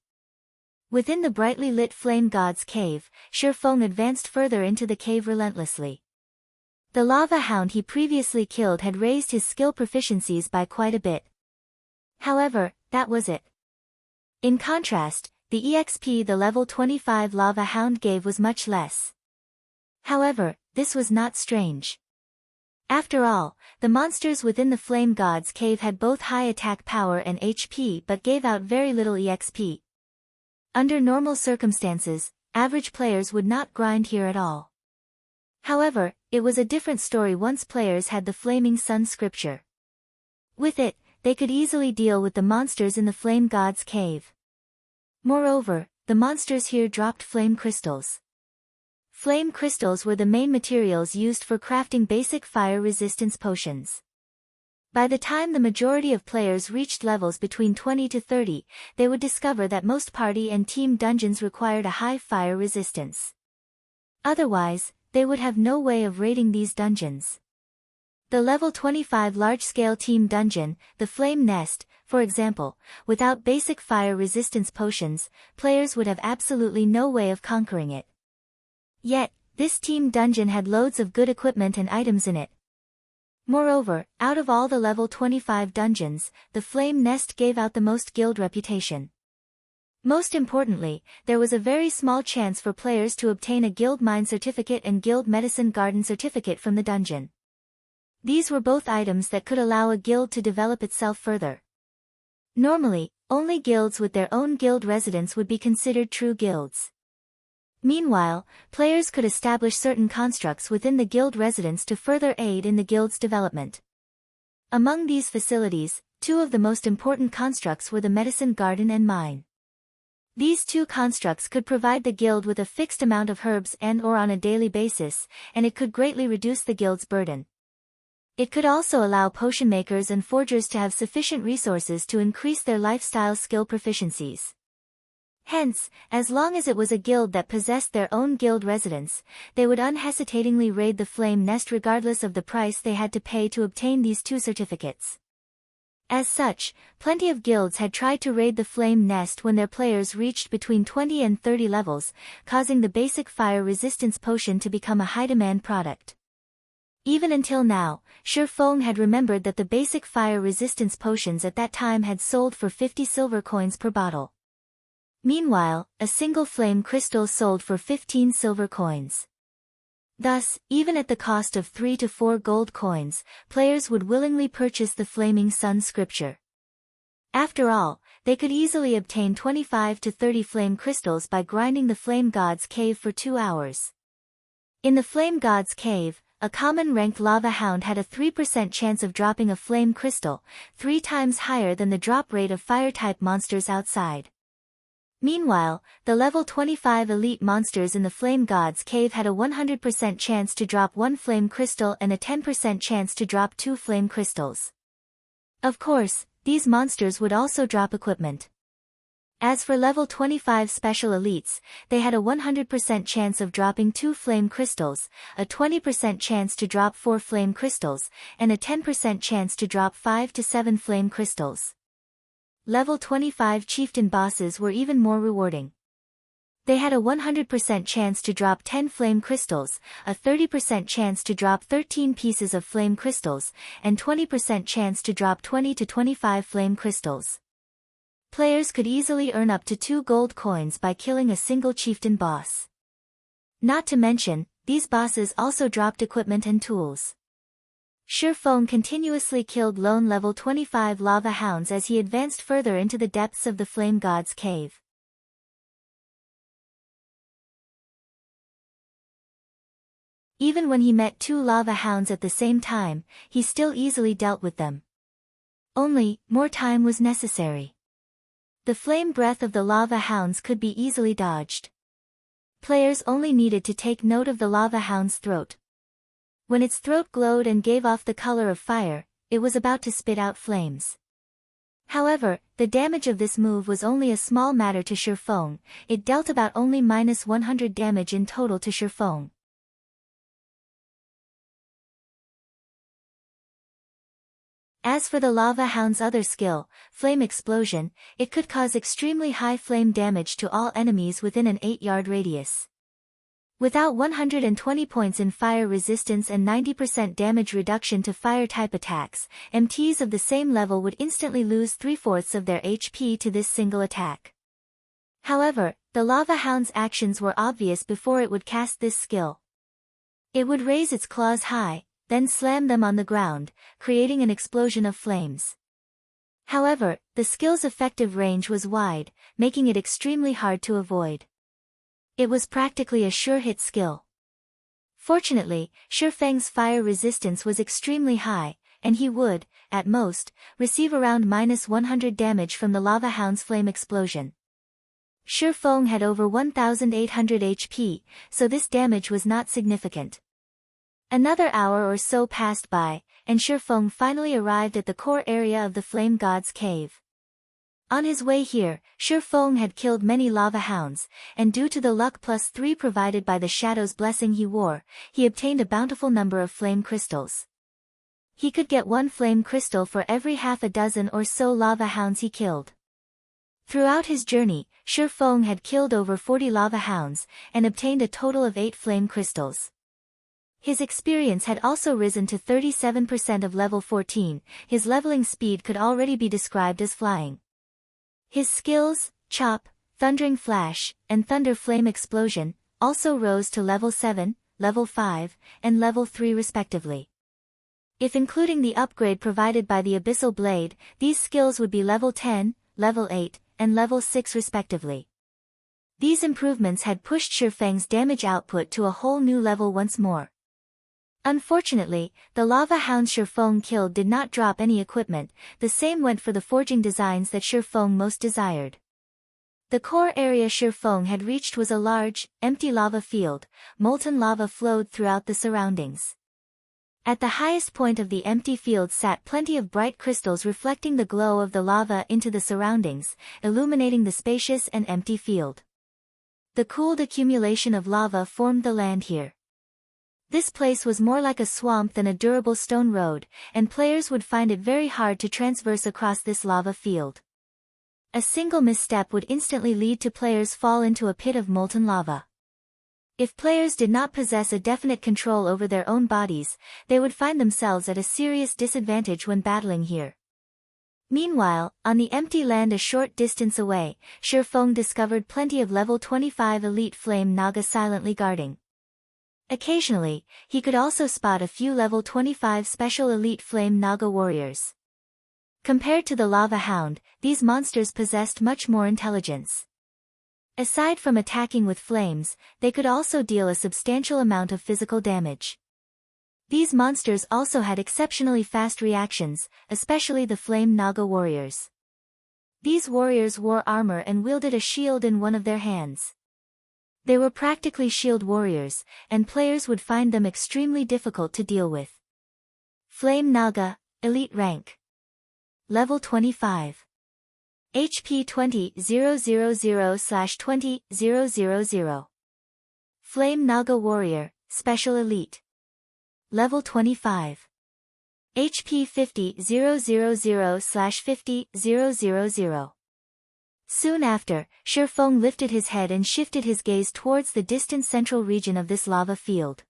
S1: Within the brightly lit Flame God's cave, Shifeng advanced further into the cave relentlessly. The Lava Hound he previously killed had raised his skill proficiencies by quite a bit. However, that was it. In contrast, the EXP the level 25 Lava Hound gave was much less. However, this was not strange. After all, the monsters within the Flame God's cave had both high attack power and HP but gave out very little EXP. Under normal circumstances, average players would not grind here at all. However, it was a different story once players had the Flaming Sun scripture. With it, they could easily deal with the monsters in the Flame God's cave. Moreover, the monsters here dropped flame crystals. Flame crystals were the main materials used for crafting basic fire resistance potions. By the time the majority of players reached levels between 20 to 30, they would discover that most party and team dungeons required a high fire resistance. Otherwise, they would have no way of raiding these dungeons. The level 25 large-scale team dungeon, the Flame Nest, for example, without basic fire resistance potions, players would have absolutely no way of conquering it. Yet, this team dungeon had loads of good equipment and items in it. Moreover, out of all the level 25 dungeons, the Flame Nest gave out the most guild reputation. Most importantly, there was a very small chance for players to obtain a Guild Mine certificate and Guild Medicine Garden certificate from the dungeon. These were both items that could allow a guild to develop itself further. Normally, only guilds with their own guild residents would be considered true guilds. Meanwhile, players could establish certain constructs within the guild residents to further aid in the guild's development. Among these facilities, two of the most important constructs were the Medicine Garden and Mine. These two constructs could provide the guild with a fixed amount of herbs and/or on a daily basis, and it could greatly reduce the guild's burden. It could also allow potion makers and forgers to have sufficient resources to increase their lifestyle skill proficiencies. Hence, as long as it was a guild that possessed their own guild residence, they would unhesitatingly raid the flame nest regardless of the price they had to pay to obtain these two certificates. As such, plenty of guilds had tried to raid the flame nest when their players reached between 20 and 30 levels, causing the basic fire resistance potion to become a high-demand product. Even until now, Shi Feng had remembered that the basic fire resistance potions at that time had sold for 50 silver coins per bottle. Meanwhile, a single flame crystal sold for 15 silver coins. Thus, even at the cost of 3 to 4 gold coins, players would willingly purchase the Flaming Sun scripture. After all, they could easily obtain 25 to 30 flame crystals by grinding the Flame God's Cave for 2 hours. In the Flame God's Cave, a common ranked lava hound had a 3% chance of dropping a flame crystal, 3 times higher than the drop rate of fire-type monsters outside. Meanwhile, the level 25 elite monsters in the Flame God's Cave had a 100% chance to drop 1 flame crystal and a 10% chance to drop 2 flame crystals. Of course, these monsters would also drop equipment. As for level 25 special elites, they had a 100% chance of dropping 2 flame crystals, a 20% chance to drop 4 flame crystals, and a 10% chance to drop 5 to 7 flame crystals. Level 25 chieftain bosses were even more rewarding. They had a 100% chance to drop 10 flame crystals, a 30% chance to drop 13 pieces of flame crystals, and 20% chance to drop 20 to 25 flame crystals. Players could easily earn up to 2 gold coins by killing a single chieftain boss. Not to mention, these bosses also dropped equipment and tools. Shi Feng continuously killed lone level 25 lava hounds as he advanced further into the depths of the Flame God's Cave. Even when he met 2 lava hounds at the same time, he still easily dealt with them. Only, more time was necessary. The flame breath of the lava hounds could be easily dodged. Players only needed to take note of the lava hound's throat. When its throat glowed and gave off the color of fire, it was about to spit out flames. However, the damage of this move was only a small matter to Shi Feng. It dealt about only -100 damage in total to Shi Feng. As for the lava hound's other skill, Flame Explosion, it could cause extremely high flame damage to all enemies within an 8-yard radius. Without 120 points in fire resistance and 90% damage reduction to fire-type attacks, MTs of the same level would instantly lose 3/4 of their HP to this single attack. However, the lava hound's actions were obvious before it would cast this skill. It would raise its claws high, then slam them on the ground, creating an explosion of flames. However, the skill's effective range was wide, making it extremely hard to avoid. It was practically a sure-hit skill. Fortunately, Shi Feng's fire resistance was extremely high, and he would, at most, receive around -100 damage from the lava hound's flame explosion. Shi Feng had over 1,800 HP, so this damage was not significant. Another hour or so passed by, and Shi Feng finally arrived at the core area of the Flame God's Cave. On his way here, Shi Feng had killed many lava hounds, and due to the luck +3 provided by the Shadow's blessing he wore, he obtained a bountiful number of flame crystals. He could get 1 flame crystal for every half a dozen or so lava hounds he killed. Throughout his journey, Shi Feng had killed over 40 lava hounds, and obtained a total of 8 flame crystals. His experience had also risen to 37% of level 14, his leveling speed could already be described as flying. His skills, Chop, Thundering Flash, and Thunder Flame Explosion, also rose to level 7, level 5, and level 3 respectively. If including the upgrade provided by the Abyssal Blade, these skills would be level 10, level 8, and level 6 respectively. These improvements had pushed Shi Feng's damage output to a whole new level once more. Unfortunately, the lava hounds Shi Feng killed did not drop any equipment, the same went for the forging designs that Shi Feng most desired. The core area Shifeng had reached was a large, empty lava field. Molten lava flowed throughout the surroundings. At the highest point of the empty field sat plenty of bright crystals reflecting the glow of the lava into the surroundings, illuminating the spacious and empty field. The cooled accumulation of lava formed the land here. This place was more like a swamp than a durable stone road, and players would find it very hard to transverse across this lava field. A single misstep would instantly lead to players fall into a pit of molten lava. If players did not possess a definite control over their own bodies, they would find themselves at a serious disadvantage when battling here. Meanwhile, on the empty land a short distance away, Shifeng discovered plenty of level 25 elite flame Naga silently guarding. Occasionally, he could also spot a few level 25 special elite flame Naga warriors. Compared to the lava hound, these monsters possessed much more intelligence. Aside from attacking with flames, they could also deal a substantial amount of physical damage. These monsters also had exceptionally fast reactions, especially the flame Naga warriors. These warriors wore armor and wielded a shield in one of their hands. They were practically shield warriors, and players would find them extremely difficult to deal with. Flame Naga, Elite Rank. Level 25. HP 20,000/20,000. Flame Naga Warrior, Special Elite. Level 25. HP 50,000/50,000. Soon after, Shifeng lifted his head and shifted his gaze towards the distant central region of this lava field.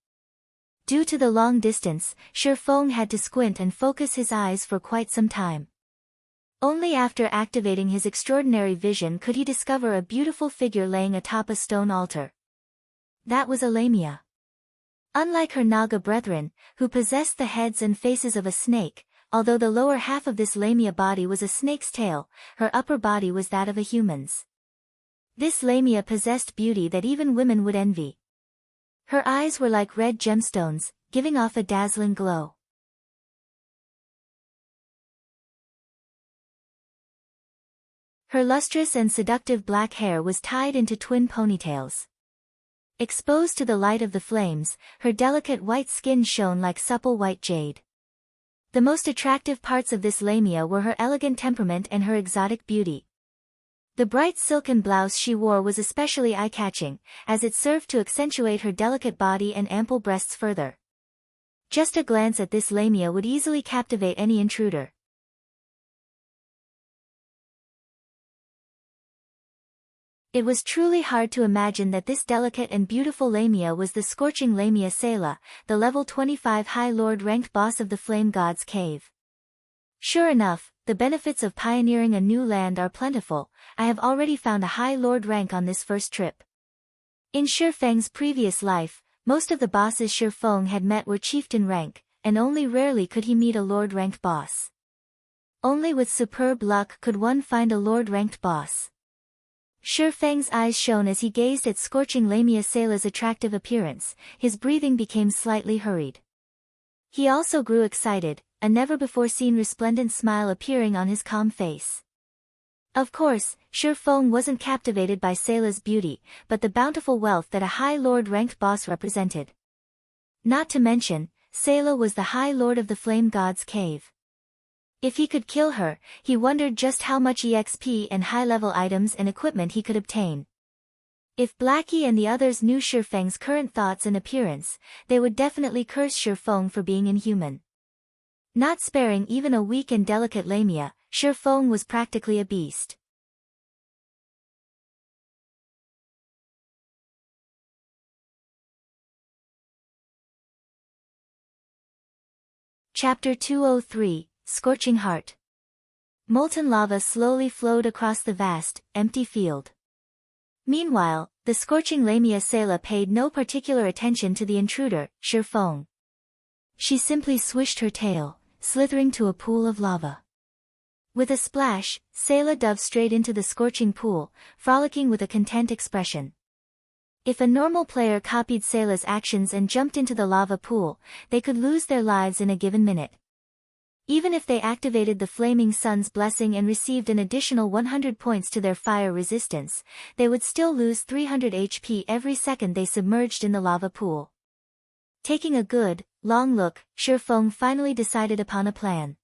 S1: Due to the long distance, Shifeng had to squint and focus his eyes for quite some time. Only after activating his extraordinary vision could he discover a beautiful figure laying atop a stone altar. That was a Lamia. Unlike her Naga brethren, who possessed the heads and faces of a snake, although the lower half of this Lamia body was a snake's tail, her upper body was that of a human's. This Lamia possessed beauty that even women would envy. Her eyes were like red gemstones, giving off a dazzling glow. Her lustrous and seductive black hair was tied into twin ponytails. Exposed to the light of the flames, her delicate white skin shone like supple white jade. The most attractive parts of this Lamia were her elegant temperament and her exotic beauty. The bright silken blouse she wore was especially eye-catching, as it served to accentuate her delicate body and ample breasts further. Just a glance at this Lamia would easily captivate any intruder. It was truly hard to imagine that this delicate and beautiful Lamia was the Scorching Lamia Sela, the level 25 High Lord ranked boss of the Flame God's Cave. Sure enough, the benefits of pioneering a new land are plentiful. I have already found a High Lord rank on this first trip. In Shifeng's previous life, most of the bosses Shifeng had met were chieftain rank, and only rarely could he meet a Lord ranked boss. Only with superb luck could one find a Lord ranked boss. Shifeng's eyes shone as he gazed at Scorching Lamia Sela's attractive appearance. His breathing became slightly hurried. He also grew excited, a never-before-seen resplendent smile appearing on his calm face. Of course, Shifeng wasn't captivated by Sela's beauty, but the bountiful wealth that a High Lord ranked boss represented. Not to mention, Sela was the High Lord of the Flame God's Cave. If he could kill her, he wondered just how much EXP and high-level items and equipment he could obtain. If Blackie and the others knew Shifeng's current thoughts and appearance, they would definitely curse Shifeng for being inhuman. Not sparing even a weak and delicate Lamia, Shifeng was practically a beast. Chapter 203, Scorching Heart. Molten lava slowly flowed across the vast, empty field. Meanwhile, the Scorching Lamia Sela paid no particular attention to the intruder, Shifeng. She simply swished her tail, slithering to a pool of lava. With a splash, Sela dove straight into the scorching pool, frolicking with a content expression. If a normal player copied Sela's actions and jumped into the lava pool, they could lose their lives in a given minute. Even if they activated the Flaming Sun's blessing and received an additional 100 points to their fire resistance, they would still lose 300 HP every second they submerged in the lava pool. Taking a good, long look, Shifeng finally decided upon a plan.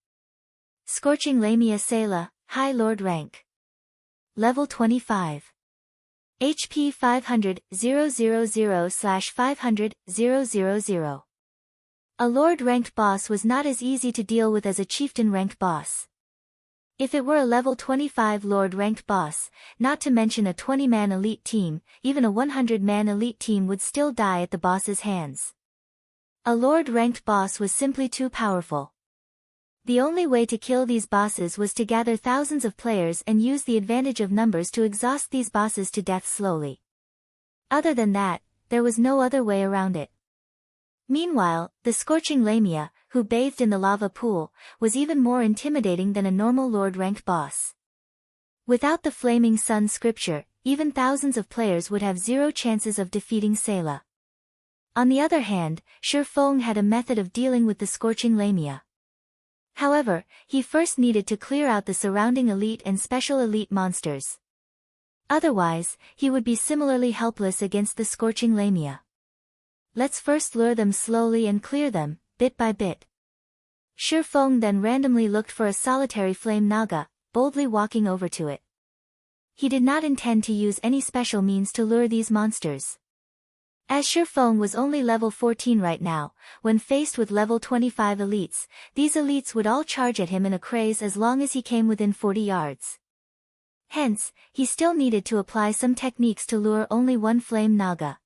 S1: Scorching Lamia Selah, High Lord rank. Level 25. HP 500,000/500,000. A Lord-ranked boss was not as easy to deal with as a Chieftain-ranked boss. If it were a level 25 Lord-ranked boss, not to mention a 20-man elite team, even a 100-man elite team would still die at the boss's hands. A Lord-ranked boss was simply too powerful. The only way to kill these bosses was to gather thousands of players and use the advantage of numbers to exhaust these bosses to death slowly. Other than that, there was no other way around it. Meanwhile, the Scorching Lamia, who bathed in the lava pool, was even more intimidating than a normal Lord-ranked boss. Without the Flaming Sun scripture, even thousands of players would have zero chances of defeating Selah. On the other hand, Shifeng had a method of dealing with the Scorching Lamia. However, he first needed to clear out the surrounding elite and special elite monsters. Otherwise, he would be similarly helpless against the Scorching Lamia. Let's first lure them slowly and clear them, bit by bit. Shifeng then randomly looked for a solitary flame naga, boldly walking over to it. He did not intend to use any special means to lure these monsters. As Shifeng was only level 14 right now, when faced with level 25 elites, these elites would all charge at him in a craze as long as he came within 40 yards. Hence, he still needed to apply some techniques to lure only one flame naga.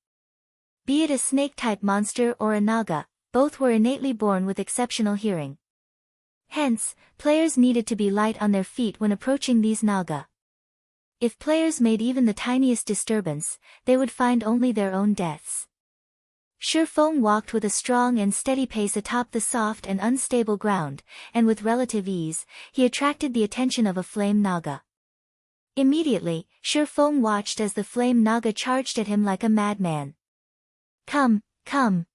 S1: Be it a snake-type monster or a naga, both were innately born with exceptional hearing. Hence, players needed to be light on their feet when approaching these naga. If players made even the tiniest disturbance, they would find only their own deaths. Shifeng walked with a strong and steady pace atop the soft and unstable ground, and with relative ease, he attracted the attention of a flame naga. Immediately, Shifeng watched as the flame naga charged at him like a madman. Come, come.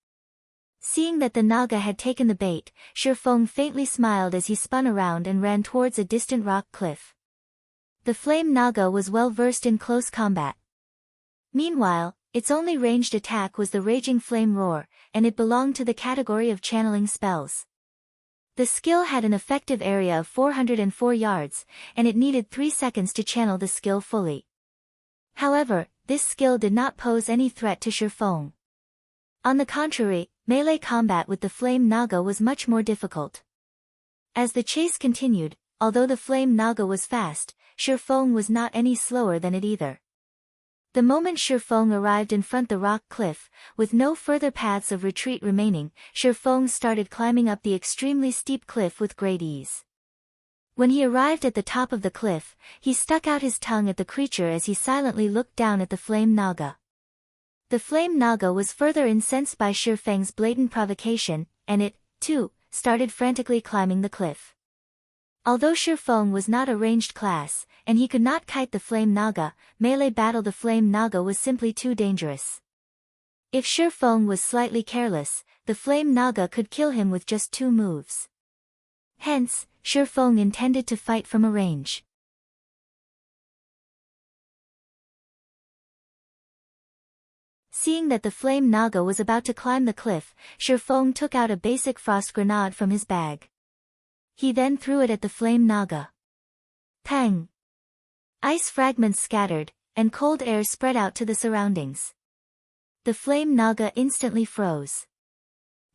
S1: Seeing that the naga had taken the bait, Shifeng faintly smiled as he spun around and ran towards a distant rock cliff. The flame naga was well versed in close combat. Meanwhile, its only ranged attack was the raging flame roar, and it belonged to the category of channeling spells. The skill had an effective area of 404 yards, and it needed 3 seconds to channel the skill fully. However, this skill did not pose any threat to Shifeng. On the contrary, melee combat with the flame naga was much more difficult. As the chase continued, although the flame naga was fast, Shifeng was not any slower than it either. The moment Shifeng arrived in front the rock cliff, with no further paths of retreat remaining, Shifeng started climbing up the extremely steep cliff with great ease. When he arrived at the top of the cliff, he stuck out his tongue at the creature as he silently looked down at the flame naga. The flame naga was further incensed by Shifeng's blatant provocation, and it, too, started frantically climbing the cliff. Although Shifeng was not a ranged class, and he could not kite the flame naga, melee battle the flame naga was simply too dangerous. If Shifeng was slightly careless, the flame naga could kill him with just 2 moves. Hence, Shifeng intended to fight from a range. Seeing that the flame naga was about to climb the cliff, Shifeng took out a basic frost grenade from his bag. He then threw it at the flame naga. Pang! Ice fragments scattered, and cold air spread out to the surroundings. The flame naga instantly froze.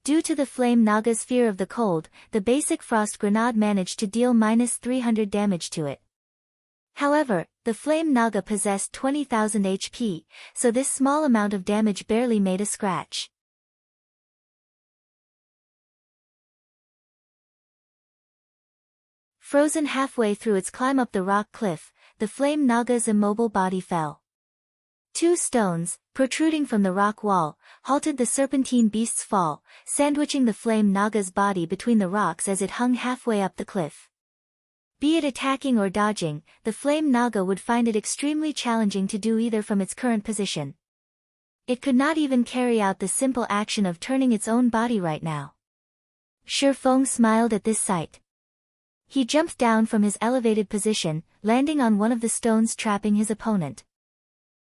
S1: Due to the flame naga's fear of the cold, the basic frost grenade managed to deal -300 damage to it. However, the flame naga possessed 20,000 HP, so this small amount of damage barely made a scratch. Frozen halfway through its climb up the rock cliff, the flame naga's immobile body fell. 2 stones, protruding from the rock wall, halted the serpentine beast's fall, sandwiching the flame naga's body between the rocks as it hung halfway up the cliff. Be it attacking or dodging, the flame naga would find it extremely challenging to do either from its current position. It could not even carry out the simple action of turning its own body right now. Shifeng smiled at this sight. He jumped down from his elevated position, landing on one of the stones trapping his opponent.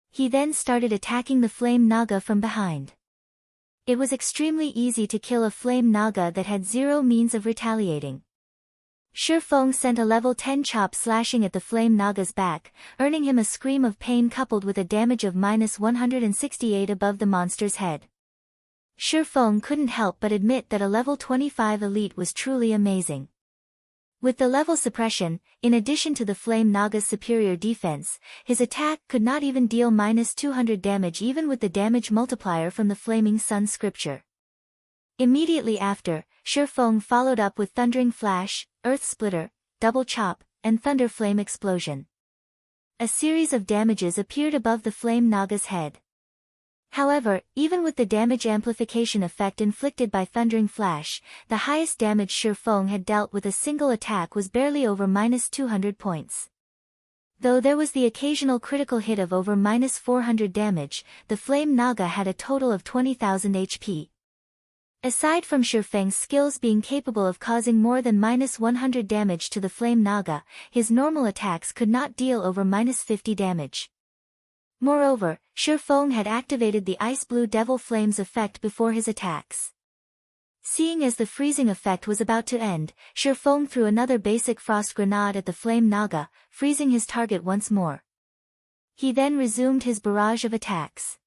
S1: He then started attacking the flame naga from behind. It was extremely easy to kill a flame naga that had zero means of retaliating. Shifeng sent a level 10 chop slashing at the flame naga's back, earning him a scream of pain coupled with a damage of -168 above the monster's head. Shifeng couldn't help but admit that a level 25 elite was truly amazing. With the level suppression, in addition to the flame naga's superior defense, his attack could not even deal -200 damage even with the damage multiplier from the flaming sun scripture. Immediately after, Shifeng followed up with Thundering Flash, Earth Splitter, Double Chop, and Thunder Flame Explosion. A series of damages appeared above the flame naga's head. However, even with the damage amplification effect inflicted by Thundering Flash, the highest damage Shifeng had dealt with a single attack was barely over -200 points. Though there was the occasional critical hit of over -400 damage, the flame naga had a total of 20,000 HP. Aside from Shifeng's skills being capable of causing more than -100 damage to the flame naga, his normal attacks could not deal over -50 damage. Moreover, Shifeng had activated the Ice Blue Devil Flames effect before his attacks. Seeing as the freezing effect was about to end, Shifeng threw another basic frost grenade at the flame naga, freezing his target once more. He then resumed his barrage of attacks.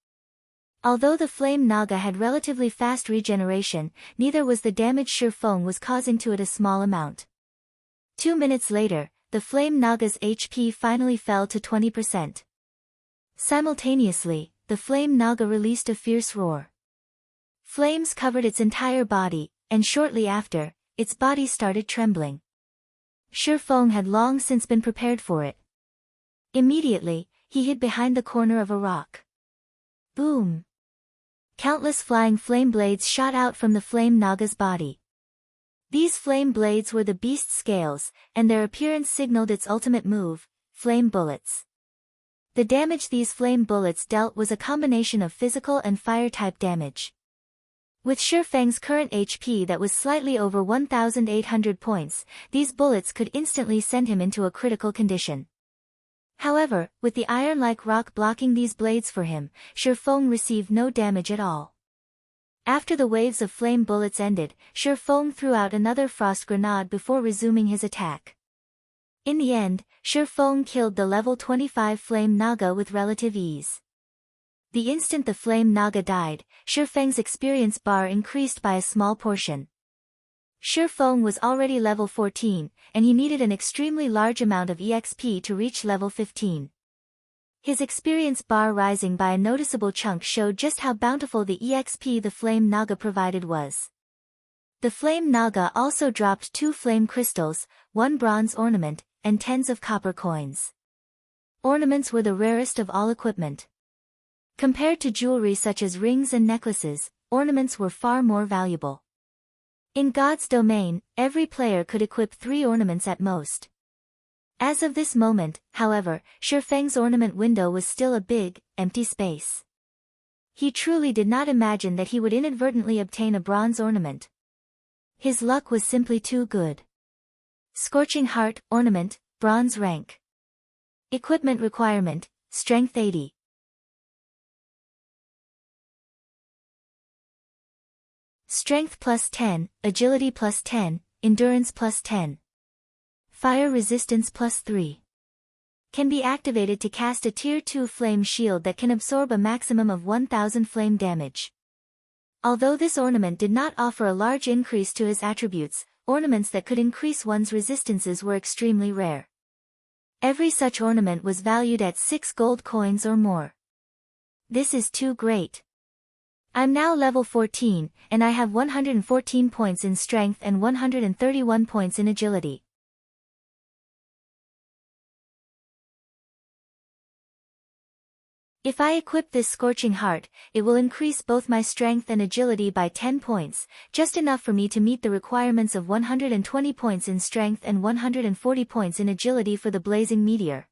S1: Although the flame naga had relatively fast regeneration, neither was the damage Shifeng was causing to it a small amount. 2 minutes later, the flame naga's HP finally fell to 20%. Simultaneously, the flame naga released a fierce roar. Flames covered its entire body, and shortly after, its body started trembling. Shifeng had long since been prepared for it. Immediately, he hid behind the corner of a rock. Boom! Countless flying flame blades shot out from the flame naga's body. These flame blades were the beast's scales, and their appearance signaled its ultimate move, flame bullets. The damage these flame bullets dealt was a combination of physical and fire-type damage. With Shifeng's current HP that was slightly over 1,800 points, these bullets could instantly send him into a critical condition. However, with the iron-like rock blocking these blades for him, Shifeng received no damage at all. After the waves of flame bullets ended, Shifeng threw out another frost grenade before resuming his attack. In the end, Shifeng killed the level 25 flame naga with relative ease. The instant the flame naga died, Shifeng's experience bar increased by a small portion. Shifeng was already level 14, and he needed an extremely large amount of EXP to reach level 15. His experience bar rising by a noticeable chunk showed just how bountiful the EXP the flame naga provided was. The flame naga also dropped 2 flame crystals, 1 bronze ornament, and tens of copper coins. Ornaments were the rarest of all equipment. Compared to jewelry such as rings and necklaces, ornaments were far more valuable. In God's domain, every player could equip 3 ornaments at most. As of this moment, however, Shifeng's ornament window was still a big, empty space. He truly did not imagine that he would inadvertently obtain a bronze ornament. His luck was simply too good. Scorching Heart, Ornament, Bronze Rank. Equipment Requirement, Strength 80. Strength plus 10, Agility plus 10, Endurance plus 10. Fire Resistance plus 3. Can be activated to cast a Tier 2 flame shield that can absorb a maximum of 1000 flame damage. Although this ornament did not offer a large increase to his attributes, ornaments that could increase one's resistances were extremely rare. Every such ornament was valued at 6 gold coins or more. This is too great. I'm now level 14, and I have 114 points in strength and 131 points in agility. If I equip this Scorching Heart, it will increase both my strength and agility by 10 points, just enough for me to meet the requirements of 120 points in strength and 140 points in agility for the Blazing Meteor.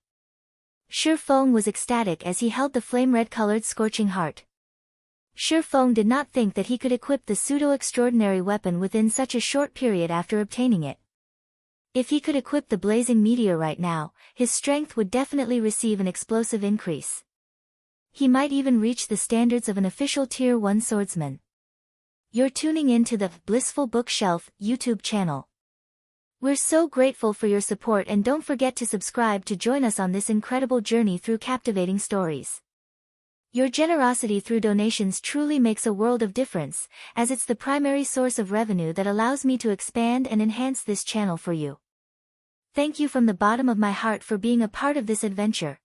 S1: Shifeng was ecstatic as he held the flame-red-colored Scorching Heart. Shifeng did not think that he could equip the Pseudo-Extraordinary weapon within such a short period after obtaining it. If he could equip the blazing meteor right now, his strength would definitely receive an explosive increase. He might even reach the standards of an official Tier 1 swordsman. You're tuning in to the Blissful Bookshelf YouTube channel. We're so grateful for your support, and don't forget to subscribe to join us on this incredible journey through captivating stories. Your generosity through donations truly makes a world of difference, as it's the primary source of revenue that allows me to expand and enhance this channel for you. Thank you from the bottom of my heart for being a part of this adventure.